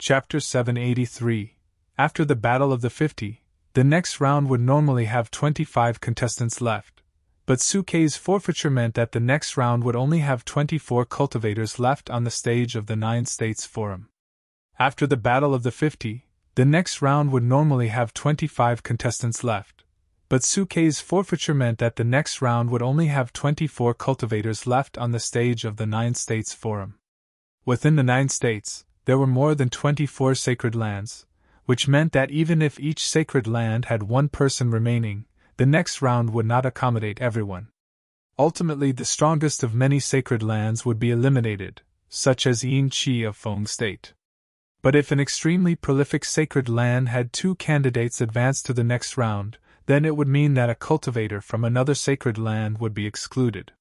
Chapter 783. After the Battle of the 50, the next round would normally have 25 contestants left, but Sukei's forfeiture meant that the next round would only have 24 cultivators left on the stage of the Nine States Forum. After the Battle of the 50, the next round would normally have 25 contestants left, but Sukei's forfeiture meant that the next round would only have 24 cultivators left on the stage of the Nine States Forum. Within the Nine States, there were more than 24 sacred lands, which meant that even if each sacred land had one person remaining, the next round would not accommodate everyone. Ultimately, the strongest of many sacred lands would be eliminated, such as Yin Qi of Feng State. But if an extremely prolific sacred land had two candidates advance to the next round, then it would mean that a cultivator from another sacred land would be excluded.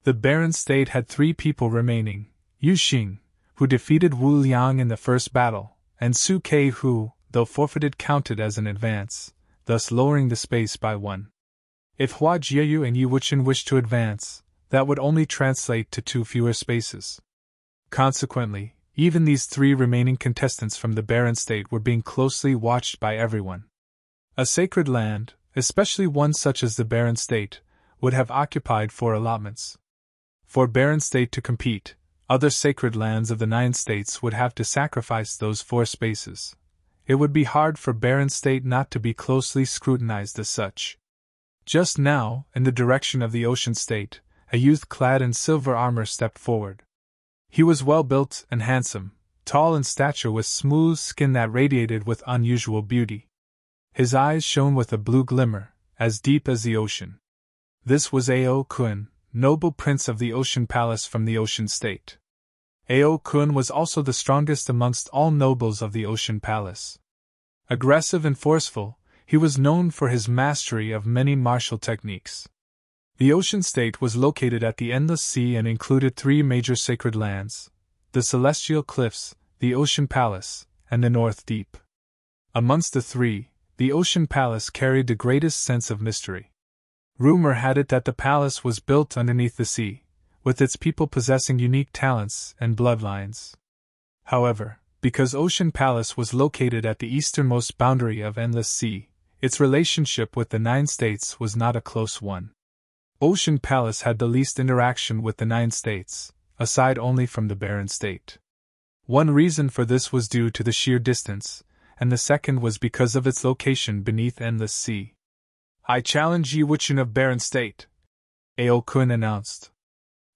The barren state had 3 people remaining: Yu Xing, who defeated Wu Liang in the first battle, and Su Kei, who, though forfeited, counted as an advance, thus lowering the space by 1. If Hua Jieyu and Yi Wuchen wished to advance, that would only translate to 2 fewer spaces. Consequently, even these 3 remaining contestants from the barren state were being closely watched by everyone. A sacred land, especially one such as the barren state, would have occupied 4 allotments. For barren state to compete, other sacred lands of the 9 states would have to sacrifice those 4 spaces. It would be hard for barren state not to be closely scrutinized as such. Just now, in the direction of the ocean state, a youth clad in silver armor stepped forward. He was well built and handsome, tall in stature with smooth skin that radiated with unusual beauty. His eyes shone with a blue glimmer, as deep as the ocean. This was Ao Kun, noble prince of the Ocean Palace from the Ocean State. Ao Kun was also the strongest amongst all nobles of the Ocean Palace. Aggressive and forceful, he was known for his mastery of many martial techniques. The Ocean State was located at the Endless Sea and included 3 major sacred lands: the Celestial Cliffs, the Ocean Palace, and the North Deep. Amongst the 3, the Ocean Palace carried the greatest sense of mystery. Rumor had it that the palace was built underneath the sea, with its people possessing unique talents and bloodlines. However, because Ocean Palace was located at the easternmost boundary of Endless Sea, its relationship with the 9 states was not a close one. Ocean Palace had the least interaction with the 9 states, aside only from the barren state. One reason for this was due to the sheer distance, and the second was because of its location beneath Endless Sea. "I challenge Yi Wuchen of Barren State," Ao Kun announced.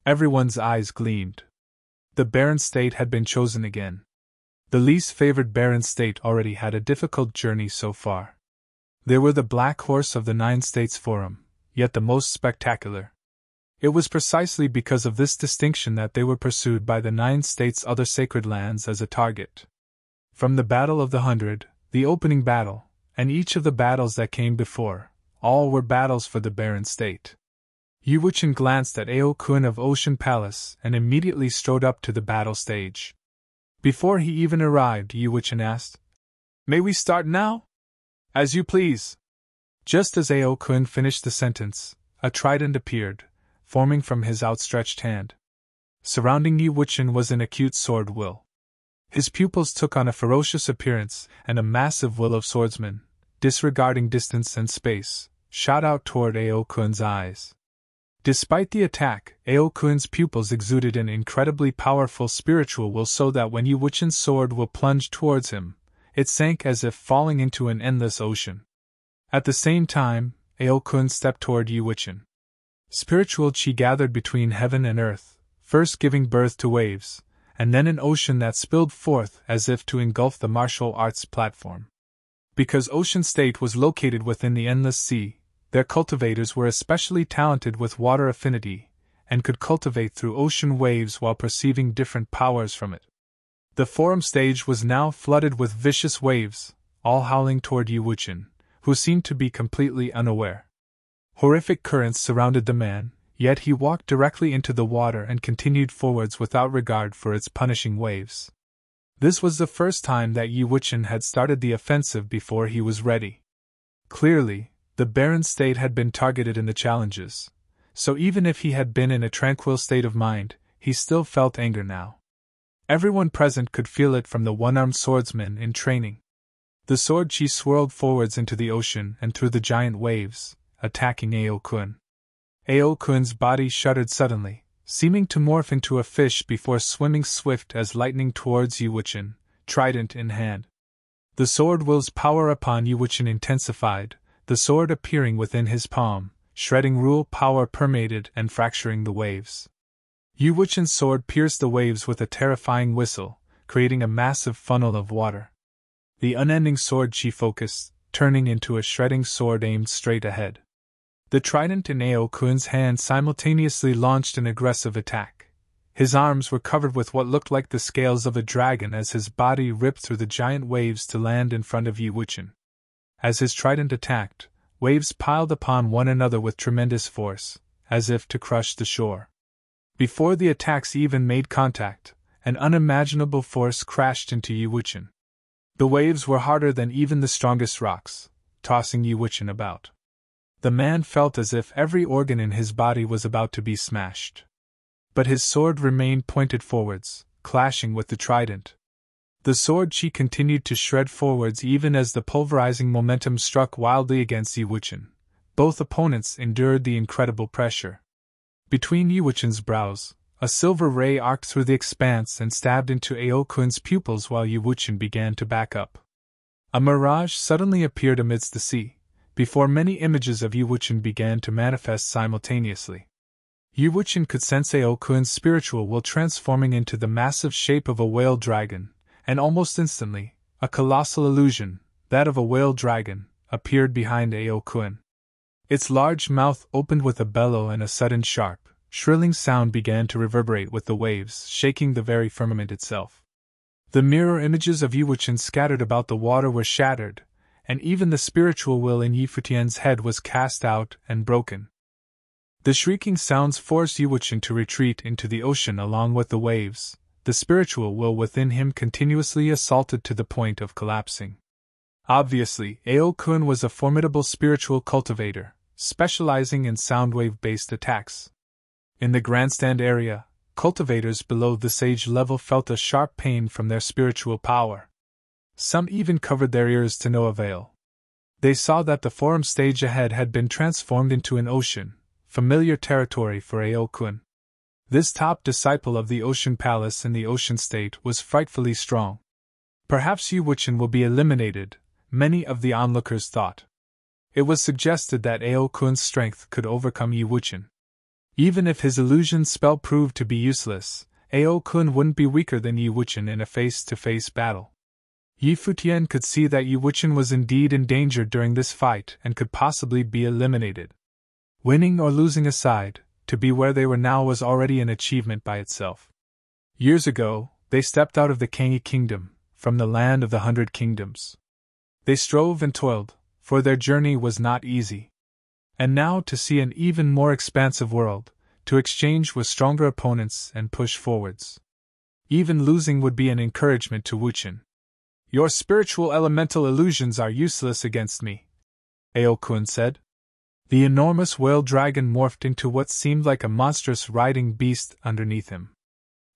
Everyone's eyes gleamed. The barren state had been chosen again. The least favored barren state already had a difficult journey so far. They were the Black Horse of the 9 States Forum, yet the most spectacular. It was precisely because of this distinction that they were pursued by the 9 states' other sacred lands as a target. From the Battle of the 100, the opening battle, and each of the battles that came before, all were battles for the barren state. Yi Wuchen glanced at Ao Kun of Ocean Palace and immediately strode up to the battle stage. Before he even arrived, Yi Wuchen asked, "May we start now?" "As you please." Just as Ao Kun finished the sentence, a trident appeared, forming from his outstretched hand. Surrounding Yi Wuchen was an acute sword will. His pupils took on a ferocious appearance, and a massive will of swordsman, disregarding distance and space, shot out toward Ao Kun's eyes. Despite the attack, Ao Kun's pupils exuded an incredibly powerful spiritual will, so that when Yi Wuchen's sword will plunged towards him, it sank as if falling into an endless ocean. At the same time, Ao Kun stepped toward Yi Wuchen. Spiritual chi gathered between heaven and earth, first giving birth to waves, and then an ocean that spilled forth as if to engulf the martial arts platform. Because Ocean State was located within the Endless Sea, their cultivators were especially talented with water affinity, and could cultivate through ocean waves while perceiving different powers from it. The forum stage was now flooded with vicious waves, all howling toward Yi Wuchen, who seemed to be completely unaware. Horrific currents surrounded the man, yet he walked directly into the water and continued forwards without regard for its punishing waves. This was the first time that Yi Wuchen had started the offensive before he was ready. Clearly, the barren state had been targeted in the challenges, so even if he had been in a tranquil state of mind, he still felt anger now. Everyone present could feel it, from the one-armed swordsman in training. The sword chi swirled forwards into the ocean and through the giant waves, attacking Aokun. Aokun's body shuddered suddenly, seeming to morph into a fish before swimming swift as lightning towards Yiwuchen, trident in hand. The sword will's power upon Yiwuchen intensified, the sword appearing within his palm, shredding rule power permeated and fracturing the waves. Yiwuchen's sword pierced the waves with a terrifying whistle, creating a massive funnel of water. The unending sword chi focused, turning into a shredding sword aimed straight ahead. The trident in Aokun's hand simultaneously launched an aggressive attack. His arms were covered with what looked like the scales of a dragon as his body ripped through the giant waves to land in front of Yiwuchen. As his trident attacked, waves piled upon one another with tremendous force, as if to crush the shore. Before the attacks even made contact, an unimaginable force crashed into Yiwuchen. The waves were harder than even the strongest rocks, tossing Yiwuchen about. The man felt as if every organ in his body was about to be smashed. But his sword remained pointed forwards, clashing with the trident. The sword chi continued to shred forwards even as the pulverizing momentum struck wildly against Yiwuchen. Both opponents endured the incredible pressure. Between Yiwuchen's brows, a silver ray arced through the expanse and stabbed into Aokun's pupils while Yiwuchen began to back up. A mirage suddenly appeared amidst the sea, before many images of Yiwuchen began to manifest simultaneously. Yiwuchen could sense Aokun's spiritual will transforming into the massive shape of a whale dragon, and almost instantly, a colossal illusion, that of a whale dragon, appeared behind Aokun. Its large mouth opened with a bellow and a sudden sharp, shrilling sound began to reverberate with the waves, shaking the very firmament itself. The mirror images of Yiwuchen scattered about the water were shattered, and even the spiritual will in Futian's head was cast out and broken. The shrieking sounds forced Yiwuchen to retreat into the ocean along with the waves, the spiritual will within him continuously assaulted to the point of collapsing. Obviously, Aokun was a formidable spiritual cultivator, specializing in soundwave-based attacks. In the grandstand area, cultivators below the sage level felt a sharp pain from their spiritual power. Some even covered their ears to no avail. They saw that the forum stage ahead had been transformed into an ocean, familiar territory for Aokun. This top disciple of the Ocean Palace in the Ocean State was frightfully strong. Perhaps Yiwuchen will be eliminated, many of the onlookers thought. It was suggested that Aokun's strength could overcome Yiwuchen. Even if his illusion spell proved to be useless, Aokun wouldn't be weaker than Yiwuchen in a face-to-face battle. Futian could see that Yiwuchen was indeed in danger during this fight and could possibly be eliminated. Winning or losing aside, to be where they were now was already an achievement by itself. Years ago, they stepped out of the Kangi Kingdom, from the land of the 100 Kingdoms. They strove and toiled, for their journey was not easy. And now to see an even more expansive world, to exchange with stronger opponents and push forwards. Even losing would be an encouragement to Wuchen. Your spiritual elemental illusions are useless against me, Aokun said. The enormous whale dragon morphed into what seemed like a monstrous riding beast underneath him.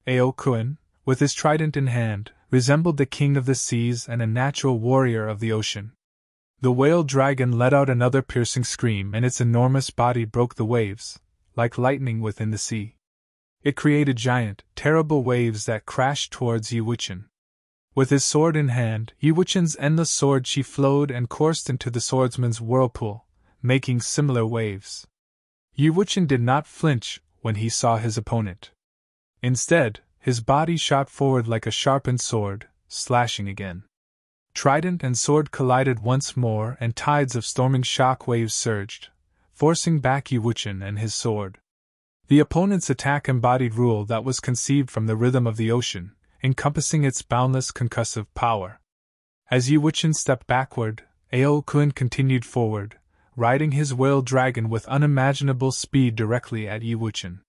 Aokun, with his trident in hand, resembled the king of the seas and a natural warrior of the ocean. The whale dragon let out another piercing scream and its enormous body broke the waves, like lightning within the sea. It created giant, terrible waves that crashed towards Yiwuchen. With his sword in hand, Yiwuchen's endless sword chi flowed and coursed into the swordsman's whirlpool, making similar waves. Yiwuchen did not flinch when he saw his opponent. Instead, his body shot forward like a sharpened sword, slashing again. Trident and sword collided once more and tides of storming shock waves surged, forcing back Yiwuchen and his sword. The opponent's attack embodied rule that was conceived from the rhythm of the ocean, encompassing its boundless concussive power. As Yiwuchen stepped backward, Aokun continued forward, riding his whale dragon with unimaginable speed directly at Yiwuchen.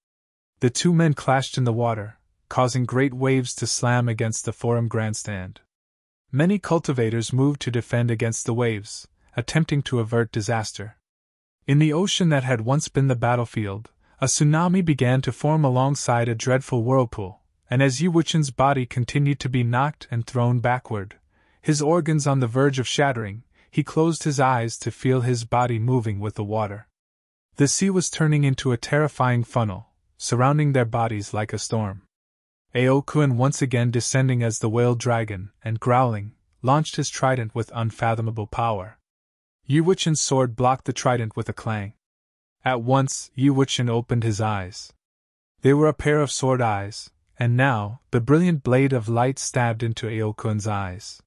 The two men clashed in the water, causing great waves to slam against the forum grandstand. Many cultivators moved to defend against the waves, attempting to avert disaster. In the ocean that had once been the battlefield, a tsunami began to form alongside a dreadful whirlpool, and as Yi Wuchen's body continued to be knocked and thrown backward, his organs on the verge of shattering, he closed his eyes to feel his body moving with the water. The sea was turning into a terrifying funnel, surrounding their bodies like a storm. Aokun once again descending as the whale dragon, and growling, launched his trident with unfathomable power. Yi Wuchen's sword blocked the trident with a clang. At once, Yi Wuchen opened his eyes. They were a pair of sword eyes, and now, the brilliant blade of light stabbed into Aokun's eyes.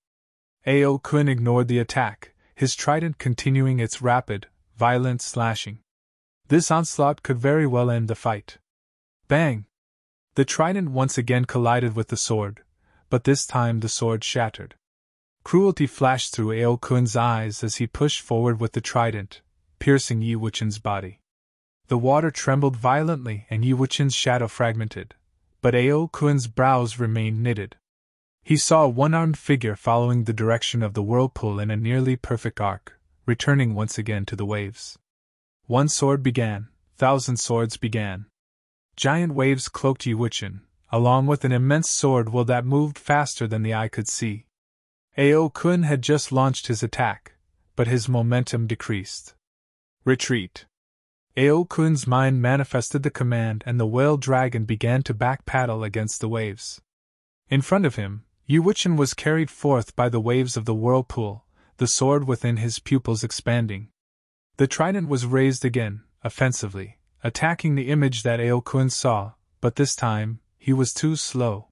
Aokun ignored the attack, his trident continuing its rapid, violent slashing. This onslaught could very well end the fight. Bang! The trident once again collided with the sword, but this time the sword shattered. Cruelty flashed through Aokun's eyes as he pushed forward with the trident, piercing Yi Wuchen's body. The water trembled violently and Yi Wuchen's shadow fragmented, but Aokun's brows remained knitted. He saw a one-armed figure following the direction of the whirlpool in a nearly perfect arc, returning once again to the waves. One sword began, 1,000 swords began. Giant waves cloaked Yi Wuchen, along with an immense sword will that moved faster than the eye could see. Aokun had just launched his attack, but his momentum decreased. Retreat! Aokun's mind manifested the command and the whale dragon began to back-paddle against the waves. In front of him, Yi Wuchen was carried forth by the waves of the whirlpool, the sword within his pupils expanding. The trident was raised again, offensively, attacking the image that Aokun saw, but this time, he was too slow.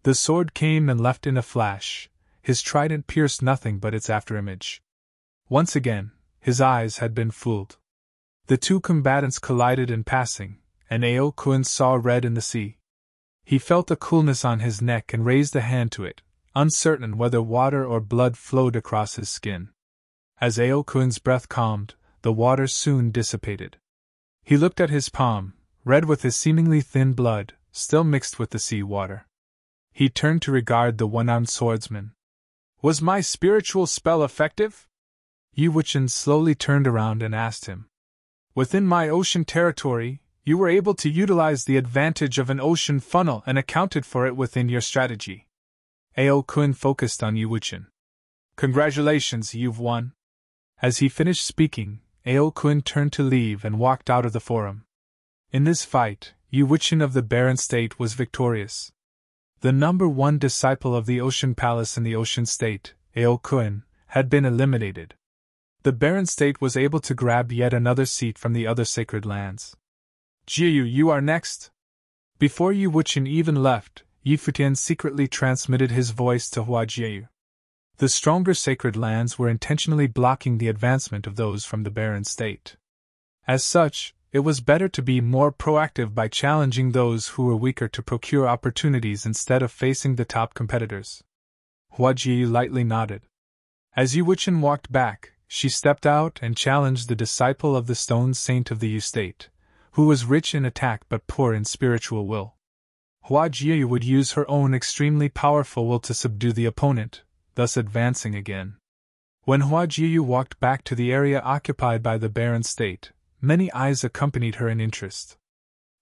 The sword came and left in a flash, his trident pierced nothing but its afterimage. Once again, his eyes had been fooled. The two combatants collided in passing, and Aokun saw red in the sea. He felt a coolness on his neck and raised a hand to it, uncertain whether water or blood flowed across his skin. As Aokun's breath calmed, the water soon dissipated. He looked at his palm, red with his seemingly thin blood, still mixed with the sea water. He turned to regard the one-armed swordsman. Was my spiritual spell effective? Yi Wuchen slowly turned around and asked him. Within my ocean territory, you were able to utilize the advantage of an ocean funnel and accounted for it within your strategy. Aokun focused on Yi Wuchen. Congratulations, you've won. As he finished speaking, Aokun turned to leave and walked out of the forum. In this fight, Yi Wuchen of the Barren State was victorious. The number one disciple of the Ocean Palace in the Ocean State, Aokun, had been eliminated. The Barren State was able to grab yet another seat from the other sacred lands. Jiyu, you are next. Before Yi Wuchen even left, Yi Futian secretly transmitted his voice to Hua Jiyu. The stronger sacred lands were intentionally blocking the advancement of those from the Barren State. As such, it was better to be more proactive by challenging those who were weaker to procure opportunities instead of facing the top competitors. Hua Jiyu lightly nodded. As Yi Wuchen walked back, she stepped out and challenged the disciple of the stone saint of the Yu State, who was rich in attack but poor in spiritual will. Hua Jiyu would use her own extremely powerful will to subdue the opponent, thus advancing again. When Hua Jiyu walked back to the area occupied by the Barren State, many eyes accompanied her in interest.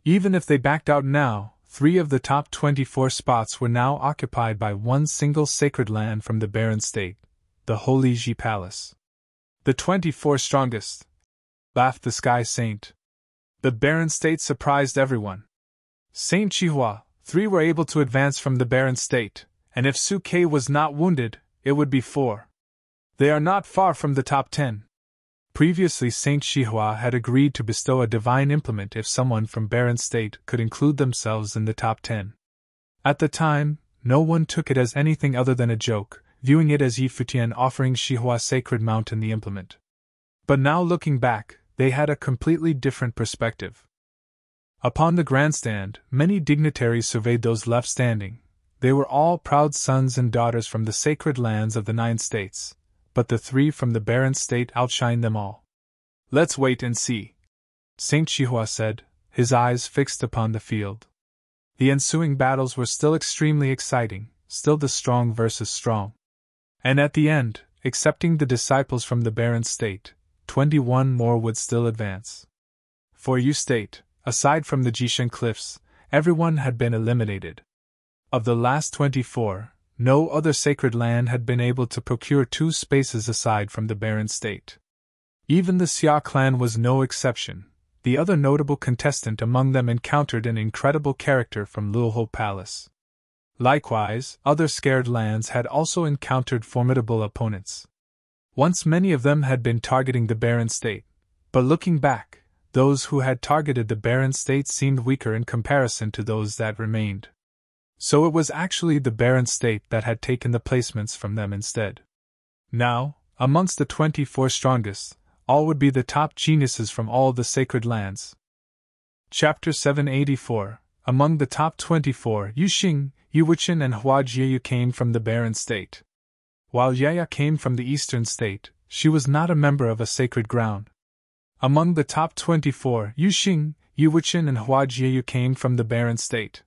Even if they backed out now, 3 of the top 24 spots were now occupied by one single sacred land from the Barren State, the Holy Ji Palace. The 24 strongest, laughed the Sky Saint. The Barren State surprised everyone. Saint Chihua, 3 were able to advance from the Barren State, and if Su Ke was not wounded, it would be 4. They are not far from the top 10. Previously Saint Chihua had agreed to bestow a divine implement if someone from Barren State could include themselves in the top 10. At the time, no one took it as anything other than a joke, viewing it as Yi Futian offering Shihua's sacred mountain the implement. But now looking back, they had a completely different perspective. Upon the grandstand, many dignitaries surveyed those left standing. They were all proud sons and daughters from the sacred lands of the 9 states, but the 3 from the Barren State outshined them all. Let's wait and see, Saint Chihua said, his eyes fixed upon the field. The ensuing battles were still extremely exciting, still the strong versus strong. And at the end, excepting the disciples from the Barren State, 21 more would still advance. For Yu State, aside from the Jishan Cliffs, everyone had been eliminated. Of the last 24, no other sacred land had been able to procure 2 spaces aside from the barren state. Even the Xia clan was no exception. The other notable contestant among them encountered an incredible character from Luohu Palace. Likewise, other scared lands had also encountered formidable opponents. Once many of them had been targeting the barren state, but looking back, those who had targeted the barren state seemed weaker in comparison to those that remained. So it was actually the barren state that had taken the placements from them instead. Now, amongst the 24 strongest, all would be the top geniuses from all the sacred lands. Chapter 784. Among the top 24, Yuxing, Yuwuchen and Huajiayu came from the barren state. While Yaya came from the eastern state, she was not a member of a sacred ground. Among the top 24, Yuxing, Yuwuchen and Huajiayu came from the barren state.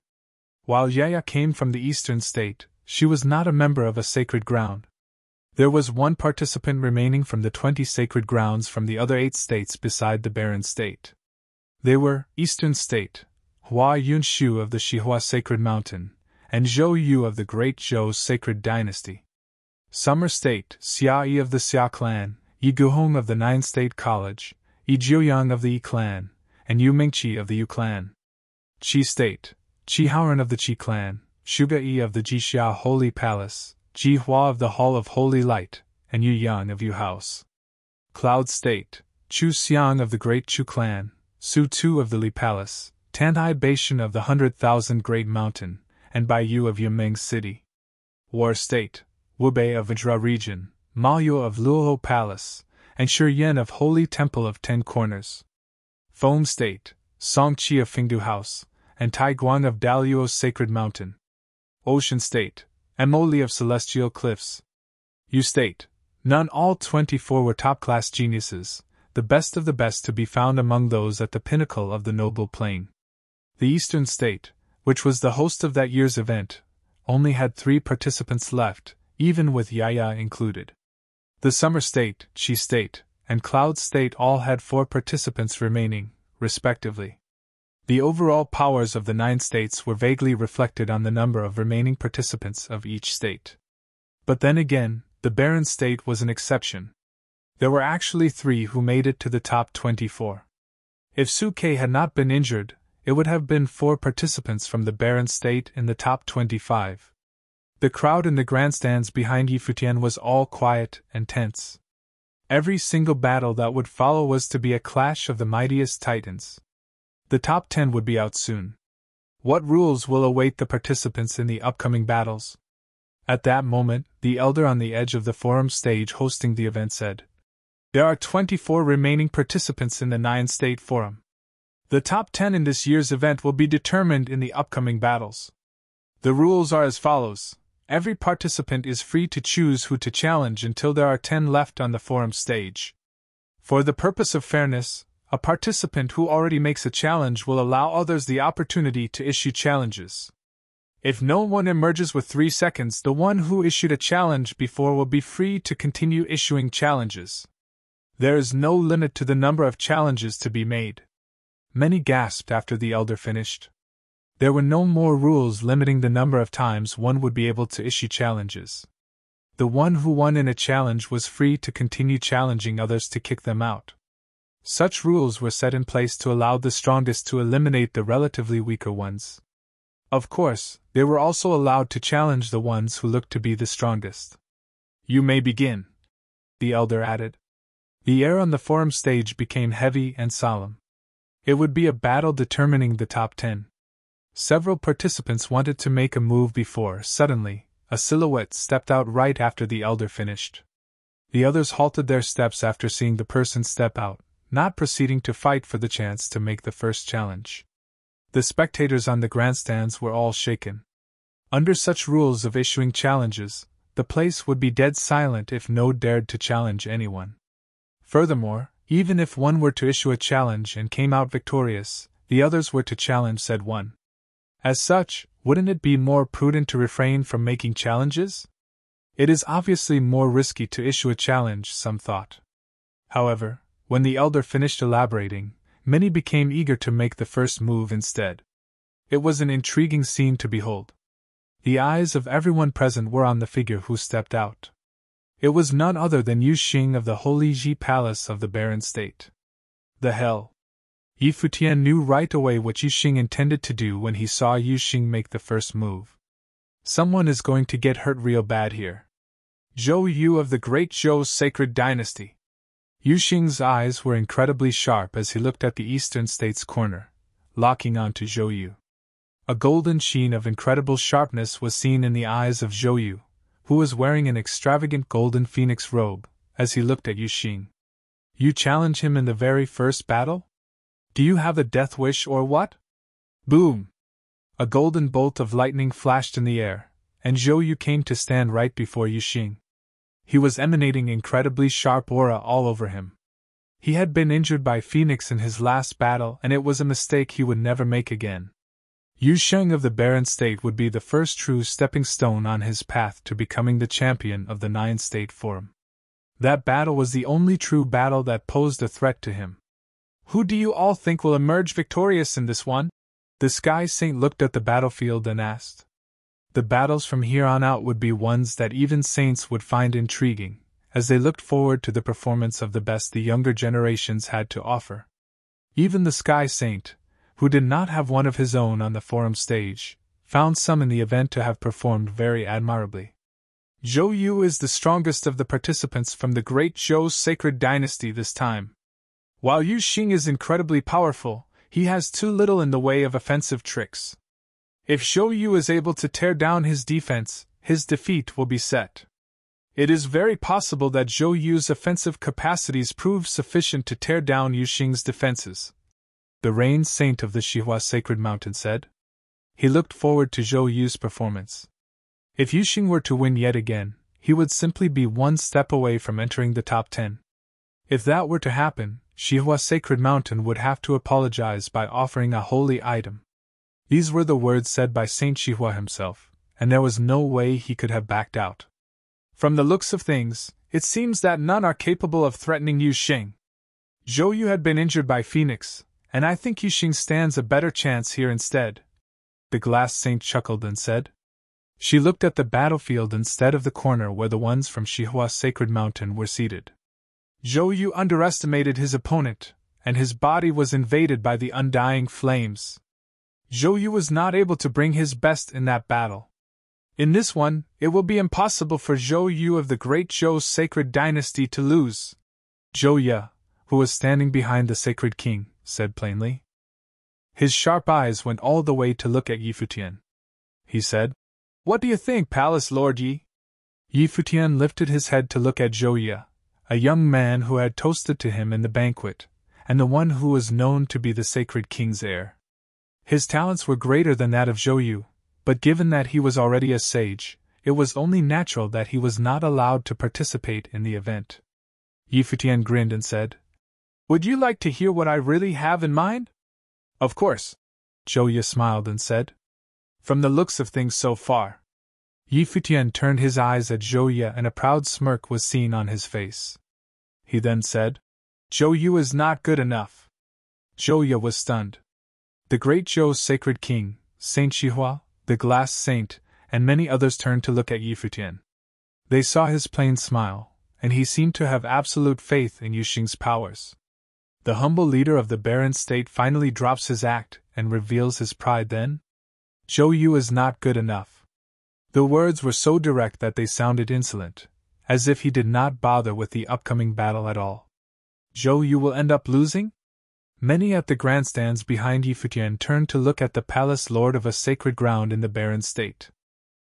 While Yaya came from the eastern state, she was not a member of a sacred ground. There was one participant remaining from the 20 sacred grounds from the other 8 states beside the barren state. They were Eastern State, Hua Yunshu of the Shihua Sacred Mountain, and Zhou Yu of the Great Zhou Sacred Dynasty. Summer State, Xia Yi of the Xia Clan, Yi Guhong of the 9 State College, Yi Jiuyang of the Yi Clan, and Yu Mingqi of the Yu Clan. Qi State, Qi Haoren of the Qi Clan, Shuga Yi of the Jixia Holy Palace, Ji Hua of the Hall of Holy Light, and Yu Yang of Yu House. Cloud State, Chu Xiang of the Great Chu Clan, Su Tu of the Li Palace, Tanhai Beishan of the 100,000 Great Mountain, and Bai Yu of Yimeng City. War State, Wubei of Vajra Region, Ma Yu of Luohu Palace, and Shi Yen of Holy Temple of 10 Corners. Foam State, Song Qi of Fengdu House, and Tai Guang of Daluo's Sacred Mountain. Ocean State, Emoli of Celestial Cliffs. Yu State, none, all 24 were top-class geniuses, the best of the best to be found among those at the pinnacle of the noble plane. The Eastern State, which was the host of that year's event, only had 3 participants left, even with Yaya included. The Summer State, Qi State, and Cloud State all had 4 participants remaining, respectively. The overall powers of the 9 states were vaguely reflected on the number of remaining participants of each state. But then again, the barren state was an exception. There were actually 3 who made it to the top 24. If Suke had not been injured, it would have been 4 participants from the barren state in the top 25. The crowd in the grandstands behind Futian was all quiet and tense. Every single battle that would follow was to be a clash of the mightiest titans. The top 10 would be out soon. What rules will await the participants in the upcoming battles? At that moment, the elder on the edge of the forum stage hosting the event said, "There are 24 remaining participants in the 9-state forum. The top 10 in this year's event will be determined in the upcoming battles. The rules are as follows. Every participant is free to choose who to challenge until there are 10 left on the forum stage. For the purpose of fairness, a participant who already makes a challenge will allow others the opportunity to issue challenges. If no one emerges with 3 seconds, the one who issued a challenge before will be free to continue issuing challenges. There is no limit to the number of challenges to be made." Many gasped after the elder finished. There were no more rules limiting the number of times one would be able to issue challenges. The one who won in a challenge was free to continue challenging others to kick them out. Such rules were set in place to allow the strongest to eliminate the relatively weaker ones. Of course, they were also allowed to challenge the ones who looked to be the strongest. "You may begin," the elder added. The air on the forum stage became heavy and solemn. It would be a battle determining the top 10. Several participants wanted to make a move before, suddenly, a silhouette stepped out right after the elder finished. The others halted their steps after seeing the person step out, not proceeding to fight for the chance to make the first challenge. The spectators on the grandstands were all shaken. Under such rules of issuing challenges, the place would be dead silent if no one dared to challenge anyone. Furthermore, even if one were to issue a challenge and came out victorious, the others were to challenge said one. As such, wouldn't it be more prudent to refrain from making challenges? It is obviously more risky to issue a challenge, some thought. However, when the elder finished elaborating, many became eager to make the first move instead. It was an intriguing scene to behold. The eyes of everyone present were on the figure who stepped out. It was none other than Yu Xing of the Holy Ji Palace of the Barren State. The hell! Yi Futian knew right away what Yu Xing intended to do when he saw Yu Xing make the first move. Someone is going to get hurt real bad here. Zhou Yu of the Great Zhou's Sacred Dynasty. Yu Xing's eyes were incredibly sharp as he looked at the Eastern State's corner, locking onto Zhou Yu. A golden sheen of incredible sharpness was seen in the eyes of Zhou Yu, who was wearing an extravagant golden phoenix robe, as he looked at Yu Xing. You challenge him in the very first battle? Do you have a death wish or what? Boom! A golden bolt of lightning flashed in the air, and Zhou Yu came to stand right before Yu Xing. He was emanating incredibly sharp aura all over him. He had been injured by Phoenix in his last battle, and it was a mistake he would never make again. Yu Xing of the Barren State would be the first true stepping stone on his path to becoming the champion of the Nine-State Forum. That battle was the only true battle that posed a threat to him. Who do you all think will emerge victorious in this one? The Sky Saint looked at the battlefield and asked. The battles from here on out would be ones that even saints would find intriguing, as they looked forward to the performance of the best the younger generations had to offer. Even the Sky Saint, who did not have one of his own on the forum stage, found some in the event to have performed very admirably. Zhou Yu is the strongest of the participants from the Great Zhou's Sacred Dynasty this time. While Yu Xing is incredibly powerful, he has too little in the way of offensive tricks. If Zhou Yu is able to tear down his defense, his defeat will be set. It is very possible that Zhou Yu's offensive capacities prove sufficient to tear down Yu Xing's defenses, the Rain Saint of the Xihua Sacred Mountain said. He looked forward to Zhou Yu's performance. If Yu Xing were to win yet again, he would simply be one step away from entering the top 10. If that were to happen, Xihua Sacred Mountain would have to apologize by offering a holy item. These were the words said by Saint Xihua himself, and there was no way he could have backed out. From the looks of things, it seems that none are capable of threatening Yu Xing. Zhou Yu had been injured by Phoenix, and I think Yu Xing stands a better chance here instead. The Glass Saint chuckled and said. She looked at the battlefield instead of the corner where the ones from Xihua Sacred Mountain were seated. Zhou Yu underestimated his opponent, and his body was invaded by the undying flames. Zhou Yu was not able to bring his best in that battle. In this one, it will be impossible for Zhou Yu of the Great Zhou's Sacred Dynasty to lose. Zhou Ye, who was standing behind the Sacred King, said plainly. His sharp eyes went all the way to look at Yi Futian. He said, What do you think, Palace Lord Yi? Yi Futian lifted his head to look at Zhou Ye, a young man who had toasted to him in the banquet, and the one who was known to be the Sacred King's heir. His talents were greater than that of Zhou Yu, but given that he was already a sage, it was only natural that he was not allowed to participate in the event. Yi Futian grinned and said, Would you like to hear what I really have in mind? Of course. Zhou Yu smiled and said. From the looks of things so far. Yi Futian turned his eyes at Zhou Yu and a proud smirk was seen on his face. He then said, Zhou Yu is not good enough. Zhou Yu was stunned. The Great Zhou's Sacred King, Saint Xihua, the Glass Saint, and many others turned to look at Yi Futian. They saw his plain smile, and he seemed to have absolute faith in Yu Xing's powers. The humble leader of the Barren State finally drops his act and reveals his pride then? Zhou Yu is not good enough. The words were so direct that they sounded insolent, as if he did not bother with the upcoming battle at all. Zhou Yu will end up losing? Many at the grandstands behind Yi Futian turned to look at the palace lord of a sacred ground in the Barren State.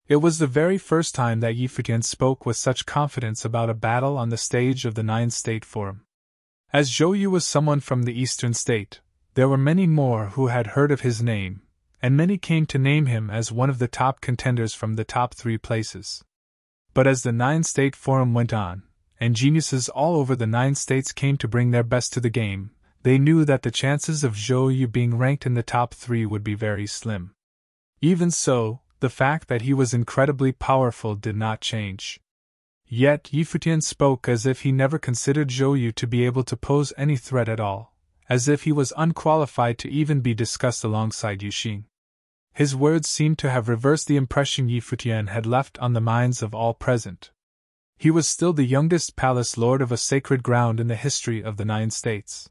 It was the very first time that Yi Futian spoke with such confidence about a battle on the stage of the Nine-State Forum. As Zhou Yu was someone from the Eastern State, there were many more who had heard of his name, and many came to name him as one of the top contenders from the top 3 places. But as the Nine-State Forum went on, and geniuses all over the 9 states came to bring their best to the game, they knew that the chances of Zhou Yu being ranked in the top 3 would be very slim. Even so, the fact that he was incredibly powerful did not change. Yet Yi Futian spoke as if he never considered Zhou Yu to be able to pose any threat at all, as if he was unqualified to even be discussed alongside Yu Xing. His words seemed to have reversed the impression Futian had left on the minds of all present. He was still the youngest palace lord of a sacred ground in the history of the 9 states.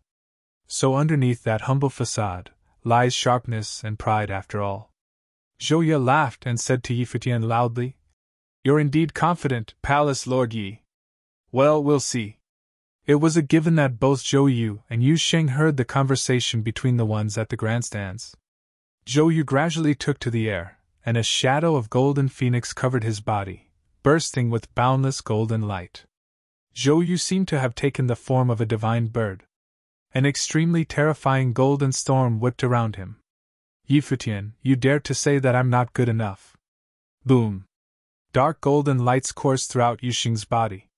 So underneath that humble facade lies sharpness and pride after all. Zhou Yu laughed and said to Futian loudly, "You're indeed confident, Palace Lord Yi. Well, we'll see." It was a given that both Zhou Yu and Yu Sheng heard the conversation between the ones at the grandstands. Zhou Yu gradually took to the air, and a shadow of golden phoenix covered his body, bursting with boundless golden light. Zhou Yu seemed to have taken the form of a divine bird. An extremely terrifying golden storm whipped around him. Futian, you dare to say that I'm not good enough. Boom! Dark golden lights coursed throughout Yu Sheng's body.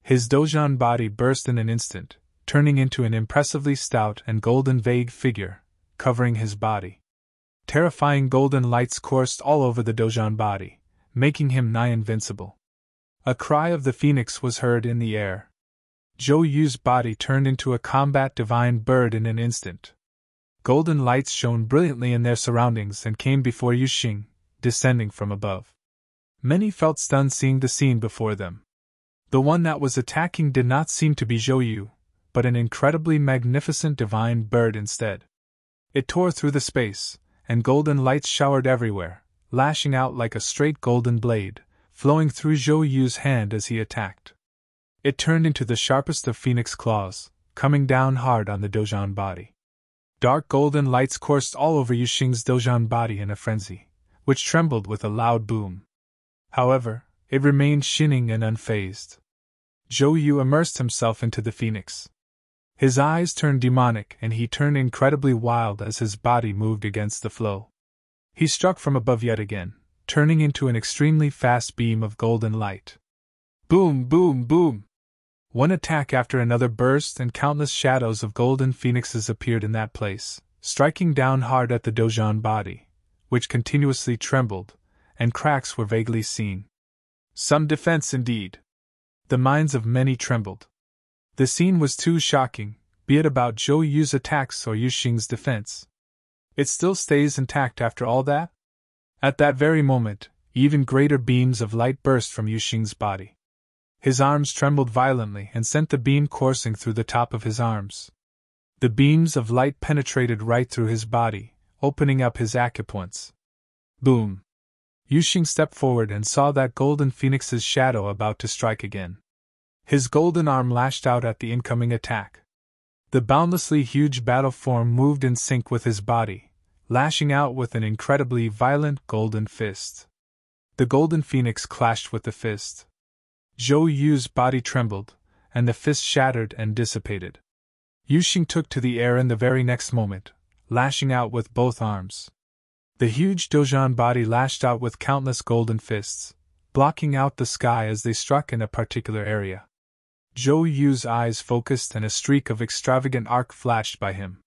His dozhan body burst in an instant, turning into an impressively stout and golden vague figure, covering his body. Terrifying golden lights coursed all over the dozhan body, making him nigh invincible. A cry of the phoenix was heard in the air. Zhou Yu's body turned into a combat divine bird in an instant. Golden lights shone brilliantly in their surroundings and came before Yu Sheng, descending from above. Many felt stunned seeing the scene before them. The one that was attacking did not seem to be Zhou Yu, but an incredibly magnificent divine bird instead. It tore through the space, and golden lights showered everywhere, lashing out like a straight golden blade, flowing through Zhou Yu's hand as he attacked. It turned into the sharpest of phoenix claws, coming down hard on the dozhan body. Dark golden lights coursed all over Yu Sheng's dozhan body in a frenzy, which trembled with a loud boom. However, it remained shining and unfazed. Zhou Yu immersed himself into the phoenix. His eyes turned demonic and he turned incredibly wild as his body moved against the flow. He struck from above yet again, turning into an extremely fast beam of golden light. Boom, boom, boom! One attack after another burst and countless shadows of golden phoenixes appeared in that place, striking down hard at the dozhan body, which continuously trembled, and cracks were vaguely seen. Some defense indeed. The minds of many trembled. The scene was too shocking, be it about Zhou Yu's attacks or Yu Sheng's defense. It still stays intact after all that? At that very moment, even greater beams of light burst from Yu Sheng's body. His arms trembled violently and sent the beam coursing through the top of his arms. The beams of light penetrated right through his body, opening up his acupoints. Boom! Yu Sheng stepped forward and saw that golden phoenix's shadow about to strike again. His golden arm lashed out at the incoming attack. The boundlessly huge battle form moved in sync with his body, lashing out with an incredibly violent golden fist. The golden phoenix clashed with the fist. Zhou Yu's body trembled, and the fist shattered and dissipated. Yu Sheng took to the air in the very next moment, lashing out with both arms. The huge dozhan body lashed out with countless golden fists, blocking out the sky as they struck in a particular area. Zhou Yu's eyes focused and a streak of extravagant arc flashed by him.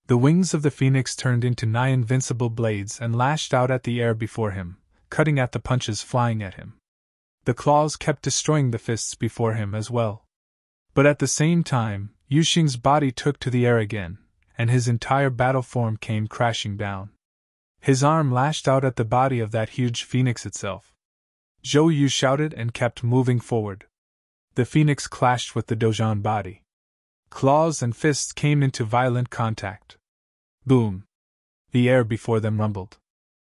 The wings of the phoenix turned into nigh invincible blades and lashed out at the air before him, cutting at the punches flying at him. The claws kept destroying the fists before him as well. But at the same time, Yu Sheng's body took to the air again, and his entire battle form came crashing down. His arm lashed out at the body of that huge phoenix itself. Zhou Yu shouted and kept moving forward. The phoenix clashed with the dozhan body. Claws and fists came into violent contact. Boom! The air before them rumbled.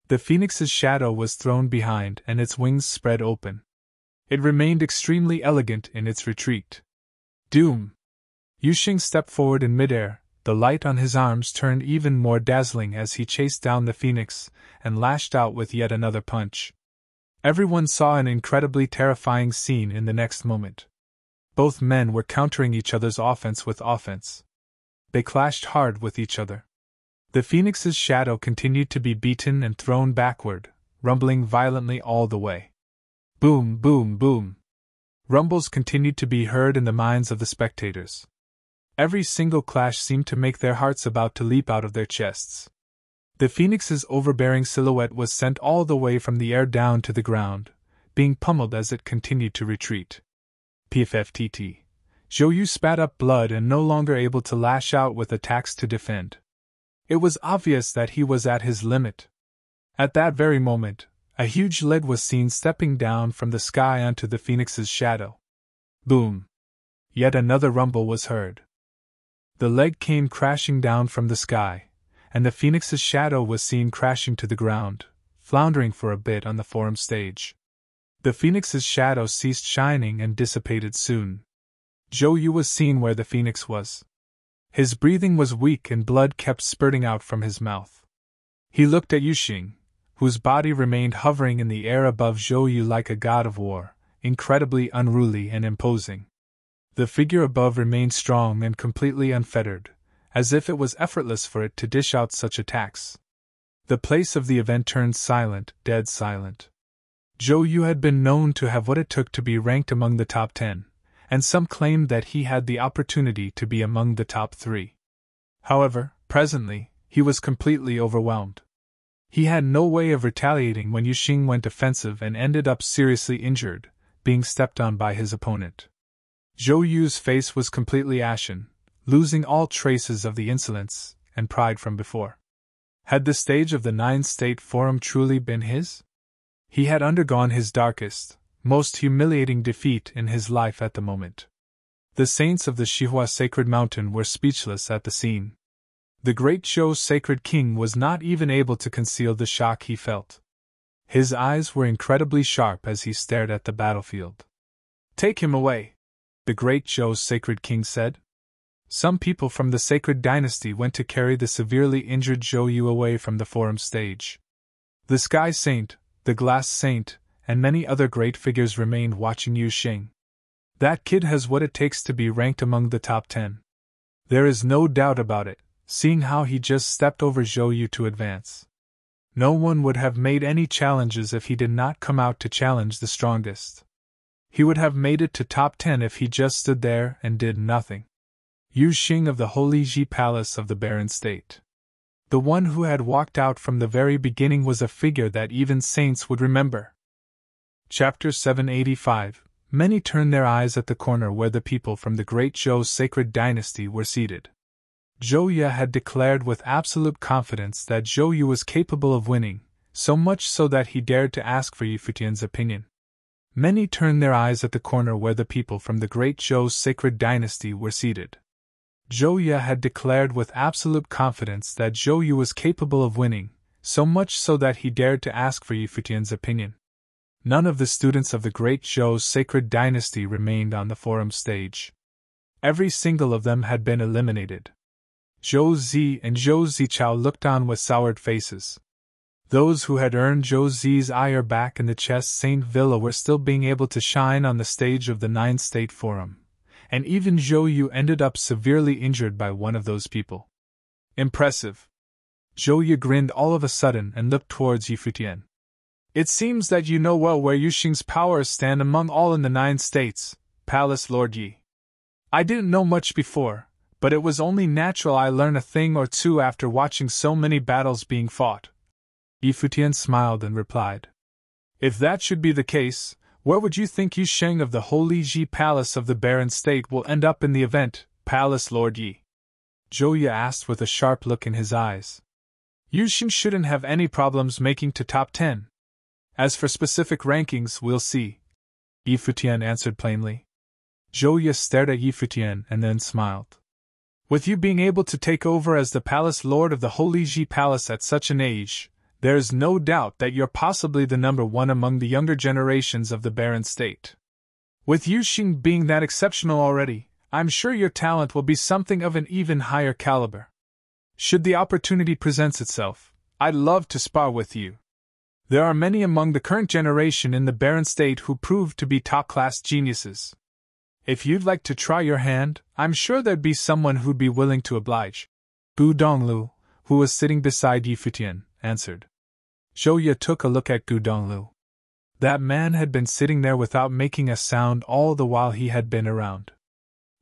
The phoenix's shadow was thrown behind and its wings spread open. It remained extremely elegant in its retreat. Doom! Yu Sheng stepped forward in midair. The light on his arms turned even more dazzling as he chased down the phoenix and lashed out with yet another punch. Everyone saw an incredibly terrifying scene in the next moment. Both men were countering each other's offense with offense. They clashed hard with each other. The phoenix's shadow continued to be beaten and thrown backward, rumbling violently all the way. Boom, boom, boom. Rumbles continued to be heard in the minds of the spectators. Every single clash seemed to make their hearts about to leap out of their chests. The phoenix's overbearing silhouette was sent all the way from the air down to the ground, being pummeled as it continued to retreat. PFFTT. Zhou Yu spat up blood and no longer able to lash out with attacks to defend. It was obvious that he was at his limit. At that very moment, a huge leg was seen stepping down from the sky onto the phoenix's shadow. Boom! Yet another rumble was heard. The leg came crashing down from the sky, and the phoenix's shadow was seen crashing to the ground, floundering for a bit on the forum stage. The phoenix's shadow ceased shining and dissipated soon. Zhou Yu was seen where the phoenix was. His breathing was weak and blood kept spurting out from his mouth. He looked at Yuxing, whose body remained hovering in the air above Zhou Yu like a god of war, incredibly unruly and imposing. The figure above remained strong and completely unfettered, as if it was effortless for it to dish out such attacks. The place of the event turned silent, dead silent. Zhou Yu had been known to have what it took to be ranked among the top 10, and some claimed that he had the opportunity to be among the top 3. However, presently, he was completely overwhelmed. He had no way of retaliating when Yuxing went offensive and ended up seriously injured, being stepped on by his opponent. Zhou Yu's face was completely ashen, losing all traces of the insolence and pride from before. Had the stage of the 9-State Forum truly been his? He had undergone his darkest, most humiliating defeat in his life at the moment. The saints of the Xihua Sacred Mountain were speechless at the scene. The great Zhou's sacred king was not even able to conceal the shock he felt. His eyes were incredibly sharp as he stared at the battlefield. "Take him away," the great Zhou's sacred king said. Some people from the sacred dynasty went to carry the severely injured Zhou Yu away from the forum stage. The Sky Saint, the Glass Saint, and many other great figures remained watching Yuxing. That kid has what it takes to be ranked among the top 10. There is no doubt about it, seeing how he just stepped over Zhou Yu to advance. No one would have made any challenges if he did not come out to challenge the strongest. He would have made it to top 10 if he just stood there and did nothing. Yuxing of the Holy Ji Palace of the Barren State. The one who had walked out from the very beginning was a figure that even saints would remember. Chapter 785. Many turned their eyes at the corner where the people from the great Zhou's sacred dynasty were seated. Zhou Yu had declared with absolute confidence that Zhou Yu was capable of winning, so much so that he dared to ask for Futian's opinion. Many turned their eyes at the corner where the people from the great Zhou's sacred dynasty were seated. Zhou Yu had declared with absolute confidence that Zhou Yu was capable of winning, so much so that he dared to ask for Futian's opinion. None of the students of the great Zhou's sacred dynasty remained on the forum stage. Every single of them had been eliminated. Zhou Zi and Zhou Zichao looked on with soured faces. Those who had earned Zhou Zi's ire back in the Chess Saint Villa were still being able to shine on the stage of the 9-State Forum, and even Zhou Yu ended up severely injured by one of those people. Impressive. Zhou Yu grinned all of a sudden and looked towards Futian. "It seems that you know well where Yuxing's powers stand among all in the 9 states, Palace Lord Yi. I didn't know much before, but it was only natural I learn a thing or two after watching so many battles being fought." Futian smiled and replied, "If that should be the case, where would you think Yuxing of the Holy Ji Palace of the Barren State will end up in the event, Palace Lord Yi?" Zhou Yu asked with a sharp look in his eyes. "Yuxing shouldn't have any problems making to top 10. As for specific rankings, we'll see," Futian answered plainly. Zhou Yu stared at Futian and then smiled. "With you being able to take over as the Palace Lord of the Holy Ji Palace at such an age, there is no doubt that you're possibly the number one among the younger generations of the Barren State. With Yuxing being that exceptional already, I'm sure your talent will be something of an even higher caliber. Should the opportunity present itself, I'd love to spar with you. There are many among the current generation in the Barren State who prove to be top-class geniuses. If you'd like to try your hand, I'm sure there'd be someone who'd be willing to oblige." Gu Donglu, who was sitting beside Futian, answered. Zhou Yu took a look at Gu Donglu. That man had been sitting there without making a sound all the while he had been around.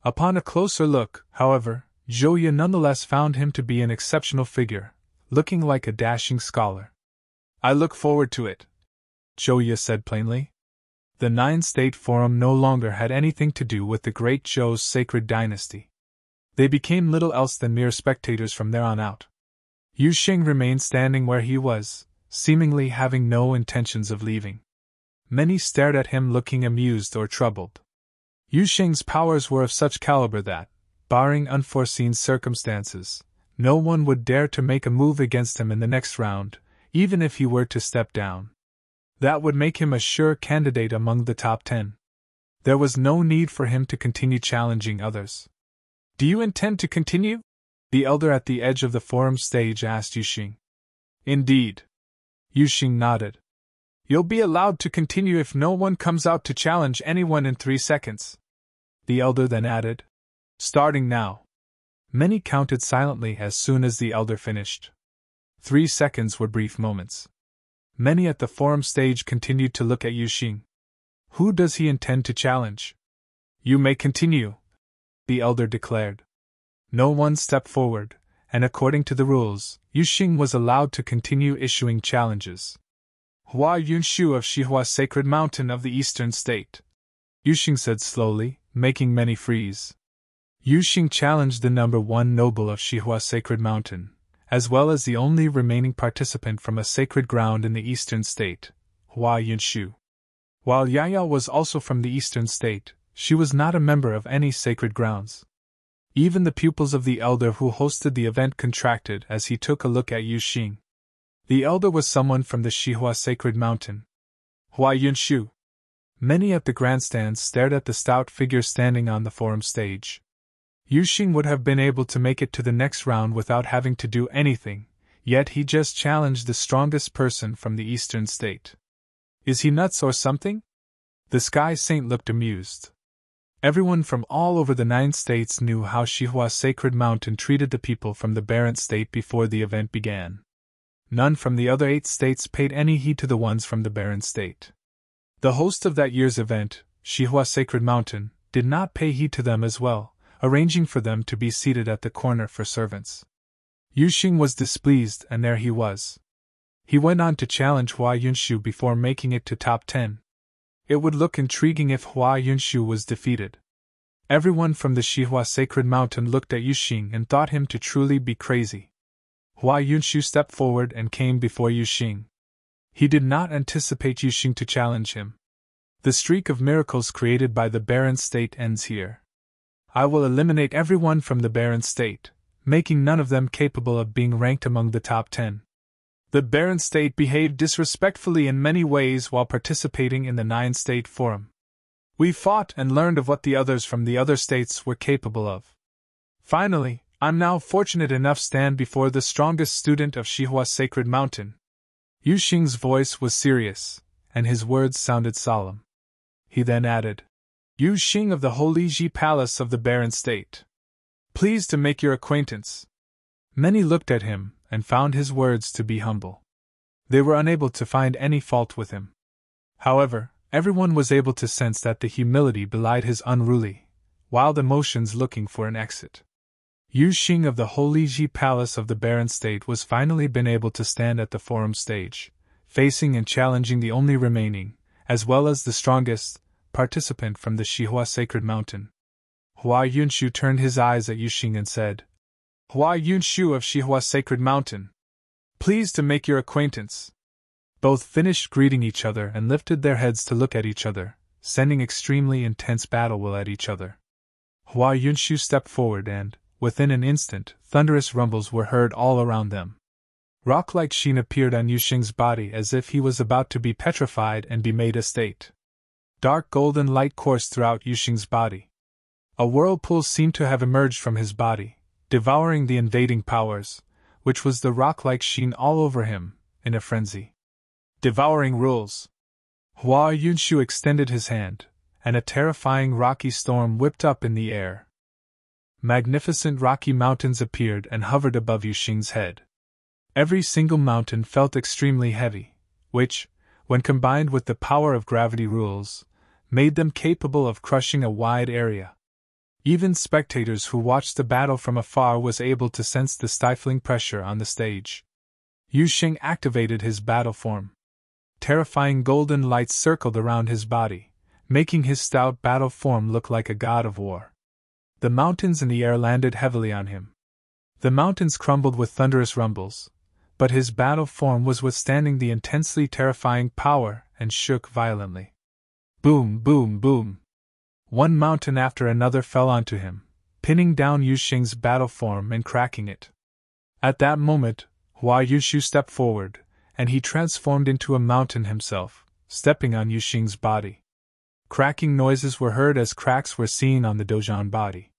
Upon a closer look, however, Zhou Yu nonetheless found him to be an exceptional figure, looking like a dashing scholar. "I look forward to it," Zhou Yu said plainly. The 9-State Forum no longer had anything to do with the great Zhou's sacred dynasty. They became little else than mere spectators from there on out. Yuxing remained standing where he was, seemingly having no intentions of leaving. Many stared at him looking amused or troubled. Yu Xing's powers were of such caliber that, barring unforeseen circumstances, no one would dare to make a move against him in the next round, even if he were to step down. That would make him a sure candidate among the top 10. There was no need for him to continue challenging others. "Do you intend to continue?" the elder at the edge of the forum stage asked Yu Xing. "Indeed." Yu Xing nodded. "You'll be allowed to continue if no one comes out to challenge anyone in 3 seconds. The elder then added, "Starting now." Many counted silently as soon as the elder finished. 3 seconds were brief moments. Many at the forum stage continued to look at Yu Xing. Who does he intend to challenge? "You may continue," the elder declared. No one stepped forward, and according to the rules, Yu Xing was allowed to continue issuing challenges. "Hua Yunshu of Shihua Sacred Mountain of the Eastern State," Yu Xing said slowly, making many freeze. Yu Xing challenged the number 1 noble of Shihua Sacred Mountain, as well as the only remaining participant from a sacred ground in the Eastern State, Hua Yunshu. While Yaya was also from the Eastern State, she was not a member of any sacred grounds. Even the pupils of the elder who hosted the event contracted as he took a look at Yu Xing. The elder was someone from the Shihua Sacred Mountain. Hua Yunshu. Many at the grandstands stared at the stout figure standing on the forum stage. Yu Xing would have been able to make it to the next round without having to do anything, yet he just challenged the strongest person from the Eastern State. Is he nuts or something? The Sky Saint looked amused. Everyone from all over the 9 states knew how Shihua Sacred Mountain treated the people from the Barren State before the event began. None from the other 8 states paid any heed to the ones from the Barren State. The host of that year's event, Shihua Sacred Mountain, did not pay heed to them as well, arranging for them to be seated at the corner for servants. Yu Xing was displeased, and there he was. He went on to challenge Hua Yunshu before making it to top 10. It would look intriguing if Hua Yunshu was defeated. Everyone from the Shihua Sacred Mountain looked at Yu Xing and thought him to truly be crazy. Hua Yunshu stepped forward and came before Yu Xing. He did not anticipate Yu Xing to challenge him. The streak of miracles created by the Barren State ends here. I will eliminate everyone from the Barren State, making none of them capable of being ranked among the top 10. The Barren State behaved disrespectfully in many ways while participating in the 9-state forum. We fought and learned of what the others from the other states were capable of. Finally, I'm now fortunate enough to stand before the strongest student of Shihua Sacred Mountain. Yu Xing's voice was serious, and his words sounded solemn. He then added, Yu Xing of the Holy Ji Palace of the Barren State. Pleased to make your acquaintance. Many looked at him, and found his words to be humble. They were unable to find any fault with him. However, everyone was able to sense that the humility belied his unruly, wild emotions looking for an exit. Yu Xing of the Holy Ji Palace of the Barren State was finally been able to stand at the forum stage, facing and challenging the only remaining, as well as the strongest, participant from the Shihua Sacred Mountain. Hua Yunshu turned his eyes at Yu Xing and said, Hua Yunshu of Shihua Sacred Mountain. Pleased to make your acquaintance. Both finished greeting each other and lifted their heads to look at each other, sending extremely intense battle will at each other. Hua Yunshu stepped forward and, within an instant, thunderous rumbles were heard all around them. Rock-like sheen appeared on Yu Xing's body as if he was about to be petrified and be made a state. Dark golden light coursed throughout Yu Xing's body. A whirlpool seemed to have emerged from his body, devouring the invading powers, which was the rock-like sheen all over him, in a frenzy. Devouring rules. Hua Yunshu extended his hand, and a terrifying rocky storm whipped up in the air. Magnificent rocky mountains appeared and hovered above Yu Xing's head. Every single mountain felt extremely heavy, which, when combined with the power of gravity rules, made them capable of crushing a wide area. Even spectators who watched the battle from afar was able to sense the stifling pressure on the stage. Yu Xing activated his battle form. Terrifying golden lights circled around his body, making his stout battle form look like a god of war. The mountains in the air landed heavily on him. The mountains crumbled with thunderous rumbles. but his battle form was withstanding the intensely terrifying power and shook violently. Boom, boom, boom. One mountain after another fell onto him, pinning down Yuxing's battle form and cracking it. At that moment, Hua Yunshu stepped forward, and he transformed into a mountain himself, stepping on Yuxing's body. Cracking noises were heard as cracks were seen on the Dojan body.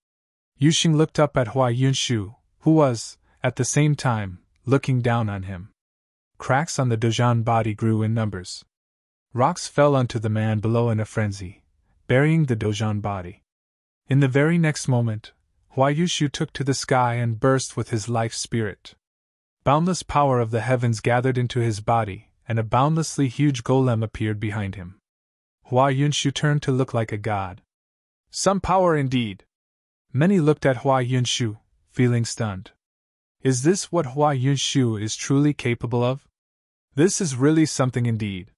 Yuxing looked up at Hua Yunshu, who was, at the same time, looking down on him. Cracks on the Dojan body grew in numbers. Rocks fell onto the man below in a frenzy, burying the Dojan body. In the very next moment, Hua Yunshu took to the sky and burst with his life spirit. Boundless power of the heavens gathered into his body, and a boundlessly huge golem appeared behind him. Hua Yunshu turned to look like a god. Some power indeed! Many looked at Hua Yunshu, feeling stunned. Is this what Hua Yunshu is truly capable of? This is really something indeed.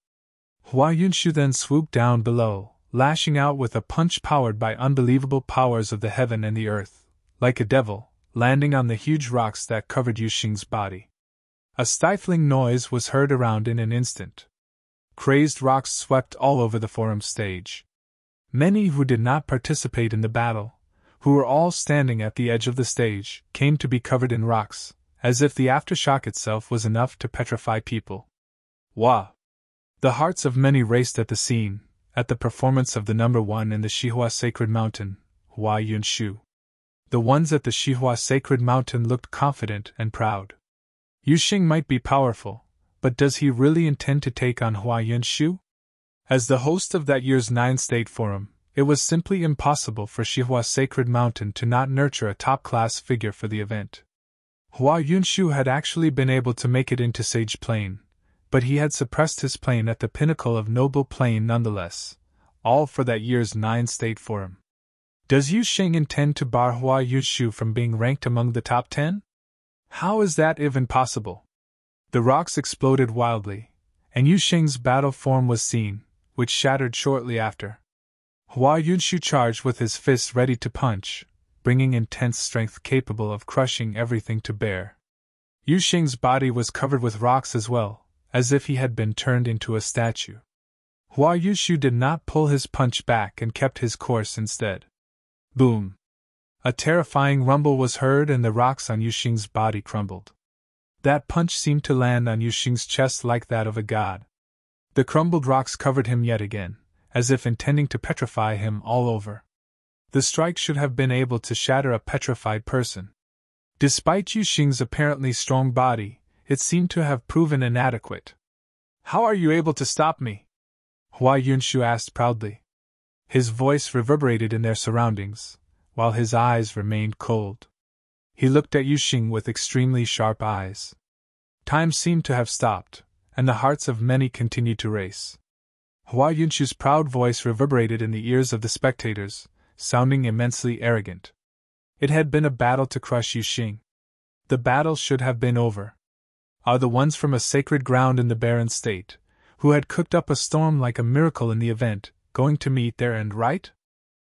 Hua Yunshu then swooped down below, lashing out with a punch powered by unbelievable powers of the heaven and the earth, like a devil, landing on the huge rocks that covered Yuxing's body. A stifling noise was heard around in an instant. Crazed rocks swept all over the forum stage. Many who did not participate in the battle, who were all standing at the edge of the stage, came to be covered in rocks, as if the aftershock itself was enough to petrify people. Wah! The hearts of many raced at the scene, at the performance of the number one in the Shihua Sacred Mountain, Hua Yunshu. The ones at the Shihua Sacred Mountain looked confident and proud. Yuxing might be powerful, but does he really intend to take on Hua Yunshu? As the host of that year's 9th State Forum, it was simply impossible for Shihua Sacred Mountain to not nurture a top-class figure for the event. Hua Yunshu had actually been able to make it into Sage Plain, but he had suppressed his plane at the pinnacle of Noble Plain nonetheless, all for that year's 9th State Forum. Does Yuxing intend to bar Hua Yunshu from being ranked among the top 10? How is that even possible? The rocks exploded wildly, and Yuxing's battle form was seen, which shattered shortly after. Hua Yunshu charged with his fists ready to punch, bringing intense strength capable of crushing everything to bear. Yuxing's body was covered with rocks as well, as if he had been turned into a statue. Hua Yunshu did not pull his punch back and kept his course instead. Boom! A terrifying rumble was heard and the rocks on Yuxing's body crumbled. That punch seemed to land on Yuxing's chest like that of a god. The crumbled rocks covered him yet again, as if intending to petrify him all over. The strike should have been able to shatter a petrified person. Despite Yuxing's apparently strong body, it seemed to have proven inadequate. How are you able to stop me? Hua Yunshu asked proudly. His voice reverberated in their surroundings, while his eyes remained cold. He looked at Yuxing with extremely sharp eyes. Time seemed to have stopped, and the hearts of many continued to race. Hua Yunshu's proud voice reverberated in the ears of the spectators, sounding immensely arrogant. It had been a battle to crush Yuxing. The battle should have been over. Are the ones from a sacred ground in the barren state, who had cooked up a storm like a miracle in the event, going to meet their end right?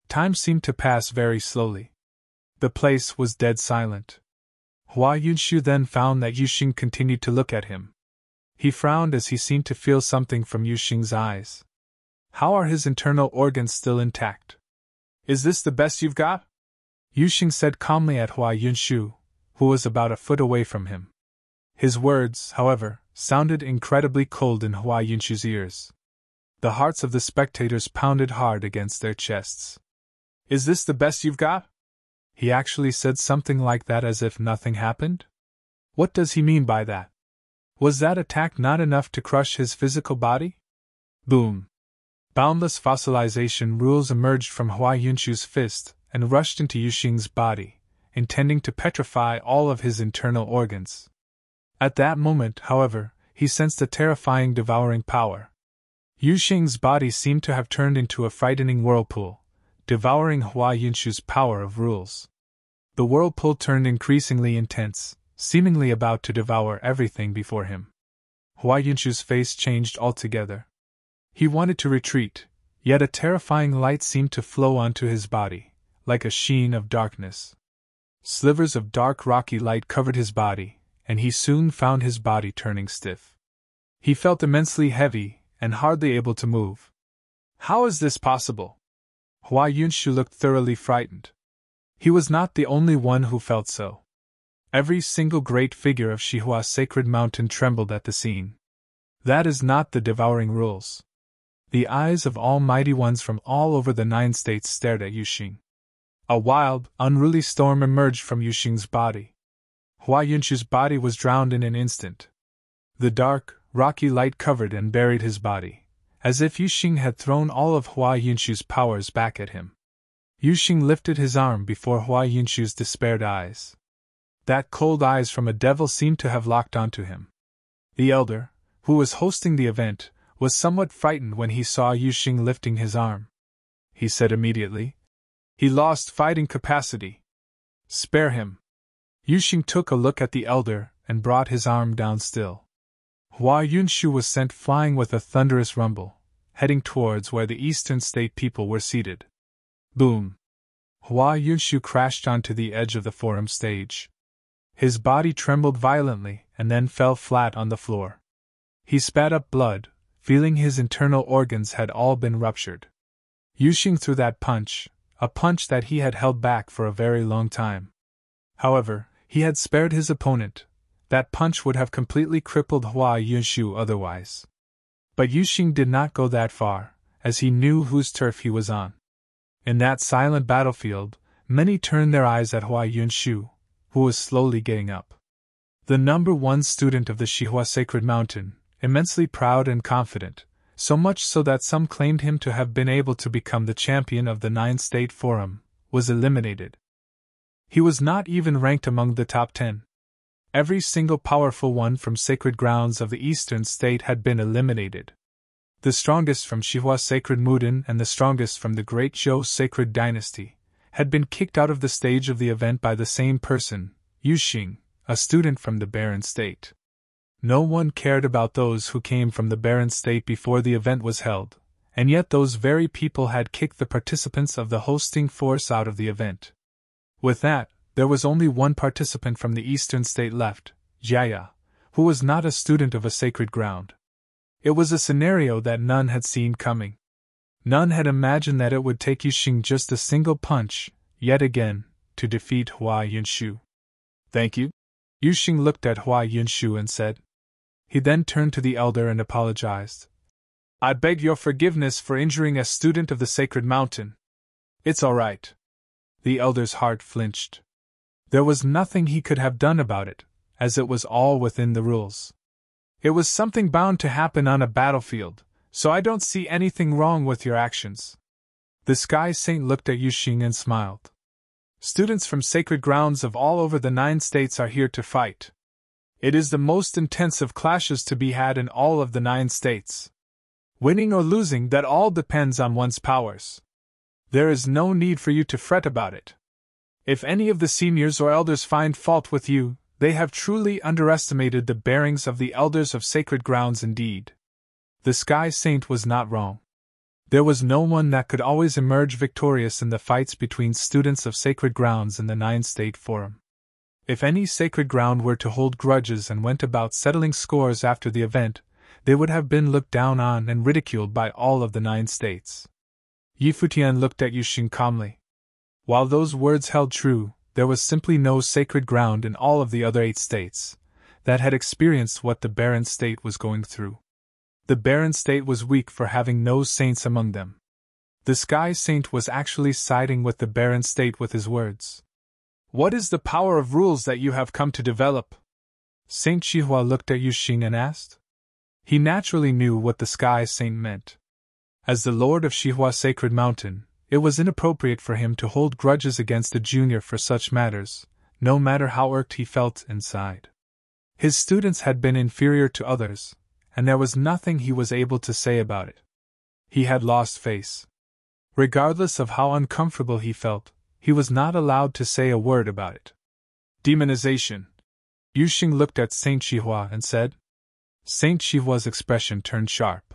Time seemed to pass very slowly. The place was dead silent. Hua Yunshu then found that Yuxing continued to look at him. He frowned as he seemed to feel something from Yuxing's eyes. How are his internal organs still intact? Is this the best you've got? Yuxing said calmly at Hua Yunshu, who was about a foot away from him. His words, however, sounded incredibly cold in Hua Yunshu's ears. The hearts of the spectators pounded hard against their chests. Is this the best you've got? He actually said something like that as if nothing happened? What does he mean by that? Was that attack not enough to crush his physical body? Boom! Boundless fossilization rules emerged from Hua Yunshu's fist and rushed into Yuxing's body, intending to petrify all of his internal organs. At that moment, however, he sensed a terrifying devouring power. Yuxing's body seemed to have turned into a frightening whirlpool, devouring Hua Yunshu's power of rules. The whirlpool turned increasingly intense, seemingly about to devour everything before him. Hua Yunshu's face changed altogether. He wanted to retreat, yet a terrifying light seemed to flow onto his body, like a sheen of darkness. Slivers of dark rocky light covered his body, and he soon found his body turning stiff. He felt immensely heavy, and hardly able to move. How is this possible? Hua Yunshu looked thoroughly frightened. He was not the only one who felt so. Every single great figure of Shihua's sacred mountain trembled at the scene. That is not the devouring rules. The eyes of all mighty ones from all over the 9 states stared at Yuxing. A wild, unruly storm emerged from Yuxing's body. Hua Yunshu's body was drowned in an instant. The dark, rocky light covered and buried his body, as if Yuxing had thrown all of Hua Yunshu's powers back at him. Yuxing lifted his arm before Hua Yunshu's despaired eyes. That cold eyes from a devil seemed to have locked onto him. The elder, who was hosting the event, was somewhat frightened when he saw Yuxing lifting his arm. He said immediately, "He lost fighting capacity. Spare him." Yuxing took a look at the elder and brought his arm down still. Hua Yunshu was sent flying with a thunderous rumble, heading towards where the eastern state people were seated. Boom! Hua Yunshu crashed onto the edge of the forum stage. His body trembled violently and then fell flat on the floor. He spat up blood, feeling his internal organs had all been ruptured. Yuxing threw that punch, a punch that he had held back for a very long time. However, he had spared his opponent. That punch would have completely crippled Hua Yunshu otherwise. But Yuxing did not go that far, as he knew whose turf he was on. In that silent battlefield, many turned their eyes at Hua Yunshu, who was slowly getting up. The #1 student of the Shihua Sacred Mountain, immensely proud and confident, so much so that some claimed him to have been able to become the champion of the 9-state forum, was eliminated. He was not even ranked among the top 10. Every single powerful one from sacred grounds of the eastern state had been eliminated. The strongest from Shihua Sacred Muden and the strongest from the Great Zhou Sacred Dynasty had been kicked out of the stage of the event by the same person, Yuxing, a student from the Barren State. No one cared about those who came from the Barren State before the event was held, and yet those very people had kicked the participants of the hosting force out of the event. With that, there was only one participant from the eastern state left, Jiaya, who was not a student of a sacred ground. It was a scenario that none had seen coming. None had imagined that it would take Yuxing just a single punch, yet again, to defeat Hua Yunshu. "Thank you." Yuxing looked at Hua Yunshu and said. He then turned to the elder and apologized. "I beg your forgiveness for injuring a student of the Sacred Mountain. It's all right." The elder's heart flinched. There was nothing he could have done about it, as it was all within the rules. It was something bound to happen on a battlefield, so I don't see anything wrong with your actions. The Sky Saint looked at Yuxing and smiled. "Students from sacred grounds of all over the 9 states are here to fight. It is the most intensive clashes to be had in all of the 9 states. Winning or losing, that all depends on one's powers. There is no need for you to fret about it. If any of the seniors or elders find fault with you, they have truly underestimated the bearings of the elders of sacred grounds indeed." The Sky Saint was not wrong. There was no one that could always emerge victorious in the fights between students of sacred grounds in the 9-state forum. If any sacred ground were to hold grudges and went about settling scores after the event, they would have been looked down on and ridiculed by all of the 9 states. Futian looked at Yuxing calmly. While those words held true, there was simply no sacred ground in all of the other 8 states that had experienced what the Barren State was going through. The Barren State was weak for having no saints among them. The Sky Saint was actually siding with the Barren State with his words. "What is the power of rules that you have come to develop?" Saint Shihua looked at Yuxing and asked. He naturally knew what the Sky Saint meant. As the Lord of Shihua Sacred Mountain, it was inappropriate for him to hold grudges against a junior for such matters, no matter how irked he felt inside. His students had been inferior to others, and there was nothing he was able to say about it. He had lost face. Regardless of how uncomfortable he felt, he was not allowed to say a word about it. "Demonization." Yuxing looked at Saint Shihua and said. Saint Shihua's expression turned sharp.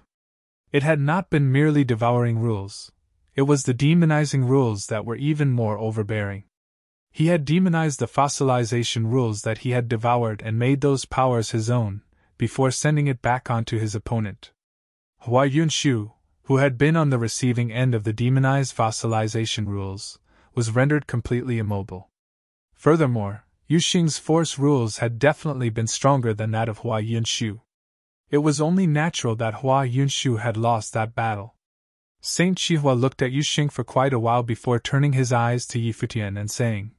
It had not been merely devouring rules. It was the demonizing rules that were even more overbearing. He had demonized the fossilization rules that he had devoured and made those powers his own, before sending it back onto his opponent. Hua Yunshu, who had been on the receiving end of the demonized fossilization rules, was rendered completely immobile. Furthermore, Yuxing's force rules had definitely been stronger than that of Hua Yunshu. It was only natural that Hua Yunshu had lost that battle. Saint Chihua looked at Yuxing for quite a while before turning his eyes to Yi Futian and saying,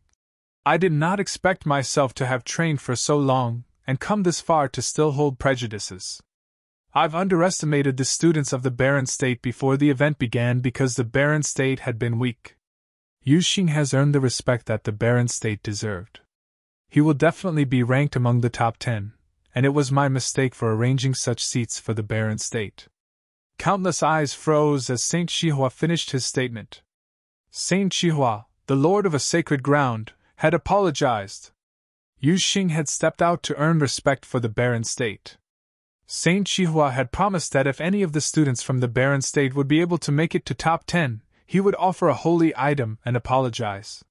"I did not expect myself to have trained for so long, and come this far to still hold prejudices. I've underestimated the students of the Barren State before the event began because the Barren State had been weak. Yuxing has earned the respect that the Barren State deserved. He will definitely be ranked among the top 10, and it was my mistake for arranging such seats for the Barren State." Countless eyes froze as Saint Chihua finished his statement. Saint Chihua, the lord of a sacred ground, had apologized. Yuxing had stepped out to earn respect for the Barren State. Saint Chihua had promised that if any of the students from the Barren State would be able to make it to top 10, he would offer a holy item and apologize.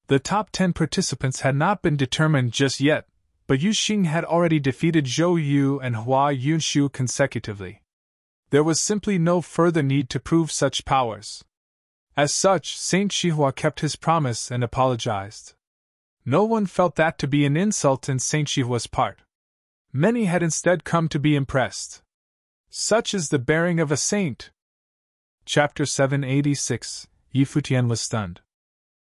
The top 10 participants had not been determined just yet, but Yuxing had already defeated Zhou Yu and Hua Yunshu consecutively. There was simply no further need to prove such powers. As such, Saint Chihua kept his promise and apologized. No one felt that to be an insult in Saint Chihua's part. Many had instead come to be impressed. Such is the bearing of a saint. Chapter 786. Yi Futian was stunned.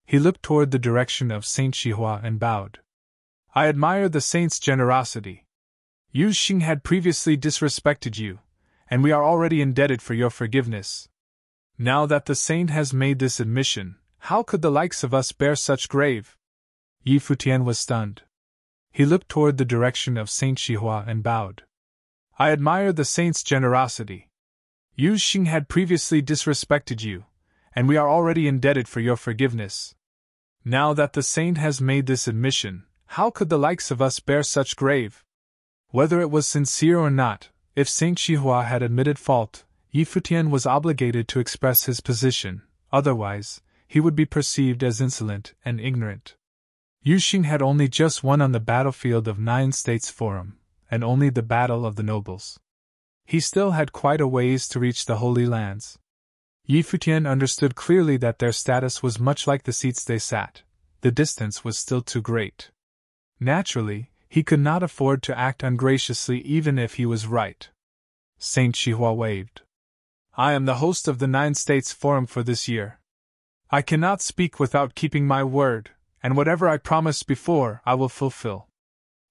He looked toward the direction of Saint Chihua and bowed. "I admire the saint's generosity. Yuxing had previously disrespected you, and we are already indebted for your forgiveness. Now that the saint has made this admission, how could the likes of us bear such grave?" Yi Futian was stunned. He looked toward the direction of Saint Chihua and bowed. "I admire the saint's generosity. Yuxing had previously disrespected you, and we are already indebted for your forgiveness. Now that the saint has made this admission, how could the likes of us bear such grave?" Whether it was sincere or not, if Saint Chihua had admitted fault, Yi Futian was obligated to express his position, otherwise, he would be perceived as insolent and ignorant. Yuxing had only just won on the battlefield of Nine States Forum, and only the Battle of the Nobles. He still had quite a ways to reach the Holy Lands. Yi Futian understood clearly that their status was much like the seats they sat. The distance was still too great. Naturally, he could not afford to act ungraciously even if he was right. Saint Chihua waved. "I am the host of the Nine States Forum for this year. I cannot speak without keeping my word, and whatever I promised before I will fulfill.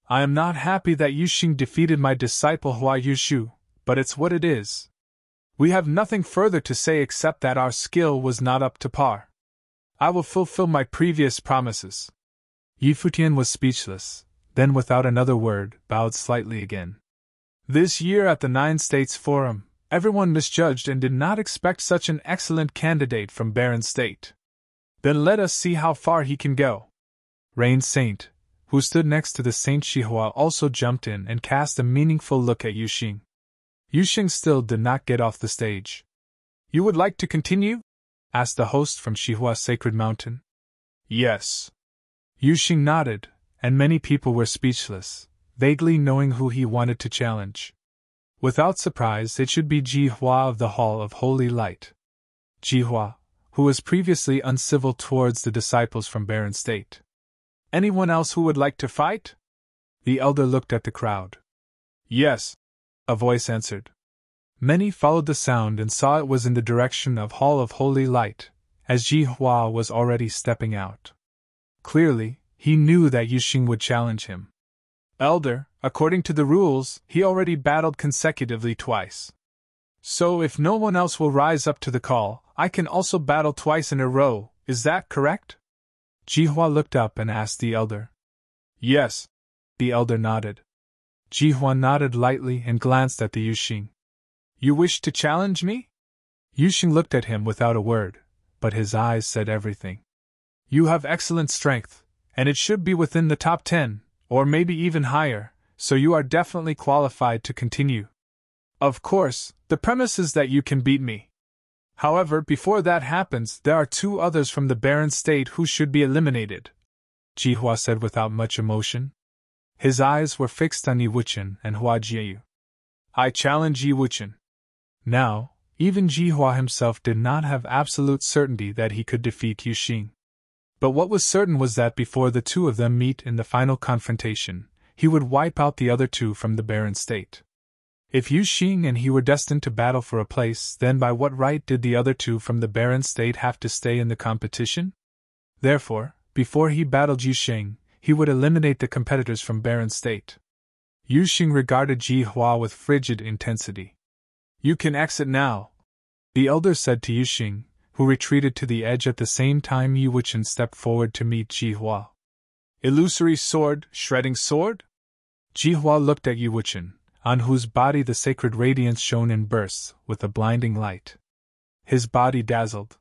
I am not happy that Yuxing defeated my disciple Hua Yushu, but it's what it is. We have nothing further to say except that our skill was not up to par. I will fulfill my previous promises." Yi Futian was speechless, then without another word, bowed slightly again. This year at the Nine States Forum, everyone misjudged and did not expect such an excellent candidate from Barren State. Then let us see how far he can go. Rain Saint, who stood next to the Saint Chihua, also jumped in and cast a meaningful look at Yuxing. Yuxing still did not get off the stage. "You would like to continue?" asked the host from Chihua's Sacred Mountain. "Yes." Yuxing nodded, and many people were speechless, vaguely knowing who he wanted to challenge. Without surprise, it should be Ji Hua of the Hall of Holy Light. Ji Hua, who was previously uncivil towards the disciples from Barren State. "Anyone else who would like to fight?" The elder looked at the crowd. "Yes," a voice answered. Many followed the sound and saw it was in the direction of Hall of Holy Light, as Ji Hua was already stepping out. Clearly, he knew that Yuxing would challenge him. "Elder, according to the rules, he already battled consecutively twice. So if no one else will rise up to the call, I can also battle twice in a row, is that correct?" Ji Hua looked up and asked the elder. "Yes." The elder nodded. Ji Hua nodded lightly and glanced at the Yuxing. "You wish to challenge me?" Yuxing looked at him without a word, but his eyes said everything. "You have excellent strength, and it should be within the top 10, or maybe even higher, so you are definitely qualified to continue. Of course, the premise is that you can beat me. However, before that happens, there are 2 others from the Barren State who should be eliminated. Jihua said without much emotion. His eyes were fixed on Yi Wuchen and Hua Jiu. I challenge Yi Wuchen. Now, even Jihua himself did not have absolute certainty that he could defeat Yu Xing. But what was certain was that before the two of them meet in the final confrontation, he would wipe out the other two from the barren state. If Yu Xing and he were destined to battle for a place, then by what right did the other two from the barren state have to stay in the competition? Therefore, before he battled Yu Xing, he would eliminate the competitors from barren state. Yu Xing regarded Jihua with frigid intensity. You can exit now, the elder said to Yu Xing, who retreated to the edge at the same time Yi Wuchen stepped forward to meet Jihua. Illusory sword, shredding sword? Jihua looked at Yi Wuchen, on whose body the sacred radiance shone in bursts with a blinding light. His body dazzled.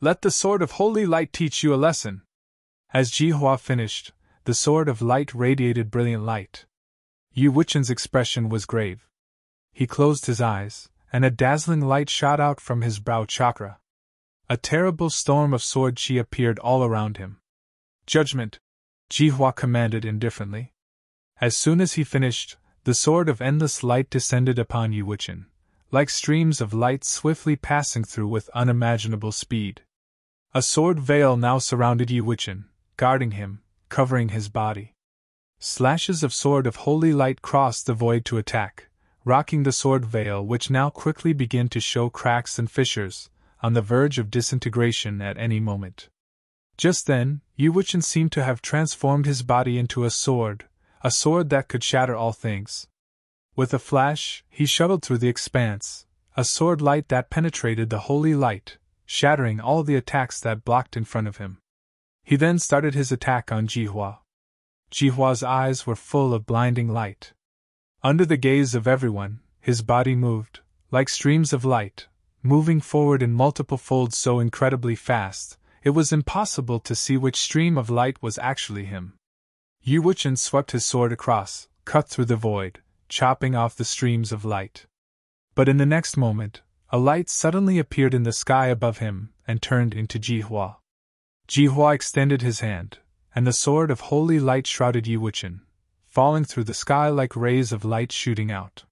Let the sword of holy light teach you a lesson. As Jihua finished, the sword of light radiated brilliant light. Yi Wuchen's expression was grave. He closed his eyes, and a dazzling light shot out from his brow chakra. A terrible storm of sword chi appeared all around him. Judgment, Jihua commanded indifferently. As soon as he finished, the sword of endless light descended upon Yi Wuchen, like streams of light swiftly passing through with unimaginable speed. A sword veil now surrounded Yi Wuchen, guarding him, covering his body. Slashes of sword of holy light crossed the void to attack, rocking the sword veil which now quickly began to show cracks and fissures, on the verge of disintegration at any moment. Just then, Yi Wuchen seemed to have transformed his body into a sword that could shatter all things. With a flash, he shuttled through the expanse, a sword light that penetrated the holy light, shattering all the attacks that blocked in front of him. He then started his attack on Jihua. Jihua's eyes were full of blinding light. Under the gaze of everyone, his body moved, like streams of light, moving forward in multiple folds so incredibly fast, it was impossible to see which stream of light was actually him. Yi Wuchen swept his sword across, cut through the void, chopping off the streams of light. But in the next moment, a light suddenly appeared in the sky above him and turned into Jihua. Jihua extended his hand, and the sword of holy light shrouded Yi Wuchen, falling through the sky like rays of light shooting out.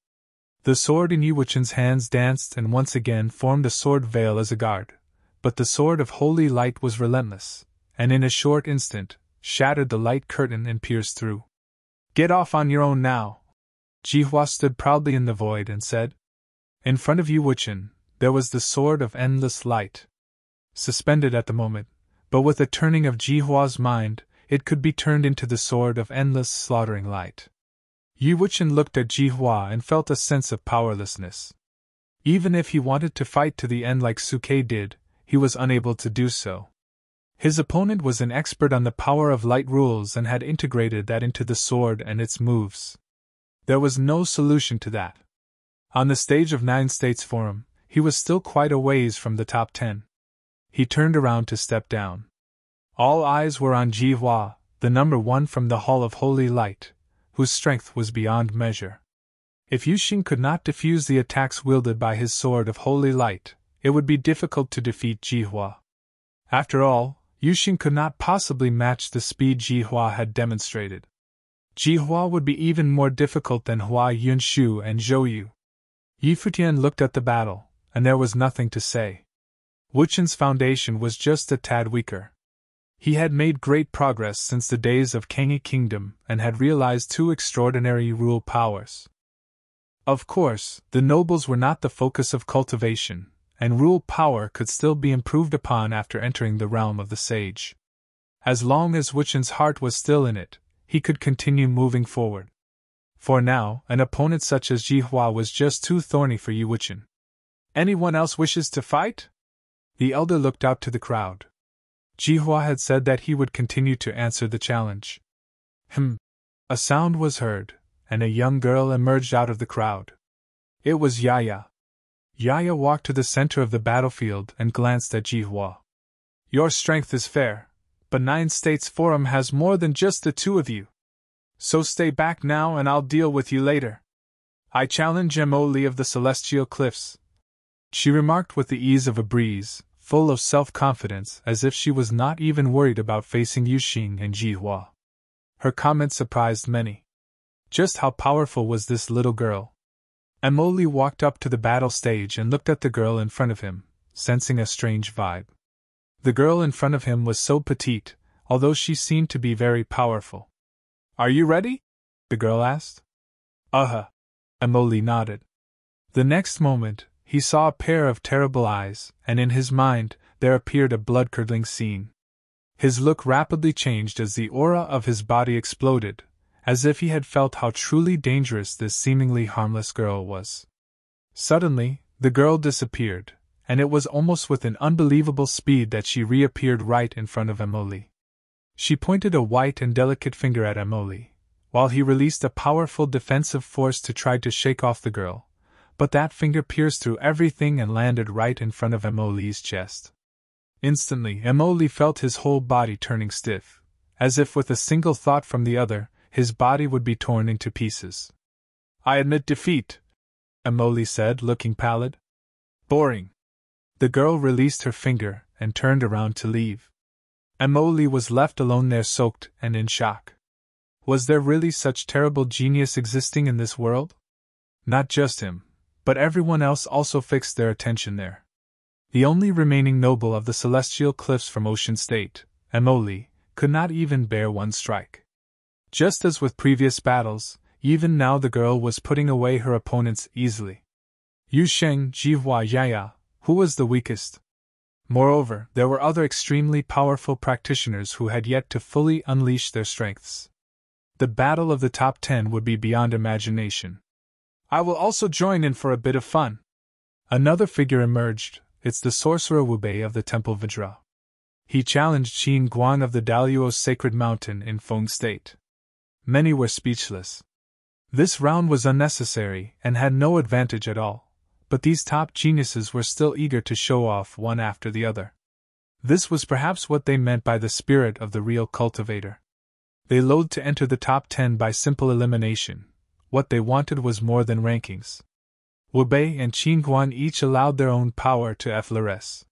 The sword in Yi Wuchen's hands danced and once again formed a sword veil as a guard, but the sword of holy light was relentless, and in a short instant, shattered the light curtain and pierced through. Get off on your own now! Jihua stood proudly in the void and said. In front of Yi Wuchen, there was the sword of endless light. Suspended at the moment, but with a turning of Jihua's mind, it could be turned into the sword of endless slaughtering light. Yi Wuchen looked at Jihua and felt a sense of powerlessness. Even if he wanted to fight to the end like Suke did, he was unable to do so. His opponent was an expert on the power of light rules and had integrated that into the sword and its moves. There was no solution to that. On the stage of 9 States Forum, he was still quite a ways from the top 10. He turned around to step down. All eyes were on Jihua, the number 1 from the Hall of Holy Light, whose strength was beyond measure. If Yu Xing could not defuse the attacks wielded by his sword of holy light, it would be difficult to defeat Jihua. After all, Yu Xing could not possibly match the speed Jihua had demonstrated. Jihua would be even more difficult than Hua Yunshu and Zhou Yu. Yi Futian looked at the battle, and there was nothing to say. Wuchen's foundation was just a tad weaker. He had made great progress since the days of Kangyi Kingdom and had realized 2 extraordinary rule powers. Of course, the nobles were not the focus of cultivation, and rule power could still be improved upon after entering the realm of the sage. As long as Wuchen's heart was still in it, he could continue moving forward. For now, an opponent such as Jihua was just too thorny for Yi Wuchen. Anyone else wishes to fight? The elder looked out to the crowd. Jihua had said that he would continue to answer the challenge. A sound was heard, and a young girl emerged out of the crowd. It was Yaya. Yaya walked to the center of the battlefield and glanced at Jihua. Your strength is fair, but 9 States Forum has more than just the 2 of you. So stay back now and I'll deal with you later. I challenge Mo Li of the Celestial Cliffs, she remarked with the ease of a breeze, full of self-confidence, as if she was not even worried about facing Yuxing and Jihua. Her comment surprised many. Just how powerful was this little girl? Emily walked up to the battle stage and looked at the girl in front of him, sensing a strange vibe. The girl in front of him was so petite, although she seemed to be very powerful. "Are you ready?" the girl asked. Emily nodded. The next moment, he saw a pair of terrible eyes, and in his mind, there appeared a blood-curdling scene. His look rapidly changed as the aura of his body exploded, as if he had felt how truly dangerous this seemingly harmless girl was. Suddenly, the girl disappeared, and it was almost with an unbelievable speed that she reappeared right in front of Emily. She pointed a white and delicate finger at Emily, while he released a powerful defensive force to try to shake off the girl, but that finger pierced through everything and landed right in front of Emily's chest. Instantly, Emily felt his whole body turning stiff, as if with a single thought from the other, his body would be torn into pieces. "I admit defeat," Emily said, looking pallid. "Boring." The girl released her finger and turned around to leave. Emily was left alone there, soaked and in shock. Was there really such terrible genius existing in this world? Not just him, but everyone else also fixed their attention there. The only remaining noble of the celestial cliffs from Ocean State, Emily, could not even bear one strike. Just as with previous battles, even now the girl was putting away her opponents easily. Yusheng, Jihua, Yaya, who was the weakest? Moreover, there were other extremely powerful practitioners who had yet to fully unleash their strengths. The battle of the top 10 would be beyond imagination. "I will also join in for a bit of fun." Another figure emerged. It's the sorcerer Wu Bei of the Temple Vajra. He challenged Qin Guan of the Daluo's Sacred Mountain in Feng State. Many were speechless. This round was unnecessary and had no advantage at all, but these top geniuses were still eager to show off one after the other. This was perhaps what they meant by the spirit of the real cultivator. They loathed to enter the top 10 by simple elimination. What they wanted was more than rankings. Wu Bei and Qin Guan each allowed their own power to effloresce.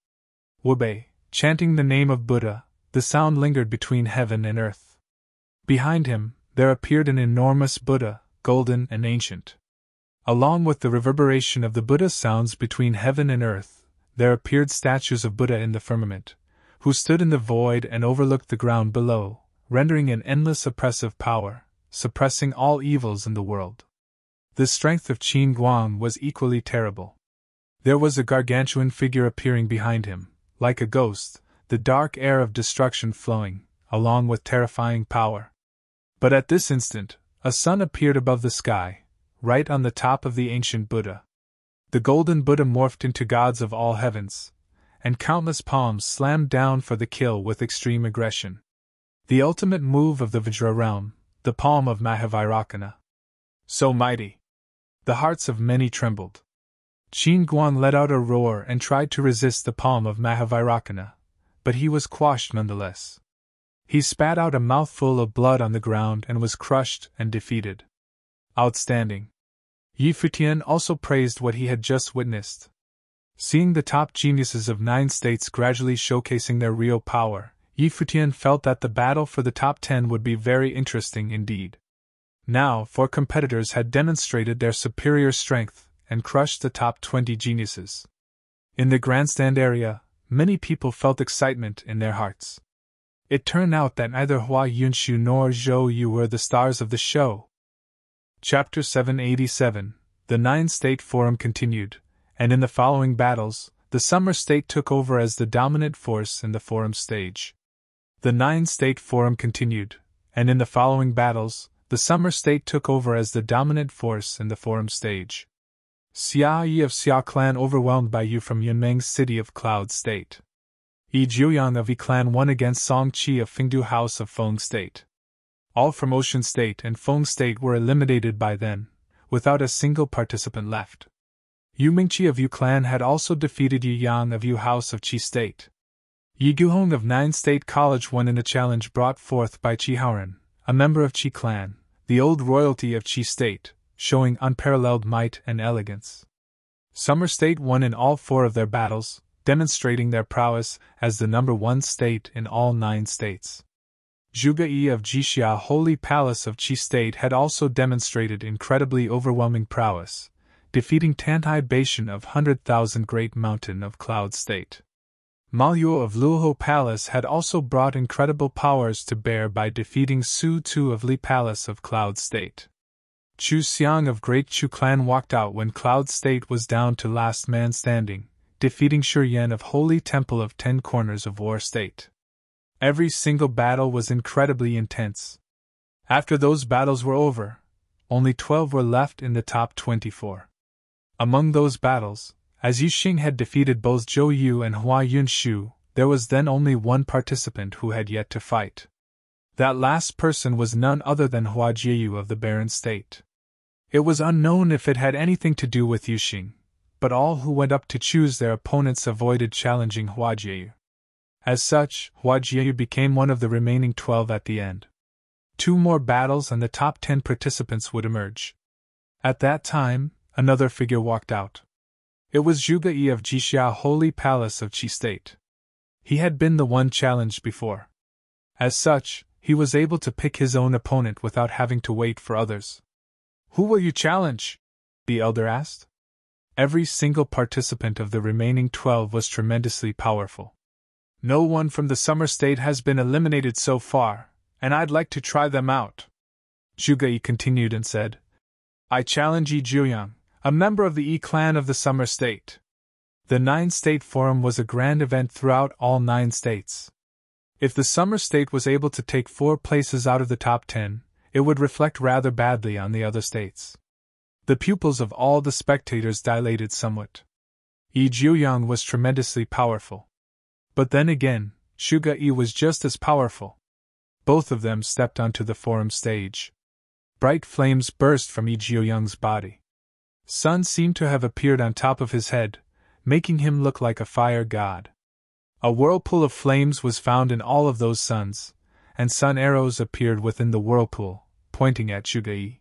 Wu Bei, chanting the name of Buddha, the sound lingered between heaven and earth. Behind him, there appeared an enormous Buddha, golden and ancient. Along with the reverberation of the Buddha's sounds between heaven and earth, there appeared statues of Buddha in the firmament, who stood in the void and overlooked the ground below, rendering an endless oppressive power, suppressing all evils in the world. The strength of Qin Guan was equally terrible. There was a gargantuan figure appearing behind him, like a ghost, the dark air of destruction flowing, along with terrifying power. But at this instant, a sun appeared above the sky, right on the top of the ancient Buddha. The golden Buddha morphed into gods of all heavens, and countless palms slammed down for the kill with extreme aggression. The ultimate move of the Vajra realm, the palm of Mahavairakana. So mighty. The hearts of many trembled. Qin Guan let out a roar and tried to resist the palm of Mahavairakana, but he was quashed nonetheless. He spat out a mouthful of blood on the ground and was crushed and defeated. Outstanding. Futian also praised what he had just witnessed. Seeing the top geniuses of 9 states gradually showcasing their real power, Futian felt that the battle for the top 10 would be very interesting indeed. Now, 4 competitors had demonstrated their superior strength and crushed the top 20 geniuses. In the grandstand area, many people felt excitement in their hearts. It turned out that neither Hua Yunshu nor Zhou Yu were the stars of the show. Chapter 787, The 9-State Forum continued, and in the following battles, the Summer State took over as the dominant force in the forum stage. The 9-State Forum continued, and in the following battles, the Summer State took over as the dominant force in the forum stage. Xia Yi of Xia Clan overwhelmed by Yu from Yunmeng's City of Cloud State. Yi Jiuyang of Yi Clan won against Song Qi of Fengdu House of Feng State. All from Ocean State and Feng State were eliminated by then, without a single participant left. Yu Mingqi of Yu Clan had also defeated Yi Yang of Yu House of Qi State. Yi Guhong of 9 State College won in a challenge brought forth by Qi Haoren, a member of Qi Clan, the old royalty of Qi State, showing unparalleled might and elegance. Summer State won in all 4 of their battles, demonstrating their prowess as the number 1 state in all 9 states. Zhuge Yi of Jixia Holy Palace of Qi State had also demonstrated incredibly overwhelming prowess, defeating Tantai Bashan of 100,000 Great Mountain of Cloud State. Mao Yu of Luohu Palace had also brought incredible powers to bear by defeating Su Tu of Li Palace of Cloud State. Chu Xiang of Great Chu Clan walked out when Cloud State was down to last man standing, defeating Shi Yan of Holy Temple of 10 Corners of War State. Every single battle was incredibly intense. After those battles were over, only 12 were left in the top 24. Among those battles, as Yu Xing had defeated both Zhou Yu and Hua Yunshu, there was then only one participant who had yet to fight. That last person was none other than Hua Jieyu of the Barren State. It was unknown if it had anything to do with Yu Xing, but all who went up to choose their opponents avoided challenging Hua Jieyu. As such, Hua Jieyu became one of the remaining 12 at the end. 2 more battles and the top 10 participants would emerge. At that time, another figure walked out. It was Zhuge Yi of Jixia Holy Palace of Qi State. He had been the one challenged before. As such, he was able to pick his own opponent without having to wait for others. "Who will you challenge?" the elder asked. Every single participant of the remaining 12 was tremendously powerful. "No one from the Summer State has been eliminated so far, and I'd like to try them out." Zhuge Yi continued and said, "I challenge Yi Jiuyang, a member of the Yi clan of the Summer State." The 9-state forum was a grand event throughout all 9 states. If the Summer State was able to take 4 places out of the top 10, it would reflect rather badly on the other states. The pupils of all the spectators dilated somewhat. Yi Jiuyang was tremendously powerful. But then again, Zhuge Yi was just as powerful. Both of them stepped onto the forum stage. Bright flames burst from Yi Jiuyang's body. Sun seemed to have appeared on top of his head, making him look like a fire god. A whirlpool of flames was found in all of those suns, and sun arrows appeared within the whirlpool, pointing at Zhuge Yi.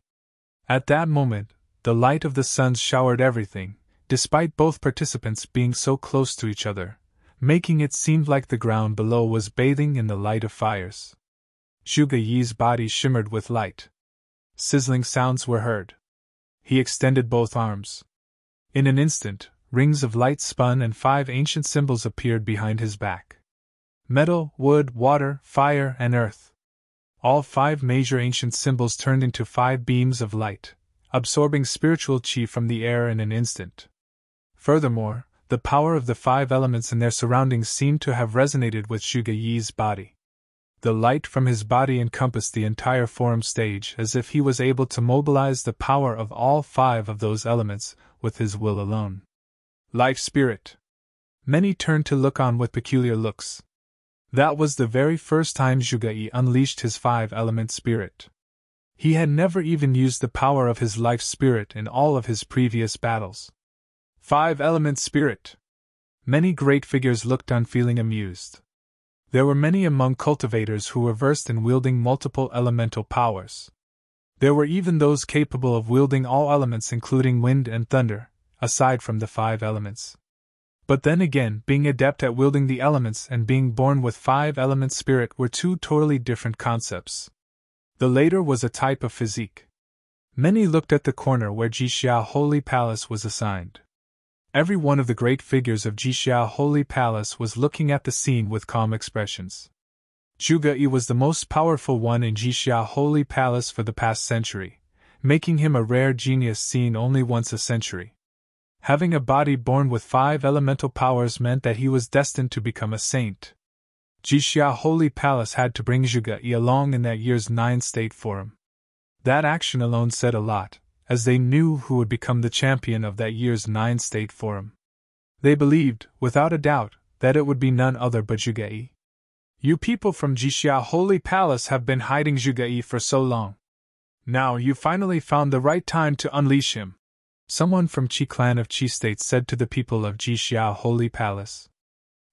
At that moment, the light of the suns showered everything, despite both participants being so close to each other, making it seem like the ground below was bathing in the light of fires. Zhuge Yi's body shimmered with light. Sizzling sounds were heard. He extended both arms. In an instant, rings of light spun and 5 ancient symbols appeared behind his back. Metal, wood, water, fire, and earth. All 5 major ancient symbols turned into 5 beams of light, absorbing spiritual chi from the air in an instant. Furthermore, the power of the 5 elements and their surroundings seemed to have resonated with Zhuge Yi's body. The light from his body encompassed the entire forum stage as if he was able to mobilize the power of all 5 of those elements with his will alone. Life spirit. Many turned to look on with peculiar looks. That was the very first time Zhuge Yi unleashed his 5-element spirit. He had never even used the power of his life spirit in all of his previous battles. 5-element spirit. Many great figures looked on feeling amused. There were many among cultivators who were versed in wielding multiple elemental powers. There were even those capable of wielding all elements including wind and thunder, aside from the 5 elements. But then again, being adept at wielding the elements and being born with 5-element spirit were 2 totally different concepts. The later was a type of physique. Many looked at the corner where Jixia Holy Palace was assigned. Every one of the great figures of Jixia Holy Palace was looking at the scene with calm expressions. Zhuge Yi was the most powerful one in Jixia Holy Palace for the past century, making him a rare genius seen only once a century. Having a body born with 5 elemental powers meant that he was destined to become a saint. Jixia Holy Palace had to bring Zhuge Yi along in that year's 9-state forum. That action alone said a lot, as they knew who would become the champion of that year's 9-state forum. They believed, without a doubt, that it would be none other but Zhuge Yi. "You people from Jixia Holy Palace have been hiding Zhuge Yi for so long. Now you finally found the right time to unleash him," someone from Qi clan of Qi State said to the people of Jixia Holy Palace.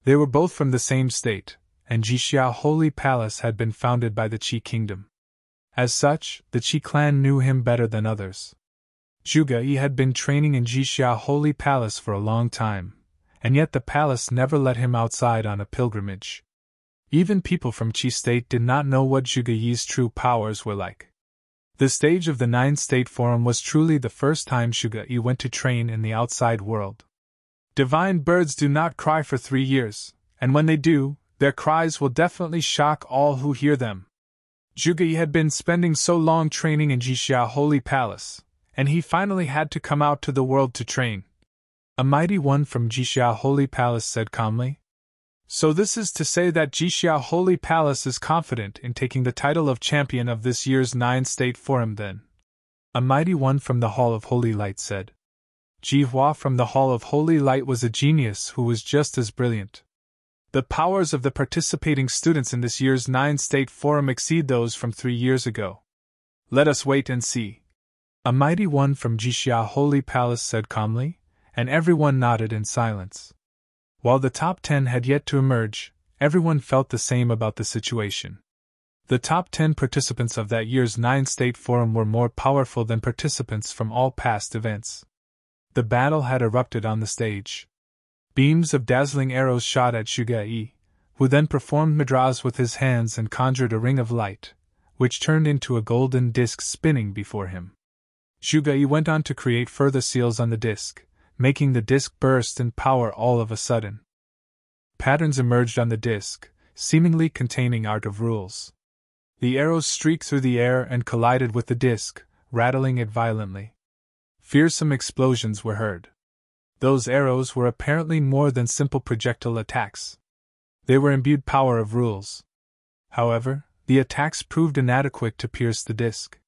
They were both from the same state, and Jixia Holy Palace had been founded by the Qi kingdom. As such, the Qi clan knew him better than others. Zhuge Yi had been training in Jixia Holy Palace for a long time, and yet the palace never let him outside on a pilgrimage. Even people from Qi State did not know what Zhuge Yi's true powers were like. The stage of the 9th State Forum was truly the first time Zhuge Yi went to train in the outside world. Divine birds do not cry for 3 years, and when they do, their cries will definitely shock all who hear them. Zhuge Yi had been spending so long training in Jixia Holy Palace, and he finally had to come out to the world to train. A mighty one from Jixia Holy Palace said calmly. So this is to say that Jixia Holy Palace is confident in taking the title of champion of this year's 9th State Forum then. A mighty one from the Hall of Holy Light said. Ji Hua from the Hall of Holy Light was a genius who was just as brilliant. The powers of the participating students in this year's 9th State Forum exceed those from 3 years ago. Let us wait and see. A mighty one from Jixia Holy Palace said calmly, and everyone nodded in silence. While the top 10 had yet to emerge, everyone felt the same about the situation. The top 10 participants of that year's 9th State Forum were more powerful than participants from all past events. The battle had erupted on the stage. Beams of dazzling arrows shot at Zhuge Yi, who then performed madras with his hands and conjured a ring of light, which turned into a golden disc spinning before him. Zhuge Yi went on to create further seals on the disc, making the disc burst in power all of a sudden. Patterns emerged on the disc, seemingly containing art of rules. The arrows streaked through the air and collided with the disc, rattling it violently. Fearsome explosions were heard. Those arrows were apparently more than simple projectile attacks. They were imbued power of rules. However, the attacks proved inadequate to pierce the disc.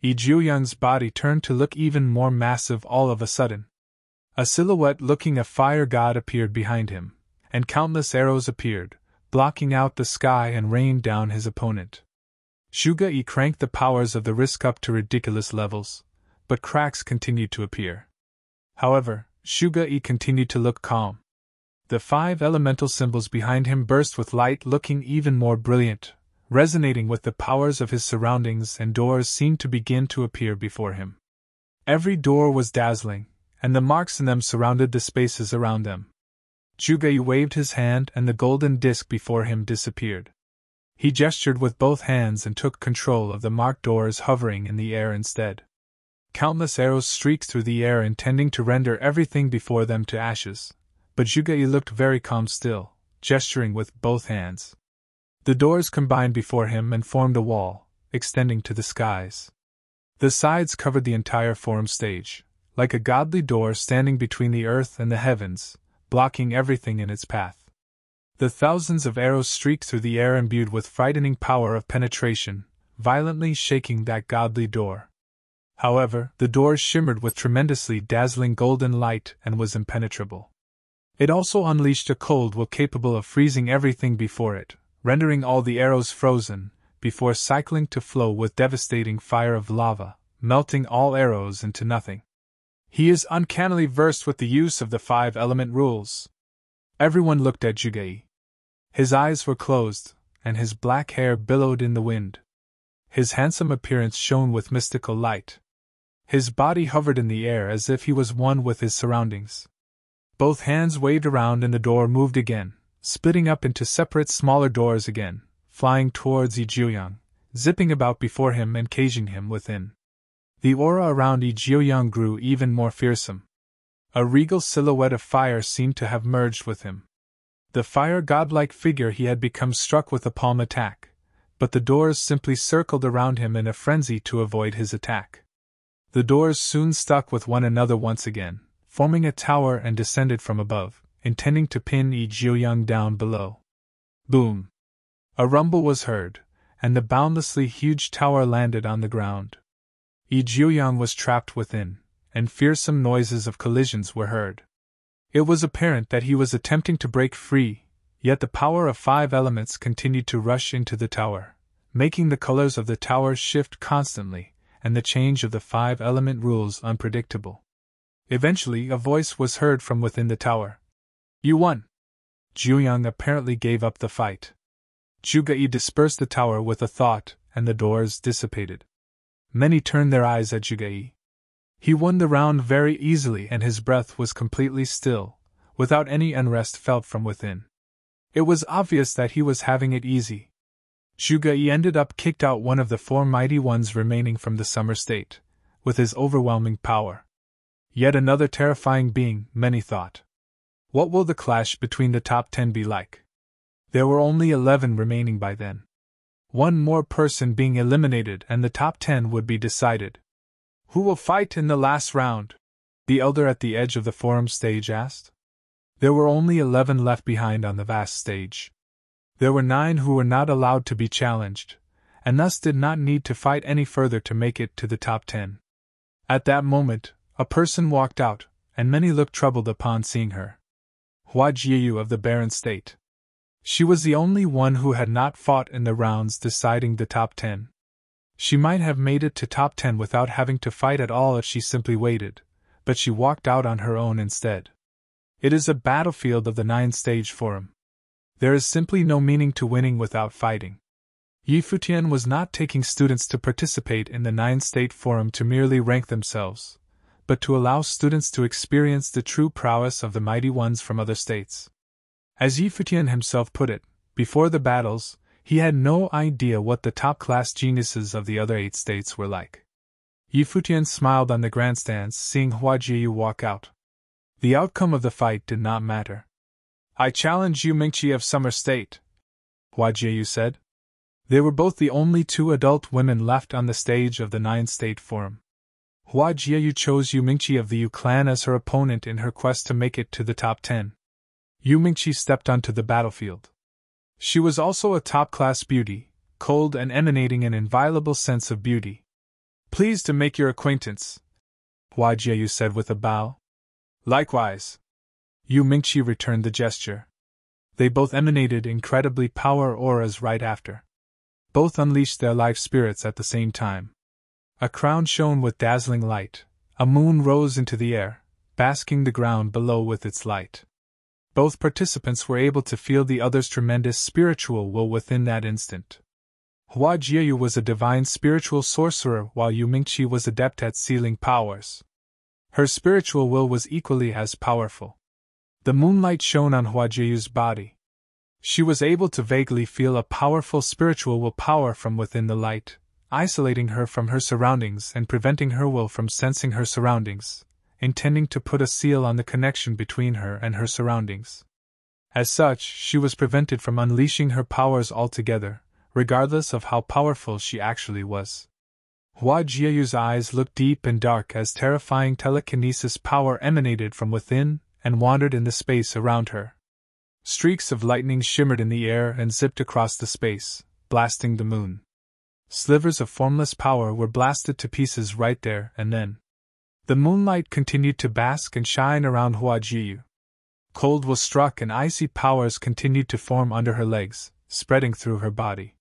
Yi Jiuyang's body turned to look even more massive all of a sudden. A silhouette looking a fire god appeared behind him, and countless arrows appeared, blocking out the sky and rained down his opponent. Zhuge Yi cranked the powers of the risk up to ridiculous levels, but cracks continued to appear. However, Zhuge Yi continued to look calm. The 5 elemental symbols behind him burst with light, looking even more brilliant, resonating with the powers of his surroundings, and doors seemed to begin to appear before him. Every door was dazzling, and the marks in them surrounded the spaces around them. Zhuge Yi waved his hand and the golden disc before him disappeared. He gestured with both hands and took control of the marked doors hovering in the air instead. Countless arrows streaked through the air intending to render everything before them to ashes, but Zhuge Yi looked very calm still, gesturing with both hands. The doors combined before him and formed a wall, extending to the skies. The sides covered the entire forum stage, like a godly door standing between the earth and the heavens, blocking everything in its path. The thousands of arrows streaked through the air imbued with frightening power of penetration, violently shaking that godly door. However, the door shimmered with tremendously dazzling golden light and was impenetrable. It also unleashed a cold will capable of freezing everything before it, rendering all the arrows frozen, before cycling to flow with devastating fire of lava, melting all arrows into nothing. He is uncannily versed with the use of the 5 element rules. Everyone looked at Zhuge Yi. His eyes were closed, and his black hair billowed in the wind. His handsome appearance shone with mystical light. His body hovered in the air as if he was one with his surroundings. Both hands waved around and the door moved again, splitting up into separate smaller doors again, flying towards Yi Jiuyang, zipping about before him and caging him within. The aura around Yi Jiuyang grew even more fearsome. A regal silhouette of fire seemed to have merged with him. The fire godlike figure he had become struck with a palm attack, but the doors simply circled around him in a frenzy to avoid his attack. The doors soon stuck with one another once again, forming a tower and descended from above, intending to pin Yi Jiuyang down below. Boom! A rumble was heard, and the boundlessly huge tower landed on the ground. Yi Jiuyang was trapped within, and fearsome noises of collisions were heard. It was apparent that he was attempting to break free, yet the power of 5 elements continued to rush into the tower, making the colors of the tower shift constantly, and the change of the 5 element rules unpredictable. Eventually, a voice was heard from within the tower. You won! Jiuyang apparently gave up the fight. Zhuge Yi dispersed the tower with a thought, and the doors dissipated. Many turned their eyes at Zhuge Yi. He won the round very easily and his breath was completely still, without any unrest felt from within. It was obvious that he was having it easy. Zhuge ended up kicked out one of the 4 mighty ones remaining from the summer state, with his overwhelming power. Yet another terrifying being, many thought. What will the clash between the top 10 be like? There were only 11 remaining by then. One more person being eliminated and the top 10 would be decided. Who will fight in the last round? The elder at the edge of the forum stage asked. There were only 11 left behind on the vast stage. There were 9 who were not allowed to be challenged, and thus did not need to fight any further to make it to the top 10. At that moment, a person walked out, and many looked troubled upon seeing her. Hua Jiu of the Barren State. She was the only one who had not fought in the rounds deciding the top 10. She might have made it to top 10 without having to fight at all if she simply waited, but she walked out on her own instead. It is a battlefield of the 9-stage forum. There is simply no meaning to winning without fighting. Futian was not taking students to participate in the 9-state forum to merely rank themselves, but to allow students to experience the true prowess of the mighty ones from other states. As Futian himself put it, before the battles, he had no idea what the top-class geniuses of the other 8 states were like. Futian smiled on the grandstands seeing Hua Jiu walk out. The outcome of the fight did not matter. I challenge you Mingqi of Summer State, Hua Jiu said. They were both the only 2 adult women left on the stage of the 9-state forum. Hua Jiu chose Yu Mingqi of the Yu clan as her opponent in her quest to make it to the top 10. Yu Mingqi stepped onto the battlefield. She was also a top-class beauty, cold and emanating an inviolable sense of beauty. Pleased to make your acquaintance, Hua Jiu said with a bow. Likewise. Yu Mingqi returned the gesture. They both emanated incredibly power auras right after. Both unleashed their life spirits at the same time. A crown shone with dazzling light, a moon rose into the air, basking the ground below with its light. Both participants were able to feel the other's tremendous spiritual will within that instant. Hua Jiu was a divine spiritual sorcerer while Yu Mingqi was adept at sealing powers. Her spiritual will was equally as powerful. The moonlight shone on Hua Jiu's body. She was able to vaguely feel a powerful spiritual will power from within the light, isolating her from her surroundings and preventing her will from sensing her surroundings, intending to put a seal on the connection between her and her surroundings. As such, she was prevented from unleashing her powers altogether, regardless of how powerful she actually was. Hua Jiu's eyes looked deep and dark as terrifying telekinesis power emanated from within and wandered in the space around her. Streaks of lightning shimmered in the air and zipped across the space, blasting the moon. Slivers of formless power were blasted to pieces right there and then. The moonlight continued to bask and shine around Hua Jiu. Cold was struck and icy powers continued to form under her legs, spreading through her body.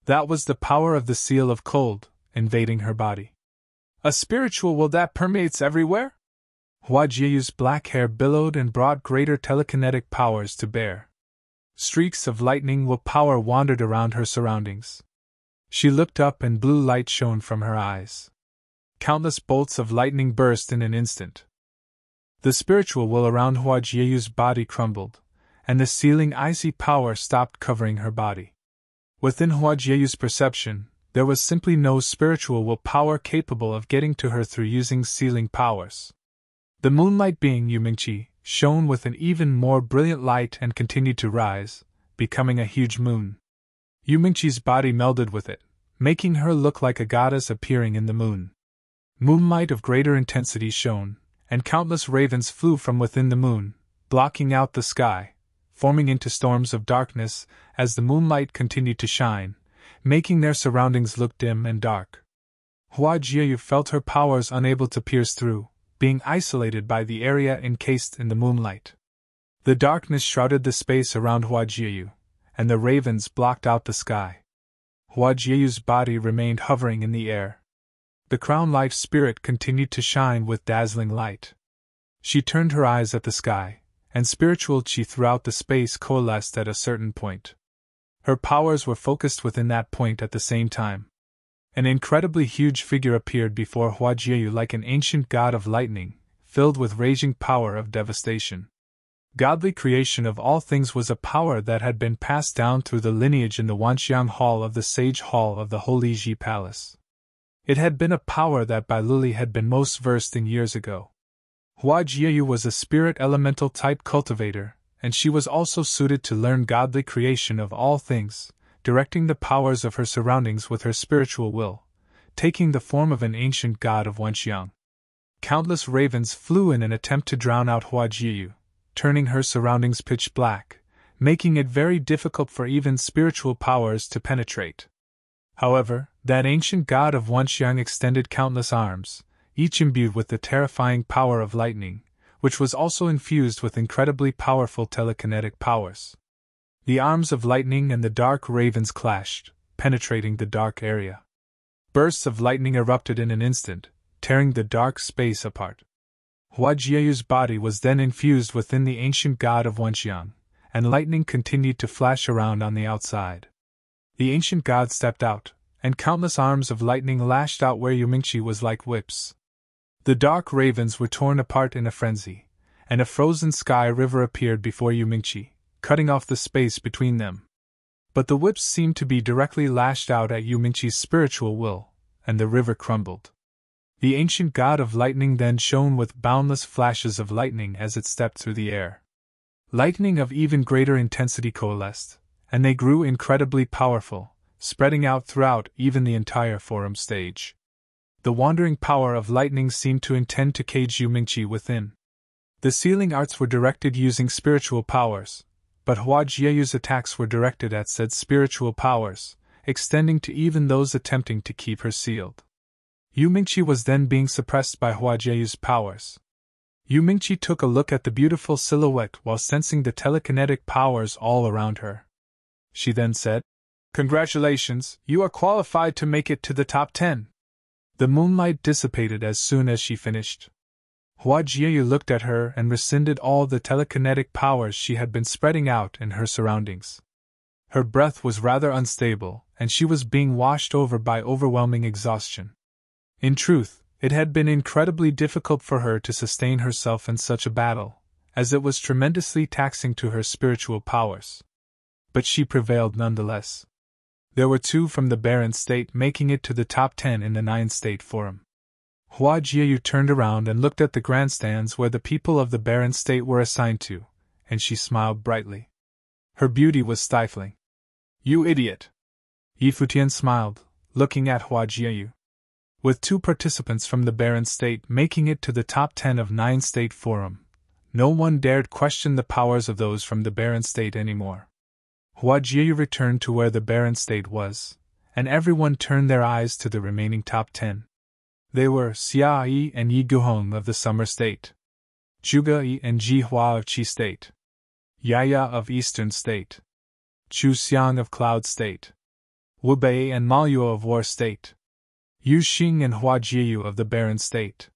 That was the power of the seal of cold, invading her body. A spiritual will that permeates everywhere? Hua Jiu's black hair billowed and brought greater telekinetic powers to bear. Streaks of lightning will power wandered around her surroundings. She looked up and blue light shone from her eyes. Countless bolts of lightning burst in an instant. The spiritual will around Hua Jiu's body crumbled, and the sealing icy power stopped covering her body. Within Hua Jiu's perception, there was simply no spiritual will power capable of getting to her through using sealing powers. The moonlight being Yu Mingqi shone with an even more brilliant light and continued to rise, becoming a huge moon. Yu Mingqi's body melded with it, making her look like a goddess appearing in the moon. Moonlight of greater intensity shone, and countless ravens flew from within the moon, blocking out the sky, forming into storms of darkness as the moonlight continued to shine, making their surroundings look dim and dark. Hua Jiu felt her powers unable to pierce through, being isolated by the area encased in the moonlight. The darkness shrouded the space around Hua Jiu, and the ravens blocked out the sky. Hua Jiu's body remained hovering in the air. The crown life spirit continued to shine with dazzling light. She turned her eyes at the sky, and spiritual chi throughout the space coalesced at a certain point. Her powers were focused within that point at the same time. An incredibly huge figure appeared before Hua Jiu like an ancient god of lightning, filled with raging power of devastation. Godly creation of all things was a power that had been passed down through the lineage in the Wanxiang Hall of the Sage Hall of the Holy Ji Palace. It had been a power that Bai Lili had been most versed in years ago. Hua Jiayu was a spirit elemental type cultivator, and she was also suited to learn godly creation of all things, directing the powers of her surroundings with her spiritual will, taking the form of an ancient god of Wanxiang. Countless ravens flew in an attempt to drown out Hua Jiayu, turning her surroundings pitch black, making it very difficult for even spiritual powers to penetrate. However, that ancient god of Wanxiang extended countless arms, each imbued with the terrifying power of lightning, which was also infused with incredibly powerful telekinetic powers. The arms of lightning and the dark ravens clashed, penetrating the dark area. Bursts of lightning erupted in an instant, tearing the dark space apart. Hua Jiayu's body was then infused within the ancient god of Wanxiang, and lightning continued to flash around on the outside. The ancient god stepped out, and countless arms of lightning lashed out where Yumingqi was like whips. The dark ravens were torn apart in a frenzy, and a frozen sky river appeared before Yumingqi, cutting off the space between them. But the whips seemed to be directly lashed out at Yumingqi's spiritual will, and the river crumbled. The ancient god of lightning then shone with boundless flashes of lightning as it stepped through the air. Lightning of even greater intensity coalesced, and they grew incredibly powerful, spreading out throughout even the entire forum stage. The wandering power of lightning seemed to intend to cage Yumingqi within. The sealing arts were directed using spiritual powers, but Hua Jiayu's attacks were directed at said spiritual powers, extending to even those attempting to keep her sealed. Yumingqi was then being suppressed by Hua Jiayu's powers. Yumingqi took a look at the beautiful silhouette while sensing the telekinetic powers all around her. She then said, "Congratulations, you are qualified to make it to the top 10. The moonlight dissipated as soon as she finished. Hua Jiayu looked at her and rescinded all the telekinetic powers she had been spreading out in her surroundings. Her breath was rather unstable, and she was being washed over by overwhelming exhaustion. In truth, it had been incredibly difficult for her to sustain herself in such a battle, as it was tremendously taxing to her spiritual powers. But she prevailed nonetheless. There were 2 from the Barren State making it to the top 10 in the 9-state forum. Hua Jiayu turned around and looked at the grandstands where the people of the Barren State were assigned to, and she smiled brightly. Her beauty was stifling. "You idiot!" Futian smiled, looking at Hua Jiayu. With 2 participants from the Barren State making it to the top 10 of 9-state forum, no one dared question the powers of those from the Barren State anymore. Hua Jiayu returned to where the Barren State was, and everyone turned their eyes to the remaining top 10. They were Xia Yi and Yi Guhong of the Summer State, Zhuge Yi and Ji Hua of Qi State, Yaya of Eastern State, Chu Xiang of Cloud State, Wu Bei and Ma Yuo of War State, Yu Xing and Hua Jiayu of the Barren State.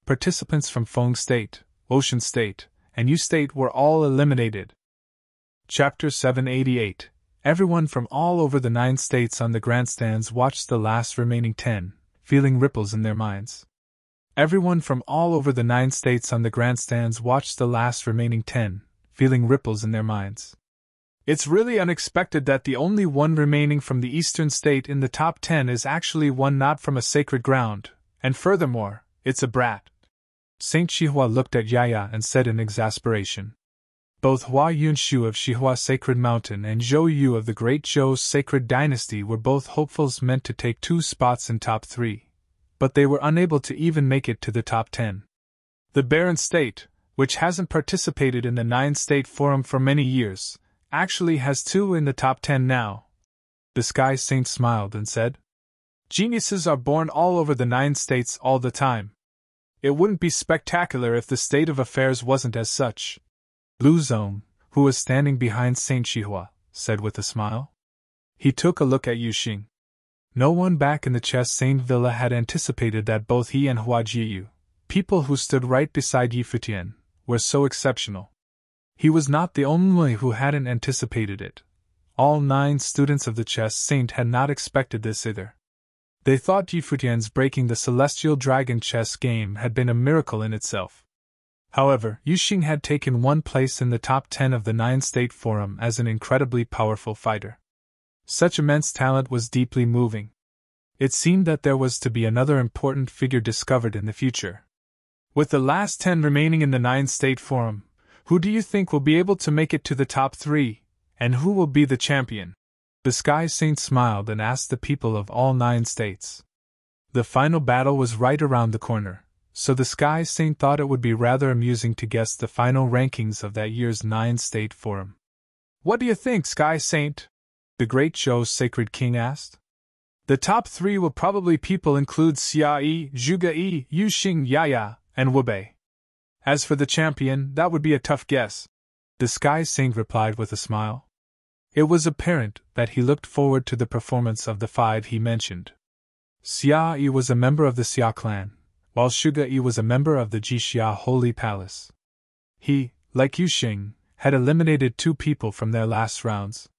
Participants from Feng State, Ocean State, and Yu State were all eliminated. Chapter 788. Everyone from all over the 9 states on the grandstands watched the last remaining 10, feeling ripples in their minds. Everyone from all over the 9 states on the grandstands watched the last remaining 10, feeling ripples in their minds. It's really unexpected that the only one remaining from the Eastern State in the top 10 is actually one not from a sacred ground, and furthermore, it's a brat. Saint Shihua looked at Yaya and said in exasperation. Both Hua Yunshu of Shihua Sacred Mountain and Zhou Yu of the Great Zhou Sacred Dynasty were both hopefuls meant to take 2 spots in top 3, but they were unable to even make it to the top 10. The Barren State, which hasn't participated in the 9-state forum for many years, actually has 2 in the top 10 now. The Sky Saint smiled and said, "Geniuses are born all over the 9 states all the time. It wouldn't be spectacular if the state of affairs wasn't as such." Lu Zong, who was standing behind Saint Shihua, said with a smile. He took a look at Yu Xing. No one back in the Chess Saint Villa had anticipated that both he and Hua Jiayu, people who stood right beside Yi Futian, were so exceptional. He was not the only who hadn't anticipated it. All 9 students of the Chess Saint had not expected this either. They thought Yi Futian's breaking the Celestial Dragon chess game had been a miracle in itself. However, Yuxing had taken one place in the top 10 of the 9-state forum as an incredibly powerful fighter. Such immense talent was deeply moving. It seemed that there was to be another important figure discovered in the future. With the last 10 remaining in the 9-state forum, who do you think will be able to make it to the top 3, and who will be the champion? The Sky Saint smiled and asked the people of all 9 states. The final battle was right around the corner, so the Sky Saint thought it would be rather amusing to guess the final rankings of that year's 9-state forum. What do you think, Sky Saint? The Great Zhou's Sacred King asked. The top 3 will probably people include Xia Yi, Zhuge Yi, Yuxing, Yaya, and Wubei. As for the champion, that would be a tough guess, the Sky Saint replied with a smile. It was apparent that he looked forward to the performance of the 5 he mentioned. Xia Yi was a member of the Xia clan, while Zhuge Yi was a member of the Jixia Holy Palace. He, like Yuxing, had eliminated 2 people from their last rounds.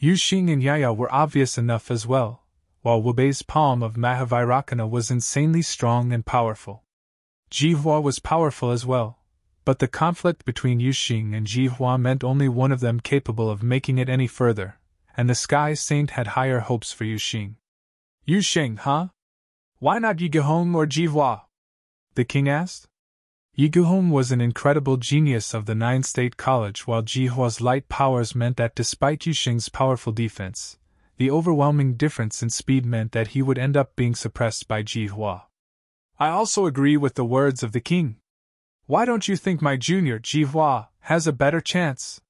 Yuxing and Yaya were obvious enough as well, while Wubei's palm of Mahavairakana was insanely strong and powerful. Jihua was powerful as well, but the conflict between Yuxing and Jihua meant only one of them capable of making it any further, and the Sky Saint had higher hopes for Yuxing. Yuxing, huh? Why not Yiguhong or Jihua? The king asked. Yiguhong was an incredible genius of the 9-state college, while Jihua's light powers meant that despite Yuxing's powerful defense, the overwhelming difference in speed meant that he would end up being suppressed by Jihua. I also agree with the words of the king. Why don't you think my junior, Jihua, has a better chance?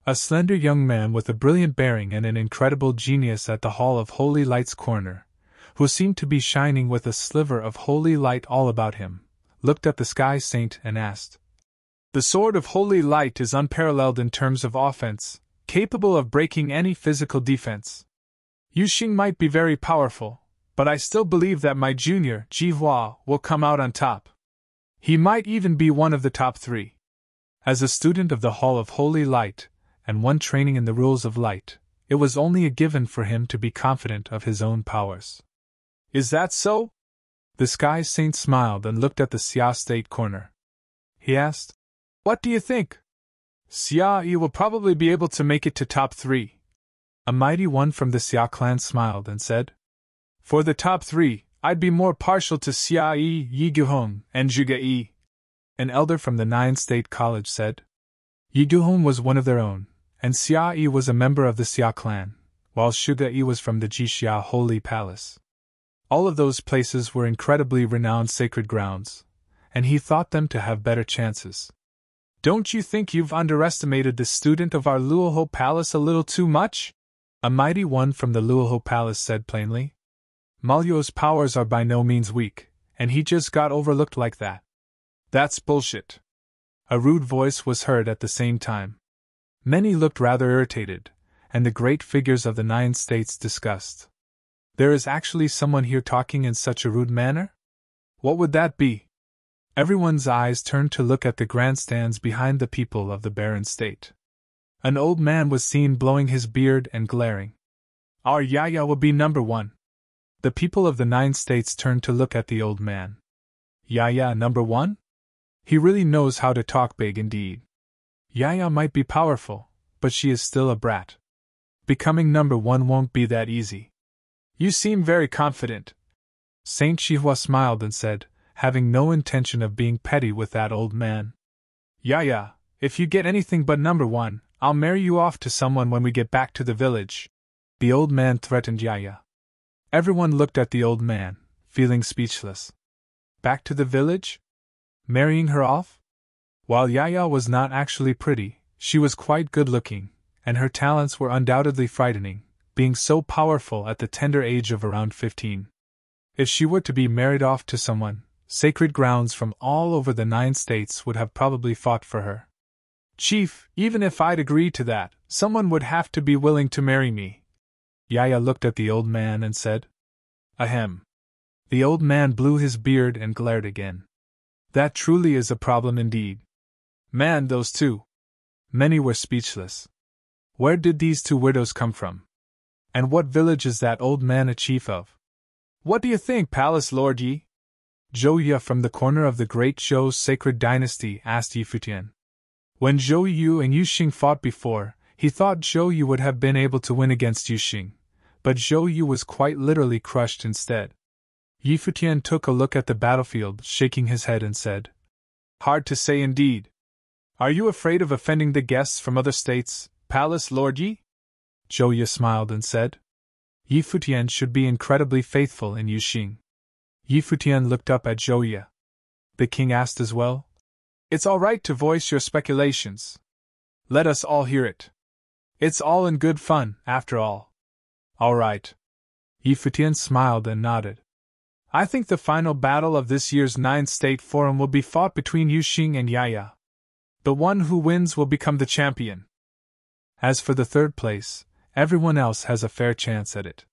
A slender young man with a brilliant bearing and an incredible genius at the Hall of Holy Light's corner, who seemed to be shining with a sliver of holy light all about him, looked at the Sky Saint and asked. The sword of holy light is unparalleled in terms of offense, capable of breaking any physical defense. Yuxing might be very powerful, but I still believe that my junior, Jihua, will come out on top. He might even be one of the top 3. As a student of the Hall of Holy Light, and one training in the rules of light, it was only a given for him to be confident of his own powers. Is that so? The Sky Saint smiled and looked at the Xia State corner. He asked, What do you think? Xia Yi will probably be able to make it to top 3. A mighty one from the Xia clan smiled and said, For the top 3, I'd be more partial to Xia Yi, Yiguhong, and Zhuge Yi. An elder from the 9-state college said. Yiguhong was one of their own, and Xia Yi was a member of the Xia clan, while Zhuge Yi was from the Jixia Holy Palace. All of those places were incredibly renowned sacred grounds, and he thought them to have better chances. Don't you think you've underestimated the student of our Luoho Palace a little too much? A mighty one from the Luoho Palace said plainly. Malyo's powers are by no means weak, and he just got overlooked like that. That's bullshit. A rude voice was heard at the same time. Many looked rather irritated, and the great figures of the 9 states discussed. There is actually someone here talking in such a rude manner? What would that be? Everyone's eyes turned to look at the grandstands behind the people of the barren state. An old man was seen blowing his beard and glaring. Our Yaya will be number 1. The people of the 9 states turned to look at the old man. Yaya number 1? He really knows how to talk big indeed. Yaya might be powerful, but she is still a brat. Becoming number 1 won't be that easy. You seem very confident. Saint Jihua smiled and said, having no intention of being petty with that old man. Yaya, if you get anything but number 1, I'll marry you off to someone when we get back to the village. The old man threatened Yaya. Everyone looked at the old man, feeling speechless. Back to the village? Marrying her off? While Yaya was not actually pretty, she was quite good-looking, and her talents were undoubtedly frightening, being so powerful at the tender age of around 15. If she were to be married off to someone, sacred grounds from all over the 9 states would have probably fought for her. Chief, even if I'd agree to that, someone would have to be willing to marry me. Yaya looked at the old man and said, Ahem. The old man blew his beard and glared again. That truly is a problem indeed. Man, those 2. Many were speechless. Where did these 2 widows come from? And what village is that old man a chief of? What do you think, Palace Lord Yi? Zhou Yu from the corner of the great Zhou's sacred dynasty asked Yi Futian. When Zhou Yu and Yu Xing fought before, he thought Zhou Yu would have been able to win against Yu Xing, but Zhou Yu was quite literally crushed instead. Yi Futian took a look at the battlefield, shaking his head and said, "Hard to say indeed. Are you afraid of offending the guests from other states, Palace Lord Yi?" Zhou Yu smiled and said, "Yi Futian should be incredibly faithful in Yu Xing." Yi Futian looked up at Zhou Yu. The king asked as well, "It's all right to voice your speculations. Let us all hear it. It's all in good fun, after all." "All right." Yi Futian smiled and nodded. "I think the final battle of this year's 9th State Forum will be fought between Yu Xing and Yaya. The one who wins will become the champion. As for the third place, everyone else has a fair chance at it."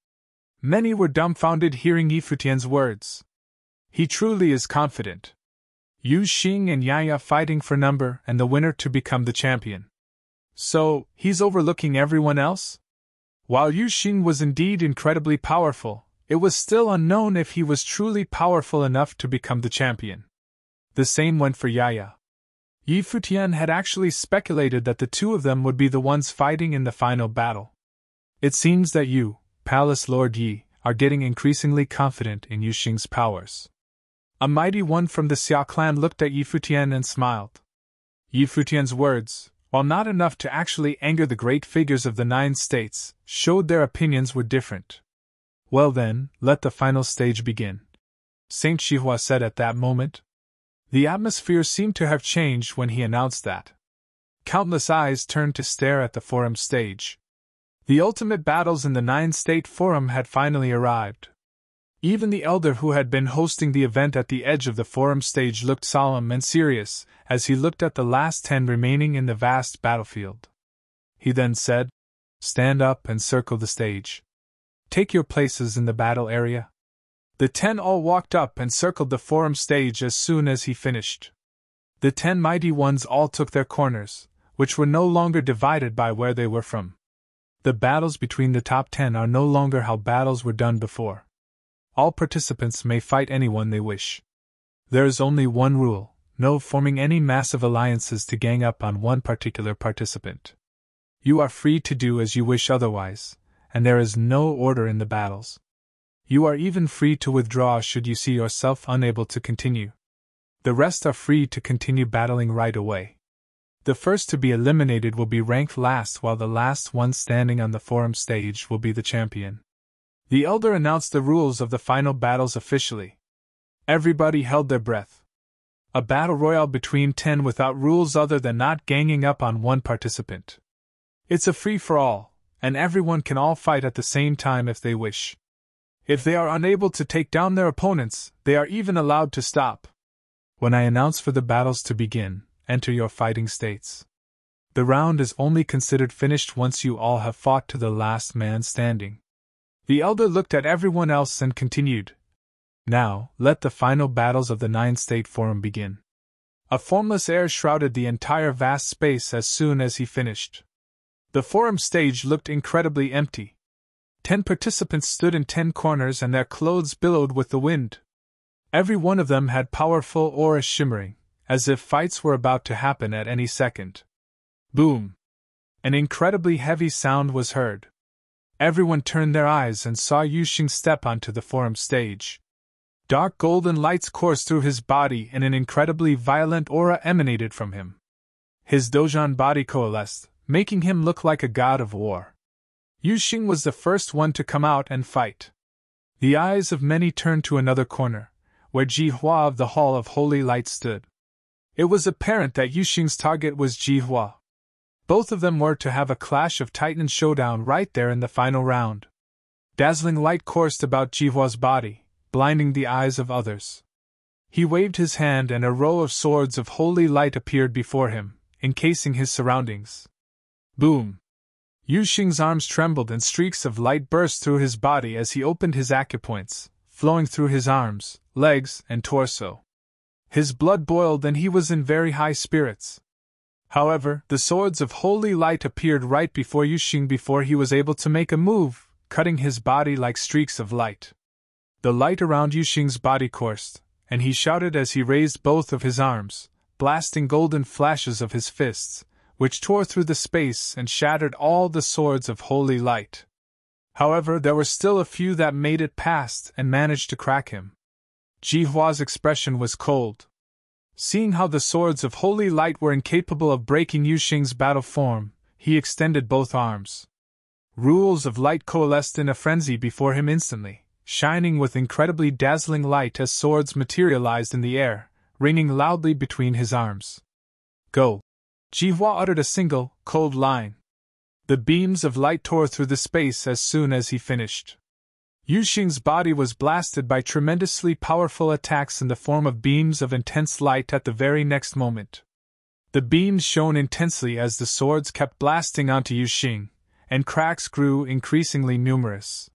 Many were dumbfounded hearing Yi Futian's words. He truly is confident. Yu Xing and Yaya fighting for number and the winner to become the champion. So, he's overlooking everyone else? While Yu Xing was indeed incredibly powerful, it was still unknown if he was truly powerful enough to become the champion. The same went for Yaya. Yi Futian had actually speculated that the two of them would be the ones fighting in the final battle. It seems that you, Palace Lord Yi, are getting increasingly confident in Yu Xing's powers. A mighty one from the Xia clan looked at Yi Futian and smiled. Yi Futian's words, while not enough to actually anger the great figures of the 9 states, showed their opinions were different. "Well then, let the final stage begin," Saint Shihua said at that moment. The atmosphere seemed to have changed when he announced that. Countless eyes turned to stare at the forum stage. The ultimate battles in the 9-state forum had finally arrived. Even the elder who had been hosting the event at the edge of the forum stage looked solemn and serious as he looked at the last 10 remaining in the vast battlefield. He then said, "Stand up and circle the stage. Take your places in the battle area." The 10 all walked up and circled the forum stage as soon as he finished. The 10 mighty ones all took their corners, which were no longer divided by where they were from. The battles between the top 10 are no longer how battles were done before. All participants may fight anyone they wish. There is only one rule: no forming any massive alliances to gang up on one particular participant. You are free to do as you wish otherwise, and there is no order in the battles. You are even free to withdraw should you see yourself unable to continue. The rest are free to continue battling right away. The first to be eliminated will be ranked last, while the last one standing on the forum stage will be the champion. The elder announced the rules of the final battles officially. Everybody held their breath. A battle royale between 10 without rules other than not ganging up on one participant. It's a free-for-all, and everyone can all fight at the same time if they wish. If they are unable to take down their opponents, they are even allowed to stop. When I announce for the battles to begin, enter your fighting states. The round is only considered finished once you all have fought to the last man standing. The elder looked at everyone else and continued. Now, let the final battles of the 9-state forum begin. A formless air shrouded the entire vast space as soon as he finished. The forum stage looked incredibly empty. 10 participants stood in 10 corners and their clothes billowed with the wind. Every one of them had powerful auras shimmering, as if fights were about to happen at any second. Boom! An incredibly heavy sound was heard. Everyone turned their eyes and saw Yu Xing step onto the forum stage. Dark golden lights coursed through his body and an incredibly violent aura emanated from him. His Dojan body coalesced, making him look like a god of war. Yu Xing was the first one to come out and fight. The eyes of many turned to another corner, where Ji Hua of the Hall of Holy Light stood. It was apparent that Yu Xing's target was Ji Hua. Both of them were to have a clash of titan showdown right there in the final round. Dazzling light coursed about Ji Hua's body, blinding the eyes of others. He waved his hand and a row of swords of holy light appeared before him, encasing his surroundings. Boom! Yu Xing's arms trembled and streaks of light burst through his body as he opened his acupoints, flowing through his arms, legs, and torso. His blood boiled and he was in very high spirits. However, the swords of holy light appeared right before Yu Xing before he was able to make a move, cutting his body like streaks of light. The light around Yu Xing's body coursed, and he shouted as he raised both of his arms, blasting golden flashes of his fists, which tore through the space and shattered all the swords of holy light. However, there were still a few that made it past and managed to crack him. Jihua's expression was cold. Seeing how the swords of holy light were incapable of breaking Yuxing's battle form, he extended both arms. Rules of light coalesced in a frenzy before him instantly, shining with incredibly dazzling light as swords materialized in the air, ringing loudly between his arms. Go! Jihua uttered a single, cold line. The beams of light tore through the space as soon as he finished. Yuxing's body was blasted by tremendously powerful attacks in the form of beams of intense light at the very next moment. The beams shone intensely as the swords kept blasting onto Yuxing, and cracks grew increasingly numerous.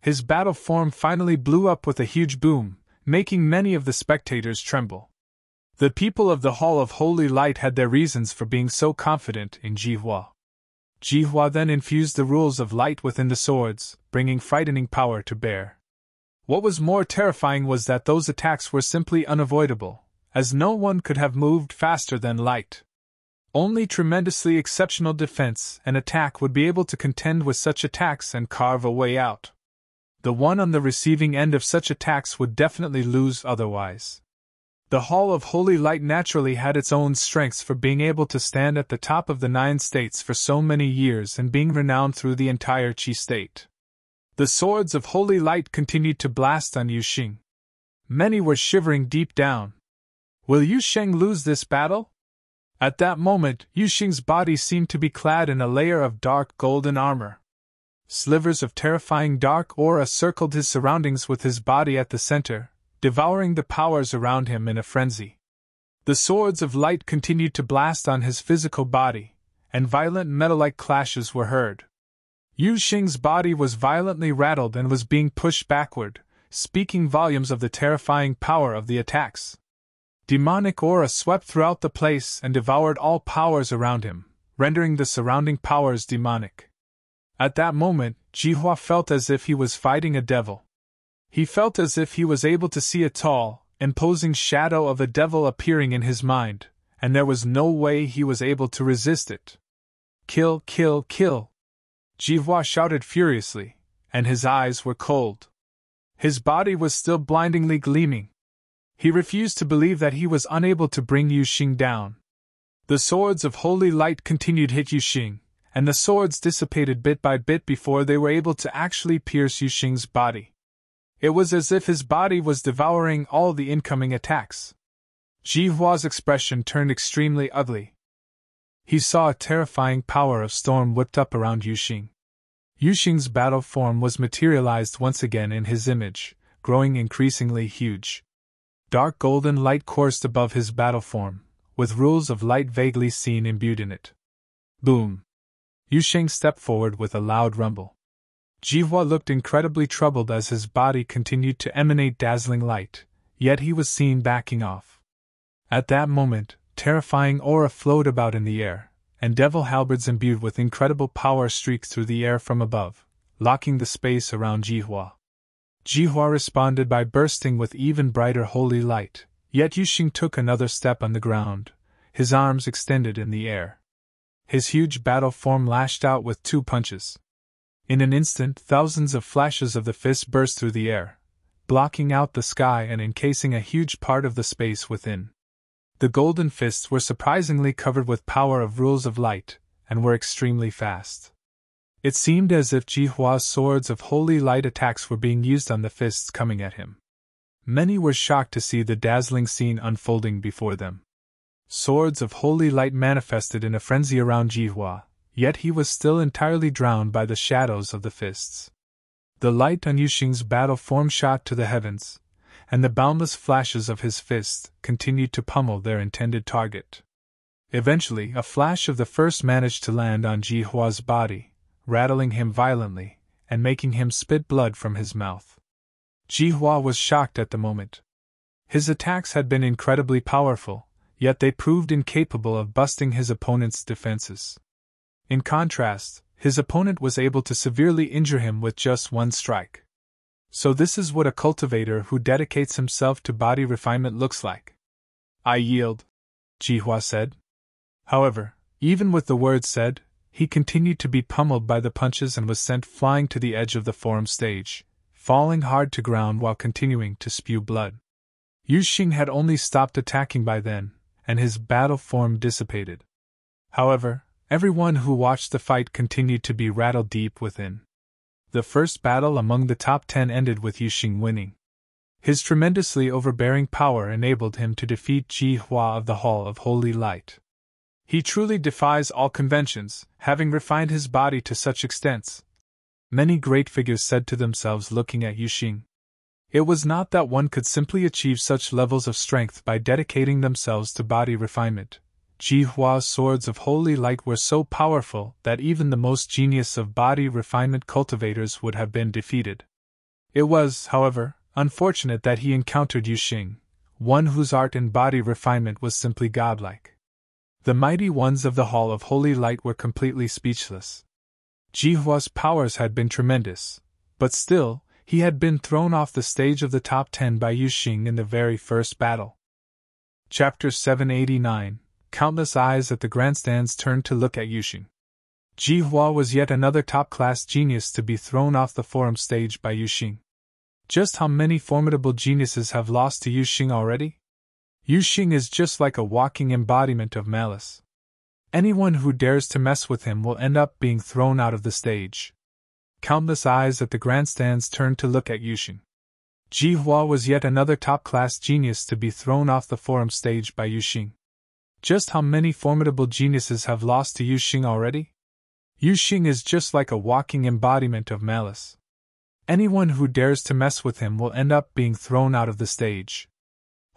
His battle form finally blew up with a huge boom, making many of the spectators tremble. The people of the Hall of Holy Light had their reasons for being so confident in Jihua. Jihua then infused the rules of light within the swords, bringing frightening power to bear. What was more terrifying was that those attacks were simply unavoidable, as no one could have moved faster than light. Only tremendously exceptional defense and attack would be able to contend with such attacks and carve a way out. The one on the receiving end of such attacks would definitely lose otherwise. The Hall of Holy Light naturally had its own strengths for being able to stand at the top of the 9 states for so many years and being renowned through the entire Qi state. The swords of Holy Light continued to blast on Yuxing. Many were shivering deep down. Will Yuxing lose this battle? At that moment, Yuxing's body seemed to be clad in a layer of dark golden armor. Slivers of terrifying dark aura circled his surroundings with his body at the center, devouring the powers around him in a frenzy. The swords of light continued to blast on his physical body, and violent metal-like clashes were heard. Yuxing's body was violently rattled and was being pushed backward, speaking volumes of the terrifying power of the attacks. Demonic aura swept throughout the place and devoured all powers around him, rendering the surrounding powers demonic. At that moment, Jihua felt as if he was fighting a devil. He felt as if he was able to see a tall, imposing shadow of a devil appearing in his mind, and there was no way he was able to resist it. Kill, kill, kill! Jihua shouted furiously, and his eyes were cold. His body was still blindingly gleaming. He refused to believe that he was unable to bring Yuxing down. The swords of holy light continued to hit Yuxing, and the swords dissipated bit by bit before they were able to actually pierce Yuxing's body. It was as if his body was devouring all the incoming attacks. Jihua's expression turned extremely ugly. He saw a terrifying power of storm whipped up around Yuxing. Yuxing's battle form was materialized once again in his image, growing increasingly huge. Dark golden light coursed above his battle form, with rules of light vaguely seen imbued in it. Boom! Yuxing stepped forward with a loud rumble. Jihua looked incredibly troubled as his body continued to emanate dazzling light, yet he was seen backing off. At that moment, terrifying aura flowed about in the air, and devil halberds imbued with incredible power streaked through the air from above, locking the space around Jihua. Jihua responded by bursting with even brighter holy light, yet Yuxing took another step on the ground, his arms extended in the air. His huge battle form lashed out with 2 punches. In an instant, thousands of flashes of the fist burst through the air, blocking out the sky and encasing a huge part of the space within. The golden fists were surprisingly covered with power of rules of light, and were extremely fast. It seemed as if Jihua's swords of holy light attacks were being used on the fists coming at him. Many were shocked to see the dazzling scene unfolding before them. Swords of holy light manifested in a frenzy around Jihua, yet he was still entirely drowned by the shadows of the fists. The light on Yuxing's battle form shot to the heavens, and the boundless flashes of his fists continued to pummel their intended target. Eventually, a flash of the first managed to land on Jihua's body, rattling him violently, and making him spit blood from his mouth. Jihua was shocked at the moment. His attacks had been incredibly powerful, yet they proved incapable of busting his opponent's defenses. In contrast, his opponent was able to severely injure him with just 1 strike. So this is what a cultivator who dedicates himself to body refinement looks like. I yield, Jihua said. However, even with the words said, he continued to be pummeled by the punches and was sent flying to the edge of the forum stage, falling hard to ground while continuing to spew blood. Yu Xing had only stopped attacking by then, and his battle form dissipated. However, everyone who watched the fight continued to be rattled deep within. The first battle among the top 10 ended with Yu Xing winning. His tremendously overbearing power enabled him to defeat Jihua of the Hall of Holy Light. He truly defies all conventions, having refined his body to such extents. Many great figures said to themselves looking at Yu Xing. It was not that one could simply achieve such levels of strength by dedicating themselves to body refinement. Jihua's swords of holy light were so powerful that even the most genius of body refinement cultivators would have been defeated. It was, however, unfortunate that he encountered Yu Xing, one whose art in body refinement was simply godlike. The mighty ones of the Hall of Holy Light were completely speechless. Jihua's powers had been tremendous, but still, he had been thrown off the stage of the top 10 by Yu Xing in the very first battle. Chapter 789. Countless eyes at the grandstands turned to look at Yu Xing. Jihua was yet another top-class genius to be thrown off the forum stage by Yu Xing. Just how many formidable geniuses have lost to Yu Xing already? Yu Xing is just like a walking embodiment of malice. Anyone who dares to mess with him will end up being thrown out of the stage. Countless eyes at the grandstands turned to look at Yu Xing. Jihua was yet another top-class genius to be thrown off the forum stage by Yu Xing. Just how many formidable geniuses have lost to Yu Xing already? Yu Xing is just like a walking embodiment of malice. Anyone who dares to mess with him will end up being thrown out of the stage.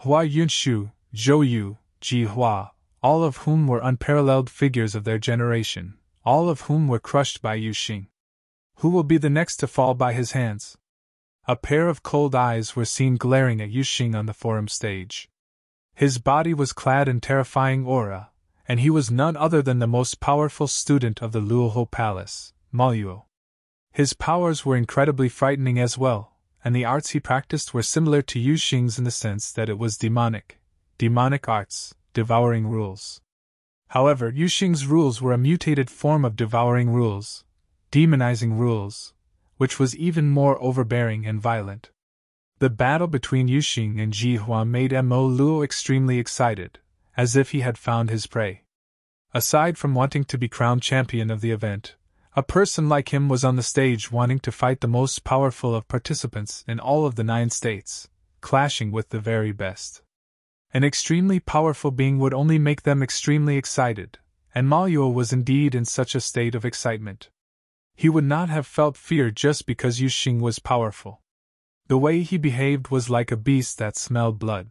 Hua Yunshu, Zhou Yu, Jihua, all of whom were unparalleled figures of their generation, all of whom were crushed by Yu Xing. Who will be the next to fall by his hands? A pair of cold eyes were seen glaring at Yu Xing on the forum stage. His body was clad in terrifying aura, and he was none other than the most powerful student of the Luoho Palace, Maluo. His powers were incredibly frightening as well, and the arts he practiced were similar to Yu Xing's in the sense that it was demonic arts, devouring rules. However, Yu Xing's rules were a mutated form of devouring rules, demonizing rules, which was even more overbearing and violent. The battle between Yu Xing and Jihua made Mo Luo extremely excited, as if he had found his prey. Aside from wanting to be crowned champion of the event, a person like him was on the stage wanting to fight the most powerful of participants in all of the 9 states, clashing with the very best. An extremely powerful being would only make them extremely excited, and Maluo was indeed in such a state of excitement. He would not have felt fear just because Yu Xing was powerful. The way he behaved was like a beast that smelled blood.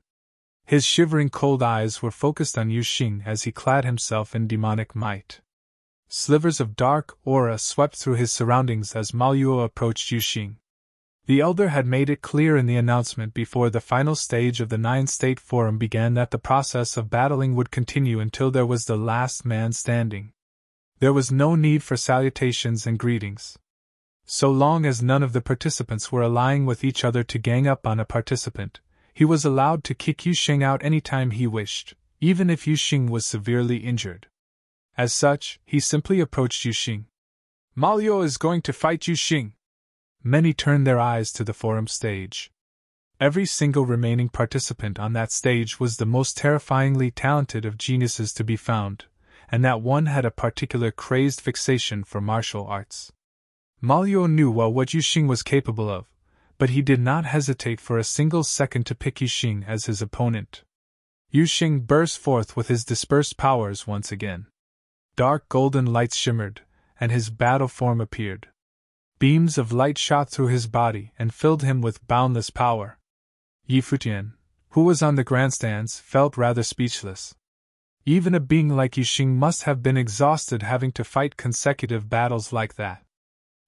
His shivering cold eyes were focused on Yu Xing as he clad himself in demonic might. Slivers of dark aura swept through his surroundings as Maluo approached Yu Xing. The elder had made it clear in the announcement before the final stage of the 9-state forum began that the process of battling would continue until there was the last man standing. There was no need for salutations and greetings. So long as none of the participants were allying with each other to gang up on a participant, he was allowed to kick Yu Xing out anytime he wished, even if Yu Xing was severely injured. As such, he simply approached Yu Xing. Maluo is going to fight Yu Xing. Many turned their eyes to the forum stage. Every single remaining participant on that stage was the most terrifyingly talented of geniuses to be found, and that one had a particular crazed fixation for martial arts. Maluo knew well what Yu Xing was capable of, but he did not hesitate for a single second to pick Yu Xing as his opponent. Yu Xing burst forth with his dispersed powers once again. Dark golden lights shimmered, and his battle form appeared. Beams of light shot through his body and filled him with boundless power. Futian, who was on the grandstands, felt rather speechless. Even a being like Yu Xing must have been exhausted having to fight consecutive battles like that.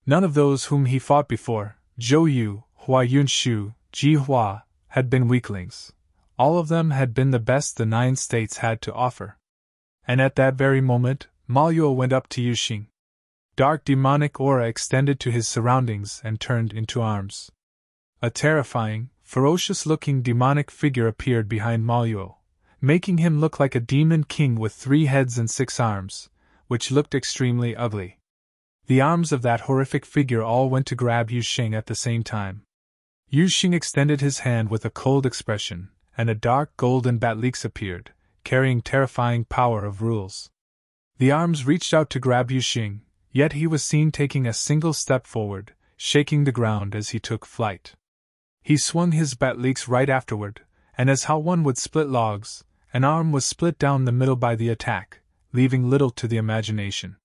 None of those whom he fought before, Zhou Yu, Hua Yunshu, Jihua, had been weaklings. All of them had been the best the 9 states had to offer. And at that very moment, Maluo went up to Yu Xing. Dark demonic aura extended to his surroundings and turned into arms. A terrifying, ferocious-looking demonic figure appeared behind Maluo, making him look like a demon king with 3 heads and 6 arms, which looked extremely ugly. The arms of that horrific figure all went to grab Yu Xing at the same time. Yu Xing extended his hand with a cold expression, and a dark golden bat'lix appeared, carrying terrifying power of rules. The arms reached out to grab Yu Xing, yet he was seen taking a single step forward, shaking the ground as he took flight. He swung his bat'lix right afterward, and as how one would split logs, an arm was split down the middle by the attack, leaving little to the imagination.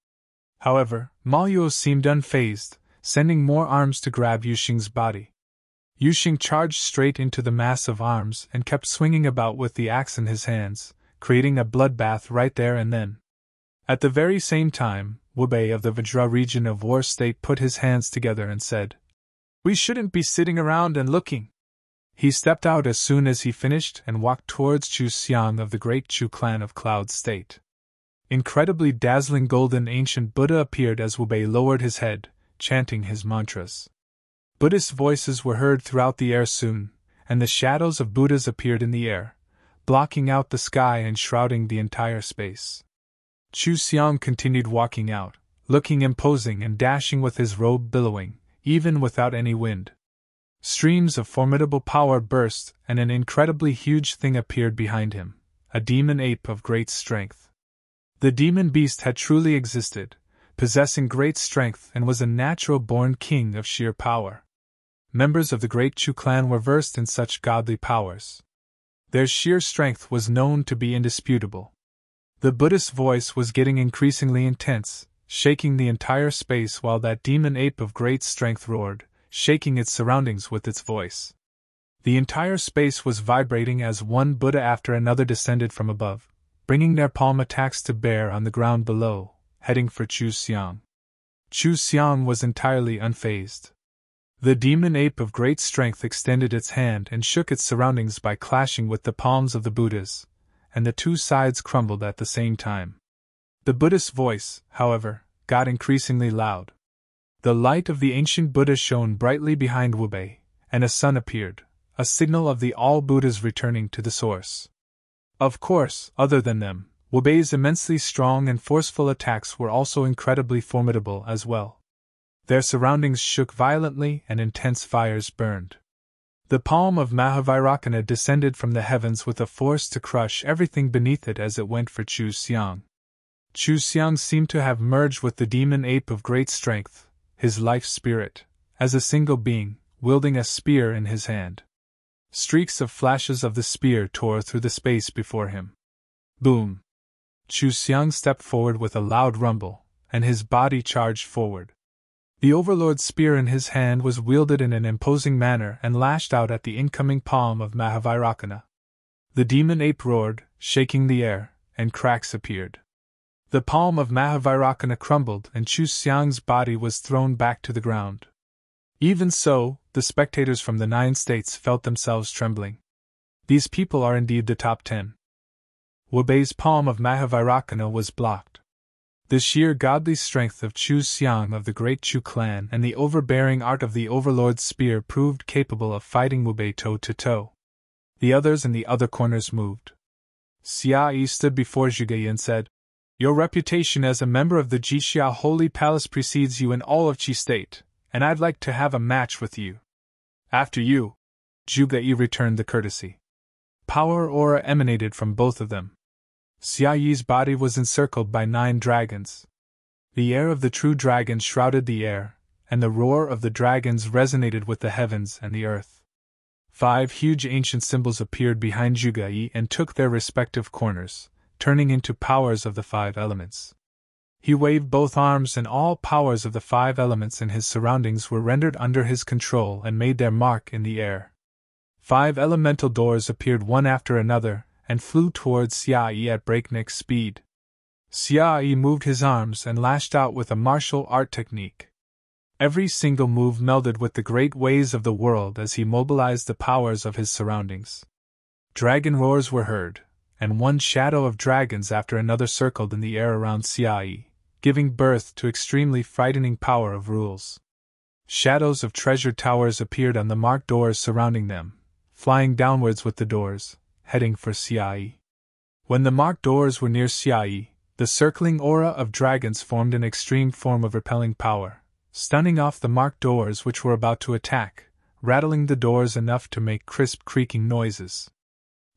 However, Maluo seemed unfazed, sending more arms to grab Yu Xing's body. Yu Xing charged straight into the mass of arms and kept swinging about with the axe in his hands, creating a bloodbath right there and then. At the very same time, Wu Bei of the Vajra region of War State put his hands together and said, "We shouldn't be sitting around and looking." He stepped out as soon as he finished and walked towards Chu Xiang of the great Chu clan of Cloud State. Incredibly dazzling golden ancient Buddha appeared as Wu Bei lowered his head, chanting his mantras. Buddhist voices were heard throughout the air soon, and the shadows of Buddhas appeared in the air, blocking out the sky and shrouding the entire space. Chu Xiang continued walking out, looking imposing and dashing with his robe billowing, even without any wind. Streams of formidable power burst, and an incredibly huge thing appeared behind him, a demon ape of great strength. The demon beast had truly existed, possessing great strength and was a natural-born king of sheer power. Members of the great Chu clan were versed in such godly powers. Their sheer strength was known to be indisputable. The Buddhist voice was getting increasingly intense, shaking the entire space while that demon ape of great strength roared, shaking its surroundings with its voice. The entire space was vibrating as one Buddha after another descended from above, bringing their palm attacks to bear on the ground below, heading for Chu Xiang. Chu Xiang was entirely unfazed. The demon ape of great strength extended its hand and shook its surroundings by clashing with the palms of the Buddhas, and the two sides crumbled at the same time. The Buddhist voice, however, got increasingly loud. The light of the ancient Buddha shone brightly behind Wu Bei, and a sun appeared, a signal of the all Buddhas returning to the source. Of course, other than them, Wu Bei's immensely strong and forceful attacks were also incredibly formidable as well. Their surroundings shook violently and intense fires burned. The palm of Mahavairakana descended from the heavens with a force to crush everything beneath it as it went for Chu Xiang. Chu Xiang seemed to have merged with the demon ape of great strength, his life spirit, as a single being, wielding a spear in his hand. Streaks of flashes of the spear tore through the space before him. Boom! Chu Xiang stepped forward with a loud rumble, and his body charged forward. The Overlord's spear in his hand was wielded in an imposing manner and lashed out at the incoming palm of Mahavairakana. The demon ape roared, shaking the air, and cracks appeared. The palm of Mahavairakana crumbled and Chu Xiang's body was thrown back to the ground. Even so, the spectators from the 9 states felt themselves trembling. These people are indeed the top 10. Wu Bei's palm of Mahavairakana was blocked. The sheer godly strength of Chu Xiang of the great Chu clan and the overbearing art of the Overlord's spear proved capable of fighting Wu Bei toe to toe. The others in the other corners moved. Xia Yi stood before Zhuge Yi and said, "Your reputation as a member of the Jixia Holy Palace precedes you in all of Qi State, and I'd like to have a match with you." "After you," Zhuge Yi returned the courtesy. Power aura emanated from both of them. Xia Yi's body was encircled by 9 dragons. The air of the true dragon shrouded the air, and the roar of the dragons resonated with the heavens and the earth. 5 huge ancient symbols appeared behind Zhuge Yi and took their respective corners, turning into powers of the 5 elements. He waved both arms and all powers of the 5 elements in his surroundings were rendered under his control and made their mark in the air. 5 elemental doors appeared one after another and flew towards Xia Yi at breakneck speed. Xia Yi moved his arms and lashed out with a martial art technique. Every single move melded with the great ways of the world as he mobilized the powers of his surroundings. Dragon roars were heard, and one shadow of dragons after another circled in the air around Xia Yi, giving birth to extremely frightening power of rules. Shadows of treasured towers appeared on the marked doors surrounding them, flying downwards with the doors, heading for Xiayi. When the marked doors were near Xiayi, the circling aura of dragons formed an extreme form of repelling power, stunning off the marked doors which were about to attack, rattling the doors enough to make crisp creaking noises.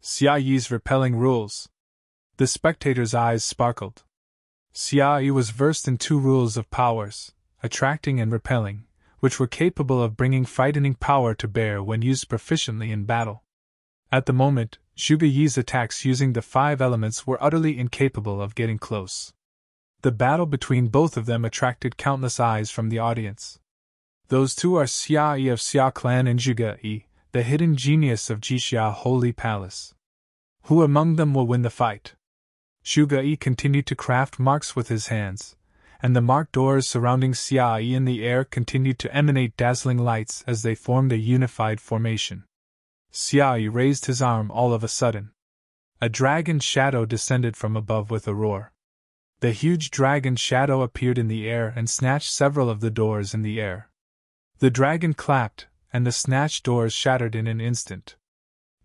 Xiayi's repelling rules. The spectators' eyes sparkled. Xiayi was versed in 2 rules of powers, attracting and repelling, which were capable of bringing frightening power to bear when used proficiently in battle. At the moment, Zhuge Yi's attacks using the 5 elements were utterly incapable of getting close. The battle between both of them attracted countless eyes from the audience. Those two are Xia Yi of Xia Clan and Zhuge Yi, the hidden genius of Jixia Holy Palace. Who among them will win the fight? Zhuge Yi continued to craft marks with his hands, and the marked doors surrounding Xia Yi in the air continued to emanate dazzling lights as they formed a unified formation. Xia Yi raised his arm all of a sudden. A dragon shadow descended from above with a roar. The huge dragon shadow appeared in the air and snatched several of the doors in the air. The dragon clapped, and the snatched doors shattered in an instant.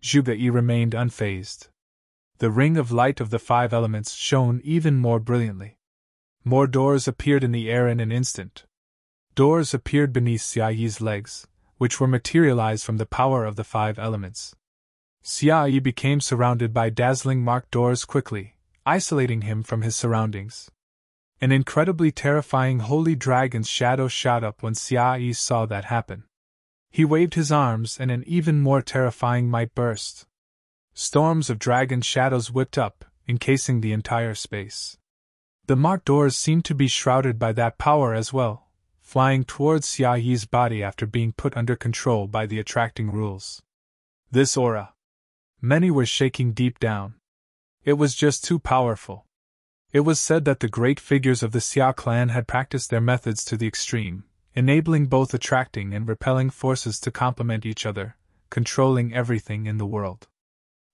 Zhuge Yi remained unfazed. The ring of light of the 5 elements shone even more brilliantly. More doors appeared in the air in an instant. Doors appeared beneath Xia Yi's legs, which were materialized from the power of the 5 elements. Xia Yi became surrounded by dazzling marked doors quickly, isolating him from his surroundings. An incredibly terrifying holy dragon's shadow shot up when Xia Yi saw that happen. He waved his arms and an even more terrifying might burst. Storms of dragon shadows whipped up, encasing the entire space. The marked doors seemed to be shrouded by that power as well, flying towards Xia Yi's body after being put under control by the attracting rules. This aura. Many were shaking deep down. It was just too powerful. It was said that the great figures of the Xia clan had practiced their methods to the extreme, enabling both attracting and repelling forces to complement each other, controlling everything in the world.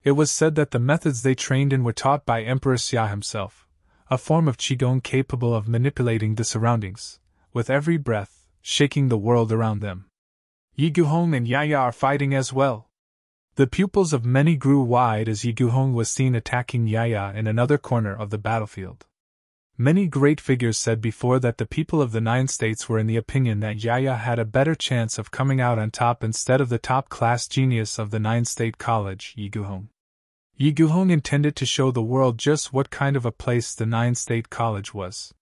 It was said that the methods they trained in were taught by Emperor Xia himself, a form of qigong capable of manipulating the surroundings, with every breath, shaking the world around them. Yi Guhong and Yaya are fighting as well. The pupils of many grew wide as Yi Guhong was seen attacking Yaya in another corner of the battlefield. Many great figures said before that the people of the 9 states were in the opinion that Yaya had a better chance of coming out on top instead of the top-class genius of the 9-state college, Yi Guhong. Yi Guhong intended to show the world just what kind of a place the 9-state college was.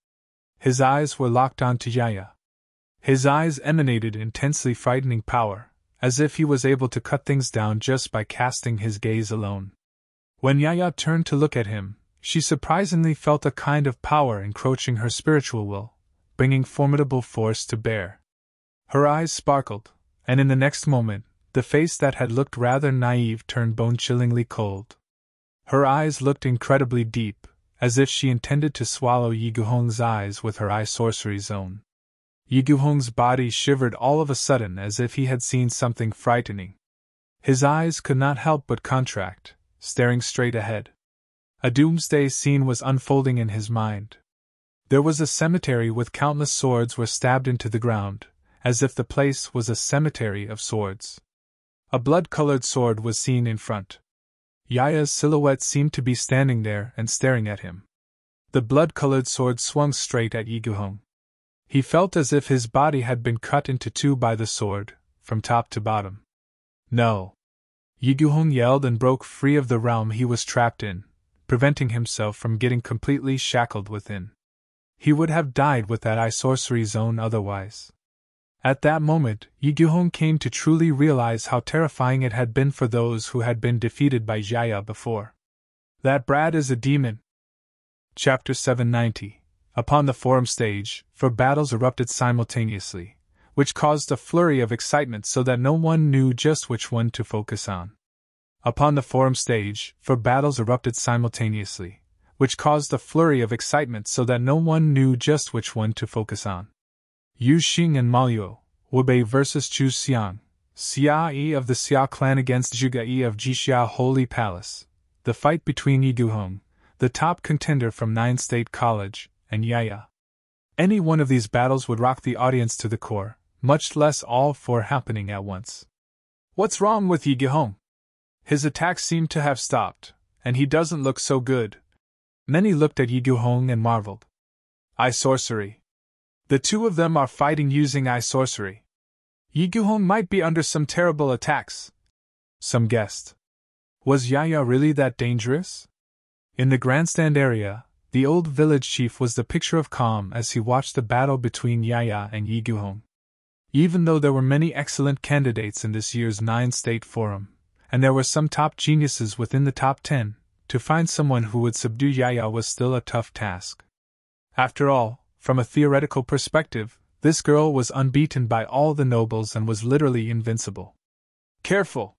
His eyes were locked onto Yaya. His eyes emanated intensely frightening power, as if he was able to cut things down just by casting his gaze alone. When Yaya turned to look at him, she surprisingly felt a kind of power encroaching her spiritual will, bringing formidable force to bear. Her eyes sparkled, and in the next moment, the face that had looked rather naive turned bone-chillingly cold. Her eyes looked incredibly deep, as if she intended to swallow Yi Guhong's eyes with her eye sorcery zone. Yi Guhong's body shivered all of a sudden as if he had seen something frightening. His eyes could not help but contract, staring straight ahead. A doomsday scene was unfolding in his mind. There was a cemetery with countless swords were stabbed into the ground, as if the place was a cemetery of swords. A blood-colored sword was seen in front. Yaya's silhouette seemed to be standing there and staring at him. The blood-colored sword swung straight at Yi Guhong. He felt as if his body had been cut into 2 by the sword, from top to bottom. No! Yi Guhong yelled and broke free of the realm he was trapped in, preventing himself from getting completely shackled within. He would have died with that eye sorcery zone otherwise. At that moment, Yi Guhong came to truly realize how terrifying it had been for those who had been defeated by Yaya before. That brat is a demon. Chapter 790. Upon the forum stage, 4 battles erupted simultaneously, which caused a flurry of excitement so that no one knew just which one to focus on. Upon the forum stage, 4 battles erupted simultaneously, which caused a flurry of excitement so that no one knew just which one to focus on. Yu Xing and Maluo, Wubei vs. Chu Xiang, Xia Yi of the Xia clan against Zhuge Yi of Jixia Holy Palace, the fight between Yi Guhong, the top contender from 9-state college, and Yaya. Any one of these battles would rock the audience to the core, much less all four happening at once. What's wrong with Yi Guhong? His attacks seem to have stopped, and he doesn't look so good. Many looked at Yi Guhong and marveled. Eye sorcery. The two of them are fighting using eye sorcery. Yi Guhong might be under some terrible attacks. Some guessed. Was Yaya really that dangerous? In the grandstand area, the old village chief was the picture of calm as he watched the battle between Yaya and Yi Guhong. Even though there were many excellent candidates in this year's 9-state forum, and there were some top geniuses within the top 10, to find someone who would subdue Yaya was still a tough task. After all, from a theoretical perspective, this girl was unbeaten by all the nobles and was literally invincible. Careful!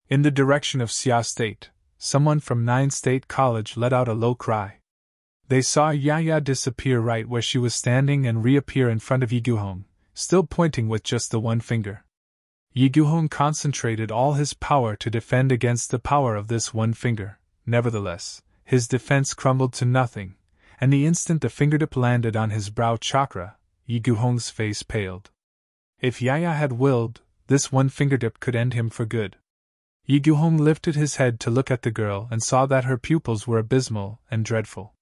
In the direction of Xia State, someone from 9-state college let out a low cry. They saw Yaya disappear right where she was standing and reappear in front of Yi Guhong, still pointing with just the one finger. Yi Guhong concentrated all his power to defend against the power of this one finger. Nevertheless, his defense crumbled to nothing, and the instant the fingertip landed on his brow chakra, Yi Guhong's face paled. If Yaya had willed, this one fingertip could end him for good. Yi Guhong lifted his head to look at the girl and saw that her pupils were abysmal and dreadful.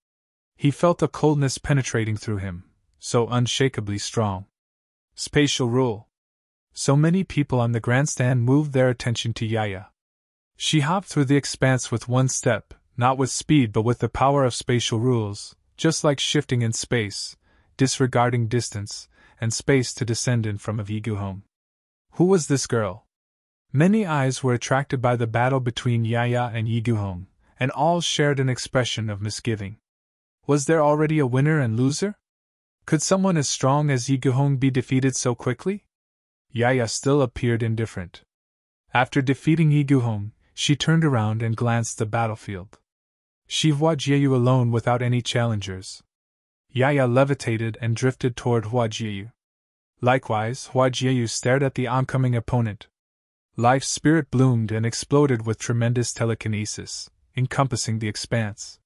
He felt a coldness penetrating through him, so unshakably strong. Spatial rule. So many people on the grandstand moved their attention to Yaya. She hopped through the expanse with one step, not with speed but with the power of spatial rules, just like shifting in space, disregarding distance, and space to descend in from of Yi Guhong. Who was this girl? Many eyes were attracted by the battle between Yaya and Yi Guhong, and all shared an expression of misgiving. Was there already a winner and loser? Could someone as strong as Yi Guhong be defeated so quickly? Yaya still appeared indifferent. After defeating Yi Guhong, she turned around and glanced the battlefield. She Hua Jieyu alone without any challengers. Yaya levitated and drifted toward Hua Jieyu. Likewise, Hua Jieyu stared at the oncoming opponent. Life's spirit bloomed and exploded with tremendous telekinesis, encompassing the expanse.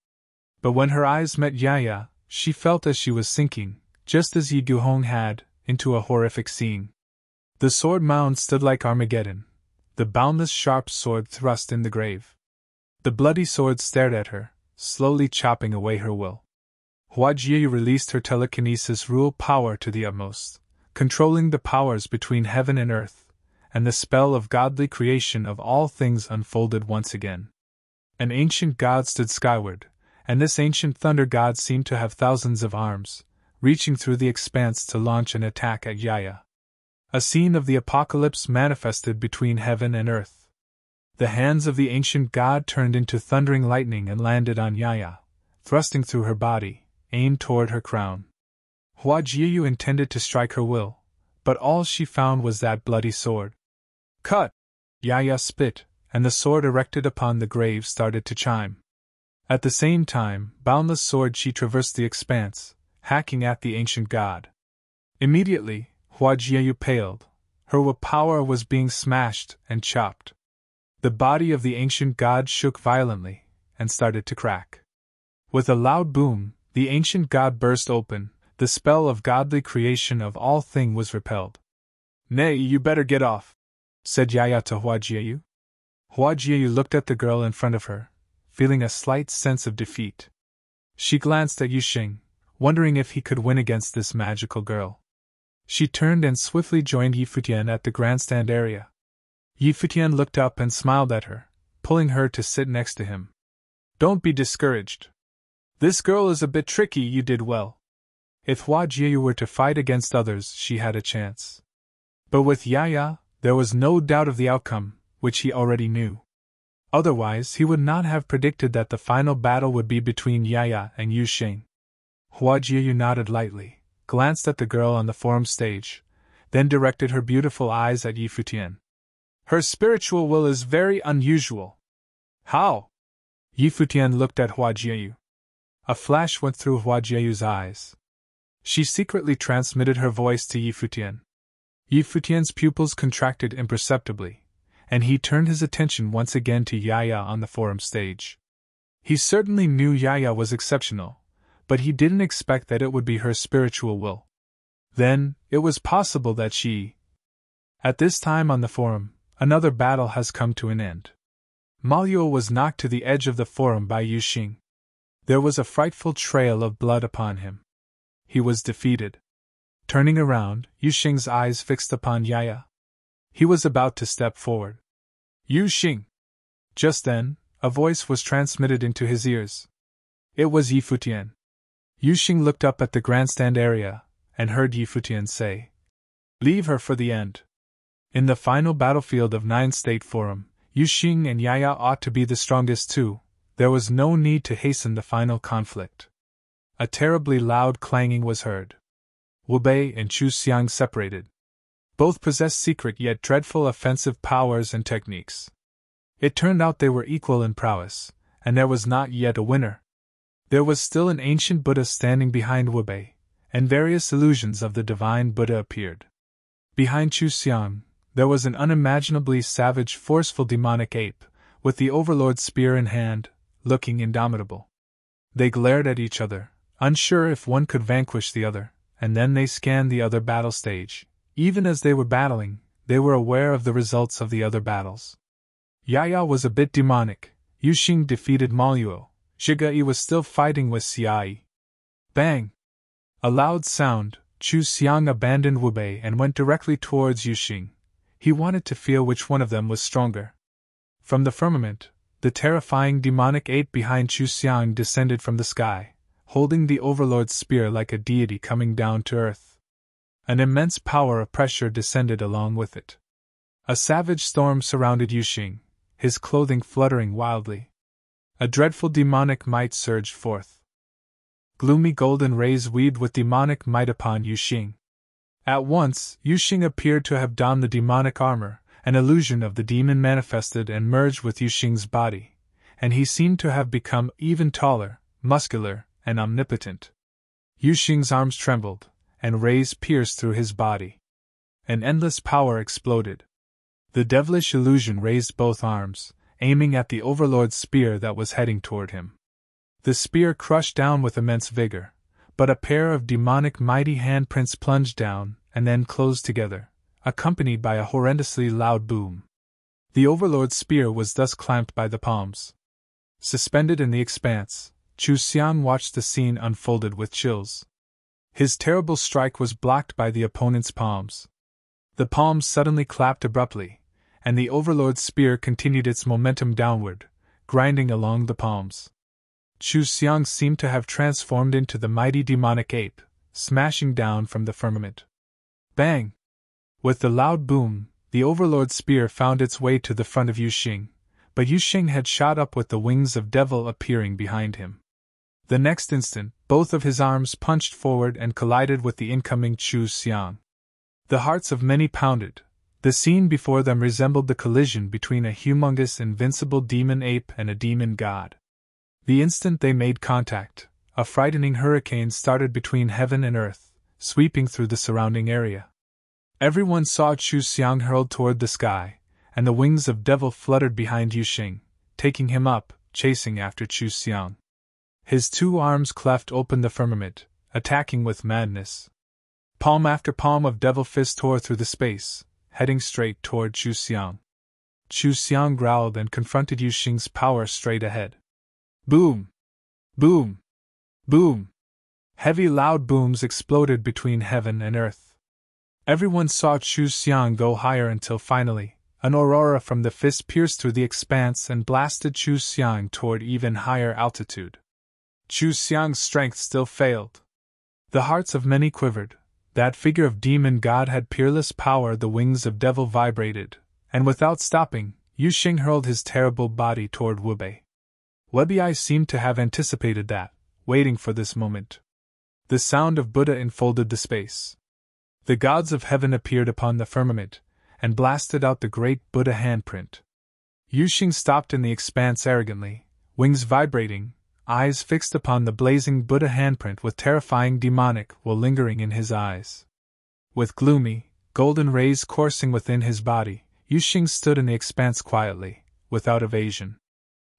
But when her eyes met Yaya, she felt as she was sinking, just as Yi Guhong had, into a horrific scene. The sword mound stood like Armageddon, the boundless sharp sword thrust in the grave. The bloody sword stared at her, slowly chopping away her will. Hua Jieyu released her telekinesis rule power to the utmost, controlling the powers between heaven and earth, and the spell of godly creation of all things unfolded once again. An ancient god stood skyward, and this ancient thunder god seemed to have thousands of arms, reaching through the expanse to launch an attack at Yaya. A scene of the apocalypse manifested between heaven and earth. The hands of the ancient god turned into thundering lightning and landed on Yaya, thrusting through her body, aimed toward her crown. Hua Jieyu intended to strike her will, but all she found was that bloody sword. Cut! Yaya spit, and the sword erected upon the grave started to chime. At the same time, boundless sword she traversed the expanse, hacking at the ancient god. Immediately, Hua Jieyu paled. Her will power was being smashed and chopped. The body of the ancient god shook violently, and started to crack. With a loud boom, the ancient god burst open, the spell of godly creation of all thing was repelled. Nay, you better get off, said Yaya to Hua Jieyu. Hua Jieyu looked at the girl in front of her, feeling a slight sense of defeat. She glanced at Yuxing, wondering if he could win against this magical girl. She turned and swiftly joined Yi Futian at the grandstand area. Yi Futian looked up and smiled at her, pulling her to sit next to him. Don't be discouraged. This girl is a bit tricky. You did well. If Hua Jieyu were to fight against others, she had a chance. But with Yaya, there was no doubt of the outcome, which he already knew. Otherwise, he would not have predicted that the final battle would be between Yaya and Yuxing. Hua Jieyu nodded lightly, glanced at the girl on the forum stage, then directed her beautiful eyes at Yi Futian. Her spiritual will is very unusual. How? Yi Futian looked at Hua Jieyu. A flash went through Hua Jieyu's eyes. She secretly transmitted her voice to Yi Futian. Yi Futian's pupils contracted imperceptibly, and he turned his attention once again to Yaya on the forum stage. He certainly knew Yaya was exceptional, but he didn't expect that it would be her spiritual will. Then, it was possible that she. At this time on the forum, another battle has come to an end. Maluo was knocked to the edge of the forum by Yu Xing. There was a frightful trail of blood upon him. He was defeated. Turning around, Yu Xing's eyes fixed upon Yaya. He was about to step forward. Yu Xing! Just then, a voice was transmitted into his ears. It was Yi Futian. Yu Xing looked up at the grandstand area, and heard Yi Futian say, "Leave her for the end." In the final battlefield of 9 State Forum, Yu Xing and Yaya ought to be the strongest too. There was no need to hasten the final conflict. A terribly loud clanging was heard. Wu Bei and Chu Xiang separated. Both possessed secret yet dreadful offensive powers and techniques. It turned out they were equal in prowess, and there was not yet a winner. There was still an ancient Buddha standing behind Wu Bei, and various illusions of the divine Buddha appeared. Behind Chu Xiang, there was an unimaginably savage, forceful demonic ape, with the overlord's spear in hand, looking indomitable. They glared at each other, unsure if one could vanquish the other, and then they scanned the other battle stage. Even as they were battling, they were aware of the results of the other battles. Yaya was a bit demonic. Yu Xing defeated Maluo. Zhige Yi was still fighting with Xia. Bang! A loud sound. Chu Xiang abandoned Wu Bei and went directly towards Yu Xing. He wanted to feel which one of them was stronger. From the firmament, the terrifying demonic ape behind Chu Xiang descended from the sky, holding the overlord's spear like a deity coming down to earth. An immense power of pressure descended along with it. A savage storm surrounded Yu Xing, his clothing fluttering wildly. A dreadful demonic might surged forth. Gloomy golden rays weaved with demonic might upon Yu Xing. At once, Yu Xing appeared to have donned the demonic armor. An illusion of the demon manifested and merged with Yu Xing's body, and he seemed to have become even taller, muscular, and omnipotent. Yu Xing's arms trembled, and rays pierced through his body. An endless power exploded. The devilish illusion raised both arms, aiming at the overlord's spear that was heading toward him. The spear crushed down with immense vigor, but a pair of demonic mighty handprints plunged down and then closed together, accompanied by a horrendously loud boom. The overlord's spear was thus clamped by the palms. Suspended in the expanse, Chu Xiang watched the scene unfolded with chills. His terrible strike was blocked by the opponent's palms. The palms suddenly clapped abruptly, and the overlord's spear continued its momentum downward, grinding along the palms. Chu Xiang seemed to have transformed into the mighty demonic ape, smashing down from the firmament. Bang! With the loud boom, the overlord's spear found its way to the front of Yu Xing, but Yu Xing had shot up with the wings of devil appearing behind him. The next instant, both of his arms punched forward and collided with the incoming Chu Xiang. The hearts of many pounded. The scene before them resembled the collision between a humongous invincible demon ape and a demon god. The instant they made contact, a frightening hurricane started between heaven and earth, sweeping through the surrounding area. Everyone saw Chu Xiang hurled toward the sky, and the wings of devil fluttered behind Yu Xing, taking him up, chasing after Chu Xiang. His two arms cleft open the firmament, attacking with madness. Palm after palm of devil fist tore through the space, heading straight toward Chu Xiang. Chu Xiang growled and confronted Yu Xing's power straight ahead. Boom! Boom! Boom! Heavy loud booms exploded between heaven and earth. Everyone saw Chu Xiang go higher until finally, an aurora from the fist pierced through the expanse and blasted Chu Xiang toward even higher altitude. Chu Xiang's strength still failed. The hearts of many quivered. That figure of demon god had peerless power. The wings of devil vibrated, and without stopping, Yu Xing hurled his terrible body toward Wu Bei. Wu Bei seemed to have anticipated that, waiting for this moment. The sound of Buddha enfolded the space. The gods of heaven appeared upon the firmament, and blasted out the great Buddha handprint. Yu Xing stopped in the expanse arrogantly, wings vibrating, eyes fixed upon the blazing Buddha handprint with terrifying demonic will lingering in his eyes. With gloomy, golden rays coursing within his body, Yu Xing stood in the expanse quietly, without evasion.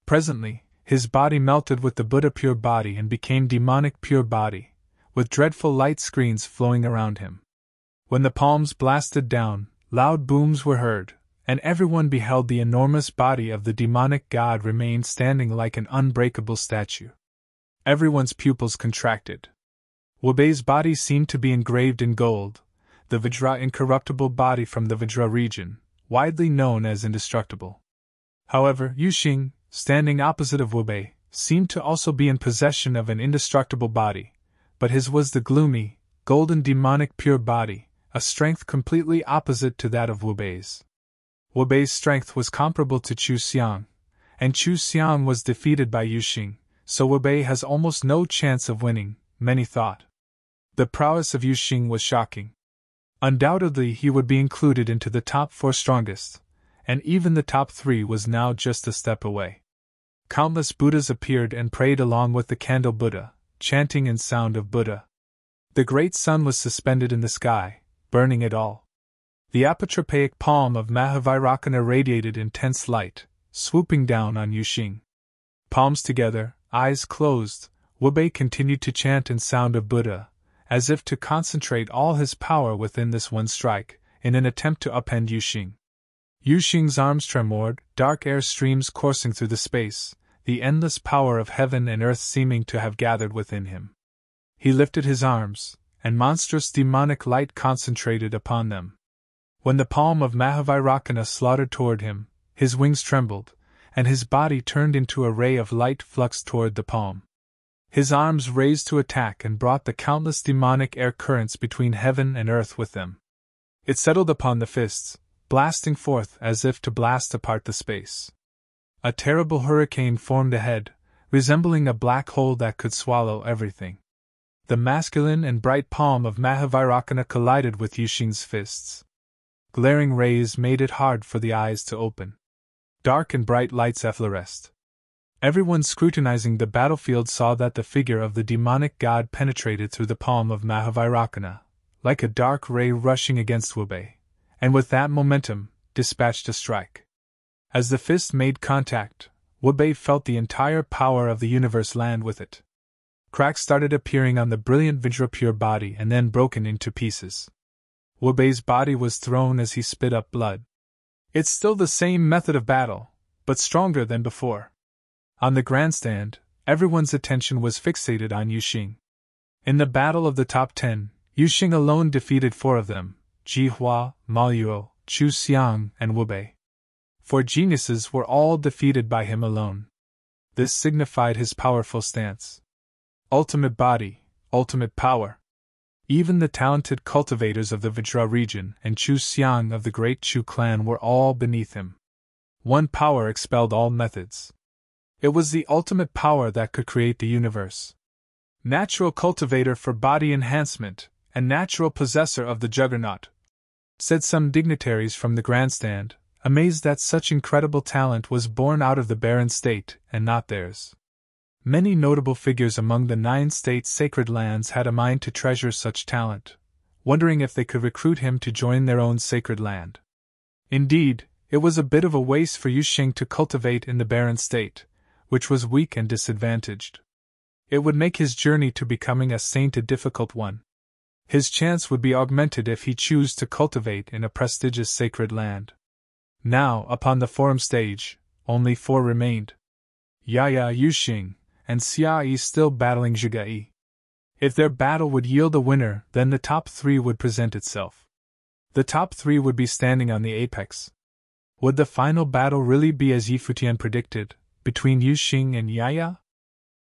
Presently, his body melted with the Buddha pure body and became demonic pure body, with dreadful light screens flowing around him. When the palms blasted down, loud booms were heard, and everyone beheld the enormous body of the demonic god remain standing like an unbreakable statue. Everyone's pupils contracted. Wu Bei's body seemed to be engraved in gold, the Vajra incorruptible body from the Vajra region, widely known as indestructible. However, Yu Xing, standing opposite of Wu Bei, seemed to also be in possession of an indestructible body, but his was the gloomy, golden demonic pure body, a strength completely opposite to that of Wu Bei's. Wu Bei's strength was comparable to Chu Xiang, and Chu Xiang was defeated by Yu Xing, so Wu Bei has almost no chance of winning, many thought. The prowess of Yu Xing was shocking. Undoubtedly he would be included into the top 4 strongest, and even the top 3 was now just a step away. Countless Buddhas appeared and prayed along with the candle Buddha, chanting in sound of Buddha. The great sun was suspended in the sky, burning it all. The apotropaic palm of Mahavairocana radiated intense light, swooping down on Yu Xing. Palms together, eyes closed, Wu Bei continued to chant in sound of Buddha, as if to concentrate all his power within this one strike, in an attempt to upend Yu Xing. Yu Xing's arms tremored, dark air streams coursing through the space, the endless power of heaven and earth seeming to have gathered within him. He lifted his arms, and monstrous demonic light concentrated upon them. When the palm of Mahavairocana slaughtered toward him, his wings trembled, and his body turned into a ray of light flux toward the palm. His arms raised to attack and brought the countless demonic air currents between heaven and earth with them. It settled upon the fists, blasting forth as if to blast apart the space. A terrible hurricane formed ahead, resembling a black hole that could swallow everything. The masculine and bright palm of Mahavairocana collided with Yu Xing's fists. Glaring rays made it hard for the eyes to open. Dark and bright lights effloresced. Everyone scrutinizing the battlefield saw that the figure of the demonic god penetrated through the palm of Mahavairocana, like a dark ray rushing against Wu Bei, and with that momentum, dispatched a strike. As the fist made contact, Wu Bei felt the entire power of the universe land with it. Cracks started appearing on the brilliant Vajrapure body and then broken into pieces. Wu Bei's body was thrown as he spit up blood. It's still the same method of battle, but stronger than before. On the grandstand, everyone's attention was fixated on Yu Xing. In the battle of the top 10, Yu Xing alone defeated 4 of them, Ji Hua, Ma Yuo, Chu Xiang, and Wu Bei. 4 geniuses were all defeated by him alone. This signified his powerful stance. Ultimate body, ultimate power. Even the talented cultivators of the Vajra region and Chu Xiang of the great Chu clan were all beneath him. One power expelled all methods. It was the ultimate power that could create the universe. Natural cultivator for body enhancement, and natural possessor of the juggernaut, said some dignitaries from the grandstand, amazed that such incredible talent was born out of the barren state and not theirs. Many notable figures among the 9 state sacred lands had a mind to treasure such talent, wondering if they could recruit him to join their own sacred land. Indeed, it was a bit of a waste for Yu Xing to cultivate in the barren state, which was weak and disadvantaged. It would make his journey to becoming a saint a difficult one. His chance would be augmented if he chose to cultivate in a prestigious sacred land. Now, upon the forum stage, only 4 remained. Yaya, Yu Xing, and Xia Yi still battling Zhiga Yi. If their battle would yield a winner, then the top 3 would present itself. The top 3 would be standing on the apex. Would the final battle really be as Yi Futian predicted, between Yu Xing and Yaya?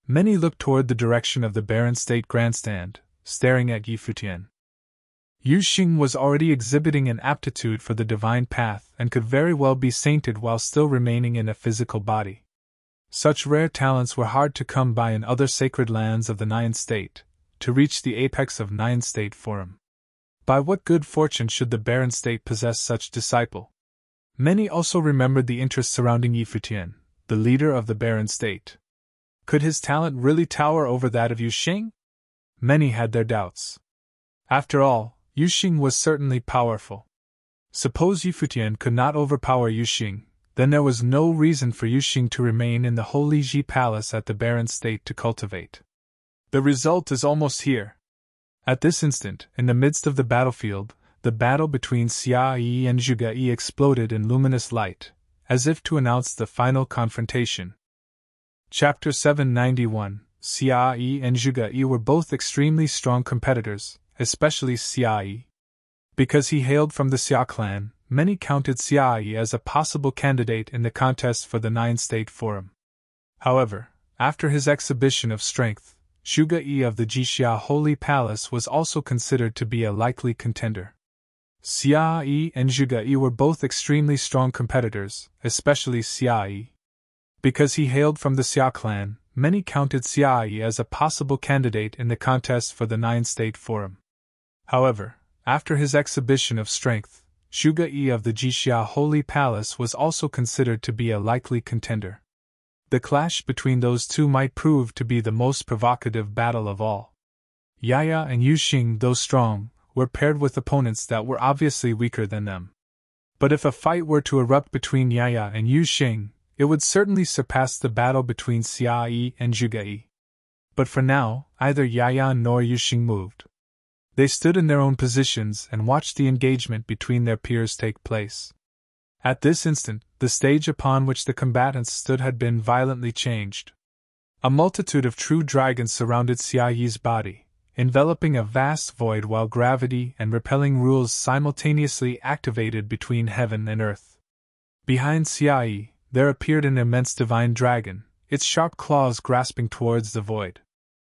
Many looked toward the direction of the barren state grandstand, staring at Yi Futian. Yu Xing was already exhibiting an aptitude for the divine path and could very well be sainted while still remaining in a physical body. Such rare talents were hard to come by in other sacred lands of the 9th state, to reach the apex of 9th state forum. By what good fortune should the barren state possess such disciple? Many also remembered the interest surrounding Yi Futian, the leader of the barren state. Could his talent really tower over that of Yu Xing? Many had their doubts. After all, Yu Xing was certainly powerful. Suppose Yi Futian could not overpower Yu Xing, then there was no reason for Yu Xing to remain in the Holy Ji Palace at the barren state to cultivate. The result is almost here. At this instant, in the midst of the battlefield, the battle between Xia Yi and Zhuge Yi exploded in luminous light, as if to announce the final confrontation. Chapter 791. Xia Yi and Zhuge Yi were both extremely strong competitors, especially Xia Yi. Because he hailed from the Xia clan, many counted Xia Yi as a possible candidate in the contest for the Nine-State Forum. However, after his exhibition of strength, Zhuge Yi of the Jixia Holy Palace was also considered to be a likely contender. Xia Yi and Zhuge Yi were both extremely strong competitors, especially Xia Yi. Because he hailed from the Xia clan, many counted Xia Yi as a possible candidate in the contest for the Nine-State Forum. However, after his exhibition of strength, Zhuge Yi of the Jixia Holy Palace was also considered to be a likely contender. The clash between those two might prove to be the most provocative battle of all. Yaya and Yuxing, though strong, were paired with opponents that were obviously weaker than them. But if a fight were to erupt between Yaya and Yuxing, it would certainly surpass the battle between Xia Yi and Zhuge Yi. But for now, either Yaya nor Yuxing moved. They stood in their own positions and watched the engagement between their peers take place. At this instant, the stage upon which the combatants stood had been violently changed. A multitude of true dragons surrounded Xia Yi's body, enveloping a vast void while gravity and repelling rules simultaneously activated between heaven and earth. Behind Xia Yi, there appeared an immense divine dragon, its sharp claws grasping towards the void.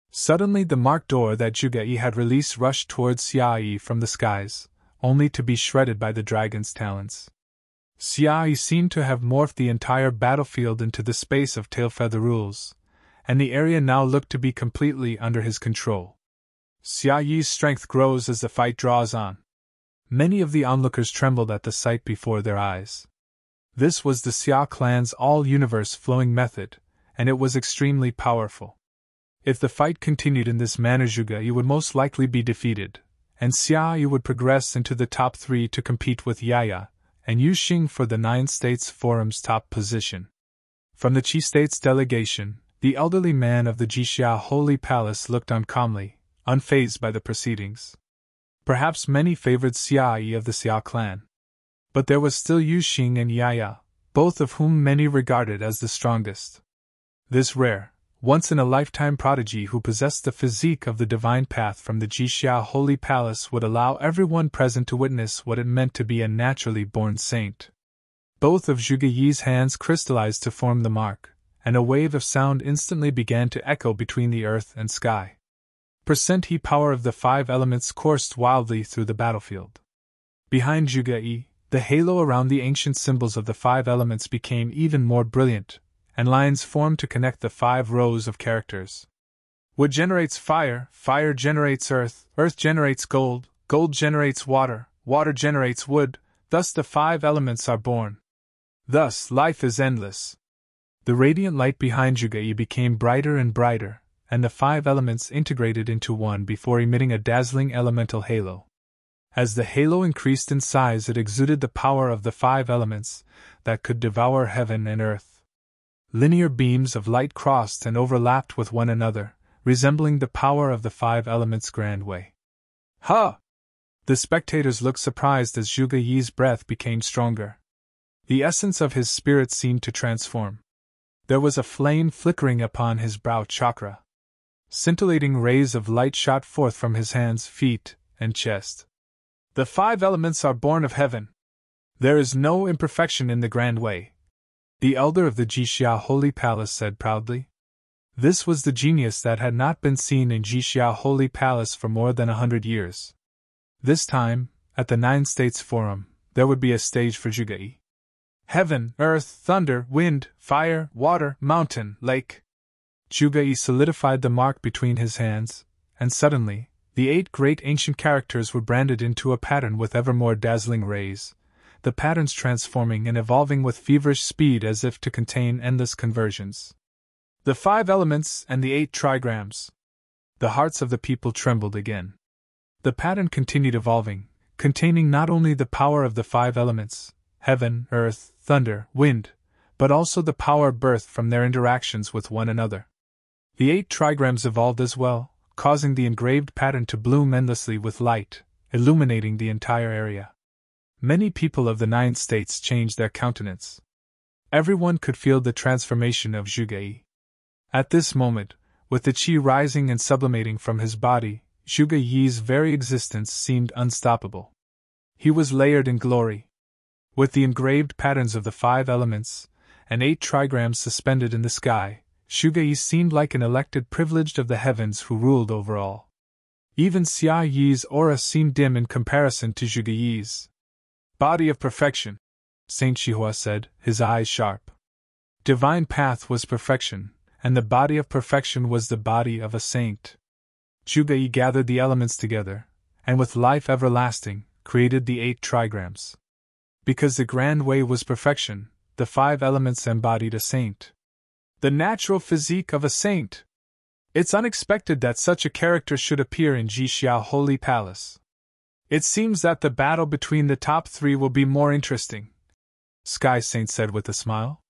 Suddenly the marked door that Zhuge Yi had released rushed towards Xia Yi from the skies, only to be shredded by the dragon's talons. Xia Yi seemed to have morphed the entire battlefield into the space of tail-feather rules, and the area now looked to be completely under his control. Xia Yi's strength grows as the fight draws on. Many of the onlookers trembled at the sight before their eyes. This was the Xia clan's all-universe flowing method, and it was extremely powerful. If the fight continued in this manner, Zhuge Yi would most likely be defeated, and Xia Yi would progress into the top 3 to compete with Yaya and Yuxing for the Nine States Forum's top position. From the Qi States delegation, the elderly man of the Jixia Holy Palace looked on calmly, unfazed by the proceedings. Perhaps many favored Xia Yi of the Xia clan. But there was still Yuxing and Yaya, both of whom many regarded as the strongest. This rare, once-in-a-lifetime prodigy who possessed the physique of the divine path from the Jixia Holy Palace would allow everyone present to witness what it meant to be a naturally born saint. Both of Zhuge Yi's hands crystallized to form the mark, and a wave of sound instantly began to echo between the earth and sky. Percent power of the 5 elements coursed wildly through the battlefield. Behind Zhuge Yi, the halo around the ancient symbols of the 5 elements became even more brilliant, and lines formed to connect the 5 rows of characters. Wood generates fire, fire generates earth, earth generates gold, gold generates water, water generates wood, thus the 5 elements are born. Thus life is endless. The radiant light behind Zhuge Yi became brighter and brighter, and the 5 elements integrated into one before emitting a dazzling elemental halo. As the halo increased in size, it exuded the power of the 5 elements that could devour heaven and earth. Linear beams of light crossed and overlapped with one another, resembling the power of the 5 elements' grand way. Ha! The spectators looked surprised as Zhuge Yi's breath became stronger. The essence of his spirit seemed to transform. There was a flame flickering upon his brow chakra. Scintillating rays of light shot forth from his hands, feet, and chest. The 5 elements are born of heaven. There is no imperfection in the grand way, the elder of the Jixia Holy Palace said proudly. This was the genius that had not been seen in Jixia Holy Palace for more than 100 years. This time, at the Nine States Forum, there would be a stage for Zhuge Yi. Heaven, earth, thunder, wind, fire, water, mountain, lake. Zhuge Yi solidified the mark between his hands, and suddenly, the 8 great ancient characters were branded into a pattern with ever more dazzling rays, the patterns transforming and evolving with feverish speed as if to contain endless conversions. The 5 elements and the 8 trigrams. The hearts of the people trembled again. The pattern continued evolving, containing not only the power of the 5 elements, heaven, earth, thunder, wind, but also the power birthed from their interactions with one another. The 8 trigrams evolved as well, causing the engraved pattern to bloom endlessly with light, illuminating the entire area. Many people of the 9 states changed their countenance. Everyone could feel the transformation of Zhuge. At this moment, with the qi rising and sublimating from his body, Zhuge Yi's very existence seemed unstoppable. He was layered in glory. With the engraved patterns of the 5 elements, and 8 trigrams suspended in the sky, Zhuge Yi seemed like an elected privileged of the heavens who ruled over all. Even Xia Yi's aura seemed dim in comparison to Zhuge Yi's. Body of perfection, Saint Xihua said, his eyes sharp. Divine path was perfection, and the body of perfection was the body of a saint. Zhuge Yi gathered the elements together, and with life everlasting, created the 8 trigrams. Because the grand way was perfection, the 5 elements embodied a saint. The natural physique of a saint. It's unexpected that such a character should appear in Jixia Holy Palace. It seems that the battle between the top 3 will be more interesting, Sky Saint said with a smile.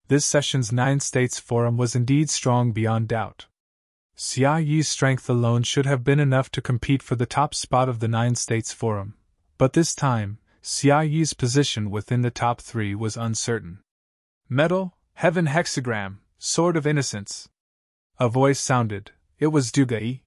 This session's 9 States Forum was indeed strong beyond doubt. Xia Yi's strength alone should have been enough to compete for the top spot of the 9 States Forum, but this time, Xia Yi's position within the top 3 was uncertain. Metal, Heaven Hexagram, Sword of Innocence. A voice sounded. It was Zhuge Yi.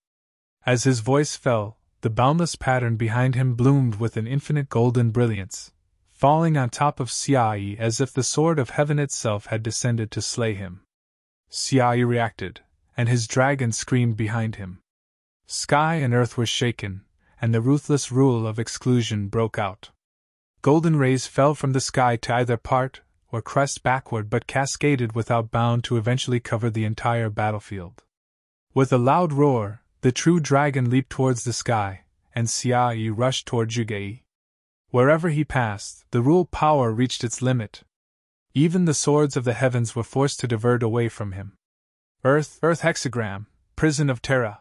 As his voice fell, the boundless pattern behind him bloomed with an infinite golden brilliance, falling on top of Xia Yi as if the sword of heaven itself had descended to slay him. Xia Yi reacted, and his dragon screamed behind him. Sky and earth were shaken, and the ruthless rule of exclusion broke out. Golden rays fell from the sky to either part or crest backward but cascaded without bound to eventually cover the entire battlefield. With a loud roar, the true dragon leaped towards the sky, and Xia Yi rushed toward Zhuge Yi. Wherever he passed, the rule power reached its limit. Even the swords of the heavens were forced to divert away from him. Earth hexagram, prison of Terra.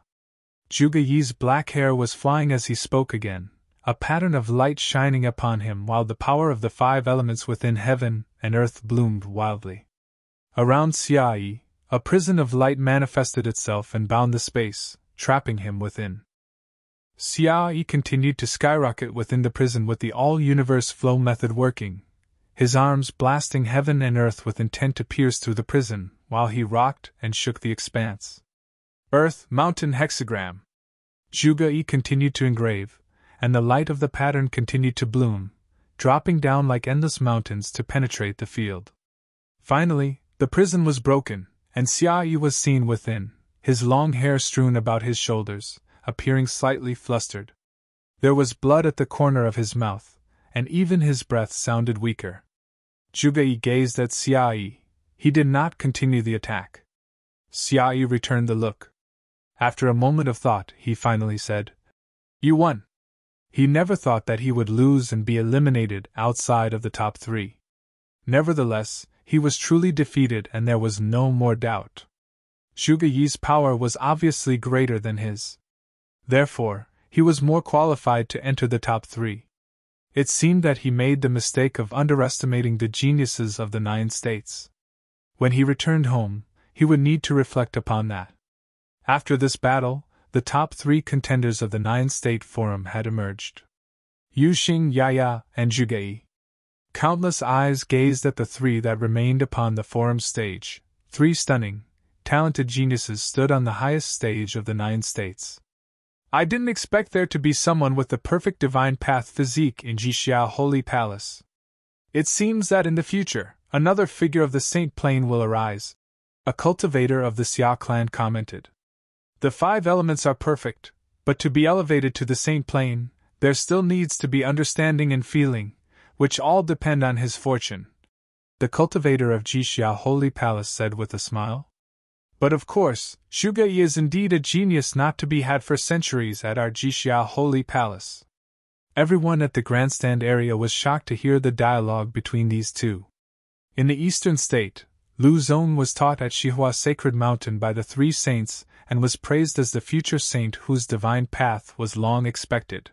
Zhuge Yi's black hair was flying as he spoke again, a pattern of light shining upon him while the power of the 5 elements within heaven and earth bloomed wildly. Around Xia Yi, a prison of light manifested itself and bound the space, trapping him within. Xia Yi continued to skyrocket within the prison with the all-universe flow method working, his arms blasting heaven and earth with intent to pierce through the prison, while he rocked and shook the expanse. Earth, mountain hexagram. Zhuge Yi continued to engrave, and the light of the pattern continued to bloom, dropping down like endless mountains to penetrate the field. Finally, the prison was broken, and Xia Yi was seen within, his long hair strewn about his shoulders, appearing slightly flustered. There was blood at the corner of his mouth, and even his breath sounded weaker. Zhuge Yi gazed at Xia Yi. He did not continue the attack. Xia Yi returned the look. After a moment of thought, he finally said, "You won." He never thought that he would lose and be eliminated outside of the top 3. Nevertheless, he was truly defeated and there was no more doubt. Zhuge Yi's power was obviously greater than his. Therefore, he was more qualified to enter the top 3. It seemed that he made the mistake of underestimating the geniuses of the 9 states. When he returned home, he would need to reflect upon that. After this battle, the top 3 contenders of the 9-state forum had emerged. Yuxing, Yaya, and Zhuge Yi. Countless eyes gazed at the 3 that remained upon the forum stage. 3 stunning, talented geniuses stood on the highest stage of the 9 states. I didn't expect there to be someone with the perfect divine path physique in Jixia Holy Palace. It seems that in the future, another figure of the saint plane will arise, a cultivator of the Xia clan commented. The 5 elements are perfect, but to be elevated to the saint plane, there still needs to be understanding and feeling, which all depend on his fortune. The cultivator of Jixia Holy Palace said with a smile. But of course, Zhuge Yi is indeed a genius not to be had for centuries at our Jixia Holy Palace. Everyone at the grandstand area was shocked to hear the dialogue between these 2. In the eastern state, Lu Zong was taught at Xihua Sacred Mountain by the 3 saints and was praised as the future saint whose divine path was long expected.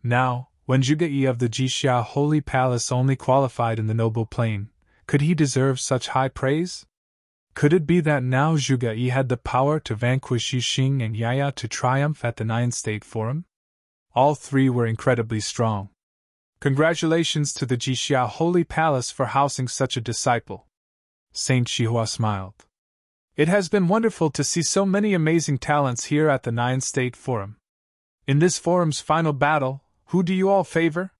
Now, when Zhuge Yi of the Jixia Holy Palace only qualified in the noble plane, could he deserve such high praise? Could it be that now Zhuge Yi had the power to vanquish Yuxing and Yaya to triumph at the 9-state forum? All three were incredibly strong. Congratulations to the Jixia Holy Palace for housing such a disciple. Saint Xihua smiled. It has been wonderful to see so many amazing talents here at the Nine State Forum. In this forum's final battle, who do you all favor?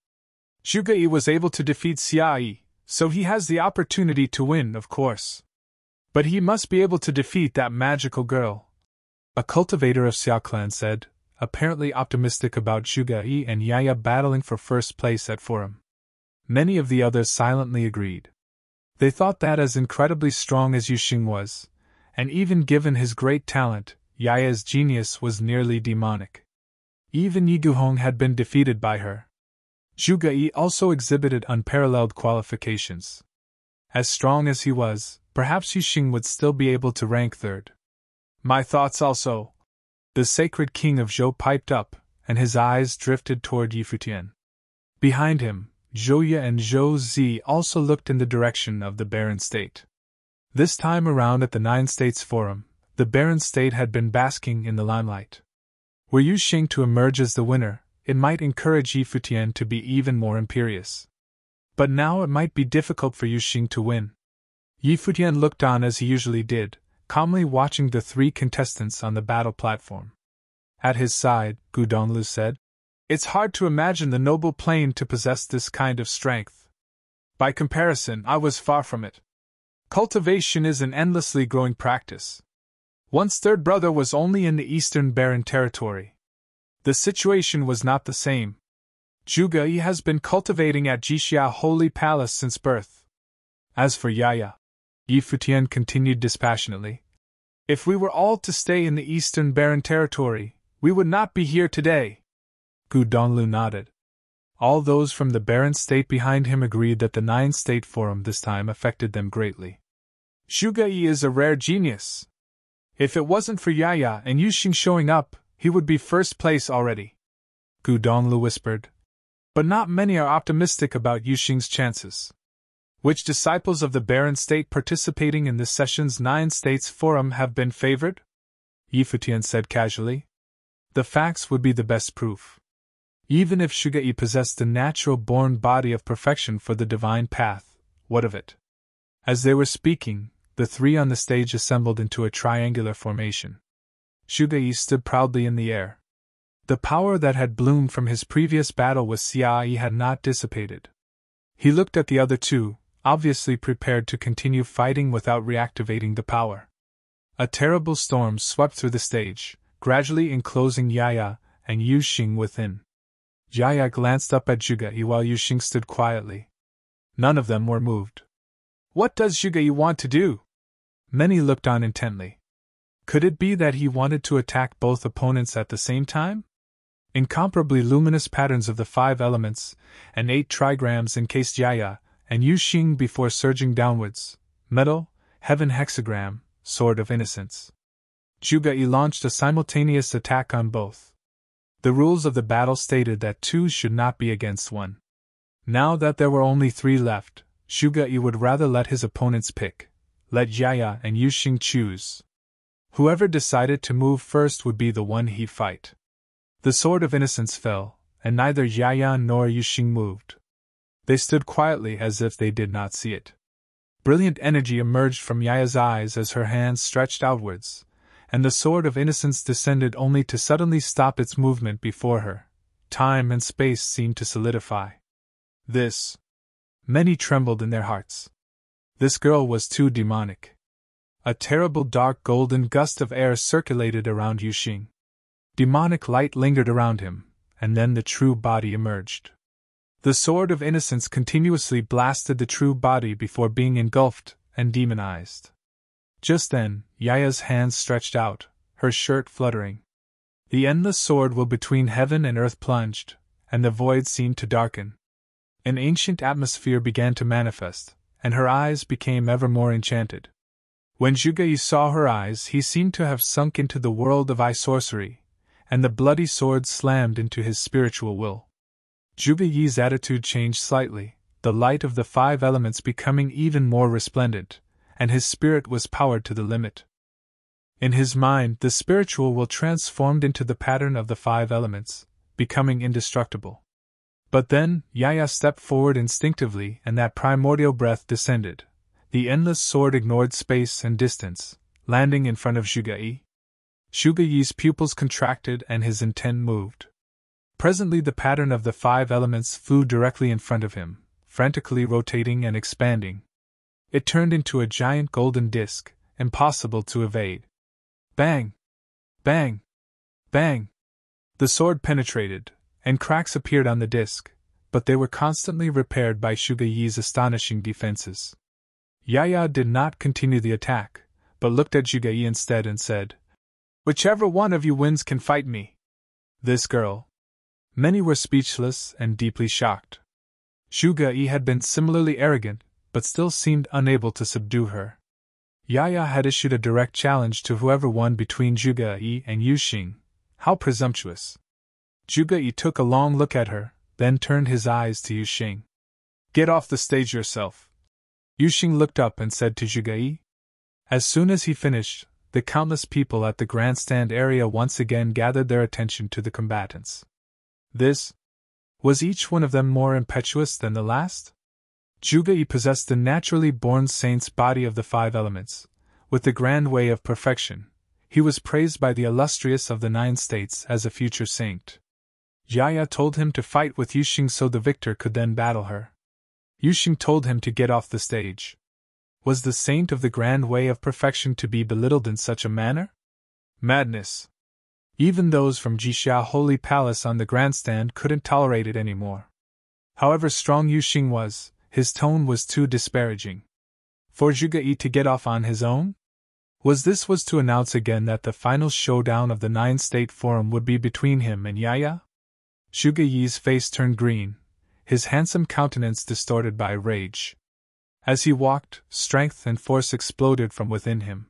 Zhuge Yi was able to defeat Xia Yi, so he has the opportunity to win, of course. But he must be able to defeat that magical girl. A cultivator of Xia Clan said, apparently optimistic about Zhuge Yi and Yaya battling for first place at forum. Many of the others silently agreed. They thought that as incredibly strong as Yuxing was, and even given his great talent, Yaya's genius was nearly demonic. Even Yi Guhong had been defeated by her. Zhuge Yi also exhibited unparalleled qualifications. As strong as he was, perhaps Yuxing would still be able to rank third. My thoughts also. The sacred king of Zhou piped up, and his eyes drifted toward Yi Futian. Behind him, Zhou Ye and Zhou Zi also looked in the direction of the Barren State. This time around at the Nine States Forum, the Barren State had been basking in the limelight. Were Yuxing to emerge as the winner, it might encourage Yi Futian to be even more imperious. But now it might be difficult for Yuxing to win. Yi Futian looked on as he usually did, calmly watching the three contestants on the battle platform. At his side, Gu Donglu said, "It's hard to imagine the noble plane to possess this kind of strength. By comparison, I was far from it. Cultivation is an endlessly growing practice. One's third brother was only in the Eastern Barren Territory. The situation was not the same. Zhuge Yi has been cultivating at Jixia Holy Palace since birth. As for Yaya," Yi Futian continued dispassionately, "if we were all to stay in the Eastern Barren Territory, we would not be here today." Gu Donglu nodded. All those from the Barren State behind him agreed that the Nine State Forum this time affected them greatly. Zhuge Yi is a rare genius. If it wasn't for Yaya and Yuxing showing up, he would be first place already. Gu Donglu whispered. But not many are optimistic about Yuxing's chances. Which disciples of the Barren State participating in this session's Nine States Forum have been favored? Yi Futian said casually. The facts would be the best proof. Even if Zhuge Yi possessed the natural-born body of perfection for the divine path, what of it? As they were speaking, the three on the stage assembled into a triangular formation. Zhuge Yi stood proudly in the air. The power that had bloomed from his previous battle with Xia Yi had not dissipated. He looked at the other two, obviously prepared to continue fighting without reactivating the power. A terrible storm swept through the stage, gradually enclosing Yaya and Yuxing within. Yaya glanced up at Zhuge Yi while Yuxing stood quietly. None of them were moved. What does Zhuge Yi want to do? Many looked on intently. Could it be that he wanted to attack both opponents at the same time? Incomparably luminous patterns of the 5 elements, and 8 trigrams encased Yaya and Yuxing before surging downwards. Metal, heaven hexagram, sword of innocence. Zhuge Yi launched a simultaneous attack on both. The rules of the battle stated that 2 should not be against 1. Now that there were only 3 left, Zhuge Yi would rather let his opponents pick. Let Yaya and Yuxing choose. Whoever decided to move first would be the one he fight. The sword of innocence fell, and neither Yaya nor Yuxing moved. They stood quietly as if they did not see it. Brilliant energy emerged from Yaya's eyes as her hands stretched outwards, and the sword of innocence descended only to suddenly stop its movement before her. Time and space seemed to solidify. This. Many trembled in their hearts. This girl was too demonic. A terrible dark golden gust of air circulated around Yuxing. Demonic light lingered around him, and then the true body emerged. The sword of innocence continuously blasted the true body before being engulfed and demonized. Just then, Yaya's hands stretched out, her shirt fluttering. The endless sword will between heaven and earth plunged, and the void seemed to darken. An ancient atmosphere began to manifest, and her eyes became ever more enchanted. When Zhuge Yi saw her eyes, he seemed to have sunk into the world of eye sorcery, and the bloody sword slammed into his spiritual will. Zhuge Yi's attitude changed slightly, the light of the 5 elements becoming even more resplendent, and his spirit was powered to the limit. In his mind, the spiritual will transformed into the pattern of the 5 elements, becoming indestructible. But then, Yaya stepped forward instinctively and that primordial breath descended. The endless sword ignored space and distance, landing in front of Zhuge-Yi. Zhuge-Yi's pupils contracted and his intent moved. Presently the pattern of the 5 elements flew directly in front of him, frantically rotating and expanding. It turned into a giant golden disc, impossible to evade. Bang! Bang! Bang! The sword penetrated, and cracks appeared on the disc, but they were constantly repaired by Zhuge-Yi's astonishing defenses. Yaya did not continue the attack, but looked at Zhuge-Yi instead and said, "Whichever one of you wins can fight me." This girl. Many were speechless and deeply shocked. Zhuge-Yi had been similarly arrogant, but still seemed unable to subdue her. Yaya had issued a direct challenge to whoever won between Zhuge-Yi and Yuxing. How presumptuous! Zhuge-Yi took a long look at her, then turned his eyes to Yuxing. "Get off the stage yourself." Yuxing looked up and said to Zhuge-Yi. As soon as he finished, the countless people at the grandstand area once again gathered their attention to the combatants. Was each one of them more impetuous than the last? Zhuge-Yi possessed the naturally born saint's body of the 5 elements, with the grand way of perfection. He was praised by the illustrious of the 9 states as a future saint. Yaya told him to fight with Yuxing so the victor could then battle her. Yuxing told him to get off the stage. Was the saint of the grand way of perfection to be belittled in such a manner? Madness! Even those from Jixia Holy Palace on the grandstand couldn't tolerate it anymore. However strong Yuxing was, his tone was too disparaging. For Zhuge-Yi to get off on his own? Was to announce again that the final showdown of the 9-state forum would be between him and Yaya? Zhuge-Yi's face turned green, his handsome countenance distorted by rage. As he walked, strength and force exploded from within him.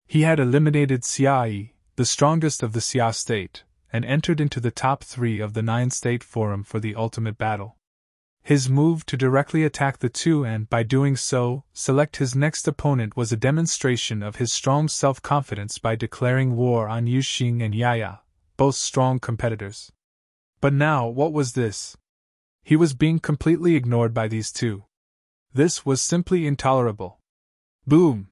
He had eliminated Xia, the strongest of the Xia state, and entered into the top 3 of the 9-state forum for the ultimate battle. His move to directly attack the 2 and, by doing so, select his next opponent was a demonstration of his strong self-confidence by declaring war on Yuxing and Yaya, both strong competitors. But now, what was this? He was being completely ignored by these 2. This was simply intolerable. Boom!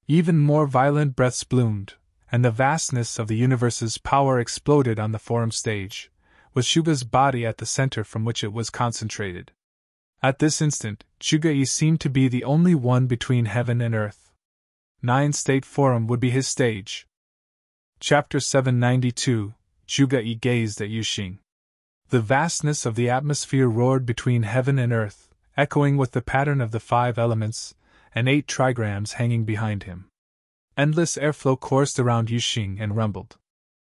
Even more violent breaths bloomed, and the vastness of the universe's power exploded on the forum stage, with Zhuge's body at the center from which it was concentrated. At this instant, Zhuge-Yi seemed to be the only one between heaven and earth. 9-state forum would be his stage. Chapter 792, Zhuge-Yi gazed at Yuxing. The vastness of the atmosphere roared between heaven and earth, echoing with the pattern of the 5 elements, and 8 trigrams hanging behind him. Endless airflow coursed around Yuxing and rumbled.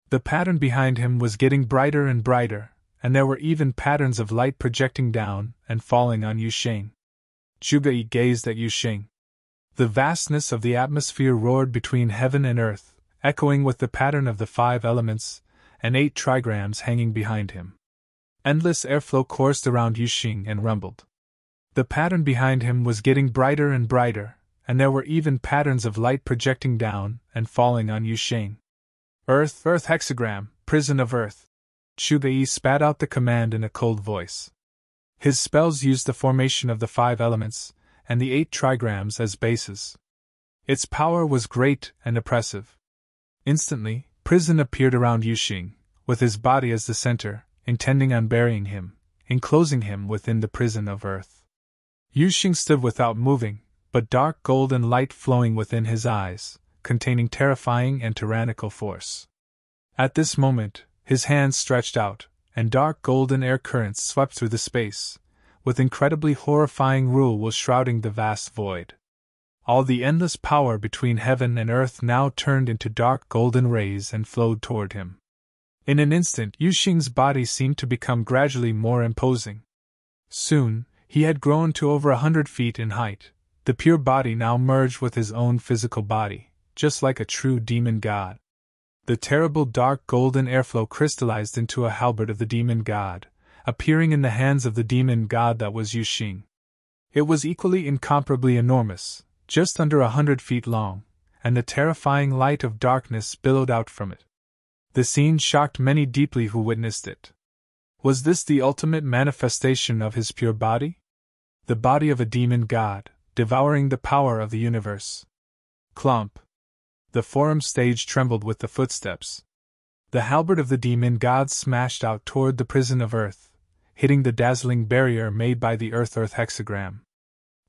The pattern behind him was getting brighter and brighter, and there were even patterns of light projecting down and falling on Yuxing. Zhuge-Yi gazed at Yuxing. The vastness of the atmosphere roared between heaven and earth, echoing with the pattern of the 5 elements, and 8 trigrams hanging behind him. Endless airflow coursed around Yuxing and rumbled. The pattern behind him was getting brighter and brighter, and there were even patterns of light projecting down and falling on Yuxing. Earth hexagram, prison of earth. Zhuge-Yi spat out the command in a cold voice. His spells used the formation of the 5 elements, and the 8 trigrams as bases. Its power was great and oppressive. Instantly, prison appeared around Yuxing, with his body as the center, intending on burying him, enclosing him within the prison of earth. Yuxing stood without moving, but dark golden light flowing within his eyes, containing terrifying and tyrannical force. At this moment, his hands stretched out, and dark golden air currents swept through the space, with incredibly horrifying rule shrouding the vast void. All the endless power between heaven and earth now turned into dark golden rays and flowed toward him. In an instant, Yuxing's body seemed to become gradually more imposing. Soon, he had grown to over 100 feet in height. The pure body now merged with his own physical body, just like a true demon god. The terrible dark golden airflow crystallized into a halberd of the demon god, appearing in the hands of the demon god that was Yuxing. It was equally incomparably enormous, just under 100 feet long, and the terrifying light of darkness billowed out from it. The scene shocked many deeply who witnessed it. Was this the ultimate manifestation of his pure body? The body of a demon god, devouring the power of the universe. Clomp! The forum stage trembled with the footsteps. The halberd of the demon god smashed out toward the prison of Earth, hitting the dazzling barrier made by the Earth hexagram.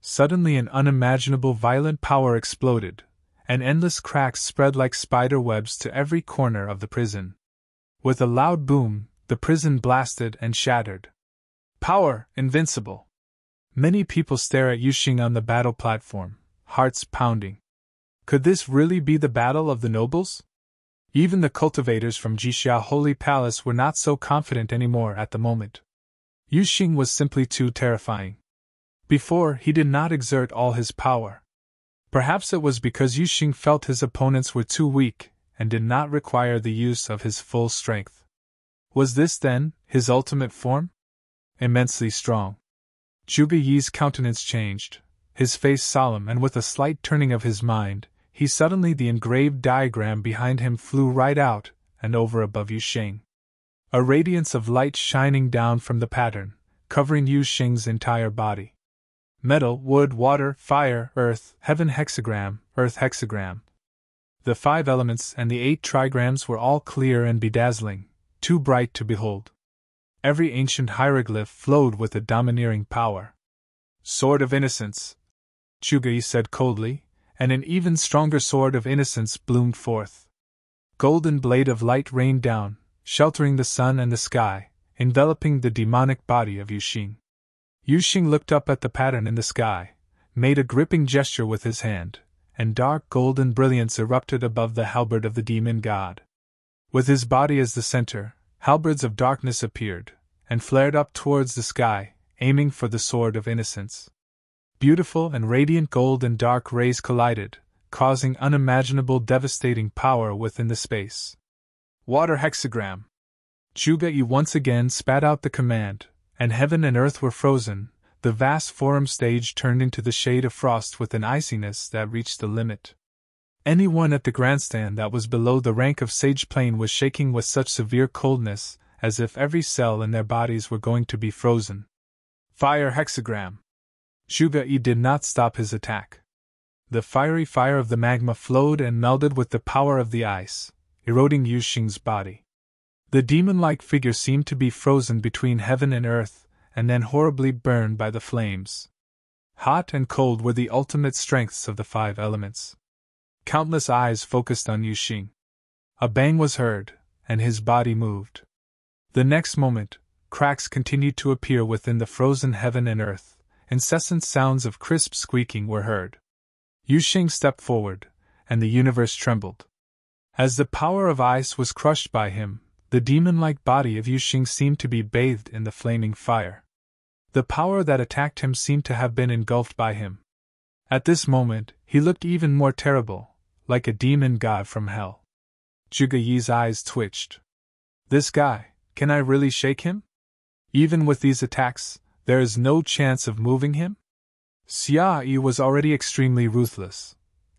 Suddenly an unimaginable violent power exploded, and endless cracks spread like spider webs to every corner of the prison. With a loud boom, the prison blasted and shattered. Power, invincible! Many people stare at Yuxing on the battle platform, hearts pounding. Could this really be the battle of the nobles? Even the cultivators from Jixia Holy Palace were not so confident anymore at the moment. Yuxing was simply too terrifying. Before, he did not exert all his power. Perhaps it was because Yuxing felt his opponents were too weak and did not require the use of his full strength. Was this, then, his ultimate form? Immensely strong. Zhuge Yi's countenance changed, his face solemn, and with a slight turning of his mind, the engraved diagram behind him flew right out and over above Yuxing. A radiance of light shining down from the pattern, covering Yuxing's entire body. Metal, wood, water, fire, earth, heaven hexagram, earth hexagram. The 5 elements and the 8 trigrams were all clear and bedazzling, too bright to behold. Every ancient hieroglyph flowed with a domineering power. Sword of Innocence, Zhuge Yi said coldly, and an even stronger sword of innocence bloomed forth. Golden blade of light rained down, sheltering the sun and the sky, enveloping the demonic body of Yuxing. Yuxing looked up at the pattern in the sky, made a gripping gesture with his hand, and dark golden brilliance erupted above the halberd of the demon god. With his body as the center, halberds of darkness appeared, and flared up towards the sky, aiming for the sword of innocence. Beautiful and radiant gold and dark rays collided, causing unimaginable devastating power within the space. Water hexagram. Zhuge Yi once again spat out the command, and heaven and earth were frozen. The vast forum stage turned into the shade of frost with an iciness that reached the limit. Anyone at the grandstand that was below the rank of sage plane was shaking with such severe coldness, as if every cell in their bodies were going to be frozen. Fire hexagram. Zhuge Yi did not stop his attack. The fiery fire of the magma flowed and melded with the power of the ice, eroding Yuxing's body. The demon-like figure seemed to be frozen between heaven and earth, and then horribly burned by the flames. Hot and cold were the ultimate strengths of the 5 elements. Countless eyes focused on Yuxing. A bang was heard, and his body moved. The next moment, cracks continued to appear within the frozen heaven and earth. Incessant sounds of crisp squeaking were heard. Yuxing stepped forward, and the universe trembled. As the power of ice was crushed by him, the demon-like body of Yuxing seemed to be bathed in the flaming fire. The power that attacked him seemed to have been engulfed by him. At this moment, he looked even more terrible, like a demon god from hell. Zhuge Yi's eyes twitched. This guy, can I really shake him? Even with these attacks, there is no chance of moving him? Xia Yi was already extremely ruthless,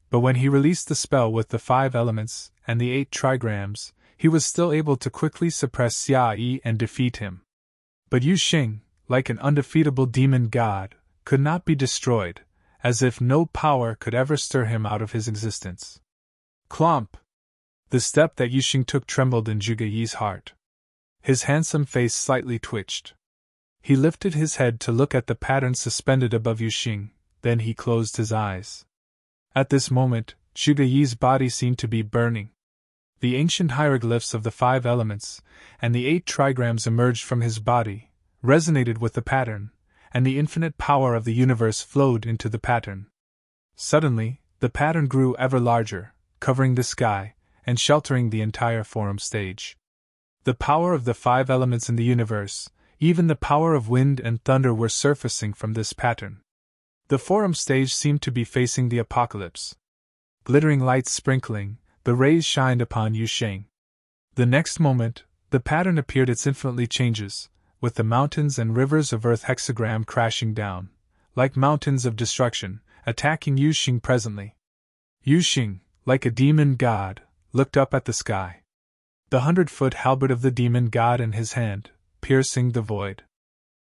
but when he released the spell with the 5 elements and the 8 trigrams, he was still able to quickly suppress Xia Yi and defeat him. But Yuxing, like an undefeatable demon god, could not be destroyed, as if no power could ever stir him out of his existence. Clomp! The step that Yuxing took trembled in Zhuge Yi's heart. His handsome face slightly twitched. He lifted his head to look at the pattern suspended above Yuxing, then he closed his eyes. At this moment, Zhuge Yi's body seemed to be burning. The ancient hieroglyphs of the 5 elements and the 8 trigrams emerged from his body, resonated with the pattern, and the infinite power of the universe flowed into the pattern. Suddenly, the pattern grew ever larger, covering the sky and sheltering the entire forum stage. The power of the 5 elements in the universe, even the power of wind and thunder, were surfacing from this pattern. The forum stage seemed to be facing the apocalypse. Glittering lights sprinkling, the rays shined upon Yuxing. The next moment, the pattern appeared its infinitely changes, with the mountains and rivers of earth hexagram crashing down, like mountains of destruction, attacking Yuxing presently. Yuxing, like a demon god, looked up at the sky. The 100-foot halberd of the demon god in his hand, piercing the void.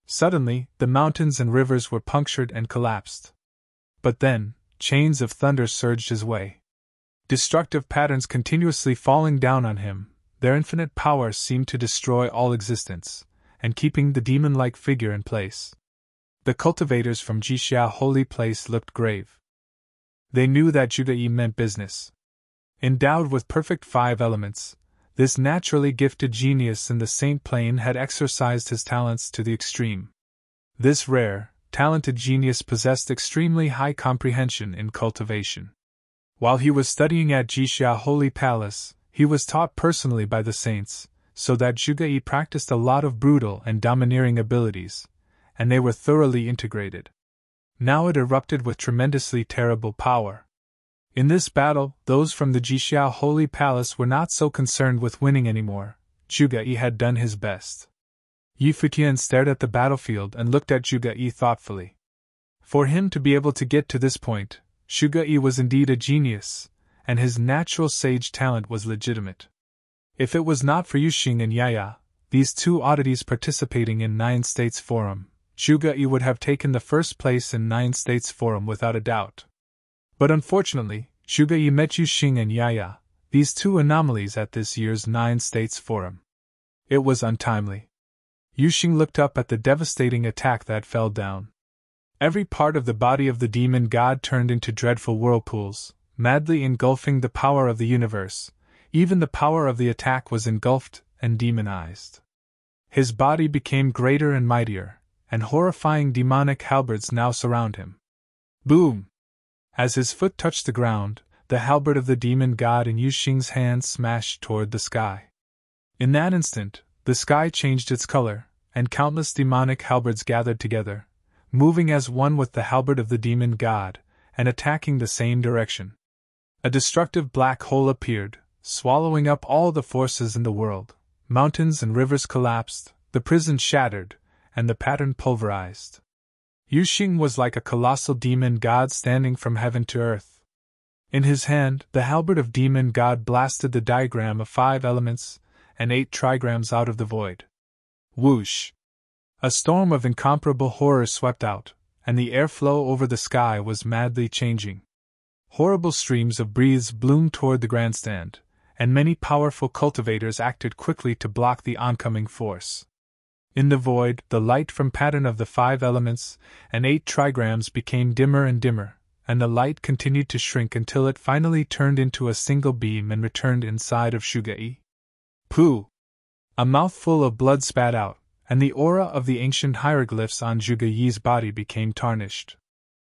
Suddenly, the mountains and rivers were punctured and collapsed. But then, chains of thunder surged his way. Destructive patterns continuously falling down on him, their infinite power seemed to destroy all existence, and keeping the demon-like figure in place. The cultivators from Jixia Holy Place looked grave. They knew that Zhuge meant business. Endowed with perfect 5 elements, this naturally gifted genius in the Saint Plane had exercised his talents to the extreme. This rare, talented genius possessed extremely high comprehension in cultivation. While he was studying at Jixia Holy Palace, he was taught personally by the saints, so that Zhuge practiced a lot of brutal and domineering abilities, and they were thoroughly integrated. Now it erupted with tremendously terrible power. In this battle, those from the Jixia Holy Palace were not so concerned with winning anymore. Zhuge had done his best. Futian stared at the battlefield and looked at Zhuge thoughtfully. For him to be able to get to this point, Zhuge was indeed a genius, and his natural sage talent was legitimate. If it was not for Yuxing and Yaya, these two oddities participating in Nine States Forum, Zhuge would have taken the first place in Nine States Forum without a doubt. But unfortunately, Zhuge met Yuxing and Yaya, these two anomalies at this year's Nine States Forum. It was untimely. Yuxing looked up at the devastating attack that fell down. Every part of the body of the demon god turned into dreadful whirlpools, madly engulfing the power of the universe. Even the power of the attack was engulfed and demonized. His body became greater and mightier, and horrifying demonic halberds now surround him. Boom! As his foot touched the ground, the halberd of the demon god in Yuxing's hand smashed toward the sky. In that instant, the sky changed its color, and countless demonic halberds gathered together, moving as one with the halberd of the demon god, and attacking the same direction. A destructive black hole appeared, swallowing up all the forces in the world. Mountains and rivers collapsed, the prison shattered, and the pattern pulverized. Yuxing was like a colossal demon god standing from heaven to earth. In his hand, the halberd of demon god blasted the diagram of 5 elements and 8 trigrams out of the void. Whoosh! A storm of incomparable horror swept out, and the airflow over the sky was madly changing. Horrible streams of breeze bloomed toward the grandstand, and many powerful cultivators acted quickly to block the oncoming force. In the void, the light from pattern of the 5 elements and 8 trigrams became dimmer and dimmer, and the light continued to shrink until it finally turned into a single beam and returned inside of Zhuge. Pooh! A mouthful of blood spat out, and the aura of the ancient hieroglyphs on Zhuge body became tarnished.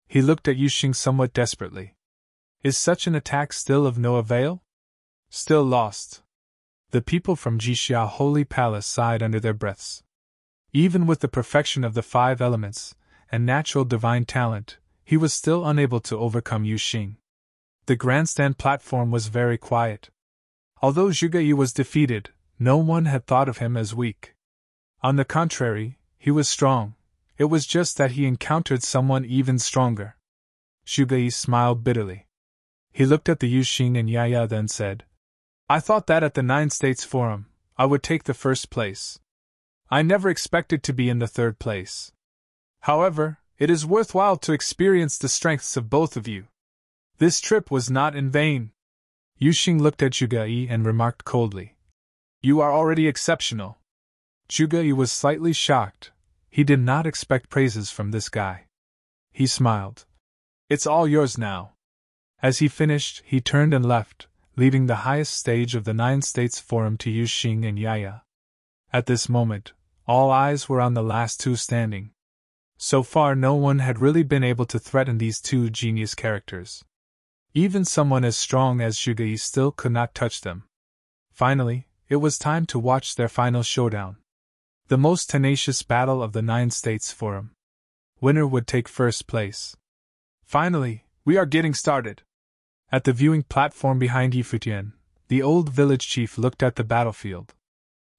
He looked at Yuxing somewhat desperately. Is such an attack still of no avail? Still lost. The people from Jixia Holy Palace sighed under their breaths. Even with the perfection of the 5 elements and natural divine talent, he was still unable to overcome Yuxing. The grandstand platform was very quiet. Although Zhuge was defeated, no one had thought of him as weak. On the contrary, he was strong. It was just that he encountered someone even stronger. Zhuge smiled bitterly. He looked at the Yuxing and Yaya, then said, I thought that at the Nine States Forum, I would take the first place. I never expected to be in the 3rd place. However, it is worthwhile to experience the strengths of both of you. This trip was not in vain. Yuxing looked at Zhuge and remarked coldly, You are already exceptional. Zhuge was slightly shocked. He did not expect praises from this guy. He smiled. It's all yours now. As he finished, he turned and left, leaving the highest stage of the Nine States Forum to Yuxing and Yaya. At this moment, all eyes were on the last 2 standing. So far no one had really been able to threaten these 2 genius characters. Even someone as strong as Zhuge still could not touch them. Finally, it was time to watch their final showdown. The most tenacious battle of the Nine States Forum. Winner would take first place. Finally, we are getting started. At the viewing platform behind Futian, the old village chief looked at the battlefield.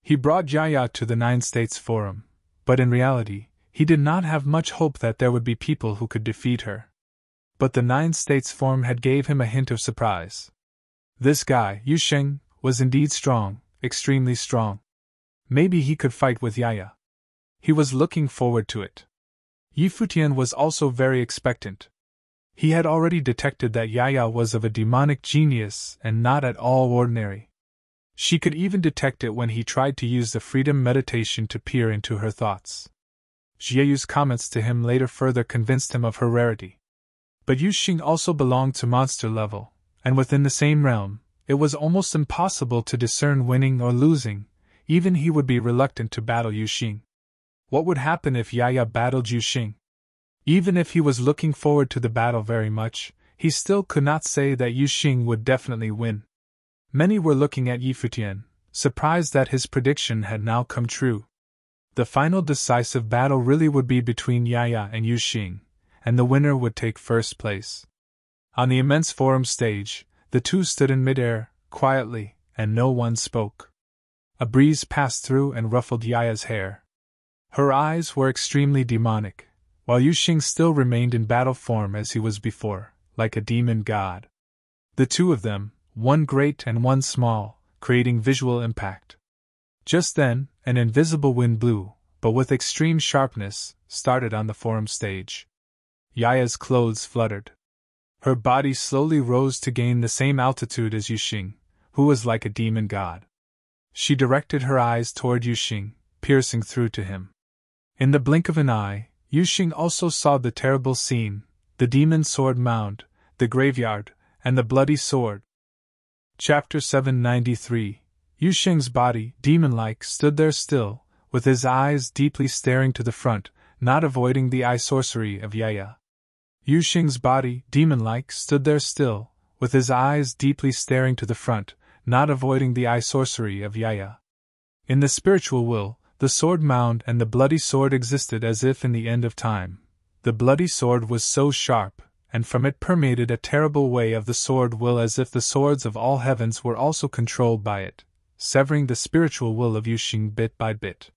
He brought Yaya to the Nine States Forum, but in reality, he did not have much hope that there would be people who could defeat her. But the Nine States Forum had gave him a hint of surprise. This guy, Yuxing, was indeed strong, extremely strong. Maybe he could fight with Yaya. He was looking forward to it. Futian was also very expectant. He had already detected that Yaya was of a demonic genius and not at all ordinary. She could even detect it when he tried to use the freedom meditation to peer into her thoughts. Jiayu's comments to him later further convinced him of her rarity. But Yuxing also belonged to monster level, and within the same realm, it was almost impossible to discern winning or losing. Even he would be reluctant to battle Yuxing. What would happen if Yaya battled Yuxing? Even if he was looking forward to the battle very much, he still could not say that Yuxing would definitely win. Many were looking at Futian, surprised that his prediction had now come true. The final decisive battle really would be between Yaya and Yuxing, and the winner would take first place. On the immense forum stage, the two stood in midair, quietly, and no one spoke. A breeze passed through and ruffled Yaya's hair. Her eyes were extremely demonic, while Yuxing still remained in battle form as he was before, like a demon god. The two of them, one great and one small, creating visual impact. Just then, an invisible wind blew, but with extreme sharpness, started on the forum stage. Yaya's clothes fluttered. Her body slowly rose to gain the same altitude as Yuxing, who was like a demon god. She directed her eyes toward Yuxing, piercing through to him. In the blink of an eye, Yuxing also saw the terrible scene, the demon sword mound, the graveyard, and the bloody sword. Chapter 793. Yuxing's body, demon-like, stood there still, with his eyes deeply staring to the front, not avoiding the eye sorcery of Yaya. Yuxing's body, demon-like, stood there still, with his eyes deeply staring to the front, not avoiding the eye sorcery of Yaya. In the spiritual will, the sword mound and the bloody sword existed as if in the end of time. The bloody sword was so sharp, and from it permeated a terrible way of the sword will as if the swords of all heavens were also controlled by it, severing the spiritual will of Yuxing bit by bit.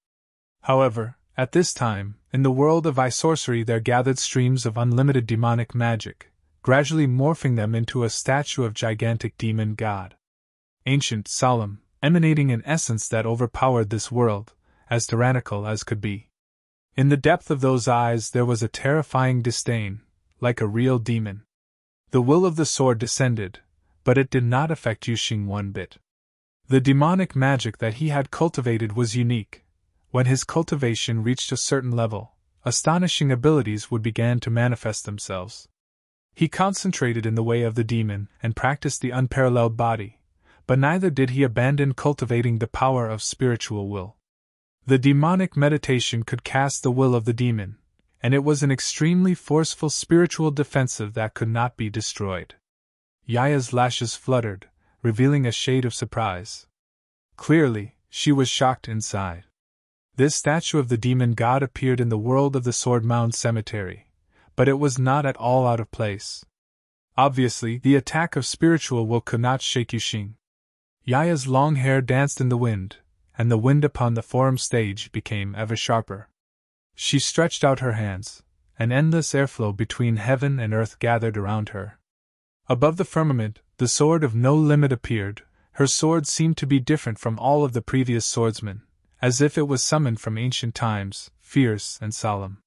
However, at this time, in the world of eye sorcery there gathered streams of unlimited demonic magic, gradually morphing them into a statue of gigantic demon god. Ancient, solemn, emanating an essence that overpowered this world, as tyrannical as could be. In the depth of those eyes there was a terrifying disdain, like a real demon. The will of the sword descended, but it did not affect Yuxing one bit. The demonic magic that he had cultivated was unique. When his cultivation reached a certain level, astonishing abilities would begin to manifest themselves. He concentrated in the way of the demon and practiced the unparalleled body, but neither did he abandon cultivating the power of spiritual will. The demonic meditation could cast the will of the demon, and it was an extremely forceful spiritual defensive that could not be destroyed. Yaya's lashes fluttered, revealing a shade of surprise. Clearly, she was shocked inside. This statue of the demon god appeared in the world of the Sword Mound Cemetery, but it was not at all out of place. Obviously, the attack of spiritual will could not shake Yuxing. Yaya's long hair danced in the wind, and the wind upon the forum stage became ever sharper. She stretched out her hands, an endless airflow between heaven and earth gathered around her. Above the firmament, the sword of no limit appeared. Her sword seemed to be different from all of the previous swordsmen, as if it was summoned from ancient times, fierce and solemn.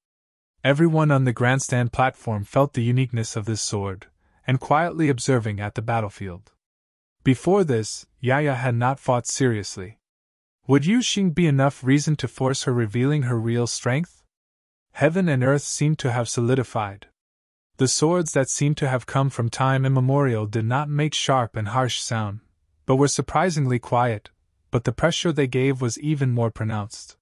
Everyone on the grandstand platform felt the uniqueness of this sword, and quietly observing at the battlefield. Before this, Yaya had not fought seriously. Would Yuxing be enough reason to force her revealing her real strength? Heaven and earth seemed to have solidified. The swords that seemed to have come from time immemorial did not make sharp and harsh sound, but were surprisingly quiet, but the pressure they gave was even more pronounced.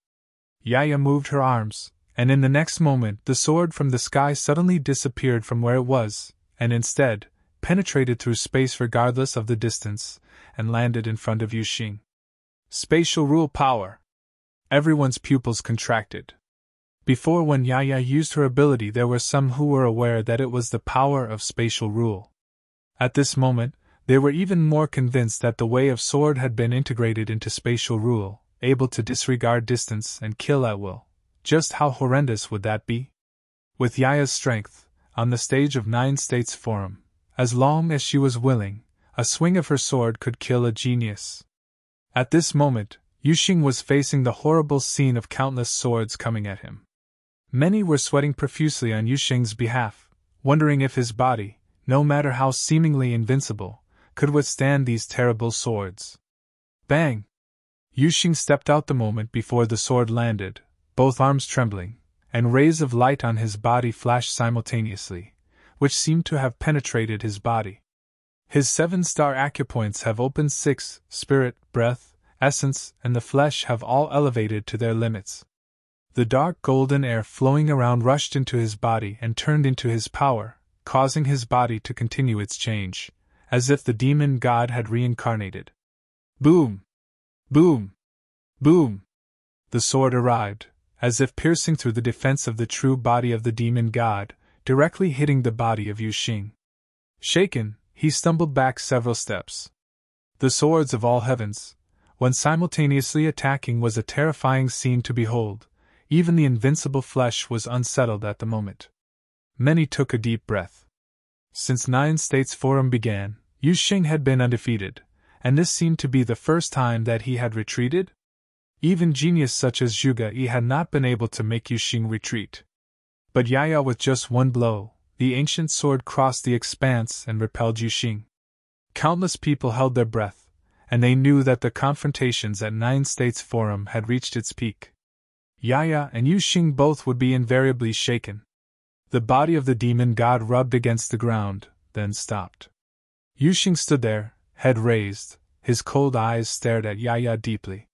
Yaya moved her arms, and in the next moment the sword from the sky suddenly disappeared from where it was, and instead, penetrated through space regardless of the distance, and landed in front of Yuxing. Spatial rule power. Everyone's pupils contracted. Before, when Yaya used her ability, there were some who were aware that it was the power of spatial rule. At this moment, they were even more convinced that the way of sword had been integrated into spatial rule, able to disregard distance and kill at will. Just how horrendous would that be? With Yaya's strength, on the stage of 9 States Forum, as long as she was willing, a swing of her sword could kill a genius. At this moment, Yuxing was facing the horrible scene of countless swords coming at him. Many were sweating profusely on Yuxing's behalf, wondering if his body, no matter how seemingly invincible, could withstand these terrible swords. Bang! Yuxing stepped out the moment before the sword landed, both arms trembling, and rays of light on his body flashed simultaneously, which seemed to have penetrated his body. His 7-star acupoints have opened 6, spirit, breath, essence, and the flesh have all elevated to their limits. The dark golden air flowing around rushed into his body and turned into his power, causing his body to continue its change, as if the demon god had reincarnated. Boom! Boom! Boom! The sword arrived, as if piercing through the defense of the true body of the demon god, directly hitting the body of Yuxing. Shaken, he stumbled back several steps. The swords of all heavens, when simultaneously attacking, was a terrifying scene to behold. Even the invincible flesh was unsettled at the moment. Many took a deep breath. Since 9 States Forum began, Yuxing had been undefeated, and this seemed to be the first time that he had retreated? Even genius such as Zhuge Yi had not been able to make Yuxing retreat. But Yaya, with just one blow, the ancient sword crossed the expanse and repelled Yuxing. Countless people held their breath, and they knew that the confrontations at 9 States Forum had reached its peak. Yaya and Yuxing both would be invariably shaken. The body of the demon god rubbed against the ground, then stopped. Yuxing stood there, head raised, his cold eyes stared at Yaya deeply.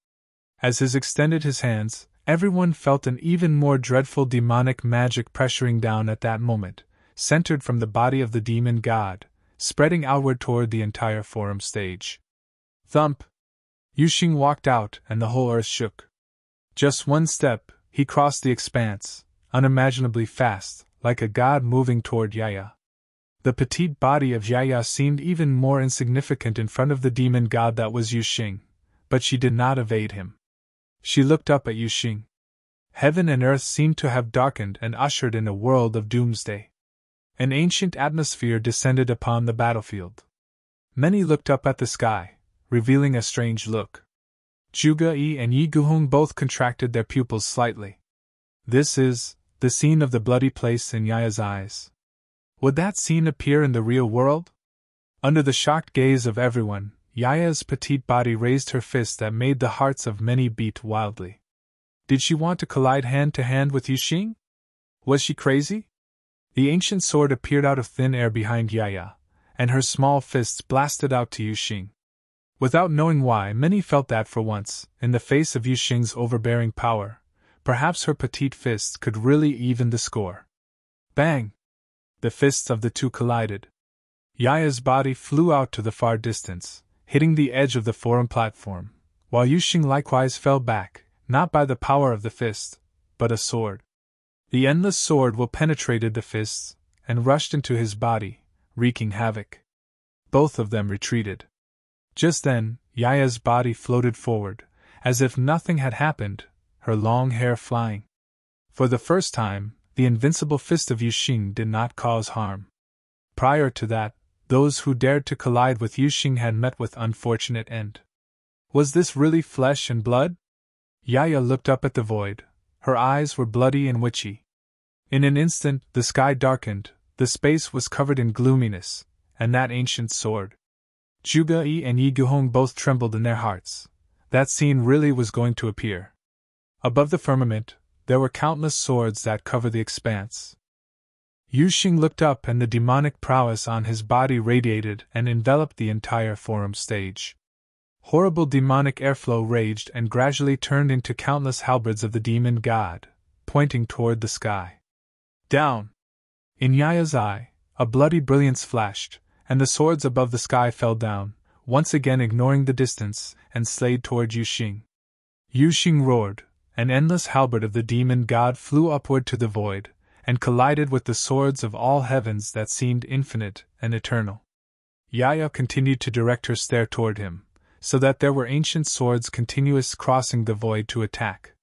As he extended his hands, everyone felt an even more dreadful demonic magic pressuring down at that moment, centered from the body of the demon god, spreading outward toward the entire forum stage. Thump! Yuxing walked out, and the whole earth shook. Just one step, he crossed the expanse, unimaginably fast, like a god moving toward Yaya. The petite body of Yaya seemed even more insignificant in front of the demon god that was Yuxing, but she did not evade him. She looked up at Yuxing. Heaven and earth seemed to have darkened and ushered in a world of doomsday. An ancient atmosphere descended upon the battlefield. Many looked up at the sky, revealing a strange look. Zhuge Yi and Yi Guhong both contracted their pupils slightly. This is the scene of the bloody place in Yaya's eyes. Would that scene appear in the real world? Under the shocked gaze of everyone, Yaya's petite body raised her fist that made the hearts of many beat wildly. Did she want to collide hand-to-hand with Yuxing? Was she crazy? The ancient sword appeared out of thin air behind Yaya, and her small fists blasted out to Yuxing. Without knowing why, many felt that for once, in the face of Yuxing's overbearing power, perhaps her petite fists could really even the score. Bang! The fists of the two collided. Yaya's body flew out to the far distance, hitting the edge of the forum platform, while Yuxing likewise fell back, not by the power of the fist, but a sword. The endless sword will penetrated the fists, and rushed into his body, wreaking havoc. Both of them retreated. Just then, Yaya's body floated forward, as if nothing had happened, her long hair flying. For the first time, the invincible fist of Yuxing did not cause harm. Prior to that, those who dared to collide with Yuxing had met with unfortunate end. Was this really flesh and blood? Yaya looked up at the void. Her eyes were bloody and witchy. In an instant, the sky darkened, the space was covered in gloominess, and that ancient sword. Zhuge Yi and Yi Guhong both trembled in their hearts. That scene really was going to appear. Above the firmament, there were countless swords that covered the expanse. Yuxing looked up, and the demonic prowess on his body radiated and enveloped the entire forum stage. Horrible demonic airflow raged and gradually turned into countless halberds of the demon god, pointing toward the sky. Down! In Yaya's eye, a bloody brilliance flashed, and the swords above the sky fell down, once again ignoring the distance, and slayed toward Yuxing. Yuxing roared. An endless halberd of the demon god flew upward to the void, and collided with the swords of all heavens that seemed infinite and eternal. Yaya continued to direct her stare toward him, so that there were ancient swords continuous crossing the void to attack.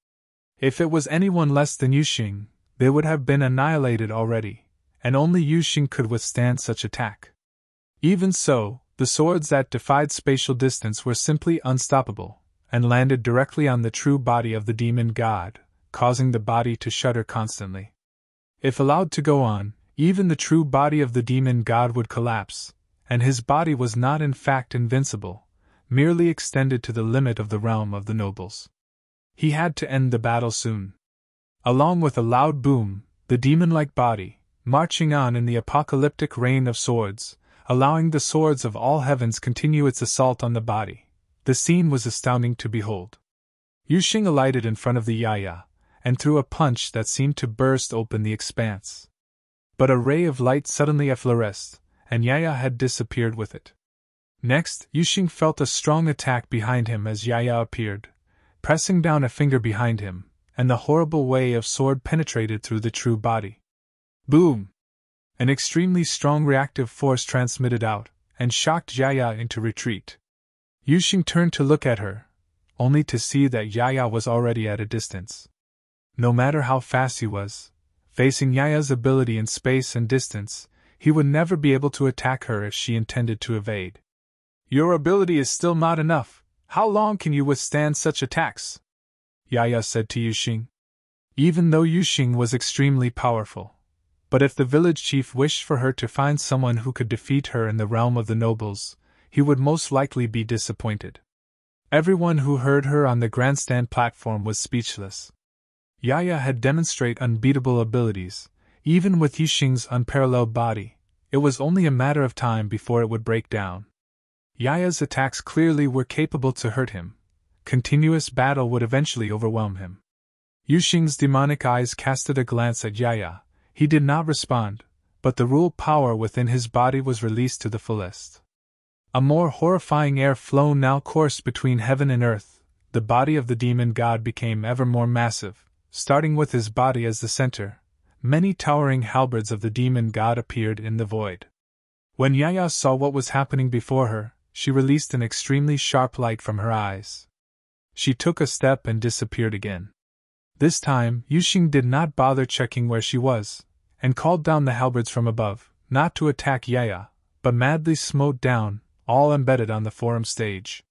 If it was anyone less than Yuxing, they would have been annihilated already, and only Yuxing could withstand such attack. Even so, the swords that defied spatial distance were simply unstoppable, and landed directly on the true body of the demon god, causing the body to shudder constantly. If allowed to go on, even the true body of the demon god would collapse, and his body was not in fact invincible, merely extended to the limit of the realm of the nobles. He had to end the battle soon. Along with a loud boom, the demon-like body, marching on in the apocalyptic rain of swords, allowing the swords of all heavens continue its assault on the body. The scene was astounding to behold. Yuxing alighted in front of the Yaya, and threw a punch that seemed to burst open the expanse. But a ray of light suddenly effloresced, and Yaya had disappeared with it. Next, Yuxing felt a strong attack behind him as Yaya appeared, pressing down a finger behind him, and the horrible way of sword penetrated through the true body. Boom! An extremely strong reactive force transmitted out, and shocked Yaya into retreat. Yuxing turned to look at her, only to see that Yaya was already at a distance. No matter how fast he was, facing Yaya's ability in space and distance, he would never be able to attack her if she intended to evade. Your ability is still not enough. How long can you withstand such attacks? Yaya said to Yuxing. Even though Yuxing was extremely powerful. But if the village chief wished for her to find someone who could defeat her in the realm of the nobles, he would most likely be disappointed. Everyone who heard her on the grandstand platform was speechless. Yaya had demonstrated unbeatable abilities, even with Yuxing's unparalleled body. It was only a matter of time before it would break down. Yaya's attacks clearly were capable to hurt him. Continuous battle would eventually overwhelm him. Yuxing's demonic eyes casted a glance at Yaya. He did not respond, but the rule power within his body was released to the fullest. A more horrifying air flow now coursed between heaven and earth. The body of the demon god became ever more massive, starting with his body as the center. Many towering halberds of the demon god appeared in the void. When Yaya saw what was happening before her, she released an extremely sharp light from her eyes. She took a step and disappeared again. This time, Yuxing did not bother checking where she was, and called down the halberds from above, not to attack Yaya, but madly smote down, all embedded on the forum stage.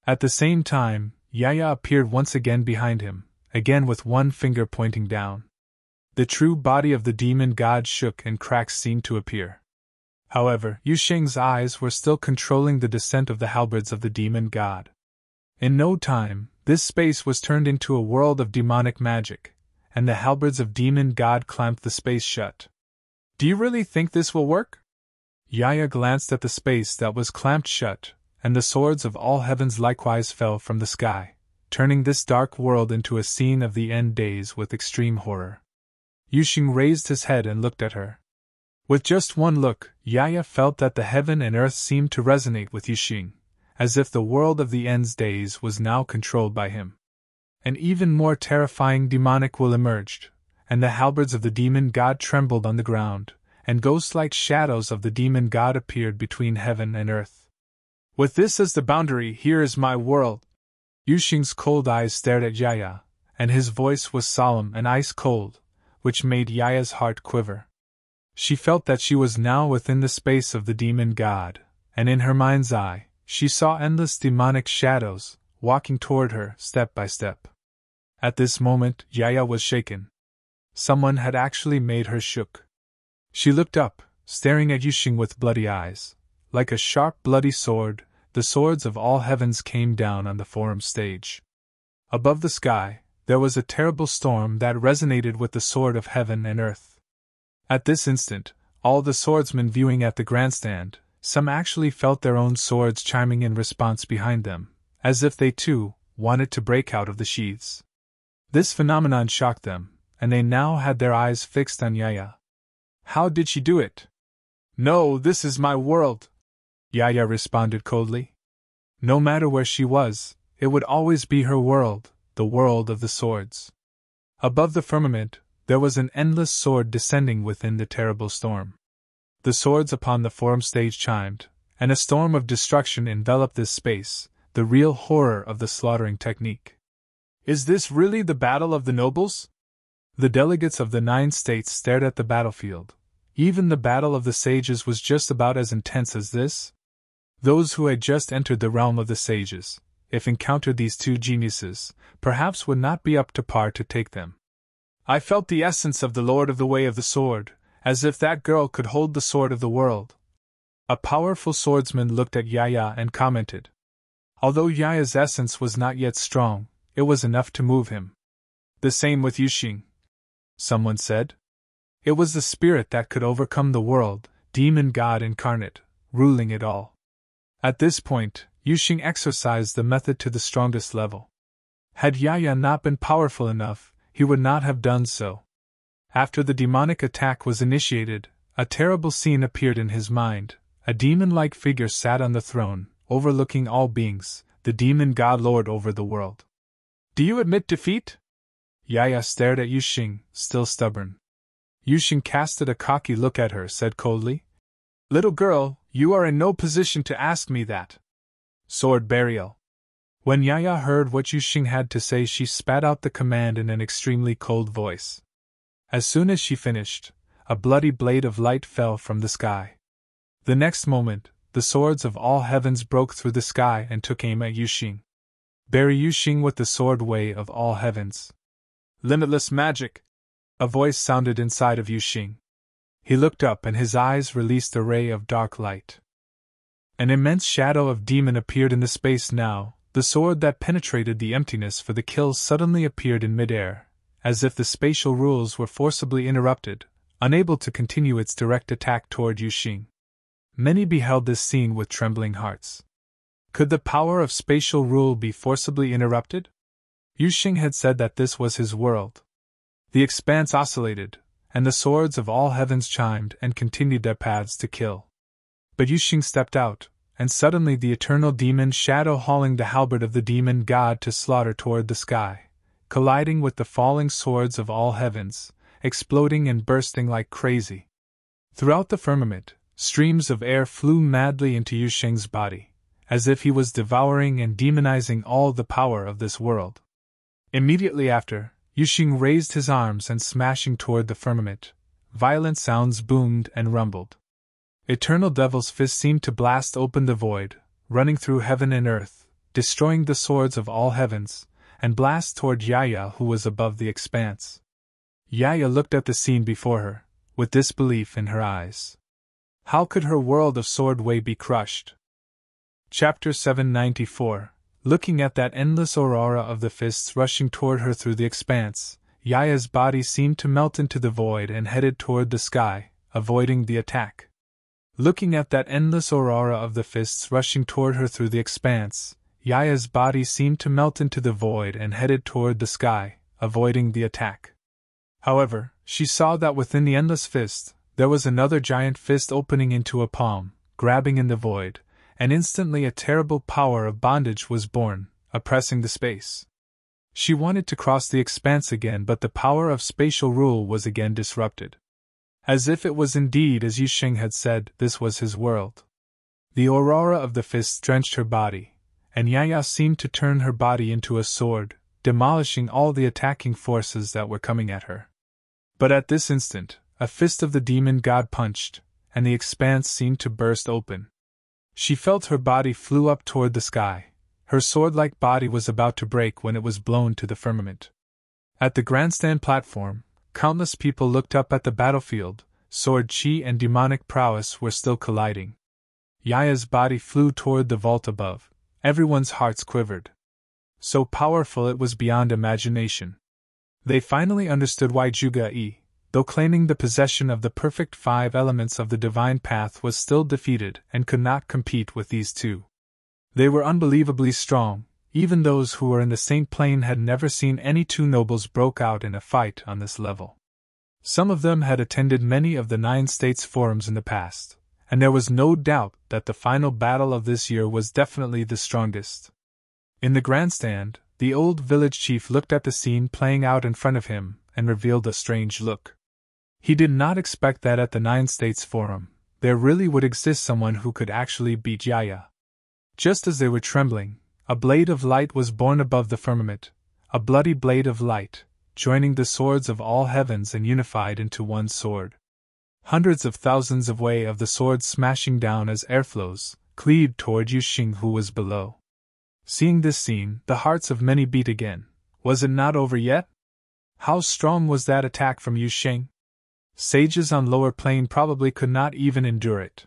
At the same time, Yaya appeared once again behind him, again with one finger pointing down. The true body of the demon god shook and cracks seemed to appear. However, Yuxing's eyes were still controlling the descent of the halberds of the demon god. In no time, this space was turned into a world of demonic magic, and the halberds of demon god clamped the space shut. Do you really think this will work? Yaya glanced at the space that was clamped shut, and the swords of all heavens likewise fell from the sky, turning this dark world into a scene of the end days with extreme horror. Yuxing raised his head and looked at her. With just one look, Yaya felt that the heaven and earth seemed to resonate with Yuxing, as if the world of the end's days was now controlled by him. An even more terrifying demonic will emerged, and the halberds of the demon god trembled on the ground, and ghost-like shadows of the demon god appeared between heaven and earth. With this as the boundary, here is my world. Yuxing's cold eyes stared at Yaya, and his voice was solemn and ice-cold, which made Yaya's heart quiver. She felt that she was now within the space of the demon god, and in her mind's eye, she saw endless demonic shadows, walking toward her, step by step. At this moment, Yaya was shaken. Someone had actually made her shook. She looked up, staring at Yuxing with bloody eyes. Like a sharp, bloody sword, the swords of all heavens came down on the forum stage. Above the sky, there was a terrible storm that resonated with the sword of heaven and earth. At this instant, all the swordsmen viewing at the grandstand, some actually felt their own swords chiming in response behind them, as if they too wanted to break out of the sheaths. This phenomenon shocked them, and they now had their eyes fixed on Yaya. How did she do it? No, this is my world, Yaya responded coldly. No matter where she was, it would always be her world, the world of the swords. Above the firmament, there was an endless sword descending within the terrible storm. The swords upon the forum stage chimed, and a storm of destruction enveloped this space, the real horror of the slaughtering technique. Is this really the battle of the nobles? The delegates of the 9 states stared at the battlefield. Even the battle of the sages was just about as intense as this. Those who had just entered the realm of the sages, if encountered these two geniuses, perhaps would not be up to par to take them. I felt the essence of the Lord of the Way of the Sword, as if that girl could hold the sword of the world. A powerful swordsman looked at Yaya and commented. Although Yaya's essence was not yet strong, it was enough to move him. The same with Yuxing, someone said. It was the spirit that could overcome the world, demon god incarnate, ruling it all. At this point, Yuxing exercised the method to the strongest level. Had Yaya not been powerful enough, he would not have done so. After the demonic attack was initiated, a terrible scene appeared in his mind. A demon-like figure sat on the throne, overlooking all beings, the demon god lord over the world. Do you admit defeat? Yaya stared at Yuxing, still stubborn. Yuxing casted a cocky look at her, said coldly, Little girl, you are in no position to ask me that. Sword burial. When Yaya heard what Yuxing had to say, she spat out the command in an extremely cold voice. As soon as she finished, a bloody blade of light fell from the sky. The next moment, the swords of all heavens broke through the sky and took aim at Yuxing. Bury Yuxing with the sword way of all heavens. Limitless magic! A voice sounded inside of Yuxing. He looked up and his eyes released a ray of dark light. An immense shadow of demon appeared in the space now. The sword that penetrated the emptiness for the kill suddenly appeared in midair, as if the spatial rules were forcibly interrupted, unable to continue its direct attack toward Yuxing. Many beheld this scene with trembling hearts. Could the power of spatial rule be forcibly interrupted? Yuxing had said that this was his world. The expanse oscillated, and the swords of all heavens chimed and continued their paths to kill. But Yuxing stepped out, and suddenly the eternal demon shadow hauling the halberd of the demon god to slaughter toward the sky, colliding with the falling swords of all heavens, exploding and bursting like crazy. Throughout the firmament, streams of air flew madly into Yuxing's body, as if he was devouring and demonizing all the power of this world. Immediately after, Yuxing raised his arms and smashing toward the firmament, violent sounds boomed and rumbled. Eternal Devil's fist seemed to blast open the void, running through heaven and earth, destroying the swords of all heavens, and blast toward Yaya, who was above the expanse. Yaya looked at the scene before her, with disbelief in her eyes. How could her world of sword-way be crushed? Chapter 794. Looking at that endless aurora of the fists rushing toward her through the expanse, Yaya's body seemed to melt into the void and headed toward the sky, avoiding the attack. Looking at that endless aurora of the fists rushing toward her through the expanse, Yaya's body seemed to melt into the void and headed toward the sky, avoiding the attack. However, she saw that within the endless fist, there was another giant fist opening into a palm, grabbing in the void, and instantly a terrible power of bondage was born, oppressing the space. She wanted to cross the expanse again, but the power of spatial rule was again disrupted. As if it was indeed as Yuxing had said, this was his world. The aurora of the fists drenched her body, and Yaya seemed to turn her body into a sword, demolishing all the attacking forces that were coming at her. But at this instant, a fist of the demon god punched, and the expanse seemed to burst open. She felt her body flew up toward the sky. Her sword-like body was about to break when it was blown to the firmament. At the grandstand platform, countless people looked up at the battlefield. Sword chi and demonic prowess were still colliding. Yaya's body flew toward the vault above. Everyone's hearts quivered. So powerful it was beyond imagination. They finally understood why Zhuge, though claiming the possession of the perfect 5 elements of the divine path, was still defeated and could not compete with these two. They were unbelievably strong. Even those who were in the Saint Plane had never seen any two nobles broke out in a fight on this level. Some of them had attended many of the 9 states forums in the past, and there was no doubt that the final battle of this year was definitely the strongest. In the grandstand, the old village chief looked at the scene playing out in front of him and revealed a strange look. He did not expect that at the 9 states forum, there really would exist someone who could actually beat Yaya. Just as they were trembling, a blade of light was born above the firmament, a bloody blade of light, joining the swords of all heavens and unified into one sword. Hundreds of thousands of way of the sword smashing down as airflows, cleaved toward Yuxing, who was below. Seeing this scene, the hearts of many beat again. Was it not over yet? How strong was that attack from Yu Sheng? Sages on lower plane probably could not even endure it.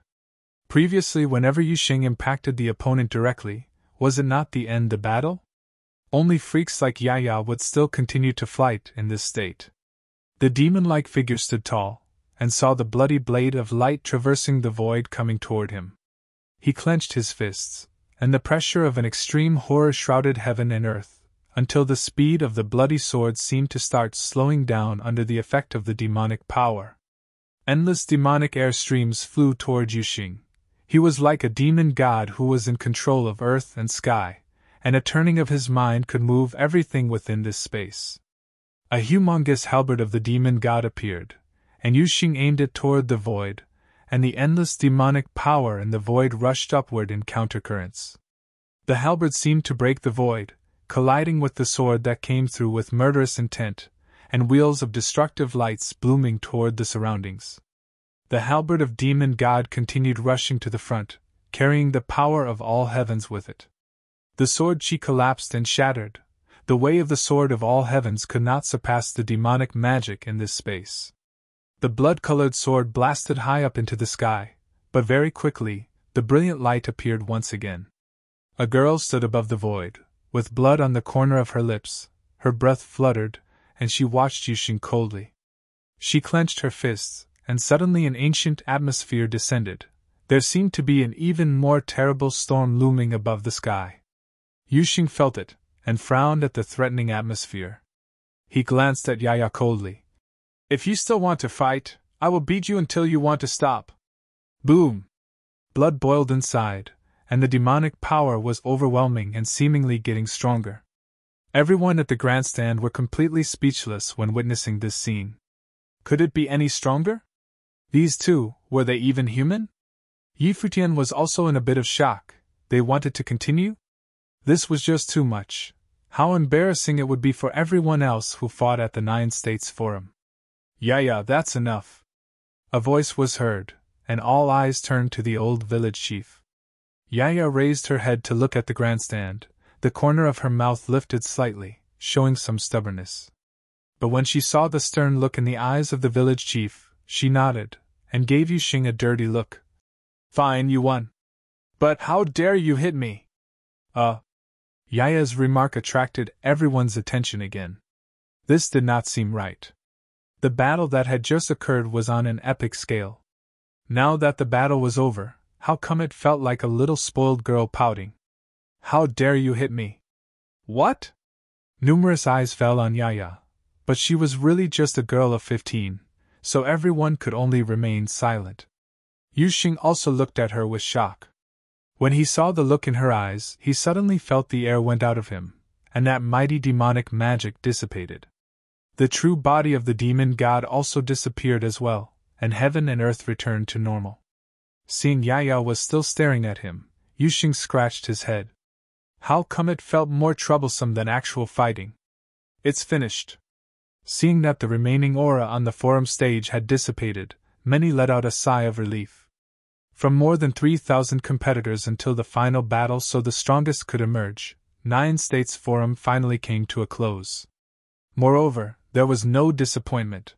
Previously, whenever Yu Sheng impacted the opponent directly, was it not the end the battle? Only freaks like Yaya would still continue to fight in this state. The demon-like figure stood tall, and saw the bloody blade of light traversing the void coming toward him. He clenched his fists, and the pressure of an extreme horror shrouded heaven and earth, until the speed of the bloody sword seemed to start slowing down under the effect of the demonic power. Endless demonic air streams flew toward Yu Sheng. He was like a demon god who was in control of earth and sky, and a turning of his mind could move everything within this space. A humongous halberd of the demon god appeared, and Yu Sheng aimed it toward the void, and the endless demonic power in the void rushed upward in countercurrents. The halberd seemed to break the void, colliding with the sword that came through with murderous intent, and wheels of destructive lights blooming toward the surroundings. The halberd of demon god continued rushing to the front, carrying the power of all heavens with it. The sword chi collapsed and shattered. The way of the sword of all heavens could not surpass the demonic magic in this space. The blood-colored sword blasted high up into the sky, but very quickly, the brilliant light appeared once again. A girl stood above the void, with blood on the corner of her lips, her breath fluttered, and she watched Yu Sheng coldly. She clenched her fists, and suddenly an ancient atmosphere descended. There seemed to be an even more terrible storm looming above the sky. Yu Sheng felt it, and frowned at the threatening atmosphere. He glanced at Yaya coldly. "If you still want to fight, I will beat you until you want to stop." Boom! Blood boiled inside, and the demonic power was overwhelming and seemingly getting stronger. Everyone at the grandstand were completely speechless when witnessing this scene. Could it be any stronger? These two, were they even human? Futian was also in a bit of shock. They wanted to continue? This was just too much. How embarrassing it would be for everyone else who fought at the Nine States Forum. "Yeah, that's enough." A voice was heard, and all eyes turned to the old village chief. Yaya raised her head to look at the grandstand. The corner of her mouth lifted slightly, showing some stubbornness. But when she saw the stern look in the eyes of the village chief, she nodded, and gave Yu Sheng a dirty look. "Fine, you won. But how dare you hit me?" Yaya's remark attracted everyone's attention again. This did not seem right. The battle that had just occurred was on an epic scale. Now that the battle was over, how come it felt like a little spoiled girl pouting? "How dare you hit me?" "What?" Numerous eyes fell on Yaya, but she was really just a girl of 15, so everyone could only remain silent. Yu Sheng also looked at her with shock. When he saw the look in her eyes, he suddenly felt the air went out of him, and that mighty demonic magic dissipated. The true body of the demon god also disappeared as well, and heaven and earth returned to normal. Seeing Yaya was still staring at him, Yu Sheng scratched his head. How come it felt more troublesome than actual fighting? "It's finished." Seeing that the remaining aura on the forum stage had dissipated, many let out a sigh of relief. From more than 3,000 competitors until the final battle so the strongest could emerge, Nine States Forum finally came to a close. Moreover, there was no disappointment.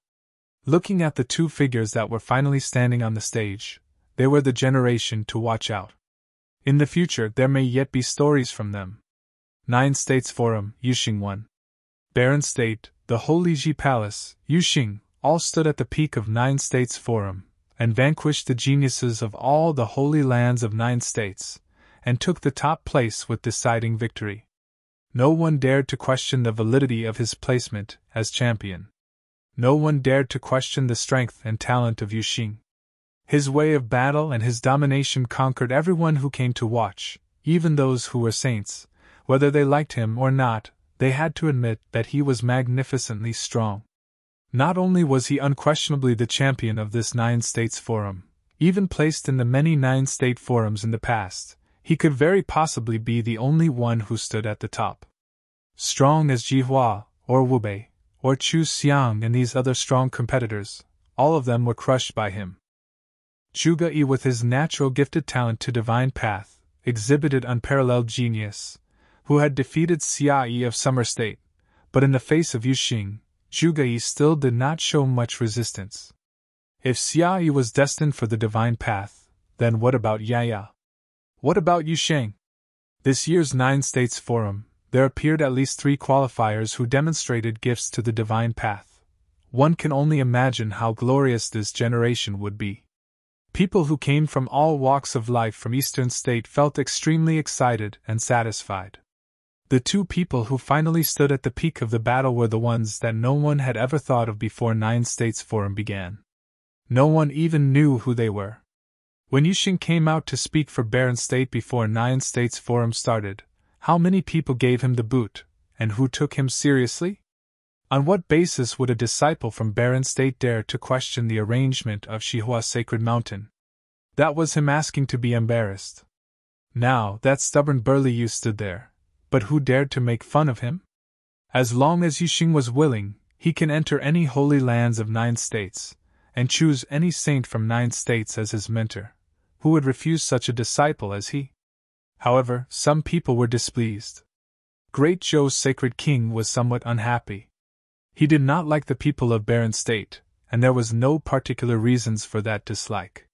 Looking at the two figures that were finally standing on the stage, they were the generation to watch out. In the future there may yet be stories from them. Nine States Forum, Yu Sheng won. Barren State, the Holy Ji Palace, Yu Sheng, all stood at the peak of Nine States Forum, and vanquished the geniuses of all the holy lands of 9 states, and took the top place with deciding victory. No one dared to question the validity of his placement as champion. No one dared to question the strength and talent of Yu Sheng. His way of battle and his domination conquered everyone who came to watch, even those who were saints. Whether they liked him or not, they had to admit that he was magnificently strong. Not only was he unquestionably the champion of this 9 States Forum, even placed in the many 9-state forums in the past, he could very possibly be the only one who stood at the top. Strong as Jihua, or Wubei, or Chu Xiang and these other strong competitors, all of them were crushed by him. Zhuge Yi, with his natural gifted talent to divine path, exhibited unparalleled genius, who had defeated Xia Yi of Summer State, but in the face of Yuxing, Zhuge Yi still did not show much resistance. If Xia Yi was destined for the divine path, then what about Yaya? What about Yusheng? This year's Nine States Forum, there appeared at least 3 qualifiers who demonstrated gifts to the divine path. One can only imagine how glorious this generation would be. People who came from all walks of life from Eastern State felt extremely excited and satisfied. The 2 people who finally stood at the peak of the battle were the ones that no one had ever thought of before Nine States Forum began. No one even knew who they were. When Yuxing came out to speak for Barren State before Nine States Forum started, how many people gave him the boot, and who took him seriously? On what basis would a disciple from Barren State dare to question the arrangement of Shihua's sacred mountain? That was him asking to be embarrassed. Now, that stubborn burly youth stood there, but who dared to make fun of him? As long as Yuxing was willing, he can enter any holy lands of 9 states, and choose any saint from 9 states as his mentor. Who would refuse such a disciple as he? However, some people were displeased. Great Zhou's sacred king was somewhat unhappy. He did not like the people of Barren State, and there was no particular reasons for that dislike.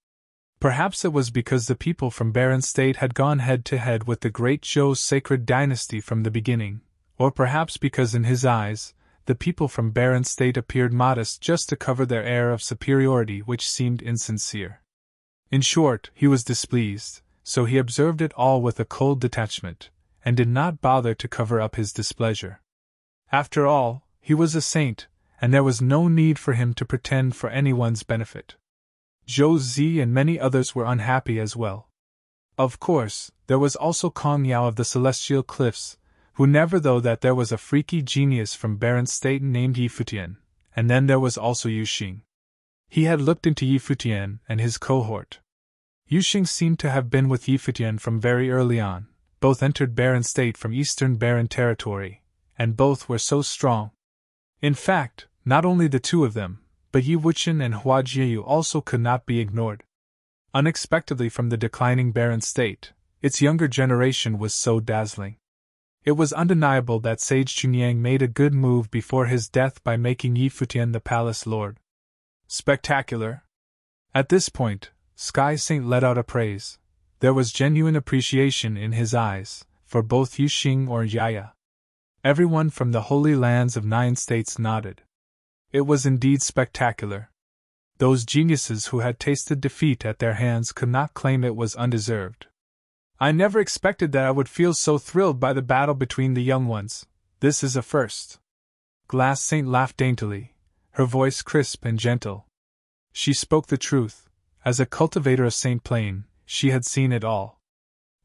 Perhaps it was because the people from Barren State had gone head-to-head with the great Zhou's sacred dynasty from the beginning, or perhaps because in his eyes, the people from Barren State appeared modest just to cover their air of superiority which seemed insincere. In short, he was displeased, so he observed it all with a cold detachment, and did not bother to cover up his displeasure. After all, he was a saint, and there was no need for him to pretend for anyone's benefit. Zhou Zi and many others were unhappy as well. Of course, there was also Kong Yao of the Celestial Cliffs, who never though that there was a freaky genius from Barren State named Yi Futian, and then there was also Yuxing. He had looked into Yi Futian and his cohort. Yuxing seemed to have been with Yi Futian from very early on, both entered Barren State from Eastern Barren Territory, and both were so strong. In fact, not only the 2 of them, but Yi Wuqian and Hua Jiayu also could not be ignored. Unexpectedly from the declining Barren State, its younger generation was so dazzling. It was undeniable that Sage Chungyang made a good move before his death by making Yi Futian the palace lord. Spectacular! At this point, Sky Saint let out a praise. There was genuine appreciation in his eyes, for both Yuxing or Yaya. Everyone from the holy lands of 9 states nodded. It was indeed spectacular. Those geniuses who had tasted defeat at their hands could not claim it was undeserved. I never expected that I would feel so thrilled by the battle between the young ones. This is a first. Glass Saint laughed daintily, her voice crisp and gentle. She spoke the truth. As a cultivator of Saint Plain, she had seen it all.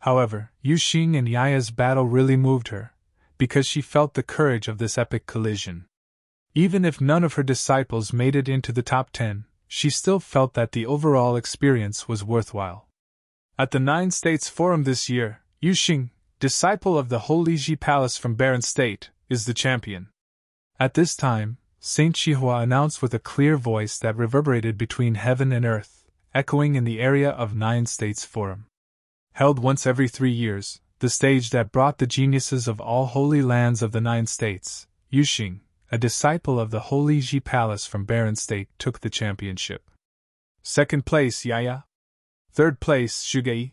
However, Yuxing and Yaya's battle really moved her, because she felt the courage of this epic collision. Even if none of her disciples made it into the top 10, she still felt that the overall experience was worthwhile. At the 9 States Forum this year, Yuxing, disciple of the Holy Ji Palace from Barren State, is the champion. At this time, Saint Shihua announced with a clear voice that reverberated between heaven and earth, echoing in the area of 9 States Forum. Held once every 3 years, the stage that brought the geniuses of all holy lands of the 9 states, Yuxing, a disciple of the Holy Ji Palace from Barren State, took the championship. 2nd place, Yaya. 3rd place, Zhuge Yi.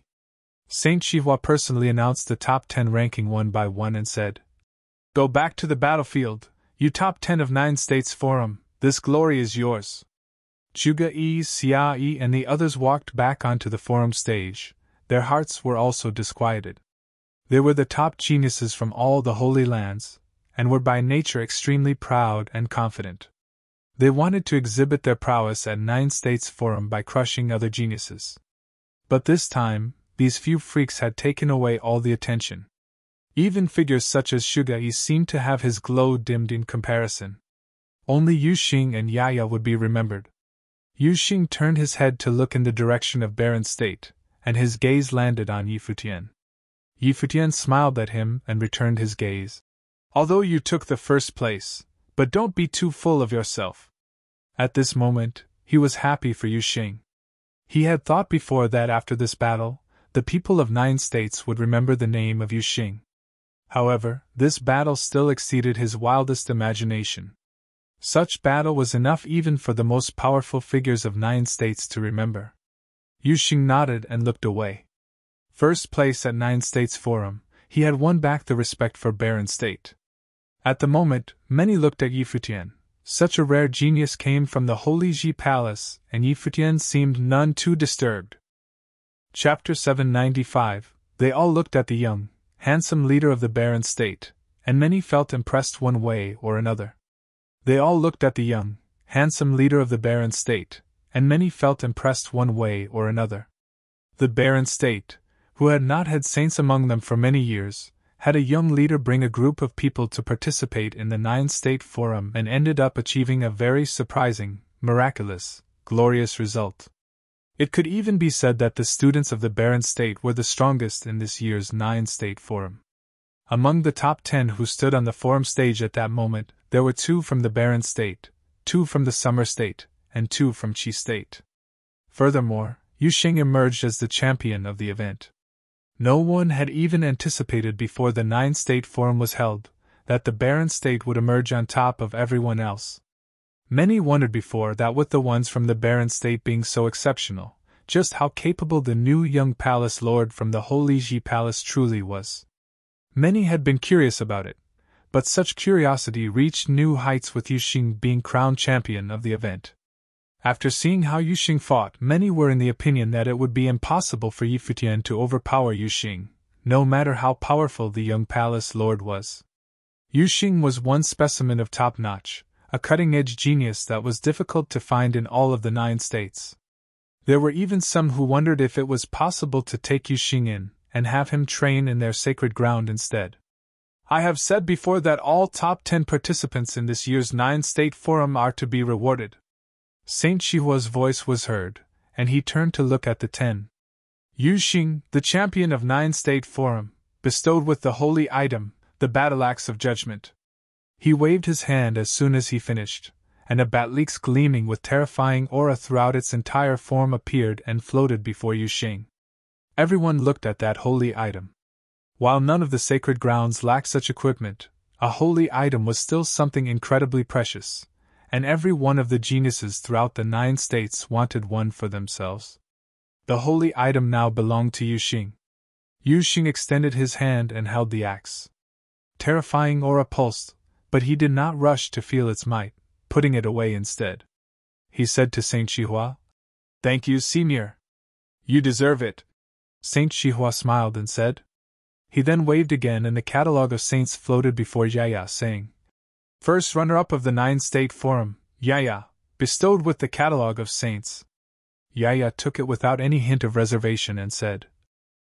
Saint Shihua personally announced the top 10 ranking one by one and said, "Go back to the battlefield, you top 10 of 9 States Forum, this glory is yours." Zhuge Yi, Xia Yi, and the others walked back onto the forum stage. Their hearts were also disquieted. They were the top geniuses from all the holy lands, and were by nature extremely proud and confident. They wanted to exhibit their prowess at 9 States Forum by crushing other geniuses. But this time, these few freaks had taken away all the attention. Even figures such as Zhuge Yi seemed to have his glow dimmed in comparison. Only Yuxing and Yaya would be remembered. Yuxing turned his head to look in the direction of Barren State, and his gaze landed on Yi Futian. Yi Futian smiled at him and returned his gaze. "Although you took the 1st place, but don't be too full of yourself." At this moment, he was happy for Yuxing. He had thought before that after this battle, the people of 9 states would remember the name of Yuxing. However, this battle still exceeded his wildest imagination. Such battle was enough even for the most powerful figures of 9 states to remember. Yuxing nodded and looked away. First place at 9 States Forum, he had won back the respect for Baron State. At the moment, many looked at Futian. Such a rare genius came from the Holy Ji Palace, and Futian seemed none too disturbed. Chapter 795. They all looked at the young, handsome leader of the Baron State, and many felt impressed one way or another. They all looked at the young, handsome leader of the Baron State, and many felt impressed one way or another. The Baron State, who had not had saints among them for many years, had a young leader bring a group of people to participate in the 9 State Forum and ended up achieving a very surprising, miraculous, glorious result. It could even be said that the students of the Baron State were the strongest in this year's 9 State Forum. Among the top 10 who stood on the forum stage at that moment, there were 2 from the Baron State, 2 from the Summer State, and 2 from Qi State. Furthermore, Yuxing emerged as the champion of the event. No one had even anticipated before the 9 State Forum was held that the Baron State would emerge on top of everyone else. Many wondered before that with the ones from the Baron State being so exceptional, just how capable the new young palace lord from the Holy Ji Palace truly was. Many had been curious about it, but such curiosity reached new heights with Yuxing being crowned champion of the event. After seeing how Yuxing fought, many were in the opinion that it would be impossible for Futian to overpower Yuxing, no matter how powerful the young palace lord was. Yuxing was one specimen of top-notch, a cutting-edge genius that was difficult to find in all of the 9 states. There were even some who wondered if it was possible to take Yuxing in and have him train in their sacred ground instead. I have said before that all top 10 participants in this year's 9 State Forum are to be rewarded. Saint Shihua's voice was heard, and he turned to look at the 10. Yuxing, the champion of 9 State Forum, bestowed with the holy item, the battle axe of judgment. He waved his hand as soon as he finished, and a bat'lix gleaming with terrifying aura throughout its entire form appeared and floated before Yuxing. Everyone looked at that holy item. While none of the sacred grounds lacked such equipment, a holy item was still something incredibly precious, and every one of the geniuses throughout the 9 states wanted one for themselves. The holy item now belonged to Yuxing. Yuxing extended his hand and held the axe. Terrifying aura pulsed, but he did not rush to feel its might, putting it away instead. He said to Saint Shihua, "Thank you, Senior. You deserve it." Saint Shihua smiled and said. He then waved again and the catalogue of saints floated before Yaya, saying, "First runner-up of the 9 State Forum, Yaya, bestowed with the catalogue of saints." Yaya took it without any hint of reservation and said,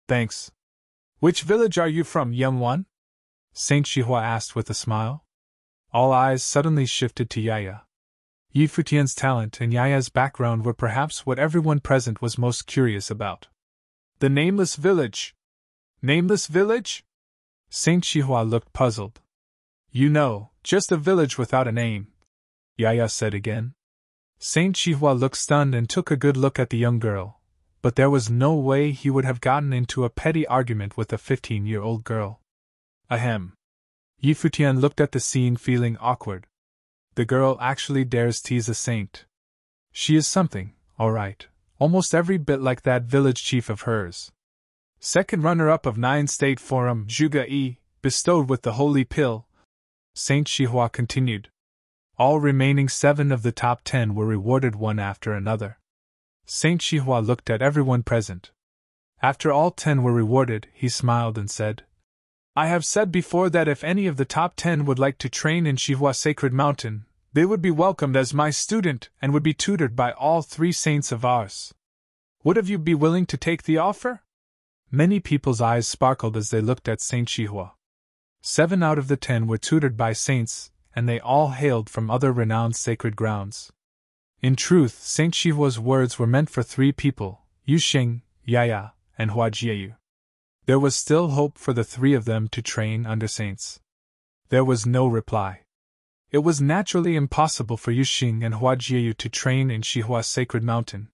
"Thanks. Which village are you from, young one?" Saint Shihua asked with a smile. All eyes suddenly shifted to Yaya. Futian's talent and Yaya's background were perhaps what everyone present was most curious about. "The Nameless Village." "Nameless Village?" Saint Shihua looked puzzled. "You know, just a village without a name," Yaya said again. Saint Shihua looked stunned and took a good look at the young girl, but there was no way he would have gotten into a petty argument with a 15-year-old girl. Ahem. Futian looked at the scene feeling awkward. The girl actually dares tease a saint. She is something, all right, almost every bit like that village chief of hers. Second runner-up of 9 State Forum, Zhuge Yi, bestowed with the holy pill. Saint Shihua continued. All remaining 7 of the top 10 were rewarded one after another. Saint Shihua looked at everyone present. After all 10 were rewarded, he smiled and said, "I have said before that if any of the top 10 would like to train in Shihua Sacred Mountain, they would be welcomed as my student and would be tutored by all 3 saints of ours. Would of you be willing to take the offer?" Many people's eyes sparkled as they looked at Saint Shihua. 7 out of the 10 were tutored by saints, and they all hailed from other renowned sacred grounds. In truth, Saint Shihua's words were meant for 3 people, Yuxing, Yaya, and Huajieyu. There was still hope for the 3 of them to train under saints. There was no reply. It was naturally impossible for Yuxing and Huajieyu to train in Shihua Sacred Mountain.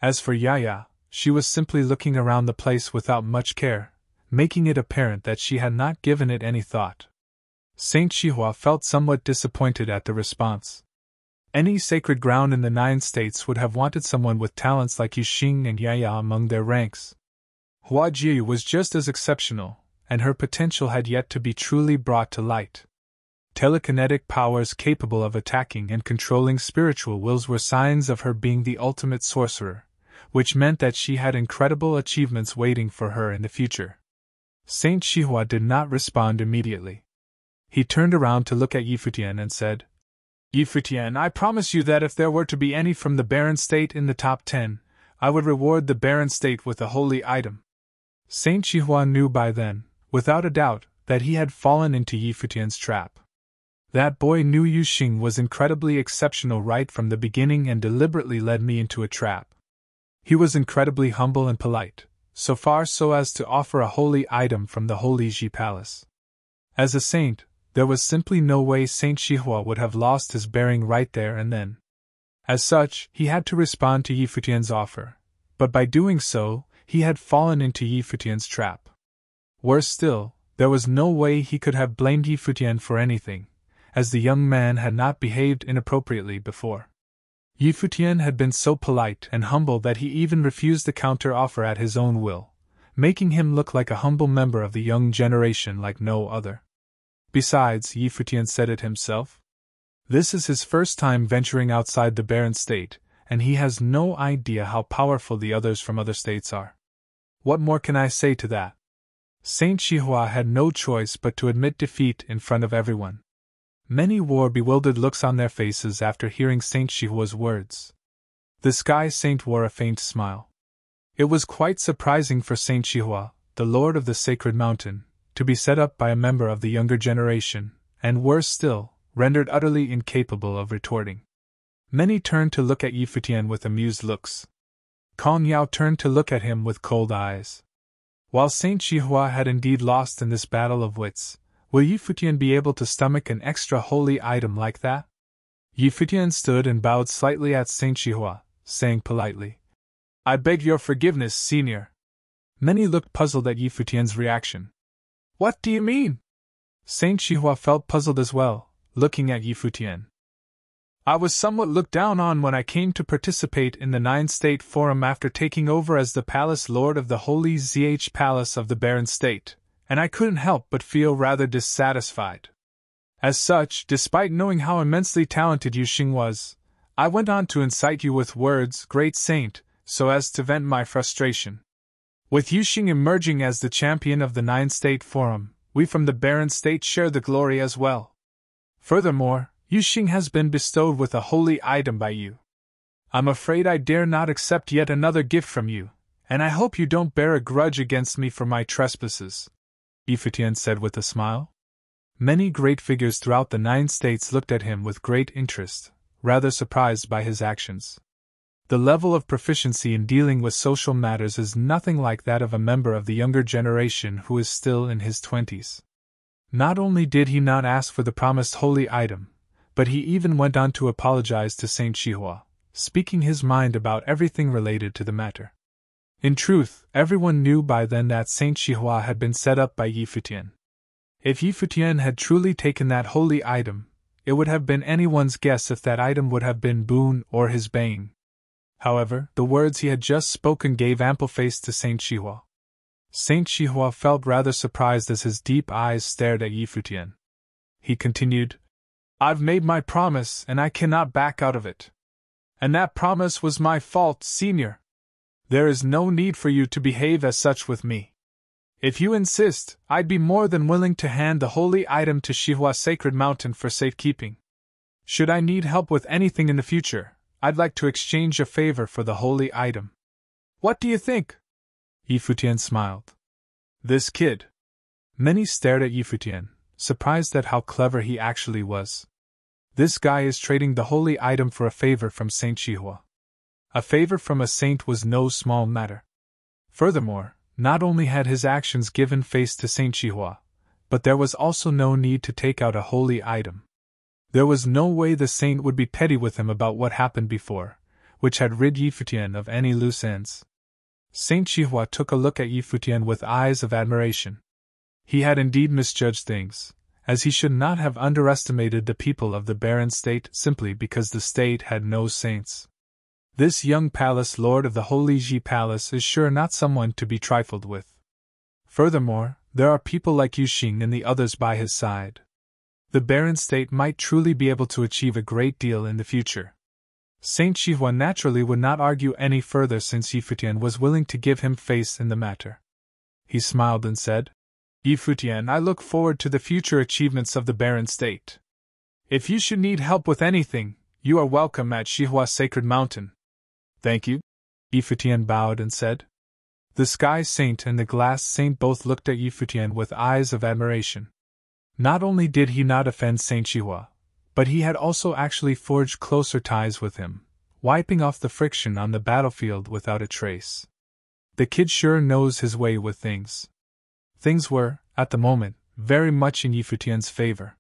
As for Yaya, she was simply looking around the place without much care, making it apparent that she had not given it any thought. Saint Xihua felt somewhat disappointed at the response. Any sacred ground in the 9 states would have wanted someone with talents like Yuxing and Yaya among their ranks. Hua Jiu was just as exceptional, and her potential had yet to be truly brought to light. Telekinetic powers capable of attacking and controlling spiritual wills were signs of her being the ultimate sorcerer, which meant that she had incredible achievements waiting for her in the future. Saint Xihua did not respond immediately. He turned around to look at Yi Futian and said, Yi Futian, I promise you that if there were to be any from the Barren State in the top 10, I would reward the Barren State with a holy item. Saint Xihua knew by then, without a doubt, that he had fallen into Yi Futian's trap. That boy knew Yuxing was incredibly exceptional right from the beginning and deliberately led me into a trap. He was incredibly humble and polite, so far so as to offer a holy item from the Holy Ji Palace. As a saint, there was simply no way Saint Xihua would have lost his bearing right there and then. As such, he had to respond to Yi Futian's offer, but by doing so, he had fallen into Yi Futian's trap. Worse still, there was no way he could have blamed Yi Futian for anything, as the young man had not behaved inappropriately before. Yi Futian had been so polite and humble that he even refused the counter-offer at his own will, making him look like a humble member of the young generation like no other. Besides, Yi Futian said it himself, this is his first time venturing outside the Barren State, and he has no idea how powerful the others from other states are. What more can I say to that? Saint Xihua had no choice but to admit defeat in front of everyone. Many wore bewildered looks on their faces after hearing Saint Xihua's words. The Sky Saint wore a faint smile. It was quite surprising for Saint Xihua, the Lord of the Sacred Mountain, to be set up by a member of the younger generation, and worse still, rendered utterly incapable of retorting. Many turned to look at Yi Futian with amused looks. Kong Yao turned to look at him with cold eyes. While Saint Xihua had indeed lost in this battle of wits, will Yi Futian be able to stomach an extra holy item like that? Yi Futian stood and bowed slightly at Saint Xihua, saying politely, I beg your forgiveness, senior. Many looked puzzled at Yi Futian's reaction. What do you mean? Saint Xihua felt puzzled as well, looking at Yi Futian. I was somewhat looked down on when I came to participate in the 9-state forum after taking over as the Palace Lord of the Holy ZH Palace of the Barren State, and I couldn't help but feel rather dissatisfied. As such, despite knowing how immensely talented Yuxing was, I went on to incite you with words, Great Saint, so as to vent my frustration. With Yuxing emerging as the champion of the 9-state forum, we from the Barren State share the glory as well. Furthermore, Yuxing has been bestowed with a holy item by you. I'm afraid I dare not accept yet another gift from you, and I hope you don't bear a grudge against me for my trespasses, Yi Futian said with a smile. Many great figures throughout the 9 states looked at him with great interest, rather surprised by his actions. The level of proficiency in dealing with social matters is nothing like that of a member of the younger generation who is still in his 20s. Not only did he not ask for the promised holy item, but he even went on to apologize to Saint Xihua, speaking his mind about everything related to the matter. In truth, everyone knew by then that Saint Xihua had been set up by Yi Futian. If Yi Futian had truly taken that holy item, it would have been anyone's guess if that item would have been boon or his bane. However, the words he had just spoken gave ample face to Saint Xihua. Saint Xihua felt rather surprised as his deep eyes stared at Yi Futian. He continued, I've made my promise and I cannot back out of it. And that promise was my fault, senior. There is no need for you to behave as such with me. If you insist, I'd be more than willing to hand the holy item to Xihua Sacred Mountain for safekeeping. Should I need help with anything in the future, I'd like to exchange a favor for the holy item. What do you think? Yi Futian smiled. This kid. Many stared at Yi Futian, surprised at how clever he actually was. This guy is trading the holy item for a favor from Saint Xihua. A favor from a saint was no small matter. Furthermore, not only had his actions given face to Saint Xihua, but there was also no need to take out a holy item. There was no way the saint would be petty with him about what happened before, which had rid Yi Futian of any loose ends. Saint Chihua took a look at Yi Futian with eyes of admiration. He had indeed misjudged things, as he should not have underestimated the people of the barren state simply because the state had no saints. This young palace lord of the Holy Ji Palace is sure not someone to be trifled with. Furthermore, there are people like Yu Xing and the others by his side. The barren state might truly be able to achieve a great deal in the future. Saint Chihua naturally would not argue any further since Yi Futian was willing to give him face in the matter. He smiled and said, Yi Futian, I look forward to the future achievements of the barren state. If you should need help with anything, you are welcome at Chihua Sacred Mountain. Thank you. Yi Futian bowed and said. The Sky Saint and the Glass Saint both looked at Yi Futian with eyes of admiration. Not only did he not offend Saint Chihua, but he had also actually forged closer ties with him, wiping off the friction on the battlefield without a trace. The kid sure knows his way with things. Things were, at the moment, very much in Yi Futian's favor.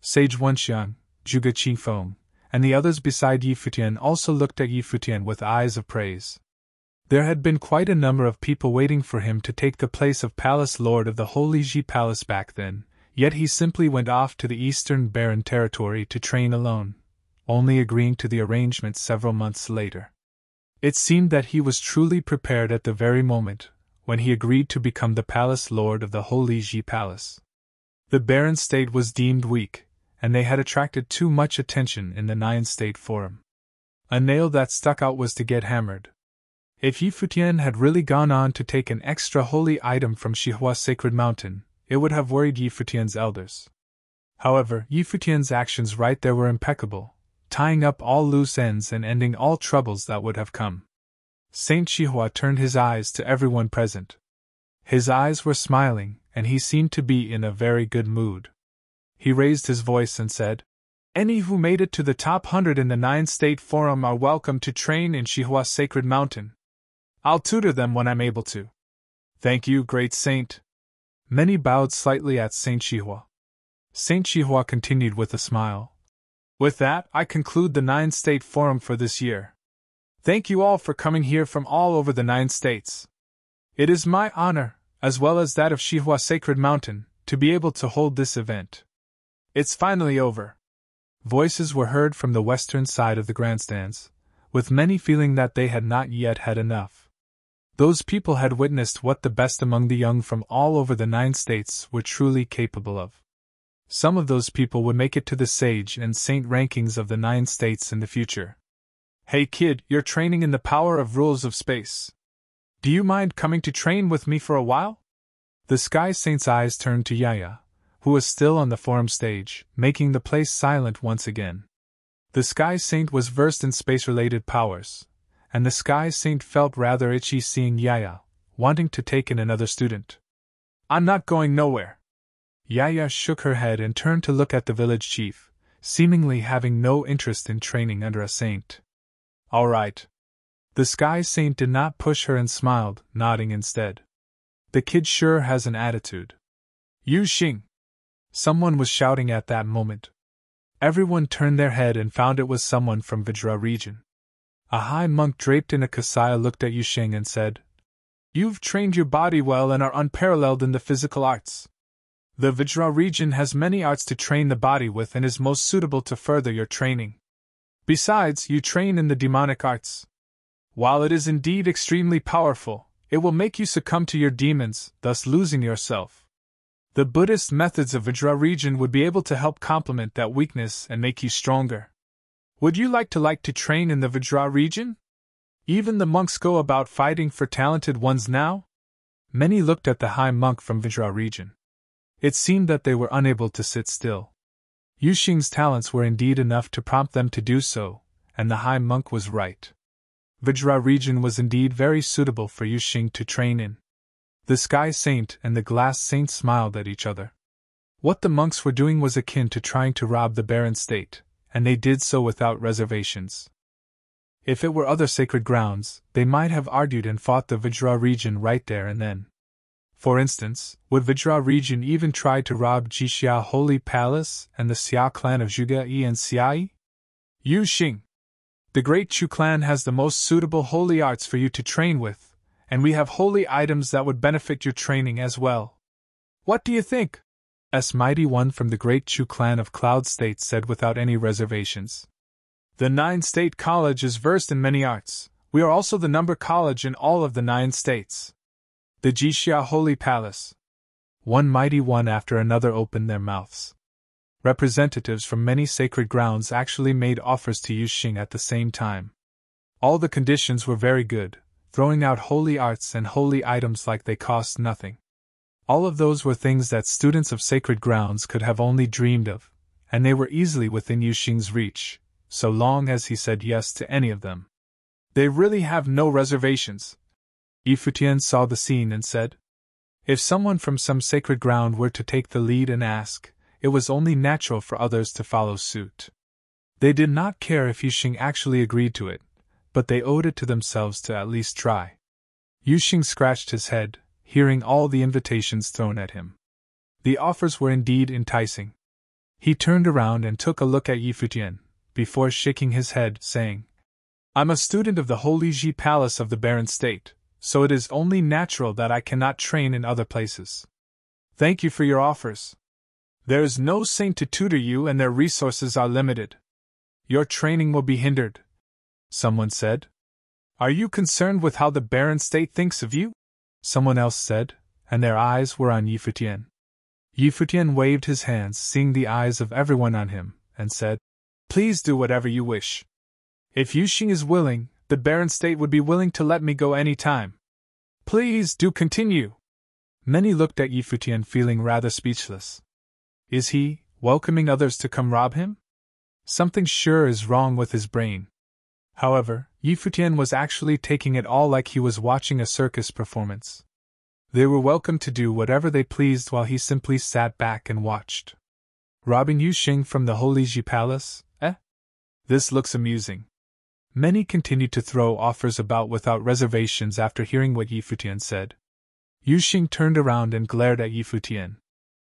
Sage Wenxiang, Zhuge Qifeng, and the others beside Yi Futian also looked at Yi Futian with eyes of praise. There had been quite a number of people waiting for him to take the place of Palace Lord of the Holy Ji Palace back then, yet he simply went off to the Eastern Barren Territory to train alone, only agreeing to the arrangement several months later. It seemed that he was truly prepared at the very moment when he agreed to become the Palace Lord of the Holy Ji Palace. The barren state was deemed weak, and they had attracted too much attention in the Nine-State Forum. A nail that stuck out was to get hammered. If Yi Futian had really gone on to take an extra holy item from Chihua Sacred Mountain, it would have worried Yi Futian's elders. However, Yi Futian's actions right there were impeccable, tying up all loose ends and ending all troubles that would have come. Saint Chihua turned his eyes to everyone present. His eyes were smiling, and he seemed to be in a very good mood. He raised his voice and said, Any who made it to the top 100 in the Nine-State Forum are welcome to train in Chihua Sacred Mountain. I'll tutor them when I'm able to. Thank you, great saint. Many bowed slightly at Saint Chihua. Saint Chihua continued with a smile. With that, I conclude the Nine-State Forum for this year. Thank you all for coming here from all over the 9 states. It is my honor, as well as that of Chihua Sacred Mountain, to be able to hold this event. It's finally over. Voices were heard from the western side of the grandstands, with many feeling that they had not yet had enough. Those people had witnessed what the best among the young from all over the 9 states were truly capable of. Some of those people would make it to the sage and saint rankings of the 9 states in the future. Hey kid, you're training in the power of rules of space. Do you mind coming to train with me for a while? The Sky Saint's eyes turned to Yaya, who was still on the forum stage, making the place silent once again. The Sky Saint was versed in space-related powers, and the Sky Saint felt rather itchy seeing Yaya, wanting to take in another student. I'm not going nowhere. Yaya shook her head and turned to look at the village chief, seemingly having no interest in training under a saint. All right. The Sky Saint did not push her and smiled, nodding instead. The kid sure has an attitude. Yu Xing! Someone was shouting at that moment. Everyone turned their head and found it was someone from Vajra region. A high monk draped in a kasaya looked at Yu Xing and said, You've trained your body well and are unparalleled in the physical arts. The Vajra region has many arts to train the body with and is most suitable to further your training. Besides, you train in the demonic arts. While it is indeed extremely powerful, it will make you succumb to your demons, thus losing yourself. The Buddhist methods of Vajra region would be able to help complement that weakness and make you stronger. Would you like to train in the Vajra region? Even the monks go about fighting for talented ones now? Many looked at the high monk from Vajra region. It seemed that they were unable to sit still. Yu Xing's talents were indeed enough to prompt them to do so, and the high monk was right. Vajra region was indeed very suitable for Yu Xing to train in. The Sky Saint and the Glass Saint smiled at each other. What the monks were doing was akin to trying to rob the barren state, and they did so without reservations. If it were other sacred grounds, they might have argued and fought the Vajra region right there and then. For instance, would Vajra region even try to rob Jixia Holy Palace and the Xia clan of Zhuge Yi and Xia? Yu Xing! The great Chu clan has the most suitable holy arts for you to train with, and we have holy items that would benefit your training as well. What do you think? Mighty One from the great Chu clan of Cloud State said without any reservations. The 9-state college is versed in many arts. We are also the number college in all of the 9 states. The Jixia Holy Palace. One mighty one after another opened their mouths. Representatives from many sacred grounds actually made offers to Yuxing at the same time. All the conditions were very good, throwing out holy arts and holy items like they cost nothing. All of those were things that students of sacred grounds could have only dreamed of, and they were easily within Yuxing's reach, so long as he said yes to any of them. They really have no reservations. Futian saw the scene and said, if someone from some sacred ground were to take the lead and ask, it was only natural for others to follow suit. They did not care if Yuxing actually agreed to it, but they owed it to themselves to at least try. Yuxing scratched his head, hearing all the invitations thrown at him. The offers were indeed enticing. He turned around and took a look at Futian, before shaking his head, saying, I'm a student of the Holy Ji Palace of the Barren State, so it is only natural that I cannot train in other places. Thank you for your offers. There is no saint to tutor you and their resources are limited. Your training will be hindered. Someone said. Are you concerned with how the Barren State thinks of you? Someone else said, and their eyes were on Futian. Futian waved his hands, seeing the eyes of everyone on him, and said, Please do whatever you wish. If Yuxing is willing, the Barren State would be willing to let me go any time. Please do continue. Many looked at Futian feeling rather speechless. Is he welcoming others to come rob him? Something sure is wrong with his brain. However, Futian was actually taking it all like he was watching a circus performance. They were welcome to do whatever they pleased while he simply sat back and watched. Robbing Yuxing from the Holy Ji Palace? This looks amusing. Many continued to throw offers about without reservations after hearing what Futian said. Yuxing turned around and glared at Futian.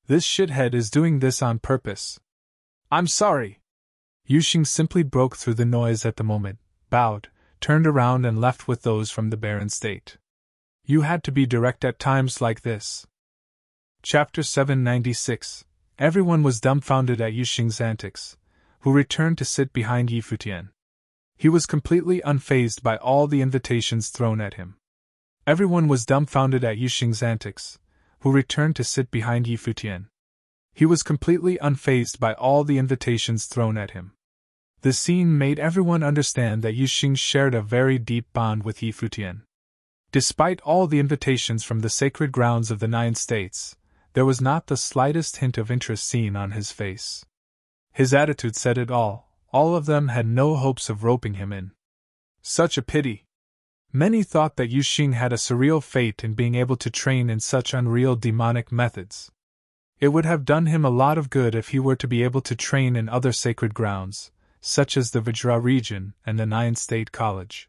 This shithead is doing this on purpose. I'm sorry. Yuxing simply broke through the noise at the moment, bowed, turned around and left with those from the Barren State. You had to be direct at times like this. Chapter 796. Everyone was dumbfounded at Yuxing's antics, who returned to sit behind Futian. He was completely unfazed by all the invitations thrown at him. Everyone was dumbfounded at Yuxing's antics, who returned to sit behind Futian. He was completely unfazed by all the invitations thrown at him. The scene made everyone understand that Yuxing shared a very deep bond with Futian. Despite all the invitations from the sacred grounds of the 9 states, there was not the slightest hint of interest seen on his face. His attitude said it all of them had no hopes of roping him in. Such a pity. Many thought that Yuxing had a surreal fate in being able to train in such unreal demonic methods. It would have done him a lot of good if he were to be able to train in other sacred grounds, such as the Vajra region and the 9-state college.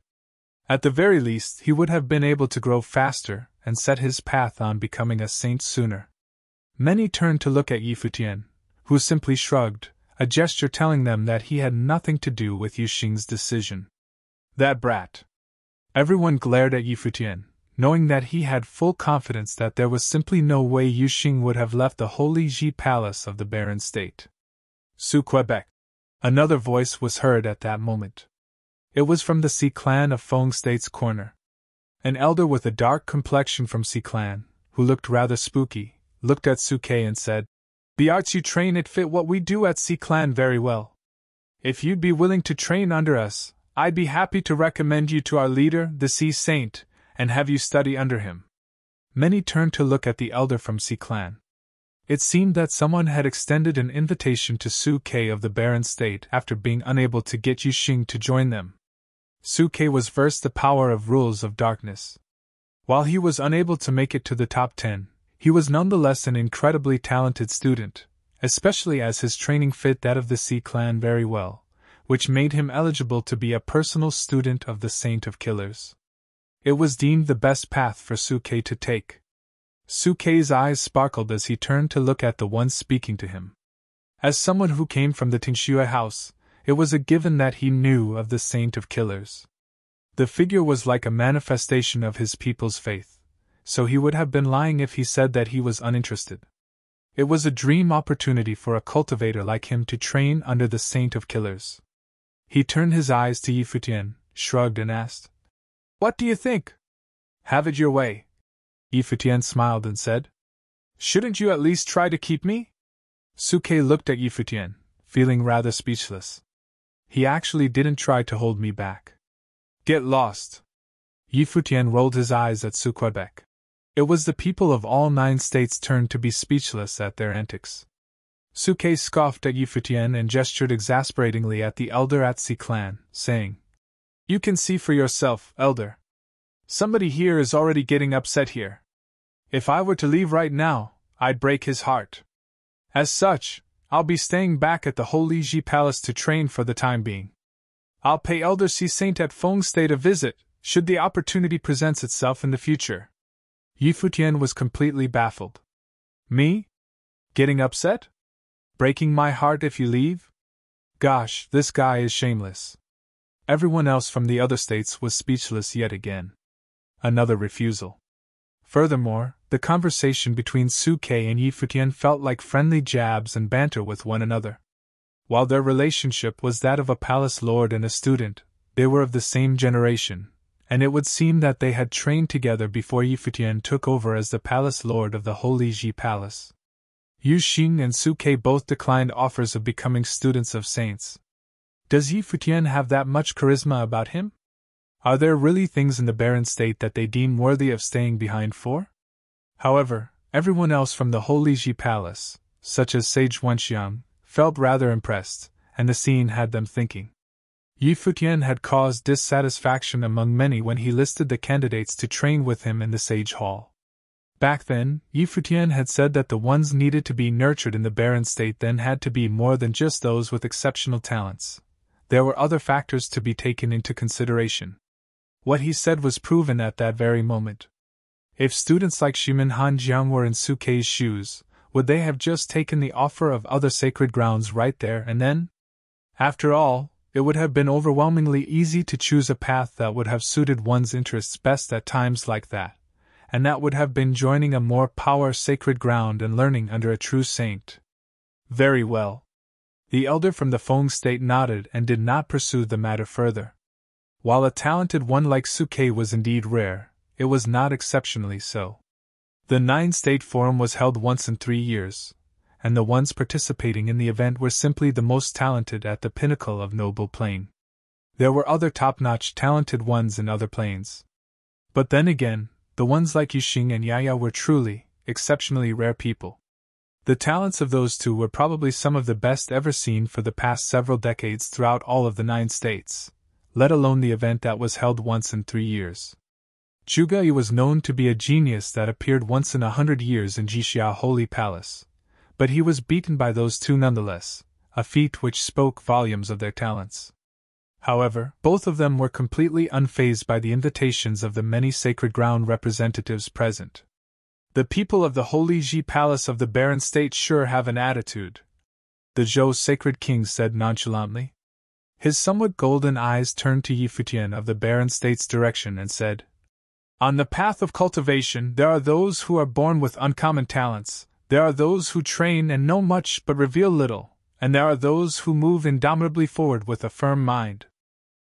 At the very least, he would have been able to grow faster and set his path on becoming a saint sooner. Many turned to look at Futian, who simply shrugged, a gesture telling them that he had nothing to do with Yuxing's decision. That brat. Everyone glared at Futian, knowing that he had full confidence that there was simply no way Yuxing would have left the Holy Ji Palace of the Barren State. Sous Quebec. Another voice was heard at that moment. It was from the Si clan of Fong State's corner. An elder with a dark complexion from Si clan, who looked rather spooky, looked at Suke and said, The arts you train it fit what we do at Si clan very well. If you'd be willing to train under us, I'd be happy to recommend you to our leader, the Si Saint, and have you study under him. Many turned to look at the elder from Si clan. It seemed that someone had extended an invitation to Suke of the Barren State after being unable to get Yuxing to join them. Suke was versed the power of rules of darkness. While he was unable to make it to the top 10, he was nonetheless an incredibly talented student, especially as his training fit that of the Si clan very well, which made him eligible to be a personal student of the Saint of Killers. It was deemed the best path for Suke to take. Suke's eyes sparkled as he turned to look at the one speaking to him. As someone who came from the Tingshui house, it was a given that he knew of the Saint of Killers. The figure was like a manifestation of his people's faith, so he would have been lying if he said that he was uninterested. It was a dream opportunity for a cultivator like him to train under the saint of killers. He turned his eyes to Futian, shrugged and asked, "What do you think?" "Have it your way." Futian smiled and said, "Shouldn't you at least try to keep me?" Suke looked at Futian, feeling rather speechless. "He actually didn't try to hold me back." "Get lost." Futian rolled his eyes at Suquebek. It was the people of all 9 states' turn to be speechless at their antics. Suke scoffed at Futian and gestured exasperatingly at the elder Atsi clan, saying, "You can see for yourself, elder. Somebody here is already getting upset here. If I were to leave right now, I'd break his heart. As such, I'll be staying back at the Holy Ji Palace to train for the time being. I'll pay Elder Si Saint at Feng State a visit, should the opportunity present itself in the future." Futian was completely baffled. "Me? Getting upset? Breaking my heart if you leave? Gosh, this guy is shameless." Everyone else from the other states was speechless yet again. Another refusal. Furthermore, the conversation between Suke and Futian felt like friendly jabs and banter with one another. While their relationship was that of a palace lord and a student, they were of the same generation, and it would seem that they had trained together before Futian took over as the palace lord of the Holy Ji Palace. Yu Xing and Suke both declined offers of becoming students of saints. Does Futian have that much charisma about him? Are there really things in the barren state that they deem worthy of staying behind for? However, everyone else from the Holy Ji Palace, such as Sage Wenxiang, felt rather impressed, and the scene had them thinking. Futian had caused dissatisfaction among many when he listed the candidates to train with him in the Sage Hall. Back then, Futian had said that the ones needed to be nurtured in the barren state then had to be more than just those with exceptional talents. There were other factors to be taken into consideration. What he said was proven at that very moment. If students like Shimin Hanjiang were in Suke's shoes, would they have just taken the offer of other sacred grounds right there and then? After all, it would have been overwhelmingly easy to choose a path that would have suited one's interests best at times like that, and that would have been joining a more power sacred ground and learning under a true saint. Very well. The elder from the Feng state nodded and did not pursue the matter further. While a talented one like Suke was indeed rare, it was not exceptionally so. The 9-state forum was held once in 3 years, and the ones participating in the event were simply the most talented at the pinnacle of noble plane. There were other top-notch talented ones in other planes. But then again, the ones like Yuxing and Yaya were truly, exceptionally rare people. The talents of those two were probably some of the best ever seen for the past several decades throughout all of the 9 states, let alone the event that was held once in 3 years. Zhuge was known to be a genius that appeared once in 100 years in Jixia Holy Palace, but he was beaten by those two nonetheless, a feat which spoke volumes of their talents. However, both of them were completely unfazed by the invitations of the many sacred ground representatives present. "The people of the Holy Ji Palace of the Barren State sure have an attitude," the Zhou Sacred King said nonchalantly. His somewhat golden eyes turned to Futian of the Barren State's direction and said, "On the path of cultivation, there are those who are born with uncommon talents, there are those who train and know much but reveal little, and there are those who move indomitably forward with a firm mind.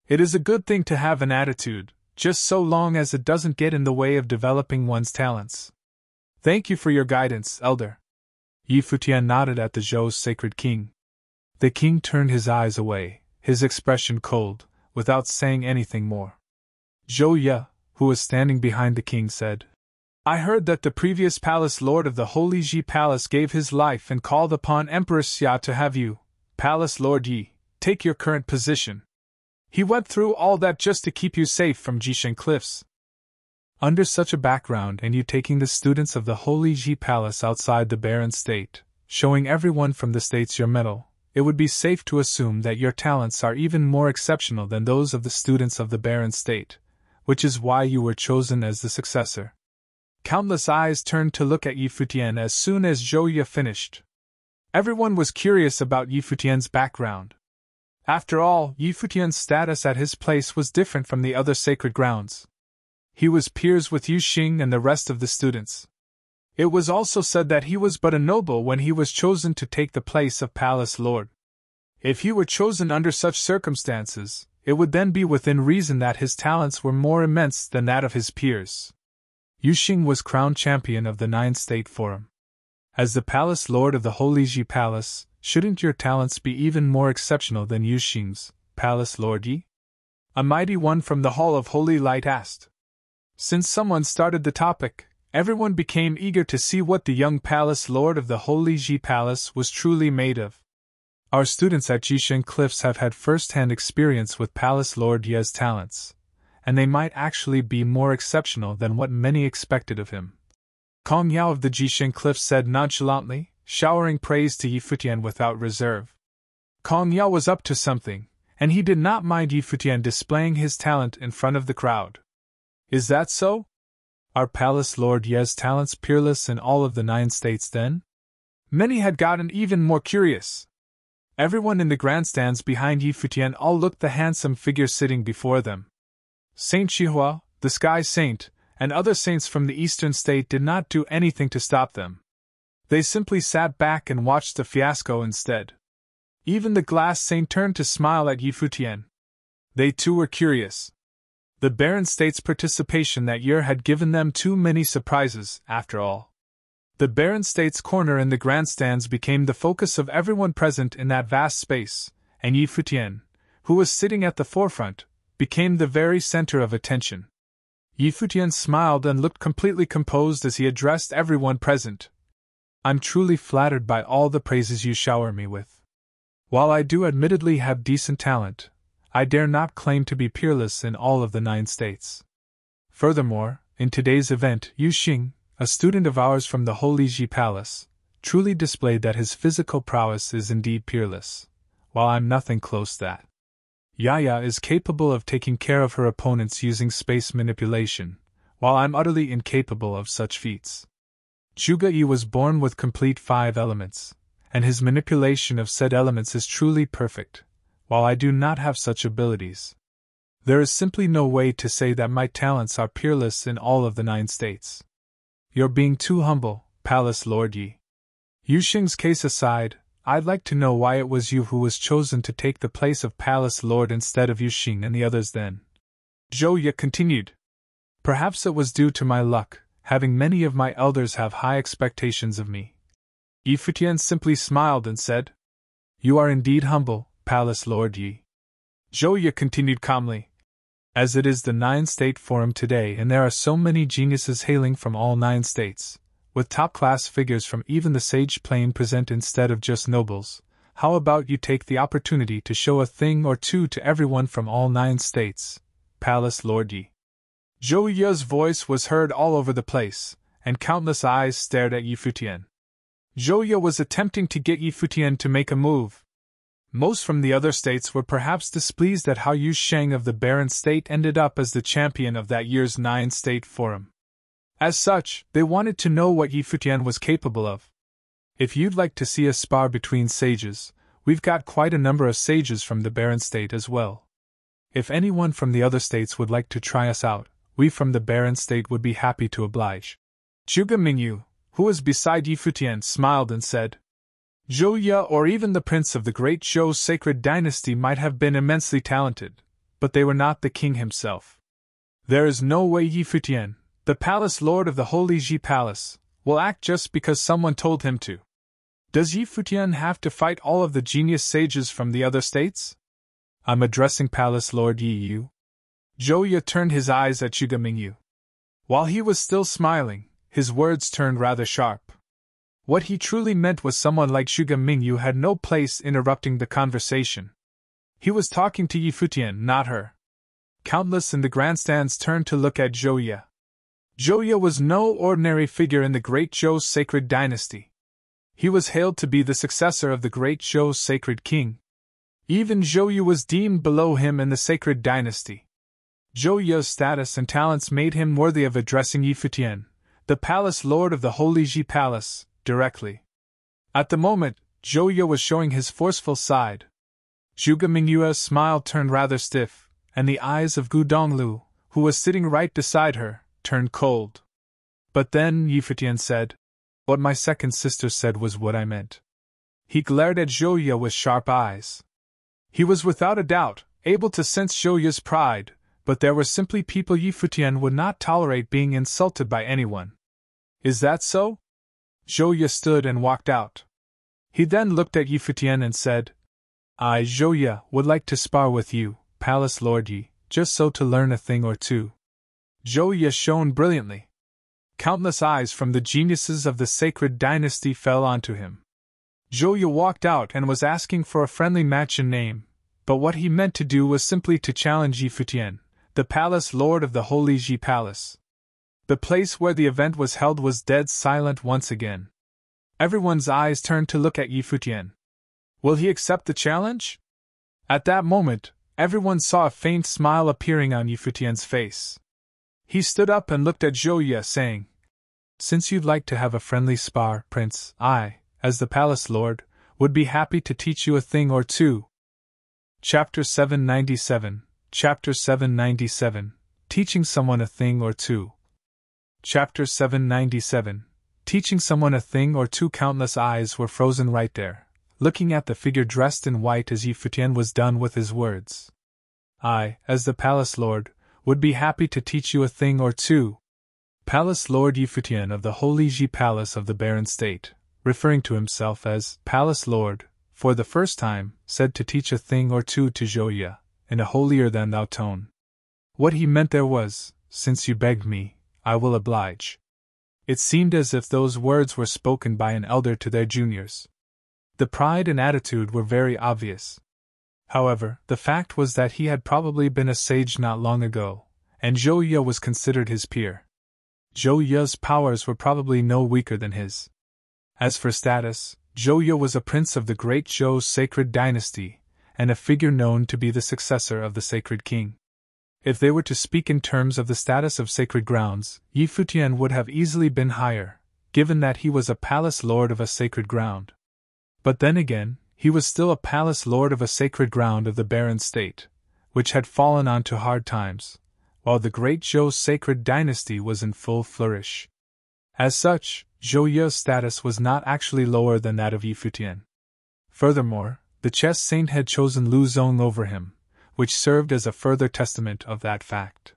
It is a good thing to have an attitude, just so long as it doesn't get in the way of developing one's talents. Thank you for your guidance, elder." Futian nodded at the Zhou's Sacred King. The king turned his eyes away, his expression cold, without saying anything more. Zhou Ye, who was standing behind the king, said, "I heard that the previous palace lord of the Holy Ji Palace gave his life and called upon Empress Xia to have you, Palace Lord Yi, take your current position. He went through all that just to keep you safe from Jishen Cliffs." Under such a background and you taking the students of the Holy Ji Palace outside the barren state, showing everyone from the states your mettle, it would be safe to assume that your talents are even more exceptional than those of the students of the barren state, which is why you were chosen as the successor. Countless eyes turned to look at Futian as soon as Zhou Ye finished. Everyone was curious about Futian's background. After all, Yi Futian's status at his place was different from the other sacred grounds. He was peers with Yu Xing and the rest of the students. It was also said that he was but a noble when he was chosen to take the place of Palace Lord. If he were chosen under such circumstances, it would then be within reason that his talents were more immense than that of his peers. Yu Xing was crowned champion of the 9th State Forum. As the Palace Lord of the Holy Ji Palace, shouldn't your talents be even more exceptional than Yu Xing's, Palace Lord Yi? A mighty one from the Hall of Holy Light asked. Since someone started the topic, everyone became eager to see what the young Palace Lord of the Holy Ji Palace was truly made of. Our students at Jishen Cliffs have had first-hand experience with Palace Lord Ye's talents, and they might actually be more exceptional than what many expected of him. Kong Yao of the Jishen Cliffs said nonchalantly, showering praise to Yi Futian without reserve. Kong Yao was up to something, and he did not mind Yi Futian displaying his talent in front of the crowd. Is that so? Are Palace Lord Ye's talents peerless in all of the 9 states then? Many had gotten even more curious. Everyone in the grandstands behind Yi Futian all looked the handsome figure sitting before them. Saint Shihua, the Sky Saint, and other saints from the eastern state did not do anything to stop them. They simply sat back and watched the fiasco instead. Even the Glass Saint turned to smile at Yi Futian. They too were curious. The Barren State's participation that year had given them too many surprises, after all. The Barren State's corner in the grandstands became the focus of everyone present in that vast space, and Yi Futian, who was sitting at the forefront, became the very center of attention. Yi Futian smiled and looked completely composed as he addressed everyone present. I'm truly flattered by all the praises you shower me with. While I do admittedly have decent talent, I dare not claim to be peerless in all of the 9 states. Furthermore, in today's event, Yu Xing, a student of ours from the Holy Ji Palace, truly displayed that his physical prowess is indeed peerless, while I'm nothing close that. Yaya is capable of taking care of her opponents using space manipulation, while I'm utterly incapable of such feats. Zhuge Yi was born with complete 5 elements, and his manipulation of said elements is truly perfect, while I do not have such abilities. There is simply no way to say that my talents are peerless in all of the 9 states. You're being too humble, Palace Lord Yi. Yu Xing's case aside, I'd like to know why it was you who was chosen to take the place of Palace Lord instead of Yu Xing and the others then. Zhou Ye continued. Perhaps it was due to my luck, having many of my elders have high expectations of me. Yi Futian simply smiled and said, You are indeed humble, Palace Lord Yi. Zhou Ye continued calmly. As it is the 9 State Forum today and there are so many geniuses hailing from all 9 states, with top-class figures from even the sage plane present instead of just nobles, how about you take the opportunity to show a thing or two to everyone from all 9 states, Palace Lord Yi. Zhou Ye's voice was heard all over the place, and countless eyes stared at Yi Futian. Zhou Ye was attempting to get Yi Futian to make a move. Most from the other states were perhaps displeased at how Yu Sheng of the Barren State ended up as the champion of that year's 9 State Forum. As such, they wanted to know what Yi Futian was capable of. If you'd like to see a spar between sages, we've got quite a number of sages from the Barren State as well. If anyone from the other states would like to try us out, we from the Barren State would be happy to oblige. Zhuge Mingyu, who was beside Yi Futian, smiled and said, Zhou Ye or even the prince of the great Zhou sacred dynasty might have been immensely talented, but they were not the king himself. There is no way Yi Futian, the palace lord of the Holy Ji Palace, will act just because someone told him to. Does Yi Futian have to fight all of the genius sages from the other states? I'm addressing Palace Lord Yi Yu. Zhou Ye turned his eyes at Zhuge Mingyu. While he was still smiling, his words turned rather sharp. What he truly meant was someone like Zhuge Mingyu had no place interrupting the conversation. He was talking to Yi Futian, not her. Countless in the grandstands turned to look at Zhou Ye. Zhou Ye was no ordinary figure in the great Zhou sacred dynasty. He was hailed to be the successor of the great Zhou sacred king. Even Zhou Yu was deemed below him in the sacred dynasty. Zhou Ye's status and talents made him worthy of addressing Yi Futian, the palace lord of the Holy Ji Palace, directly. At the moment, Zhou Ye was showing his forceful side. Zhuge Mingyue's smile turned rather stiff, and the eyes of Gu Donglu, who was sitting right beside her, turned cold. But then Futian said, "What my second sister said was what I meant." He glared at Zhou Ye with sharp eyes. He was without a doubt able to sense Zhou Ye's pride, but there were simply people Futian would not tolerate being insulted by anyone. "Is that so?" Zhou Ye stood and walked out. He then looked at Futian and said, "I, Zhou Ye, would like to spar with you, Palace Lord Yi, just so to learn a thing or two." Zhou Ye shone brilliantly. Countless eyes from the geniuses of the sacred dynasty fell onto him. Zhou Ye walked out and was asking for a friendly match in name, but what he meant to do was simply to challenge Futian, the Palace Lord of the Holy Ji Palace. The place where the event was held was dead silent once again. Everyone's eyes turned to look at Futian. Will he accept the challenge? At that moment, everyone saw a faint smile appearing on Futian's face. He stood up and looked at Zhou Ye, saying, "Since you'd like to have a friendly spar, Prince, I, as the Palace Lord, would be happy to teach you a thing or two." Chapter 797, Chapter 797, Teaching Someone a Thing or Two. Chapter 797, Teaching Someone a Thing or Two. Countless eyes were frozen right there, looking at the figure dressed in white as Futian was done with his words. "I, as the Palace Lord, would be happy to teach you a thing or two." Palace Lord Futian of the Holy Ji Palace of the Barren State, referring to himself as Palace Lord, for the first time, said to teach a thing or two to Zhou Ye, in a holier-than-thou tone. What he meant there was, "Since you begged me, I will oblige." It seemed as if those words were spoken by an elder to their juniors. The pride and attitude were very obvious. However, the fact was that he had probably been a sage not long ago, and Zhou Ye was considered his peer. Zhou Ye's powers were probably no weaker than his. As for status, Zhou Ye was a prince of the great Zhou sacred dynasty, and a figure known to be the successor of the sacred king. If they were to speak in terms of the status of sacred grounds, Futian would have easily been higher, given that he was a palace lord of a sacred ground. But then again, he was still a palace lord of a sacred ground of the barren state, which had fallen onto hard times, while the great Zhou sacred dynasty was in full flourish. As such, Zhou Ye's status was not actually lower than that of Futian. Furthermore, the chess saint had chosen Lu Zong over him, which served as a further testament of that fact.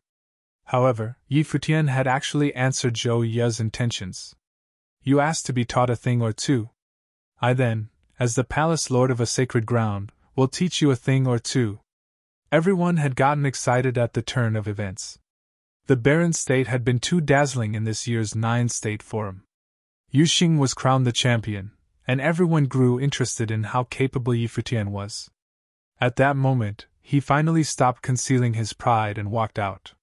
However, Futian had actually answered Zhou Ye's intentions. "You asked to be taught a thing or two. I then, as the palace lord of a sacred ground, will teach you a thing or two." Everyone had gotten excited at the turn of events. The barren state had been too dazzling in this year's 9-state forum. Yuxing was crowned the champion, and everyone grew interested in how capable Futian was. At that moment, he finally stopped concealing his pride and walked out.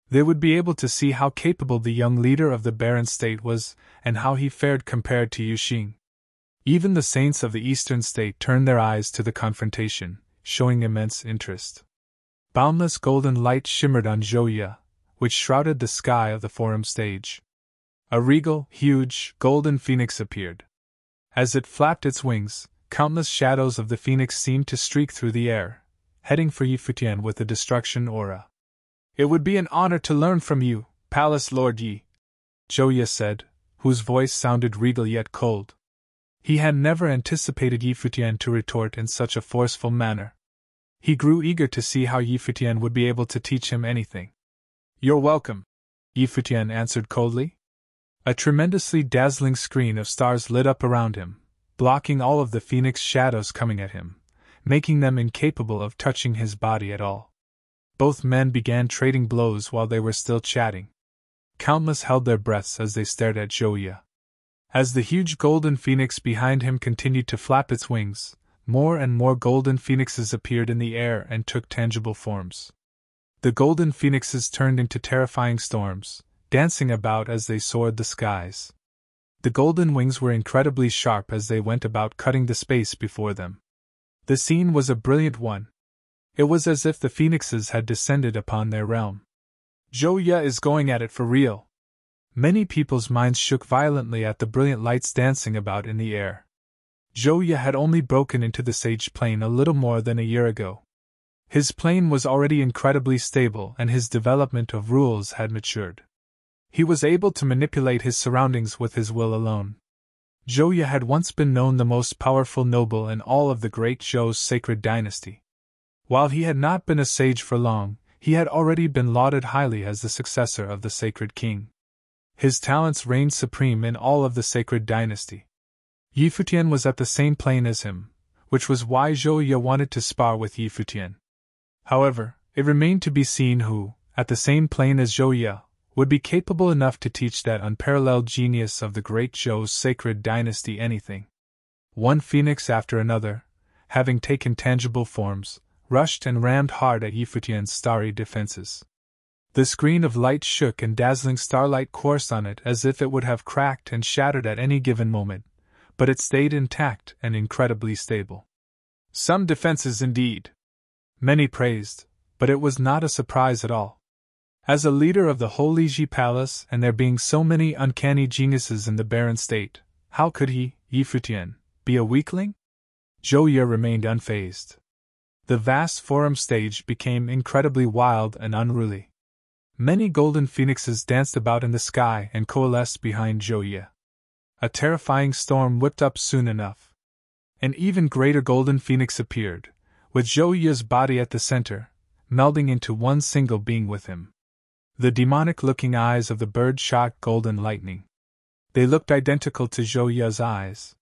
They would be able to see how capable the young leader of the barren state was, and how he fared compared to Yuxing. Even the saints of the eastern state turned their eyes to the confrontation, showing immense interest. Boundless golden light shimmered on Zhou Ye, which shrouded the sky of the forum stage. A regal, huge, golden phoenix appeared. As it flapped its wings, countless shadows of the phoenix seemed to streak through the air, heading for Futian with a destruction aura. "It would be an honor to learn from you, Palace Lord Yi," Zhou Ye said, whose voice sounded regal yet cold. He had never anticipated Futian to retort in such a forceful manner. He grew eager to see how Futian would be able to teach him anything. "You're welcome," Futian answered coldly. A tremendously dazzling screen of stars lit up around him, blocking all of the phoenix shadows coming at him, making them incapable of touching his body at all. Both men began trading blows while they were still chatting. Countless held their breaths as they stared at Zhou Ye. As the huge golden phoenix behind him continued to flap its wings, more and more golden phoenixes appeared in the air and took tangible forms. The golden phoenixes turned into terrifying storms, dancing about as they soared the skies. The golden wings were incredibly sharp as they went about cutting the space before them. The scene was a brilliant one. It was as if the phoenixes had descended upon their realm. "Zhou Ye is going at it for real." Many people's minds shook violently at the brilliant lights dancing about in the air. Zhou had only broken into the Sage Plane a little more than a year ago. His plane was already incredibly stable and his development of rules had matured. He was able to manipulate his surroundings with his will alone. Zhou had once been known the most powerful noble in all of the great Zhou's sacred dynasty. While he had not been a sage for long, he had already been lauded highly as the successor of the sacred king. His talents reigned supreme in all of the sacred dynasty. Futian was at the same plane as him, which was why Zhou wanted to spar with Futian. However, it remained to be seen who, at the same plane as Zhou, would be capable enough to teach that unparalleled genius of the great Zhou's sacred dynasty anything. One phoenix after another, having taken tangible forms, rushed and rammed hard at Futian's starry defenses. The screen of light shook and dazzling starlight coursed on it as if it would have cracked and shattered at any given moment, but it stayed intact and incredibly stable. Some defenses indeed. Many praised, but it was not a surprise at all. As a leader of the Holy Ji Palace and there being so many uncanny geniuses in the barren state, how could he, Futian, be a weakling? Zhou remained unfazed. The vast forum stage became incredibly wild and unruly. Many golden phoenixes danced about in the sky and coalesced behind Zhou. A terrifying storm whipped up soon enough. An even greater golden phoenix appeared, with Zhou's body at the center, melding into one single being with him. The demonic-looking eyes of the bird shot golden lightning. They looked identical to Zhou's eyes.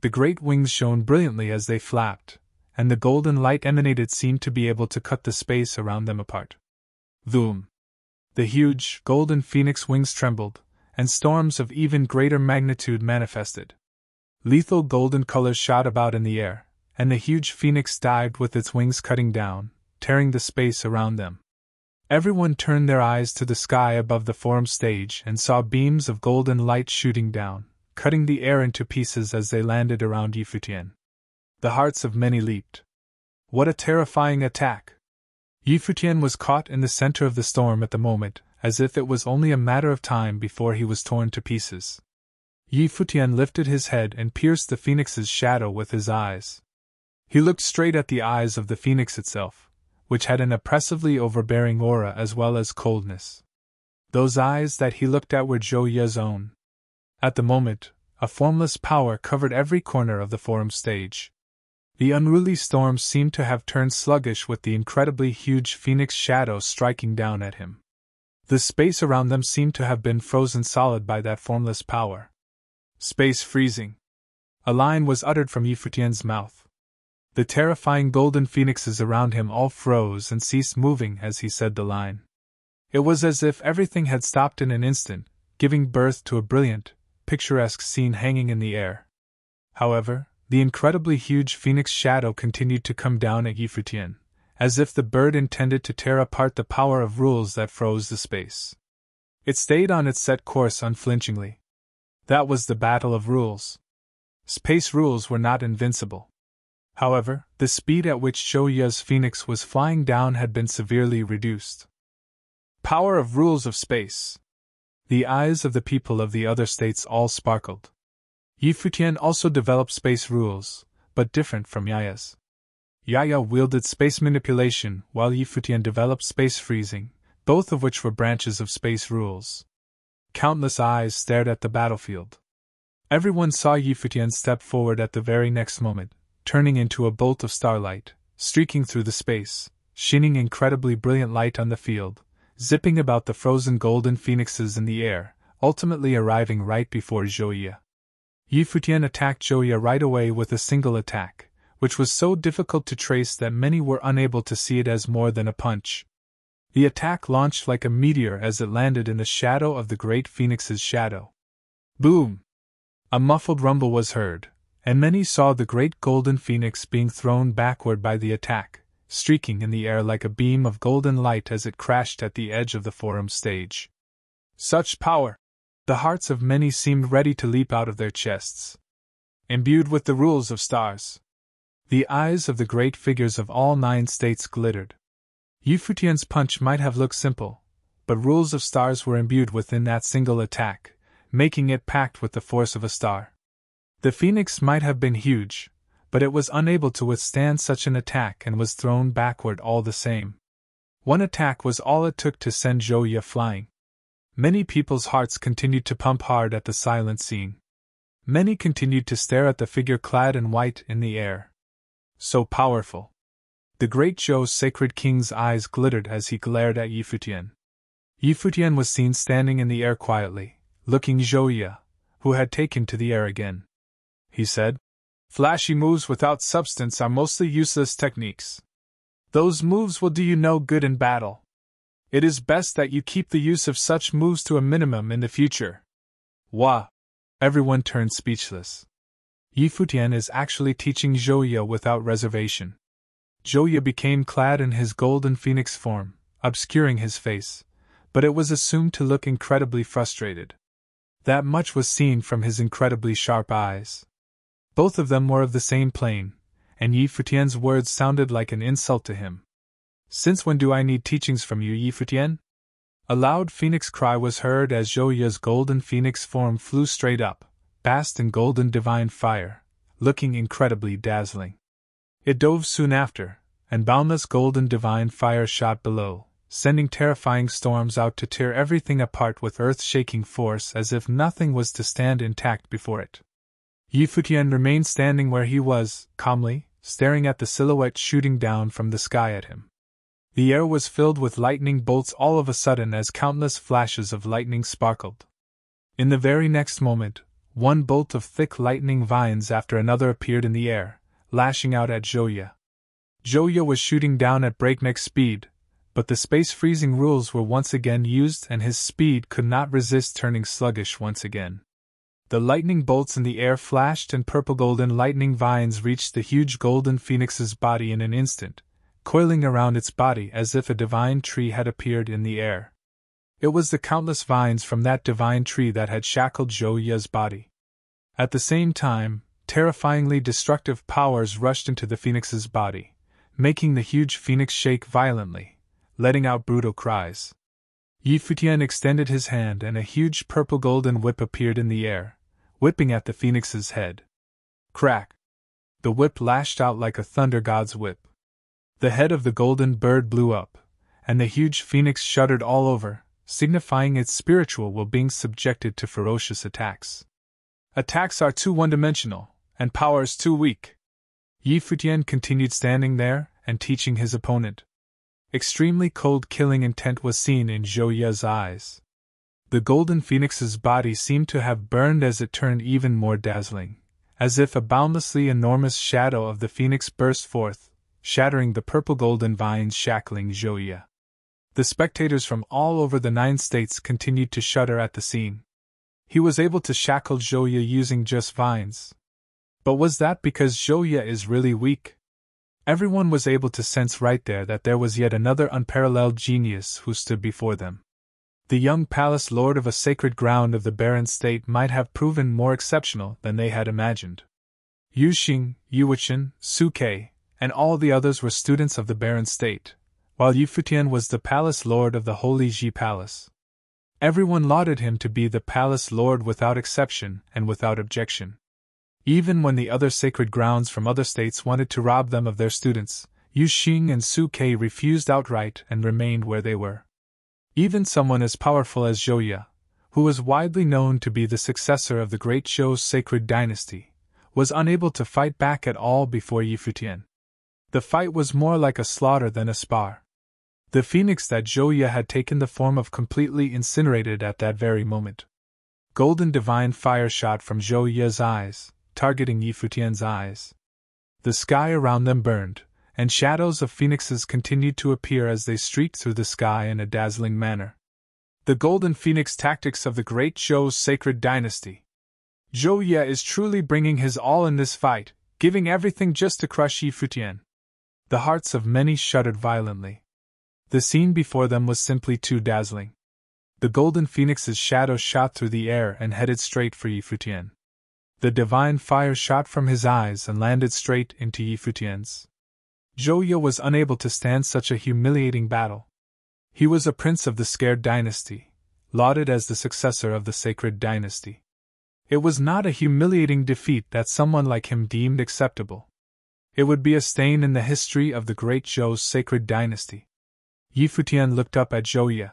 The great wings shone brilliantly as they flapped, and the golden light emanated seemed to be able to cut the space around them apart. Boom! The huge, golden phoenix wings trembled, and storms of even greater magnitude manifested. Lethal golden colors shot about in the air, and the huge phoenix dived with its wings cutting down, tearing the space around them. Everyone turned their eyes to the sky above the forum stage and saw beams of golden light shooting down, cutting the air into pieces as they landed around Futian. The hearts of many leaped. What a terrifying attack! Futian was caught in the center of the storm at the moment, as if it was only a matter of time before he was torn to pieces. Futian lifted his head and pierced the phoenix's shadow with his eyes. He looked straight at the eyes of the phoenix itself, which had an oppressively overbearing aura as well as coldness. Those eyes that he looked at were Zhou's own. At the moment, a formless power covered every corner of the forum stage. The unruly storm seemed to have turned sluggish with the incredibly huge phoenix shadow striking down at him. The space around them seemed to have been frozen solid by that formless power. Space freezing. A line was uttered from Futian's mouth. The terrifying golden phoenixes around him all froze and ceased moving as he said the line. It was as if everything had stopped in an instant, giving birth to a brilliant, picturesque scene hanging in the air. However, the incredibly huge phoenix shadow continued to come down at Futian, as if the bird intended to tear apart the power of rules that froze the space. It stayed on its set course unflinchingly. That was the battle of rules. Space rules were not invincible. However, the speed at which Zhou's phoenix was flying down had been severely reduced. Power of rules of space. The eyes of the people of the other states all sparkled. Futian also developed space rules, but different from Yaya's. Yaya wielded space manipulation while Futian developed space freezing, both of which were branches of space rules. Countless eyes stared at the battlefield. Everyone saw Futian step forward at the very next moment, turning into a bolt of starlight, streaking through the space, shining incredibly brilliant light on the field, zipping about the frozen golden phoenixes in the air, ultimately arriving right before Zhou. Futian attacked Zhou right away with a single attack, which was so difficult to trace that many were unable to see it as more than a punch. The attack launched like a meteor as it landed in the shadow of the great phoenix's shadow. Boom! A muffled rumble was heard, and many saw the great golden phoenix being thrown backward by the attack, streaking in the air like a beam of golden light as it crashed at the edge of the forum stage. Such power! The hearts of many seemed ready to leap out of their chests. Imbued with the rules of stars. The eyes of the great figures of all 9 states glittered. Futian's punch might have looked simple, but rules of stars were imbued within that single attack, making it packed with the force of a star. The phoenix might have been huge, but it was unable to withstand such an attack and was thrown backward all the same. One attack was all it took to send Zhou flying. Many people's hearts continued to pump hard at the silent scene. Many continued to stare at the figure clad in white in the air. So powerful. The great Zhou's sacred king's eyes glittered as he glared at Futian. Futian was seen standing in the air quietly, looking Zhou, who had taken to the air again. He said, "Flashy moves without substance are mostly useless techniques. Those moves will do you no good in battle. It is best that you keep the use of such moves to a minimum in the future." Wah! Everyone turned speechless. Futian is actually teaching Zhou without reservation. Zhou became clad in his golden phoenix form, obscuring his face, but it was assumed to look incredibly frustrated. That much was seen from his incredibly sharp eyes. Both of them were of the same plane, and Futian's words sounded like an insult to him. "Since when do I need teachings from you, Futian?" A loud phoenix cry was heard as Zhou's golden phoenix form flew straight up, bathed in golden divine fire, looking incredibly dazzling. It dove soon after, and boundless golden divine fire shot below, sending terrifying storms out to tear everything apart with earth-shaking force as if nothing was to stand intact before it. Futian remained standing where he was, calmly, staring at the silhouette shooting down from the sky at him. The air was filled with lightning bolts all of a sudden as countless flashes of lightning sparkled. In the very next moment, one bolt of thick lightning vines after another appeared in the air, lashing out at Zhou. Zhou was shooting down at breakneck speed, but the space-freezing rules were once again used and his speed could not resist turning sluggish once again. The lightning bolts in the air flashed and purple-golden lightning vines reached the huge golden phoenix's body in an instant, coiling around its body as if a divine tree had appeared in the air. It was the countless vines from that divine tree that had shackled Zhou's body. At the same time, terrifyingly destructive powers rushed into the phoenix's body, making the huge phoenix shake violently, letting out brutal cries. Futian extended his hand and a huge purple-golden whip appeared in the air, whipping at the phoenix's head. Crack! The whip lashed out like a thunder god's whip. The head of the golden bird blew up, and the huge phoenix shuddered all over, signifying its spiritual well-being subjected to ferocious attacks. Attacks are too one-dimensional, and powers too weak. Futian continued standing there and teaching his opponent. Extremely cold killing intent was seen in Zhou's eyes. The golden phoenix's body seemed to have burned as it turned even more dazzling, as if a boundlessly enormous shadow of the phoenix burst forth, shattering the purple-golden vines shackling Zhou. The spectators from all over the 9 states continued to shudder at the scene. He was able to shackle Zhou using just vines. But was that because Zhou is really weak? Everyone was able to sense right there that there was yet another unparalleled genius who stood before them. The young palace lord of a sacred ground of the barren state might have proven more exceptional than they had imagined. Yu Xing, Yu Wuchen, Su Ke, and all the others were students of the barren state, while Yu Futian was the palace lord of the Holy Ji Palace. Everyone lauded him to be the palace lord without exception and without objection. Even when the other sacred grounds from other states wanted to rob them of their students, Yu Xing and Su Ke refused outright and remained where they were. Even someone as powerful as Zhou, who was widely known to be the successor of the great Zhou's sacred dynasty, was unable to fight back at all before Futian. The fight was more like a slaughter than a spar. The phoenix that Zhou had taken the form of completely incinerated at that very moment. Golden divine fire shot from Zhou's eyes, targeting Futian's eyes. The sky around them burned, and shadows of phoenixes continued to appear as they streaked through the sky in a dazzling manner. The golden phoenix tactics of the great Zhou's sacred dynasty. Zhou is truly bringing his all in this fight, giving everything just to crush Futian. The hearts of many shuddered violently. The scene before them was simply too dazzling. The golden phoenix's shadow shot through the air and headed straight for Futian. The divine fire shot from his eyes and landed straight into Futian's. Zhou was unable to stand such a humiliating battle. He was a prince of the scared dynasty, lauded as the successor of the sacred dynasty. It was not a humiliating defeat that someone like him deemed acceptable. It would be a stain in the history of the great Zhou's sacred dynasty. Yi Futian looked up at Zhou Ye.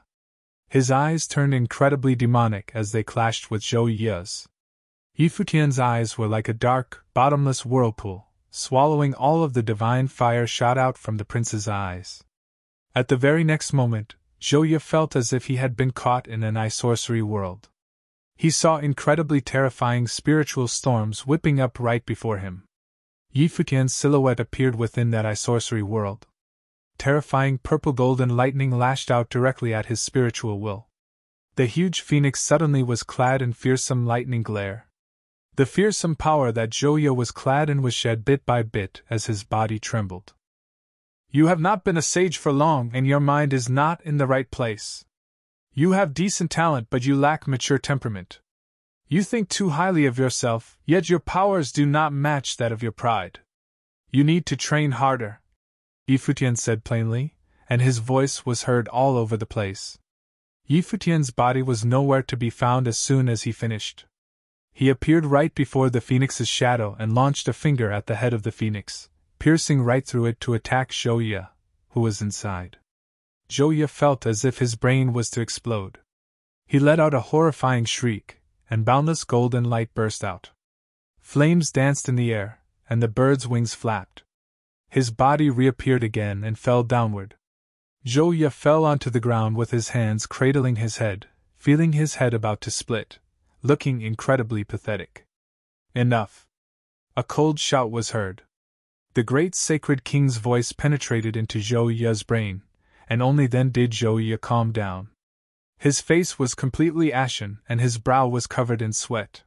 His eyes turned incredibly demonic as they clashed with Zhou Ye's. Yi Futian's eyes were like a dark, bottomless whirlpool, swallowing all of the divine fire shot out from the prince's eyes. At the very next moment, Zhou Ye felt as if he had been caught in an eye-sorcery world. He saw incredibly terrifying spiritual storms whipping up right before him. Yi Futian's silhouette appeared within that eye-sorcery world. Terrifying purple-golden lightning lashed out directly at his spiritual will. The huge phoenix suddenly was clad in fearsome lightning glare. The fearsome power that Zhou Ye was clad in was shed bit by bit as his body trembled. You have not been a sage for long, and your mind is not in the right place. You have decent talent, but you lack mature temperament. You think too highly of yourself, yet your powers do not match that of your pride. You need to train harder, Yi Futian said plainly, and his voice was heard all over the place. Yi Futian's body was nowhere to be found as soon as he finished. He appeared right before the phoenix's shadow and launched a finger at the head of the phoenix, piercing right through it to attack Zhou Ye, who was inside. Zhou Ye felt as if his brain was to explode. He let out a horrifying shriek, and boundless golden light burst out. Flames danced in the air, and the bird's wings flapped. His body reappeared again and fell downward. Zhou Ye fell onto the ground with his hands cradling his head, feeling his head about to split, looking incredibly pathetic. Enough! A cold shout was heard. The great sacred king's voice penetrated into Zhou Ye's brain, and only then did Zhou Ye calm down. His face was completely ashen and his brow was covered in sweat.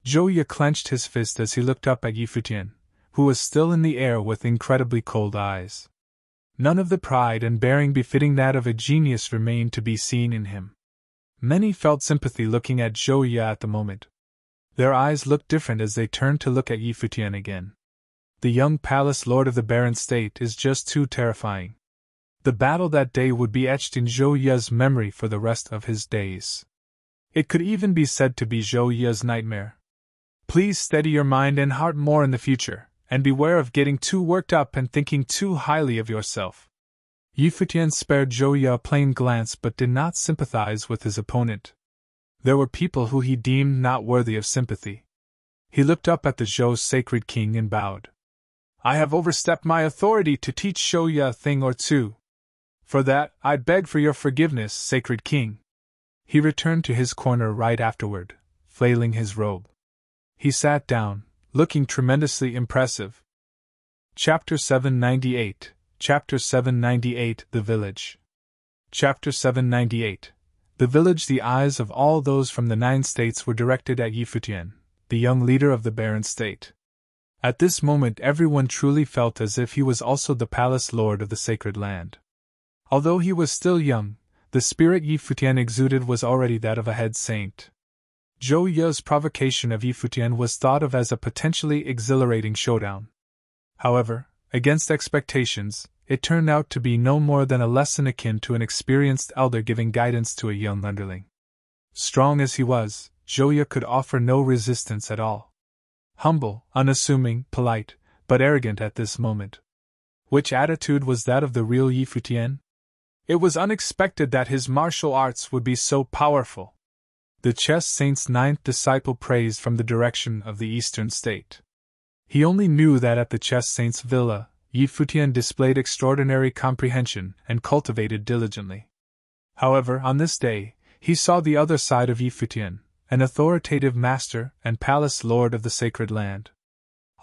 Zhou Ye clenched his fist as he looked up at Yi Futian, who was still in the air with incredibly cold eyes. None of the pride and bearing befitting that of a genius remained to be seen in him. Many felt sympathy looking at Zhou Ye at the moment. Their eyes looked different as they turned to look at Yi Futian again. The young palace lord of the barren state is just too terrifying. The battle that day would be etched in Zhou Ye's memory for the rest of his days. It could even be said to be Zhou Ye's nightmare. Please steady your mind and heart more in the future, and beware of getting too worked up and thinking too highly of yourself. Yi Futian spared Zhou Ye a plain glance but did not sympathize with his opponent. There were people who he deemed not worthy of sympathy. He looked up at the Zhou's sacred king and bowed. I have overstepped my authority to teach Zhou Ye a thing or two. For that, I beg for your forgiveness, sacred king. He returned to his corner right afterward, flailing his robe. He sat down, looking tremendously impressive. Chapter 798, Chapter 798, The Village. Chapter 798, The Village. The eyes of all those from the 9 states were directed at Yi Futian, the young leader of the barren state. At this moment everyone truly felt as if he was also the palace lord of the sacred land. Although he was still young, the spirit Yi Futian exuded was already that of a head saint. Zhou Ye's provocation of Yi Futian was thought of as a potentially exhilarating showdown. However, against expectations, it turned out to be no more than a lesson akin to an experienced elder giving guidance to a young underling. Strong as he was, Zhou Ye could offer no resistance at all. Humble, unassuming, polite, but arrogant at this moment. Which attitude was that of the real Yi Futian? It was unexpected that his martial arts would be so powerful. The chess saint's 9th disciple praised from the direction of the eastern state. He only knew that at the chess saint's villa, Yi Futian displayed extraordinary comprehension and cultivated diligently. However, on this day, he saw the other side of Yi Futian, an authoritative master and palace lord of the sacred land.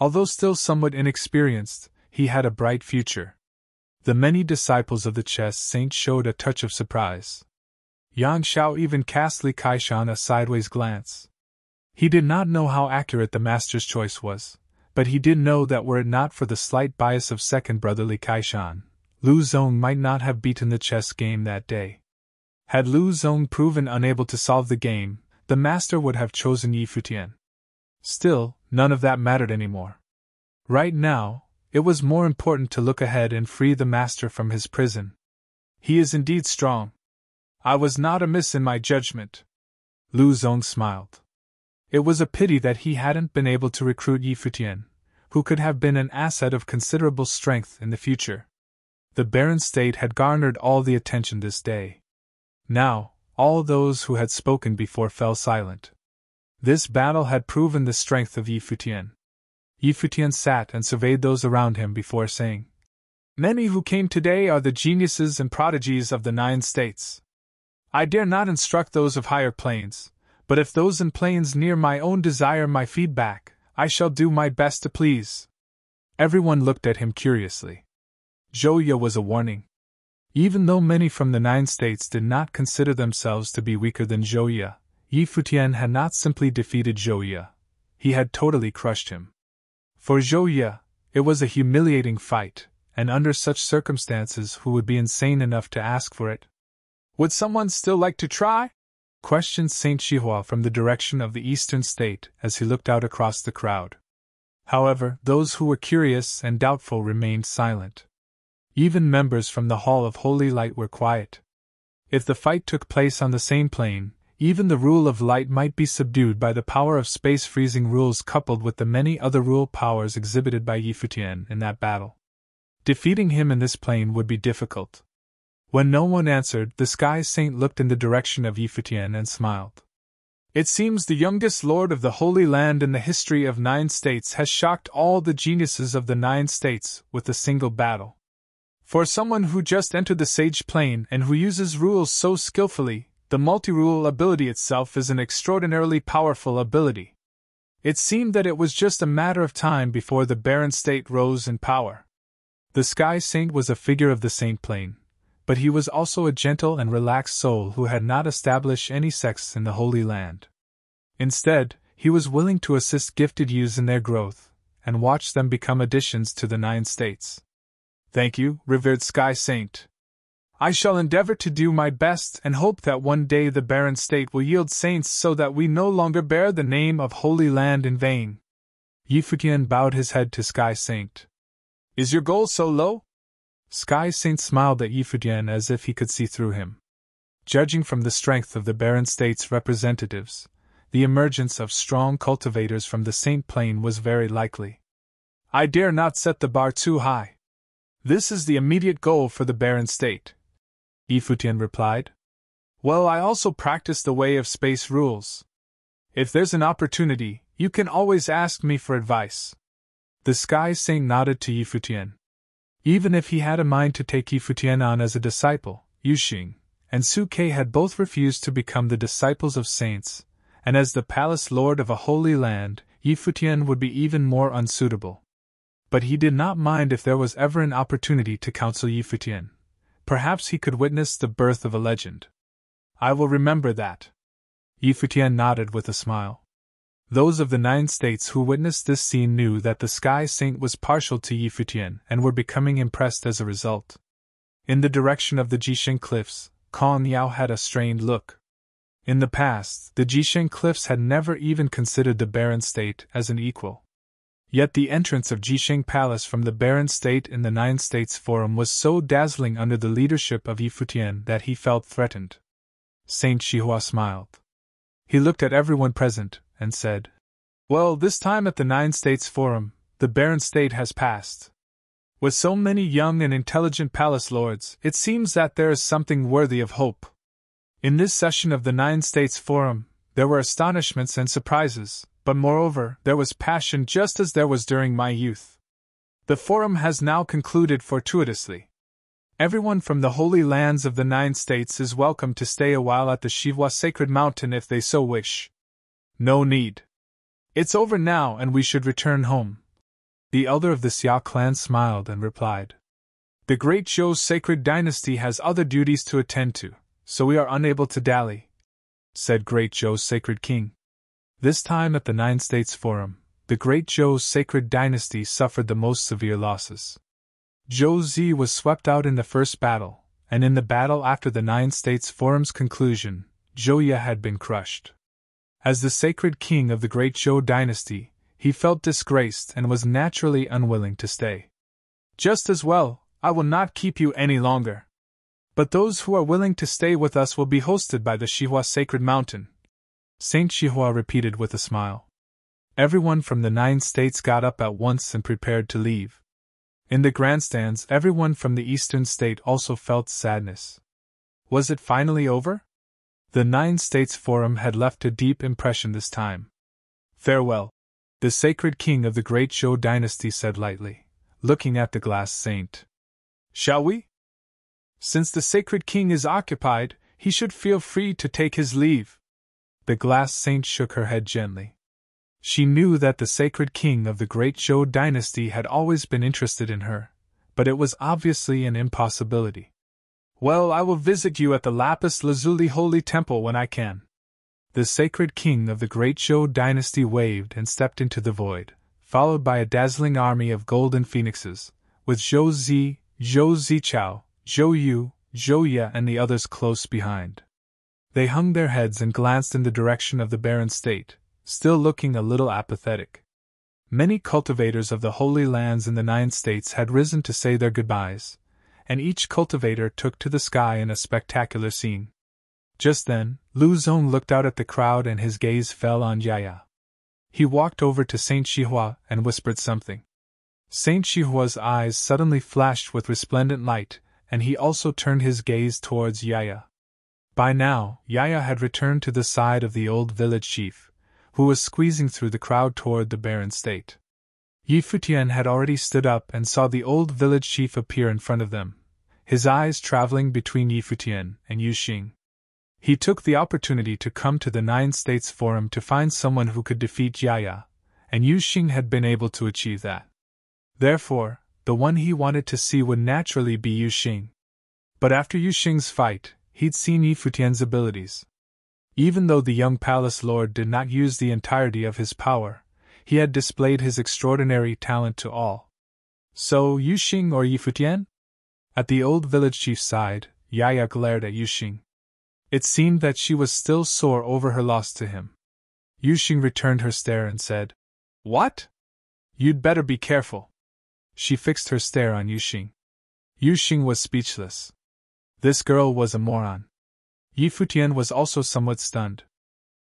Although still somewhat inexperienced, he had a bright future. The many disciples of the chess saint showed a touch of surprise. Yang Xiao even cast Li Kaishan a sideways glance. He did not know how accurate the master's choice was, but he did know that were it not for the slight bias of second brother Li Kaishan, Lu Zong might not have beaten the chess game that day. Had Lu Zong proven unable to solve the game, the master would have chosen Yi Futian. Still, none of that mattered anymore. Right now, it was more important to look ahead and free the master from his prison. He is indeed strong. I was not amiss in my judgment. Lu Zong smiled. It was a pity that he hadn't been able to recruit Yi Futian, who could have been an asset of considerable strength in the future. The barren state had garnered all the attention this day. Now, all those who had spoken before fell silent. This battle had proven the strength of Yi Futian. Yi Futian sat and surveyed those around him before saying, "Many who came today are the geniuses and prodigies of the 9 states. I dare not instruct those of higher planes, but if those in planes near my own desire my feedback, I shall do my best to please." Everyone looked at him curiously. Zhouye was a warning. Even though many from the 9 states did not consider themselves to be weaker than Zhouye, Yi Futian had not simply defeated Zhouye, he had totally crushed him. For Zhouye, it was a humiliating fight, and under such circumstances who would be insane enough to ask for it? "Would someone still like to try?" questioned Saint Xihua from the direction of the eastern state as he looked out across the crowd. However, those who were curious and doubtful remained silent. Even members from the Hall of Holy Light were quiet. If the fight took place on the same plane, even the rule of light might be subdued by the power of space freezing rules coupled with the many other rule powers exhibited by Yi Futian in that battle. Defeating him in this plane would be difficult. When no one answered, the Sky Saint looked in the direction of Yi Futian and smiled. "It seems the youngest lord of the Holy Land in the history of 9 states has shocked all the geniuses of the 9 states with a single battle. For someone who just entered the Sage Plane and who uses rules so skillfully, the multi-rule ability itself is an extraordinarily powerful ability. It seemed that it was just a matter of time before the barren state rose in power." The Sky Saint was a figure of the Saint Plane, but he was also a gentle and relaxed soul who had not established any sects in the Holy Land. Instead, he was willing to assist gifted youths in their growth, and watch them become additions to the 9 states. "Thank you, revered Sky Saint. I shall endeavor to do my best and hope that one day the barren state will yield saints so that we no longer bear the name of Holy Land in vain." Yi Futian bowed his head to Sky Saint. "Is your goal so low?" Sky Saint smiled at Yi Futian as if he could see through him. Judging from the strength of the barren state's representatives, the emergence of strong cultivators from the Saint Plane was very likely. "I dare not set the bar too high. This is the immediate goal for the barren state," Yi Futian replied. "Well, I also practice the way of space rules. If there's an opportunity, you can always ask me for advice." The Sky Saint nodded to Yi Futian. Even if he had a mind to take Yi Futian on as a disciple, Yuxing and Suke had both refused to become the disciples of saints, and as the palace lord of a holy land, Yi Futian would be even more unsuitable. But he did not mind if there was ever an opportunity to counsel Yi Futian. Perhaps he could witness the birth of a legend. "I will remember that." Yi Futian nodded with a smile. Those of the 9 states who witnessed this scene knew that the Sky Saint was partial to Yi Futian and were becoming impressed as a result. In the direction of the Jisheng Cliffs, Kong Yao had a strained look. In the past, the Jisheng Cliffs had never even considered the barren state as an equal. Yet the entrance of Jisheng Palace from the barren state in the 9 States Forum was so dazzling under the leadership of Yi Futian that he felt threatened. Saint Xihua smiled. He looked at everyone present, and said, "Well, this time at the 9 States Forum, the barren state has passed. With so many young and intelligent palace lords, it seems that there is something worthy of hope. In this session of the 9 States Forum, there were astonishments and surprises, but moreover, there was passion just as there was during my youth. The forum has now concluded fortuitously. Everyone from the holy lands of the 9 states is welcome to stay a while at the Shivwa Sacred Mountain if they so wish. No need. It's over now and we should return home." The elder of the Xia clan smiled and replied, "The great Zhou's sacred dynasty has other duties to attend to, so we are unable to dally," said great Zhou's sacred king. This time at the 9 States Forum, the great Zhou's sacred dynasty suffered the most severe losses. Zhou Zi was swept out in the first battle, and in the battle after the 9 States Forum's conclusion, Zhou Ye had been crushed. As the sacred king of the great Zhou dynasty, he felt disgraced and was naturally unwilling to stay. "Just as well, I will not keep you any longer. But those who are willing to stay with us will be hosted by the Shihua Sacred Mountain," Saint Xihua repeated with a smile. Everyone from the 9 states got up at once and prepared to leave. In the grandstands, everyone from the eastern state also felt sadness. Was it finally over? The 9 states forum had left a deep impression this time. Farewell. The sacred king of the great Zhou dynasty said lightly, looking at the glass saint. Shall we? Since the sacred king is occupied, he should feel free to take his leave. The glass saint shook her head gently. She knew that the sacred king of the great Zhou dynasty had always been interested in her, but it was obviously an impossibility. Well, I will visit you at the lapis lazuli holy temple when I can. The sacred king of the great Zhou dynasty waved and stepped into the void, followed by a dazzling army of golden phoenixes, with Zhou Zi, Zhou Zichao, Zhou Yu, Zhou Ye and the others close behind. They hung their heads and glanced in the direction of the barren state, still looking a little apathetic. Many cultivators of the holy lands in the 9 states had risen to say their goodbyes, and each cultivator took to the sky in a spectacular scene. Just then, Lu Zong looked out at the crowd and his gaze fell on Yaya. He walked over to Saint Xihua and whispered something. Saint Xihua's eyes suddenly flashed with resplendent light, and he also turned his gaze towards Yaya. By now, Yaya had returned to the side of the old village chief, who was squeezing through the crowd toward the barren state. Futian had already stood up and saw the old village chief appear in front of them, his eyes traveling between Futian and Yuxing. He took the opportunity to come to the 9 states forum to find someone who could defeat Yaya, and Yuxing had been able to achieve that. Therefore, the one he wanted to see would naturally be Yuxing. But after Yuxing's fight, he'd seen Futian's abilities. Even though the young palace lord did not use the entirety of his power, he had displayed his extraordinary talent to all. So, Yuxing or Futian? At the old village chief's side, Yaya glared at Yuxing. It seemed that she was still sore over her loss to him. Yuxing returned her stare and said, "What? You'd better be careful." She fixed her stare on Yuxing. Yuxing was speechless. This girl was a moron. Futian was also somewhat stunned.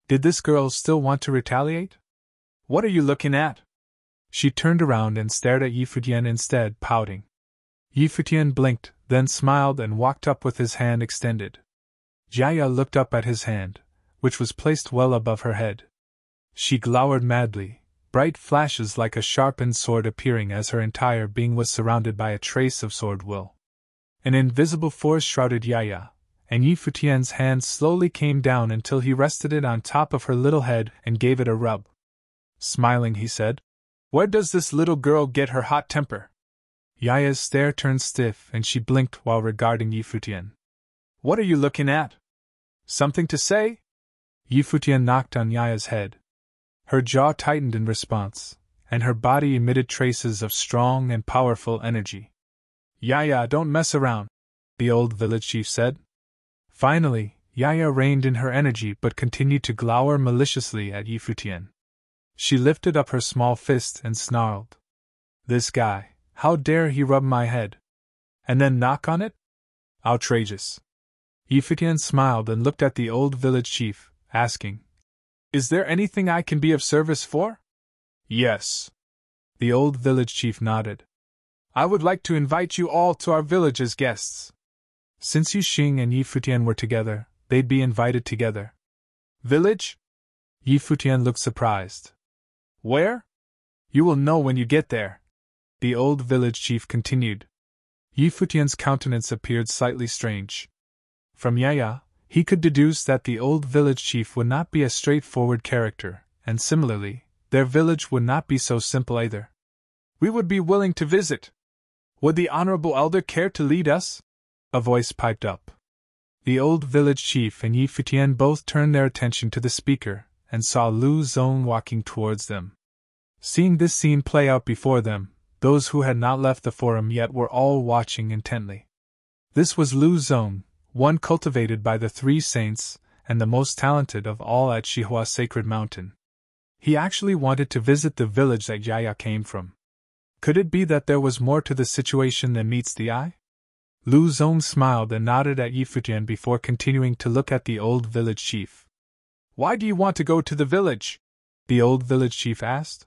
Did this girl still want to retaliate? "What are you looking at?" She turned around and stared at Futian instead, pouting. Futian blinked, then smiled and walked up with his hand extended. Yaya looked up at his hand, which was placed well above her head. She glowered madly, bright flashes like a sharpened sword appearing as her entire being was surrounded by a trace of sword will. An invisible force shrouded Yaya, and Futian's hand slowly came down until he rested it on top of her little head and gave it a rub. Smiling, he said, "Where does this little girl get her hot temper?" Yaya's stare turned stiff and she blinked while regarding Futian. "What are you looking at? Something to say?" Futian knocked on Yaya's head. Her jaw tightened in response, and her body emitted traces of strong and powerful energy. "Yaya, don't mess around," the old village chief said. Finally, Yaya reined in her energy but continued to glower maliciously at Futian. She lifted up her small fist and snarled. "This guy, how dare he rub my head? And then knock on it? Outrageous." Futian smiled and looked at the old village chief, asking, "Is there anything I can be of service for?" "Yes." The old village chief nodded. "I would like to invite you all to our village as guests." Since Yuxing and Futian were together, they'd be invited together. "Village?" Futian looked surprised. "Where?" "You will know when you get there," the old village chief continued. Futian's countenance appeared slightly strange. From Yaya, he could deduce that the old village chief would not be a straightforward character, and similarly, their village would not be so simple either. "We would be willing to visit. Would the honorable elder care to lead us?" a voice piped up. The old village chief and Futian both turned their attention to the speaker, and saw Lu Zong walking towards them. Seeing this scene play out before them, those who had not left the forum yet were all watching intently. This was Lu Zong, one cultivated by the 3 saints, and the most talented of all at Xihua Sacred Mountain. He actually wanted to visit the village that Yaya came from. Could it be that there was more to the situation than meets the eye? Lu Zong smiled and nodded at Futian before continuing to look at the old village chief. Why do you want to go to the village? The old village chief asked.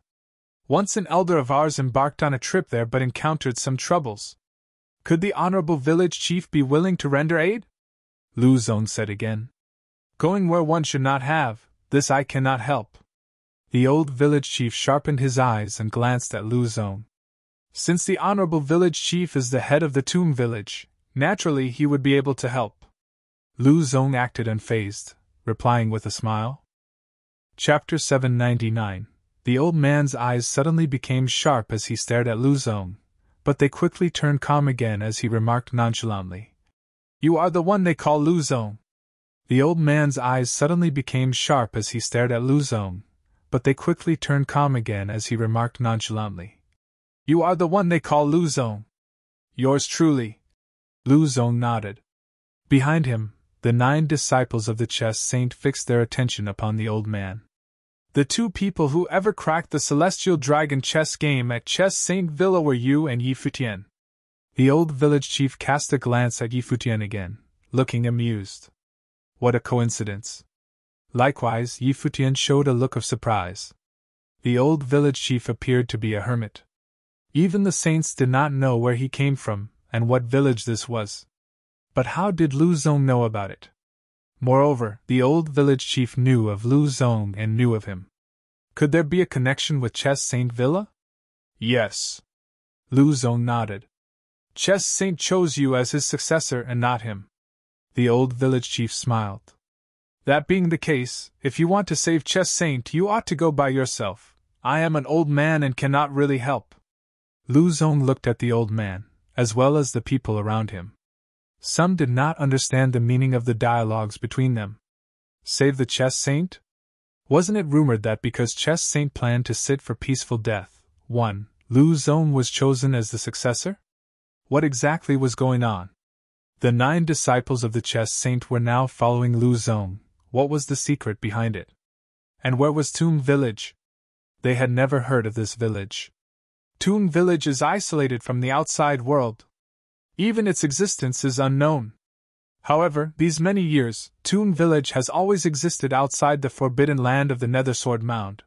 Once an elder of ours embarked on a trip there but encountered some troubles. Could the honorable village chief be willing to render aid? Lu Zong said again. Going where one should not have, this I cannot help. The old village chief sharpened his eyes and glanced at Lu Zong. Since the honorable village chief is the head of the tomb village, naturally he would be able to help. Lu Zong acted unfazed, replying with a smile. Chapter 799. The old man's eyes suddenly became sharp as he stared at Lu Zong, but they quickly turned calm again as he remarked nonchalantly. You are the one they call Lu Zong. The old man's eyes suddenly became sharp as he stared at Lu Zong, but they quickly turned calm again as he remarked nonchalantly. You are the one they call Lu Zong. Yours truly. Lu Zong nodded. Behind him, the 9 disciples of the chess saint fixed their attention upon the old man. The 2 people who ever cracked the celestial dragon chess game at Chess Saint Villa were you and Yi Futian. The old village chief cast a glance at Yi Futian again, looking amused. What a coincidence. Likewise, Yi Futian showed a look of surprise. The old village chief appeared to be a hermit. Even the saints did not know where he came from and what village this was. But how did Lu Zong know about it? Moreover, the old village chief knew of Lu Zong and knew of him. Could there be a connection with Chess Saint Villa? Yes. Lu Zong nodded. Chess Saint chose you as his successor and not him. The old village chief smiled. That being the case, if you want to save Chess Saint, you ought to go by yourself. I am an old man and cannot really help. Lu Zong looked at the old man, as well as the people around him. Some did not understand the meaning of the dialogues between them. Save the Chess Saint? Wasn't it rumored that because Chess Saint planned to sit for peaceful death, Lu Zong was chosen as the successor? What exactly was going on? The 9 disciples of the Chess Saint were now following Lu Zong. What was the secret behind it? And where was Tomb Village? They had never heard of this village. Tomb Village is isolated from the outside world. Even its existence is unknown. However, these many years, Tomb Village has always existed outside the forbidden land of the Nethersword Mound.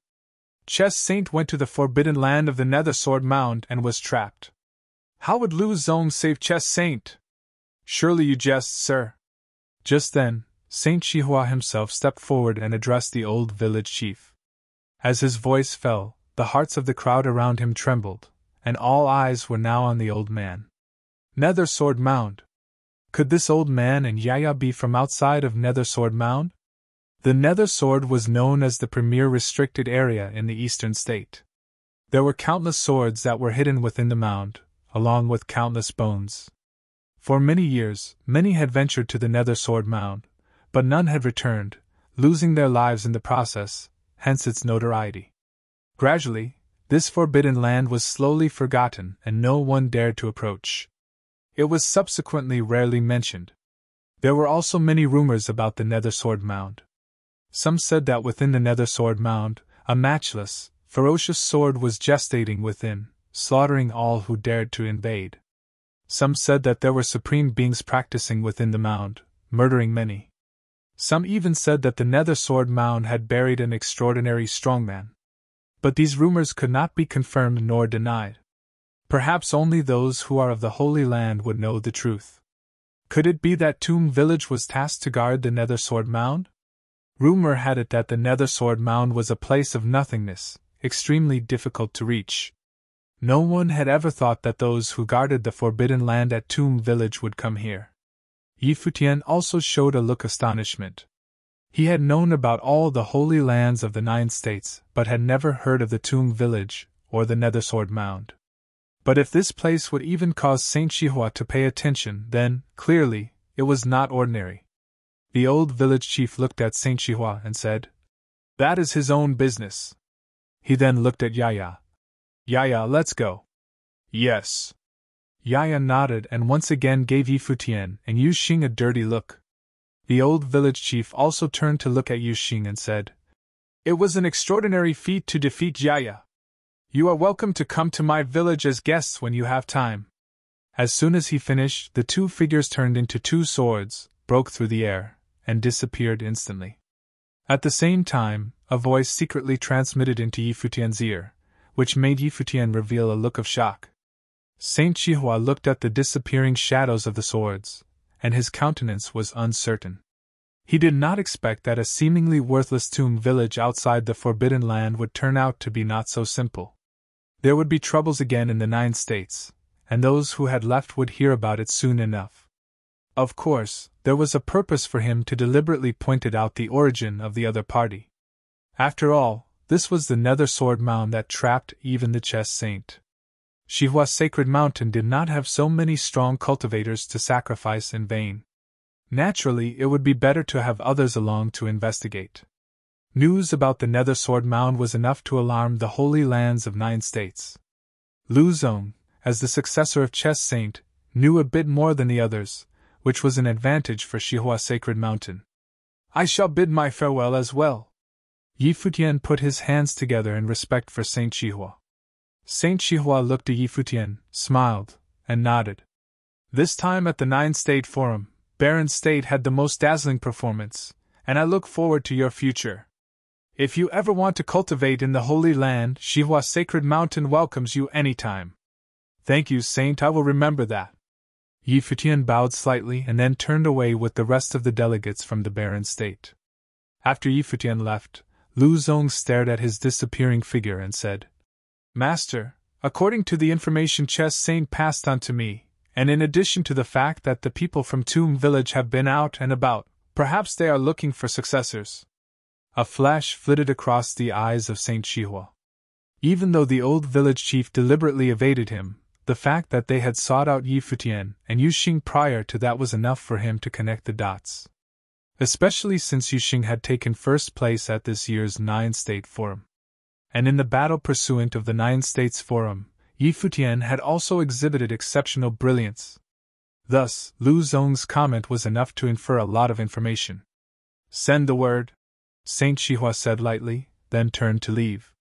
Chess Saint went to the forbidden land of the Nethersword Mound and was trapped. How would Lu Zong save Chess Saint? Surely you jest, sir. Just then, Saint Shihua himself stepped forward and addressed the old village chief. As his voice fell, the hearts of the crowd around him trembled, and all eyes were now on the old man. Nethersword Mound. Could this old man and Yaya be from outside of Nethersword Mound? The Nethersword was known as the premier restricted area in the eastern state. There were countless swords that were hidden within the mound, along with countless bones. For many years, many had ventured to the Nethersword Mound, but none had returned, losing their lives in the process, hence its notoriety. Gradually, this forbidden land was slowly forgotten and no one dared to approach. It was subsequently rarely mentioned. There were also many rumors about the Nethersword Mound. Some said that within the Nethersword Mound, a matchless, ferocious sword was gestating within, slaughtering all who dared to invade. Some said that there were supreme beings practicing within the mound, murdering many. Some even said that the Nethersword Mound had buried an extraordinary strongman. But these rumors could not be confirmed nor denied. Perhaps only those who are of the Holy Land would know the truth. Could it be that Tomb Village was tasked to guard the Nethersword Mound? Rumor had it that the Nethersword Mound was a place of nothingness, extremely difficult to reach. No one had ever thought that those who guarded the forbidden land at Tomb Village would come here. Yi Futian also showed a look of astonishment. He had known about all the holy lands of the 9 states, but had never heard of the Tomb Village or the Nethersword Mound. But if this place would even cause Saint Shihua to pay attention, then, clearly, it was not ordinary. The old village chief looked at Saint Shihua and said, "That is his own business." He then looked at Yaya. "Yaya, let's go." "Yes." Yaya nodded and once again gave Yi Futian and Yu Xing a dirty look. The old village chief also turned to look at Yu Xing and said, "It was an extraordinary feat to defeat Yaya. You are welcome to come to my village as guests when you have time." As soon as he finished, the 2 figures turned into 2 swords, broke through the air, and disappeared instantly. At the same time, a voice secretly transmitted into Yi Futian's ear, which made Yi Futian reveal a look of shock. Saint Chihua looked at the disappearing shadows of the swords, and his countenance was uncertain. He did not expect that a seemingly worthless tomb village outside the Forbidden Land would turn out to be not so simple. There would be troubles again in the 9 states, and those who had left would hear about it soon enough. Of course, there was a purpose for him to deliberately point out the origin of the other party. After all, this was the Nether Sword Mound that trapped even the Chess Saint. Shihua's Sacred Mountain did not have so many strong cultivators to sacrifice in vain. Naturally, it would be better to have others along to investigate. News about the Nether Sword Mound was enough to alarm the Holy Lands of 9 states. Lu Zong, as the successor of Chess Saint, knew a bit more than the others, which was an advantage for Shihua's Sacred Mountain. I shall bid my farewell as well. Yi Futian put his hands together in respect for Saint Chihua. Saint Chihua looked at Yi Futian, smiled, and nodded. This time at the 9-state forum, Baron State had the most dazzling performance, and I look forward to your future. If you ever want to cultivate in the Holy Land, Shihua's Sacred Mountain welcomes you anytime. Thank you, Saint, I will remember that. Yi Futian bowed slightly and then turned away with the rest of the delegates from the Baron State. After Yi Futian left, Lu Zong stared at his disappearing figure and said, Master, according to the information Chess Saint passed on to me, and in addition to the fact that the people from Tomb Village have been out and about, perhaps they are looking for successors. A flash flitted across the eyes of Saint Chihua. Even though the old village chief deliberately evaded him, the fact that they had sought out Yi Futian and Yuxing prior to that was enough for him to connect the dots. Especially since Yuxing had taken first place at this year's 9-state forum. And in the battle pursuant of the 9 states forum, Yi Futian had also exhibited exceptional brilliance. Thus, Lu Zong's comment was enough to infer a lot of information. Send the word, Saint Chihua said lightly, then turned to leave.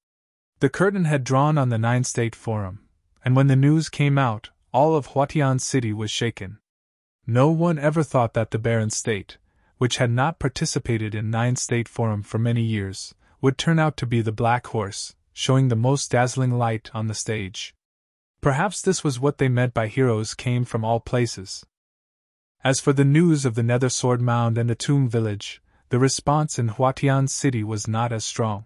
The curtain had drawn on the 9-state forum, and when the news came out, all of Futian City was shaken. No one ever thought that the Baron State, which had not participated in 9-state forum for many years, would turn out to be the Black Horse, showing the most dazzling light on the stage. Perhaps this was what they meant by heroes came from all places. As for the news of the Nether Sword Mound and the Tomb Village, the response in Futian City was not as strong.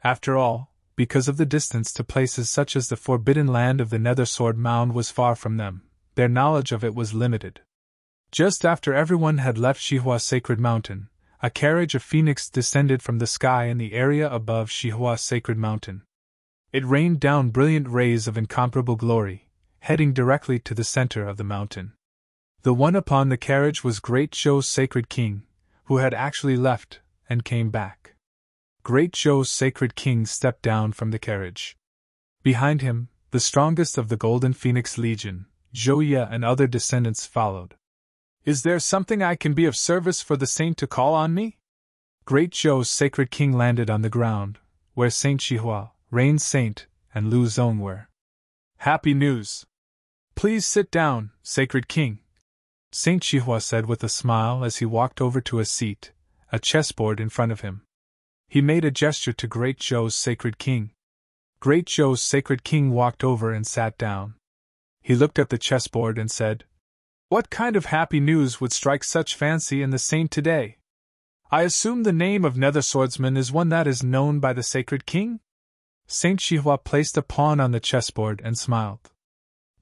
After all, because of the distance to places such as the Forbidden Land of the Nether Sword Mound was far from them, their knowledge of it was limited. Just after everyone had left Shihua's Sacred Mountain, a carriage of phoenix descended from the sky in the area above Shihua's Sacred Mountain. It rained down brilliant rays of incomparable glory, heading directly to the center of the mountain. The one upon the carriage was Great Zhou's Sacred King, who had actually left and came back. Great Zhou's Sacred King stepped down from the carriage. Behind him, the strongest of the Golden Phoenix Legion, Zhou Ye and other descendants followed. Is there something I can be of service for the saint to call on me? Great Zhou's Sacred King landed on the ground, where Saint Chihua, Rain Saint, and Lu Zong were. Happy news! Please sit down, Sacred King, Saint Chihua said with a smile as he walked over to a seat, a chessboard in front of him. He made a gesture to Great Zhou's Sacred King. Great Zhou's Sacred King walked over and sat down. He looked at the chessboard and said, What kind of happy news would strike such fancy in the saint today? I assume the name of Nether Swordsman is one that is known by the Sacred King? Saint Chihua placed a pawn on the chessboard and smiled.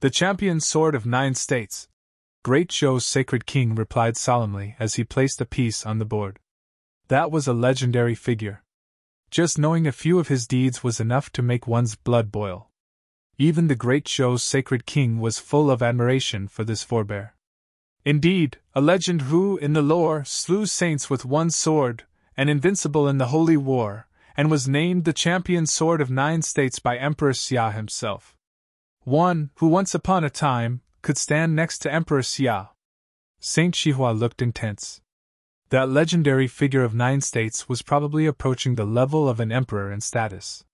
The champion sword of 9 states, Great Zhou's Sacred King replied solemnly as he placed a piece on the board. That was a legendary figure. Just knowing a few of his deeds was enough to make one's blood boil. Even the Great Zhou's Sacred King was full of admiration for this forebear. Indeed, a legend who, in the lore, slew saints with one sword, and invincible in the holy war, and was named the champion sword of 9 states by Emperor Xia himself. One, who once upon a time, could stand next to Emperor Xia. Saint Chihua looked intense. That legendary figure of 9 states was probably approaching the level of an emperor in status.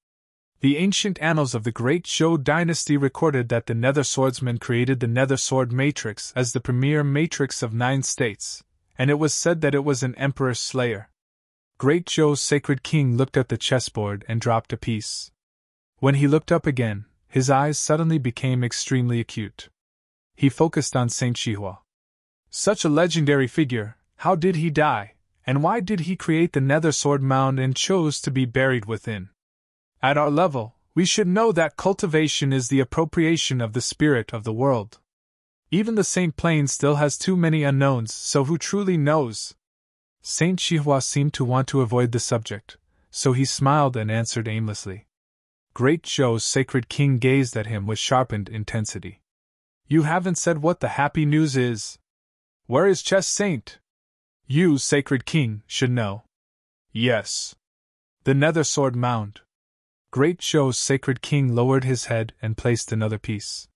The ancient annals of the Great Zhou dynasty recorded that the Nether Swordsman created the Nether Sword Matrix as the premier matrix of 9 states, and it was said that it was an emperor's slayer. Great Zhou's sacred king looked at the chessboard and dropped a piece. When he looked up again, his eyes suddenly became extremely acute. He focused on Saint Xihua. Such a legendary figure, how did he die, and why did he create the Nether Sword Mound and chose to be buried within? At our level, we should know that cultivation is the appropriation of the spirit of the world. Even the Saint Plane still has too many unknowns, so who truly knows? Saint Xihua seemed to want to avoid the subject, so he smiled and answered aimlessly. Great Zhou's sacred king gazed at him with sharpened intensity. You haven't said what the happy news is. Where is Chess Saint? You, sacred king, should know. Yes. The Nether Sword Mound. Great Zhou's sacred king lowered his head and placed another piece.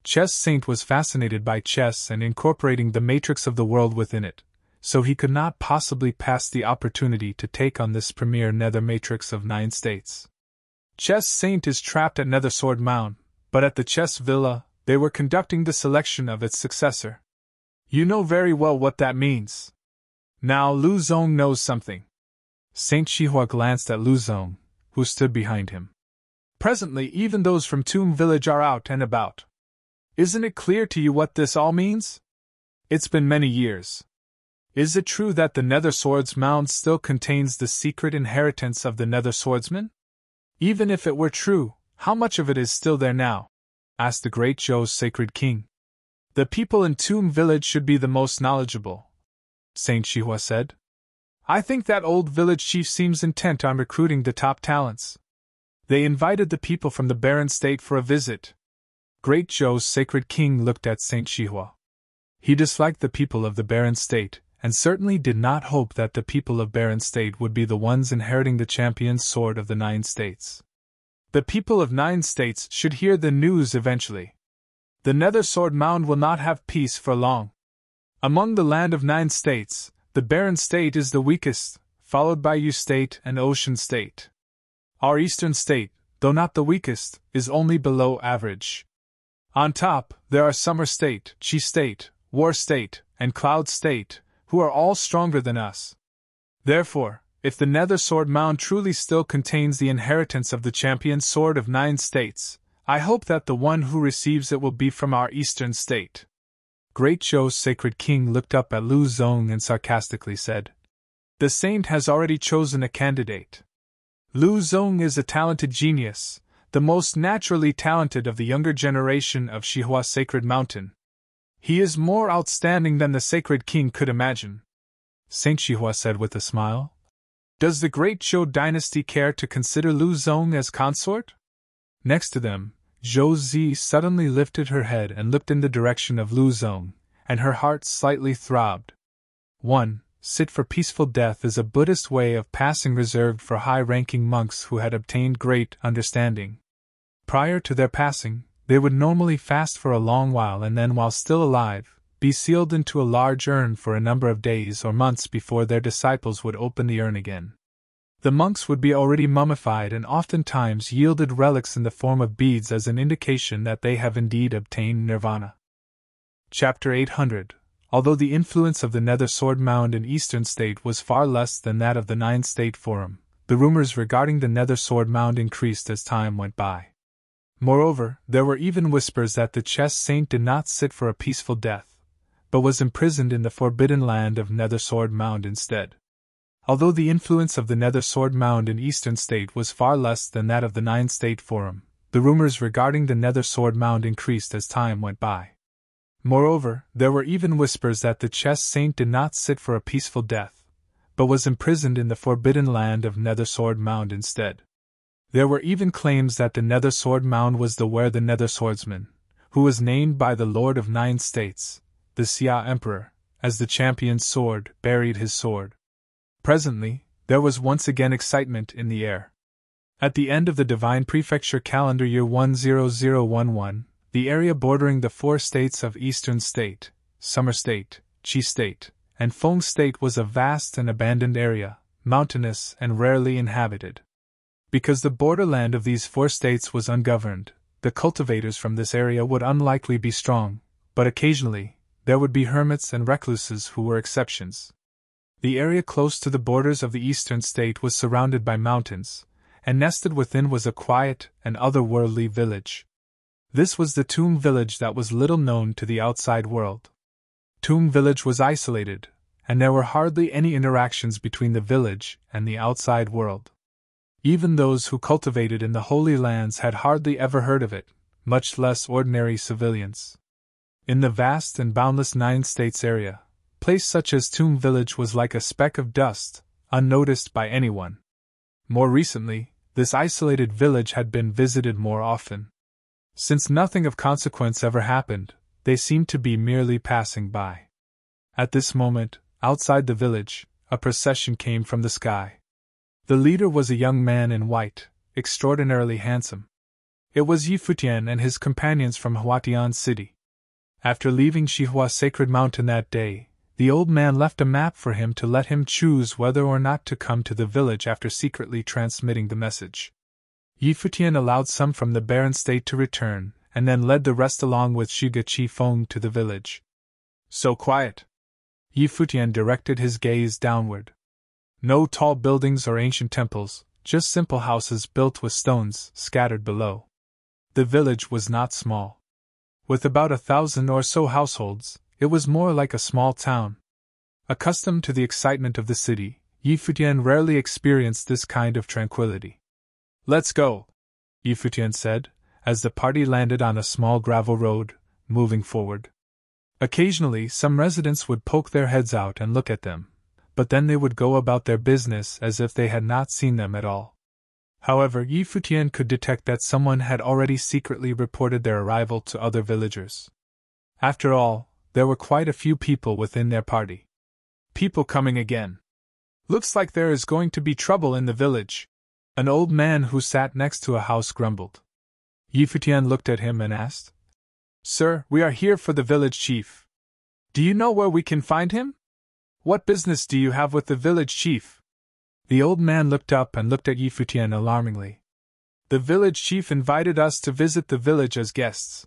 Chess Saint was fascinated by chess and incorporating the matrix of the world within it, so he could not possibly pass the opportunity to take on this premier nether matrix of 9 states. Chess Saint is trapped at Nether Sword Mound, but at the Chess Villa, they were conducting the selection of its successor. You know very well what that means. Now Lu Zong knows something. Saint Xihua glanced at Lu Zong, who stood behind him. Presently even those from Tomb Village are out and about. Isn't it clear to you what this all means? It's been many years. Is it true that the Nether Swords Mound still contains the secret inheritance of the Nether Swordsman? Even if it were true, how much of it is still there now? Asked the Great Zhou's sacred king. The people in Tomb Village should be the most knowledgeable, Saint Xihua said. I think that old village chief seems intent on recruiting the top talents. They invited the people from the barren state for a visit. Great Zhou's sacred king looked at Saint Xihua. He disliked the people of the barren state, and certainly did not hope that the people of barren state would be the ones inheriting the champion's sword of the 9 states. The people of 9 states should hear the news eventually. The Nether Sword Mound will not have peace for long. Among the land of 9 states, the barren state is the weakest, followed by U state and Ocean state. Our eastern state, though not the weakest, is only below average. On top, there are Summer state, Qi state, War state, and Cloud state, who are all stronger than us. Therefore, if the Nether Sword Mound truly still contains the inheritance of the champion sword of 9 states, I hope that the one who receives it will be from our eastern state. Great Zhou's sacred king looked up at Lu Zong and sarcastically said, The saint has already chosen a candidate. Lu Zong is a talented genius, the most naturally talented of the younger generation of Xihua Sacred Mountain. He is more outstanding than the sacred king could imagine. Saint Xihua said with a smile. Does the great Zhou dynasty care to consider Lu Zong as consort? Next to them, Zhou Zi suddenly lifted her head and looked in the direction of Lu Zong, and her heart slightly throbbed. 1. Sit for peaceful death is a Buddhist way of passing reserved for high-ranking monks who had obtained great understanding. Prior to their passing, they would normally fast for a long while and then, while still alive, be sealed into a large urn for a number of days or months before their disciples would open the urn again. The monks would be already mummified and oftentimes yielded relics in the form of beads as an indication that they have indeed obtained nirvana. Chapter 800. Although the influence of the Nether Sword Mound in Eastern State was far less than that of the 9-state forum, the rumors regarding the Nether Sword Mound increased as time went by. Moreover, there were even whispers that the chess saint did not sit for a peaceful death, but was imprisoned in the forbidden land of Nether Sword Mound instead. Although the influence of the Nether Sword Mound in Eastern State was far less than that of the 9-state forum, the rumors regarding the Nether Sword Mound increased as time went by. Moreover, there were even whispers that the chess saint did not sit for a peaceful death, but was imprisoned in the forbidden land of Nether Sword Mound instead. There were even claims that the Nether Sword Mound was where the Nether Swordsman, who was named by the Lord of 9 States, the Xia Emperor, as the champion's sword, buried his sword. Presently, there was once again excitement in the air. At the end of the Divine Prefecture calendar year 10011, the area bordering the 4 states of Eastern State, Summer State, Qi State, and Feng State was a vast and abandoned area, mountainous and rarely inhabited. Because the borderland of these 4 states was ungoverned, the cultivators from this area would unlikely be strong, but occasionally, there would be hermits and recluses who were exceptions. The area close to the borders of the eastern state was surrounded by mountains, and nested within was a quiet and otherworldly village. This was the Tomb Village that was little known to the outside world. Tomb Village was isolated, and there were hardly any interactions between the village and the outside world. Even those who cultivated in the Holy Lands had hardly ever heard of it, much less ordinary civilians. In the vast and boundless Nine States area, a place such as Tomb Village was like a speck of dust, unnoticed by anyone. More recently, this isolated village had been visited more often. Since nothing of consequence ever happened, they seemed to be merely passing by. At this moment, outside the village, a procession came from the sky. The leader was a young man in white, extraordinarily handsome. It was Futian and his companions from Futian City. After leaving Shihua's sacred mountain that day, the old man left a map for him to let him choose whether or not to come to the village after secretly transmitting the message. Futian allowed some from the barren state to return, and then led the rest along with Shiga Qifeng to the village. So quiet. Futian directed his gaze downward. No tall buildings or ancient temples, just simple houses built with stones scattered below. The village was not small. With about 1,000 or so households, it was more like a small town. Accustomed to the excitement of the city, Futian rarely experienced this kind of tranquility. "Let's go," Futian said, as the party landed on a small gravel road, moving forward. Occasionally, some residents would poke their heads out and look at them, but then they would go about their business as if they had not seen them at all. However, Futian could detect that someone had already secretly reported their arrival to other villagers. After all, there were quite a few people within their party. "People coming again. Looks like there is going to be trouble in the village," an old man who sat next to a house grumbled. Futian looked at him and asked, "Sir, we are here for the village chief. Do you know where we can find him? What business do you have with the village chief?" The old man looked up and looked at Futian alarmingly. "The village chief invited us to visit the village as guests."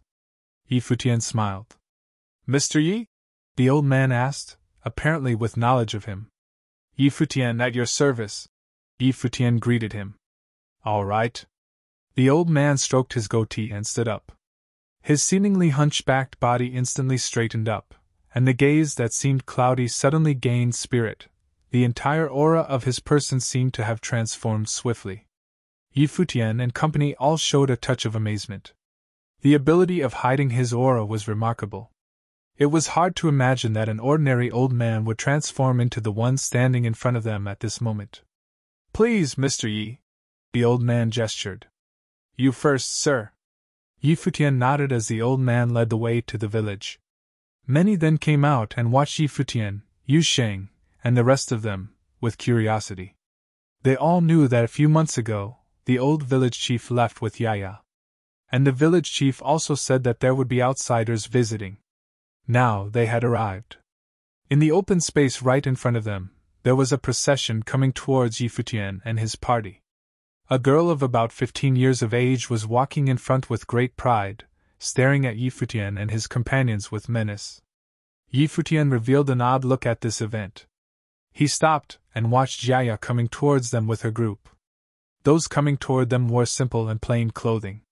Futian smiled. "Mr. Yi?" the old man asked, apparently with knowledge of him. "Futian at your service." Futian greeted him. "All right." The old man stroked his goatee and stood up. His seemingly hunchbacked body instantly straightened up, and the gaze that seemed cloudy suddenly gained spirit. The entire aura of his person seemed to have transformed swiftly. Futian and company all showed a touch of amazement. The ability of hiding his aura was remarkable. It was hard to imagine that an ordinary old man would transform into the one standing in front of them at this moment. "Please, Mr. Yi," the old man gestured. "You first, sir." Futian nodded as the old man led the way to the village. Many then came out and watched Futian, Sheng, and the rest of them, with curiosity. They all knew that a few months ago, the old village chief left with Yaya. And the village chief also said that there would be outsiders visiting. Now they had arrived. In the open space right in front of them, there was a procession coming towards Futian and his party. A girl of about 15 years of age was walking in front with great pride, staring at Futian and his companions with menace. Futian revealed an odd look at this event. He stopped and watched Yaya coming towards them with her group. Those coming toward them wore simple and plain clothing.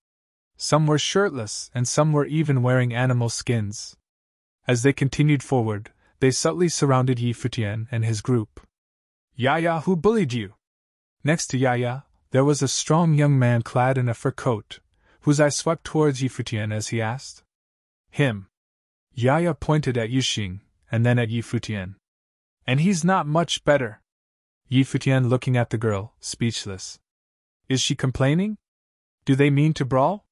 Some were shirtless and some were even wearing animal skins. As they continued forward, they subtly surrounded Futian and his group. "Yaya, who bullied you?" Next to Yaya, there was a strong young man clad in a fur coat, whose eyes swept towards Futian as he asked. "Him." Yaya pointed at Yuxing, and then at Futian. "And he's not much better." Futian looking at the girl, speechless. "Is she complaining? Do they mean to brawl?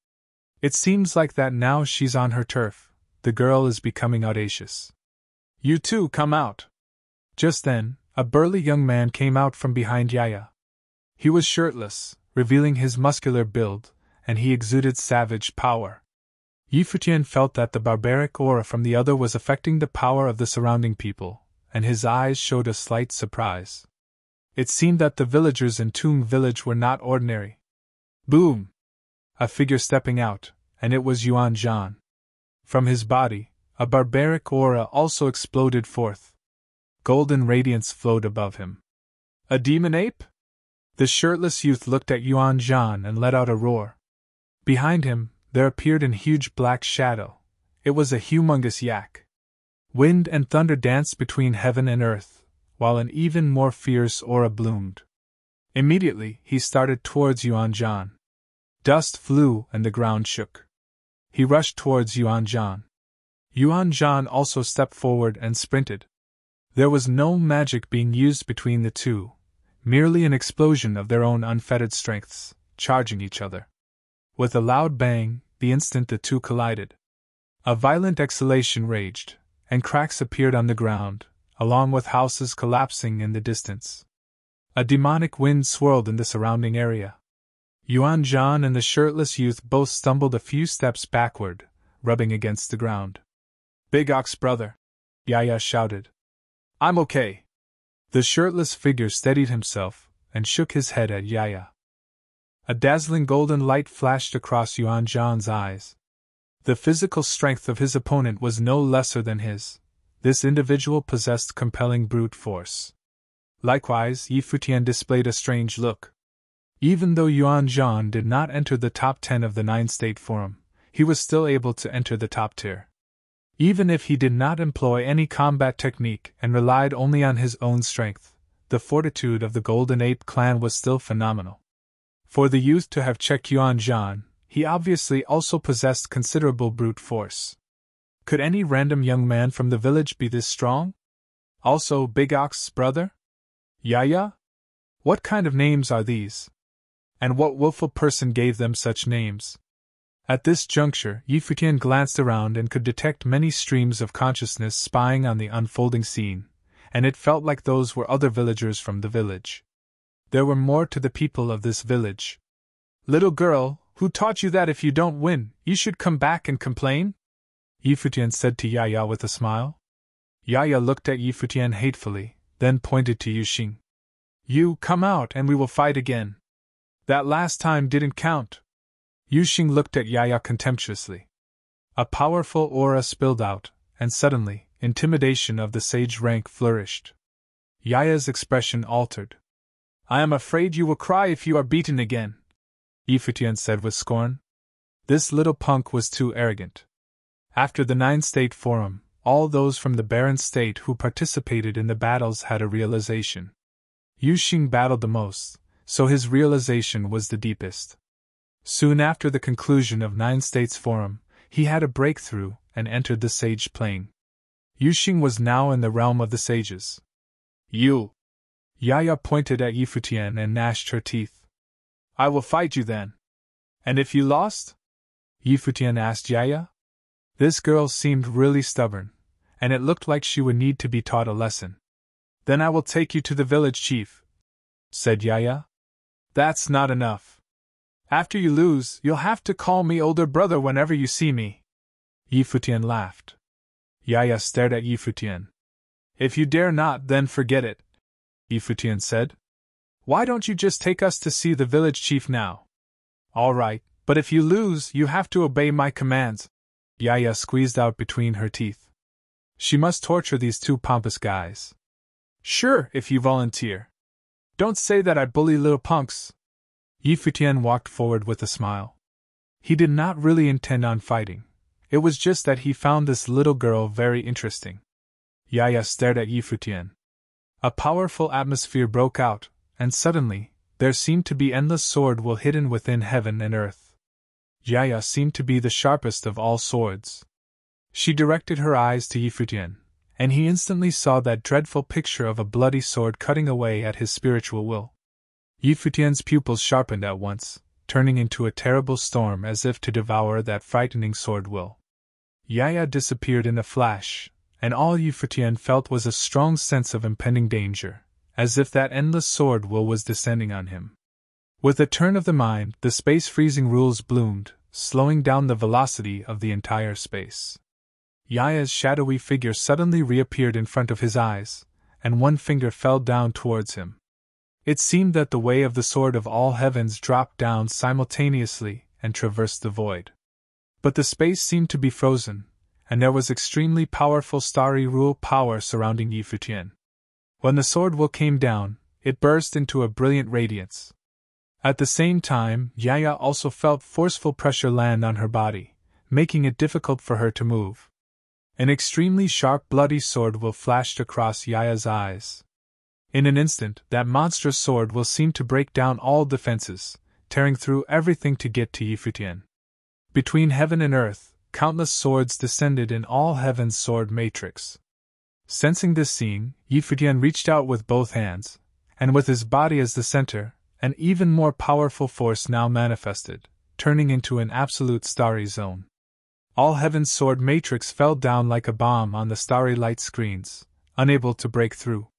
It seems like that now she's on her turf. The girl is becoming audacious." "You two come out." Just then, a burly young man came out from behind Yaya. He was shirtless, revealing his muscular build, and he exuded savage power. Futian felt that the barbaric aura from the other was affecting the power of the surrounding people, and his eyes showed a slight surprise. It seemed that the villagers in Tomb Village were not ordinary. Boom! A figure stepping out, and it was Yuan Zhan. From his body, a barbaric aura also exploded forth. Golden radiance flowed above him. A demon ape? The shirtless youth looked at Yuan Zhan and let out a roar. Behind him, there appeared in huge black shadow. It was a humongous yak. Wind and thunder danced between heaven and earth, while an even more fierce aura bloomed. Immediately, he started towards Yuan Zhan. Dust flew and the ground shook. He rushed towards Yuan Zhan. Yuan Zhan also stepped forward and sprinted. There was no magic being used between the two, merely an explosion of their own unfettered strengths, charging each other. With a loud bang, the instant the two collided, a violent exhalation raged, and cracks appeared on the ground, along with houses collapsing in the distance. A demonic wind swirled in the surrounding area. Yuan Zhan and the shirtless youth both stumbled a few steps backward, rubbing against the ground. "Big Ox brother!" Yaya shouted. "I'm okay." The shirtless figure steadied himself and shook his head at Yaya. A dazzling golden light flashed across Yuan Zhan's eyes. The physical strength of his opponent was no lesser than his. This individual possessed compelling brute force. Likewise, Yi Futian displayed a strange look. Even though Yuan Zhan did not enter the top 10 of the 9-state forum, he was still able to enter the top tier. Even if he did not employ any combat technique and relied only on his own strength, the fortitude of the Golden Ape clan was still phenomenal. For the youth to have checked Yuan Zhan, he obviously also possessed considerable brute force. Could any random young man from the village be this strong? Also Big Ox's brother? Yaya? What kind of names are these? And what willful person gave them such names? At this juncture, Yi Futian glanced around and could detect many streams of consciousness spying on the unfolding scene, and it felt like those were other villagers from the village. There were more to the people of this village. "Little girl, who taught you that if you don't win, you should come back and complain?" Yi Futian said to Yaya with a smile. Yaya looked at Yi Futian hatefully, then pointed to Yuxing. "You, come out and we will fight again. That last time didn't count." Yuxing looked at Yaya contemptuously. A powerful aura spilled out, and suddenly, intimidation of the sage rank flourished. Yaya's expression altered. "I am afraid you will cry if you are beaten again," Yi Futian said with scorn. This little punk was too arrogant. After the 9-state forum, all those from the barren state who participated in the battles had a realization. Yuxing battled the most, so his realization was the deepest. Soon after the conclusion of 9-states forum, he had a breakthrough and entered the sage plane. Yuxing was now in the realm of the sages. "You!" Yaya pointed at Yi Futian and gnashed her teeth. "I will fight you then." "And if you lost?" Yi Futian asked Yaya. This girl seemed really stubborn, and it looked like she would need to be taught a lesson. "Then I will take you to the village chief," said Yaya. "That's not enough. After you lose, you'll have to call me older brother whenever you see me." Yi Futian laughed. Yaya stared at Yi Futian. "If you dare not, then forget it," Yi Futian said. "Why don't you just take us to see the village chief now?" "All right, but if you lose, you have to obey my commands," Yaya squeezed out between her teeth. She must torture these two pompous guys. "Sure, if you volunteer. Don't say that I bully little punks." Yi Futian walked forward with a smile. He did not really intend on fighting. It was just that he found this little girl very interesting. Yaya stared at Yi Futian. A powerful atmosphere broke out, and suddenly, there seemed to be endless sword will hidden within heaven and earth. Yaya seemed to be the sharpest of all swords. She directed her eyes to Yi Futian, and he instantly saw that dreadful picture of a bloody sword cutting away at his spiritual will. Yi Futian's pupils sharpened at once, turning into a terrible storm as if to devour that frightening sword will. Yaya disappeared in a flash, and all Yi Futian felt was a strong sense of impending danger, as if that endless sword will was descending on him. With a turn of the mind, the space-freezing rules bloomed, slowing down the velocity of the entire space. Yaya's shadowy figure suddenly reappeared in front of his eyes, and one finger fell down towards him. It seemed that the way of the sword of all heavens dropped down simultaneously and traversed the void. But the space seemed to be frozen, and there was extremely powerful starry rule power surrounding Yi Futian. When the sword will came down, it burst into a brilliant radiance. At the same time, Yaya also felt forceful pressure land on her body, making it difficult for her to move. An extremely sharp bloody sword will flashed across Yaya's eyes. In an instant, that monstrous sword will seem to break down all defenses, tearing through everything to get to Futian. Between heaven and earth, countless swords descended in all heaven's sword matrix. Sensing this scene, Futian reached out with both hands, and with his body as the center, an even more powerful force now manifested, turning into an absolute starry zone. All heaven's sword matrix fell down like a bomb on the starry light screens, unable to break through.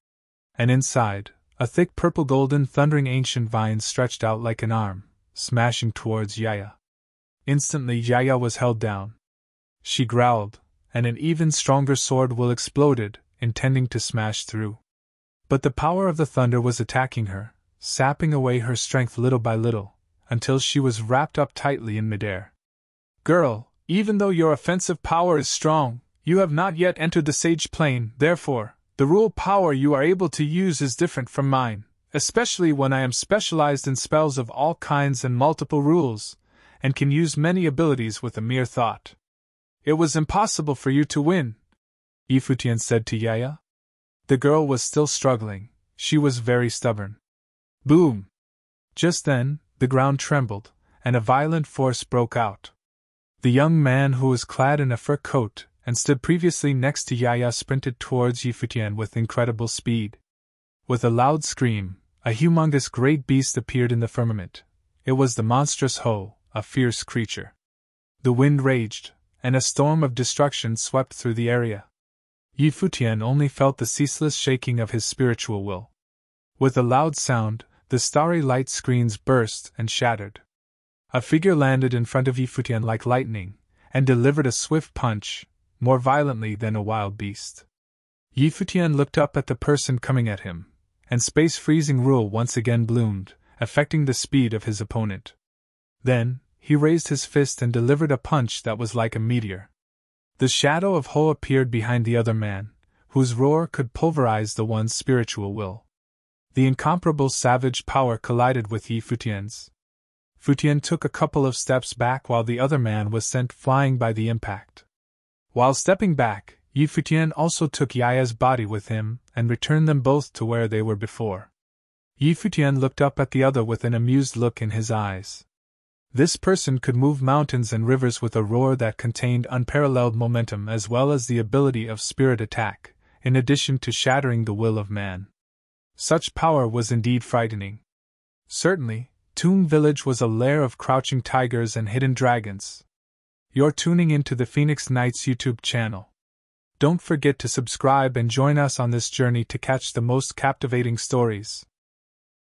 And inside, a thick purple-golden thundering ancient vine stretched out like an arm, smashing towards Yaya. Instantly Yaya was held down. She growled, and an even stronger sword will exploded, intending to smash through. But the power of the thunder was attacking her, sapping away her strength little by little, until she was wrapped up tightly in midair. Girl, even though your offensive power is strong, you have not yet entered the sage plane, therefore, the rule power you are able to use is different from mine, especially when I am specialized in spells of all kinds and multiple rules, and can use many abilities with a mere thought. It was impossible for you to win, Futian said to Yaya. The girl was still struggling, she was very stubborn. Boom! Just then, the ground trembled, and a violent force broke out. The young man who was clad in a fur coat and stood previously next to Yaya sprinted towards Futian with incredible speed. With a loud scream, a humongous great beast appeared in the firmament. It was the monstrous Ho, a fierce creature. The wind raged, and a storm of destruction swept through the area. Futian only felt the ceaseless shaking of his spiritual will. With a loud sound, the starry light screens burst and shattered. A figure landed in front of Futian like lightning, and delivered a swift punch, more violently than a wild beast. Futian looked up at the person coming at him, and space freezing rule once again bloomed, affecting the speed of his opponent. Then, he raised his fist and delivered a punch that was like a meteor. The shadow of Ho appeared behind the other man, whose roar could pulverize the one's spiritual will. The incomparable savage power collided with Futian's. Futian took a couple of steps back while the other man was sent flying by the impact. While stepping back, Futian also took Yaya's body with him and returned them both to where they were before. Futian looked up at the other with an amused look in his eyes. This person could move mountains and rivers with a roar that contained unparalleled momentum as well as the ability of spirit attack, in addition to shattering the will of man. Such power was indeed frightening. Certainly, Toon Village was a lair of crouching tigers and hidden dragons. You're tuning into the Phoenix Knights YouTube channel. Don't forget to subscribe and join us on this journey to catch the most captivating stories.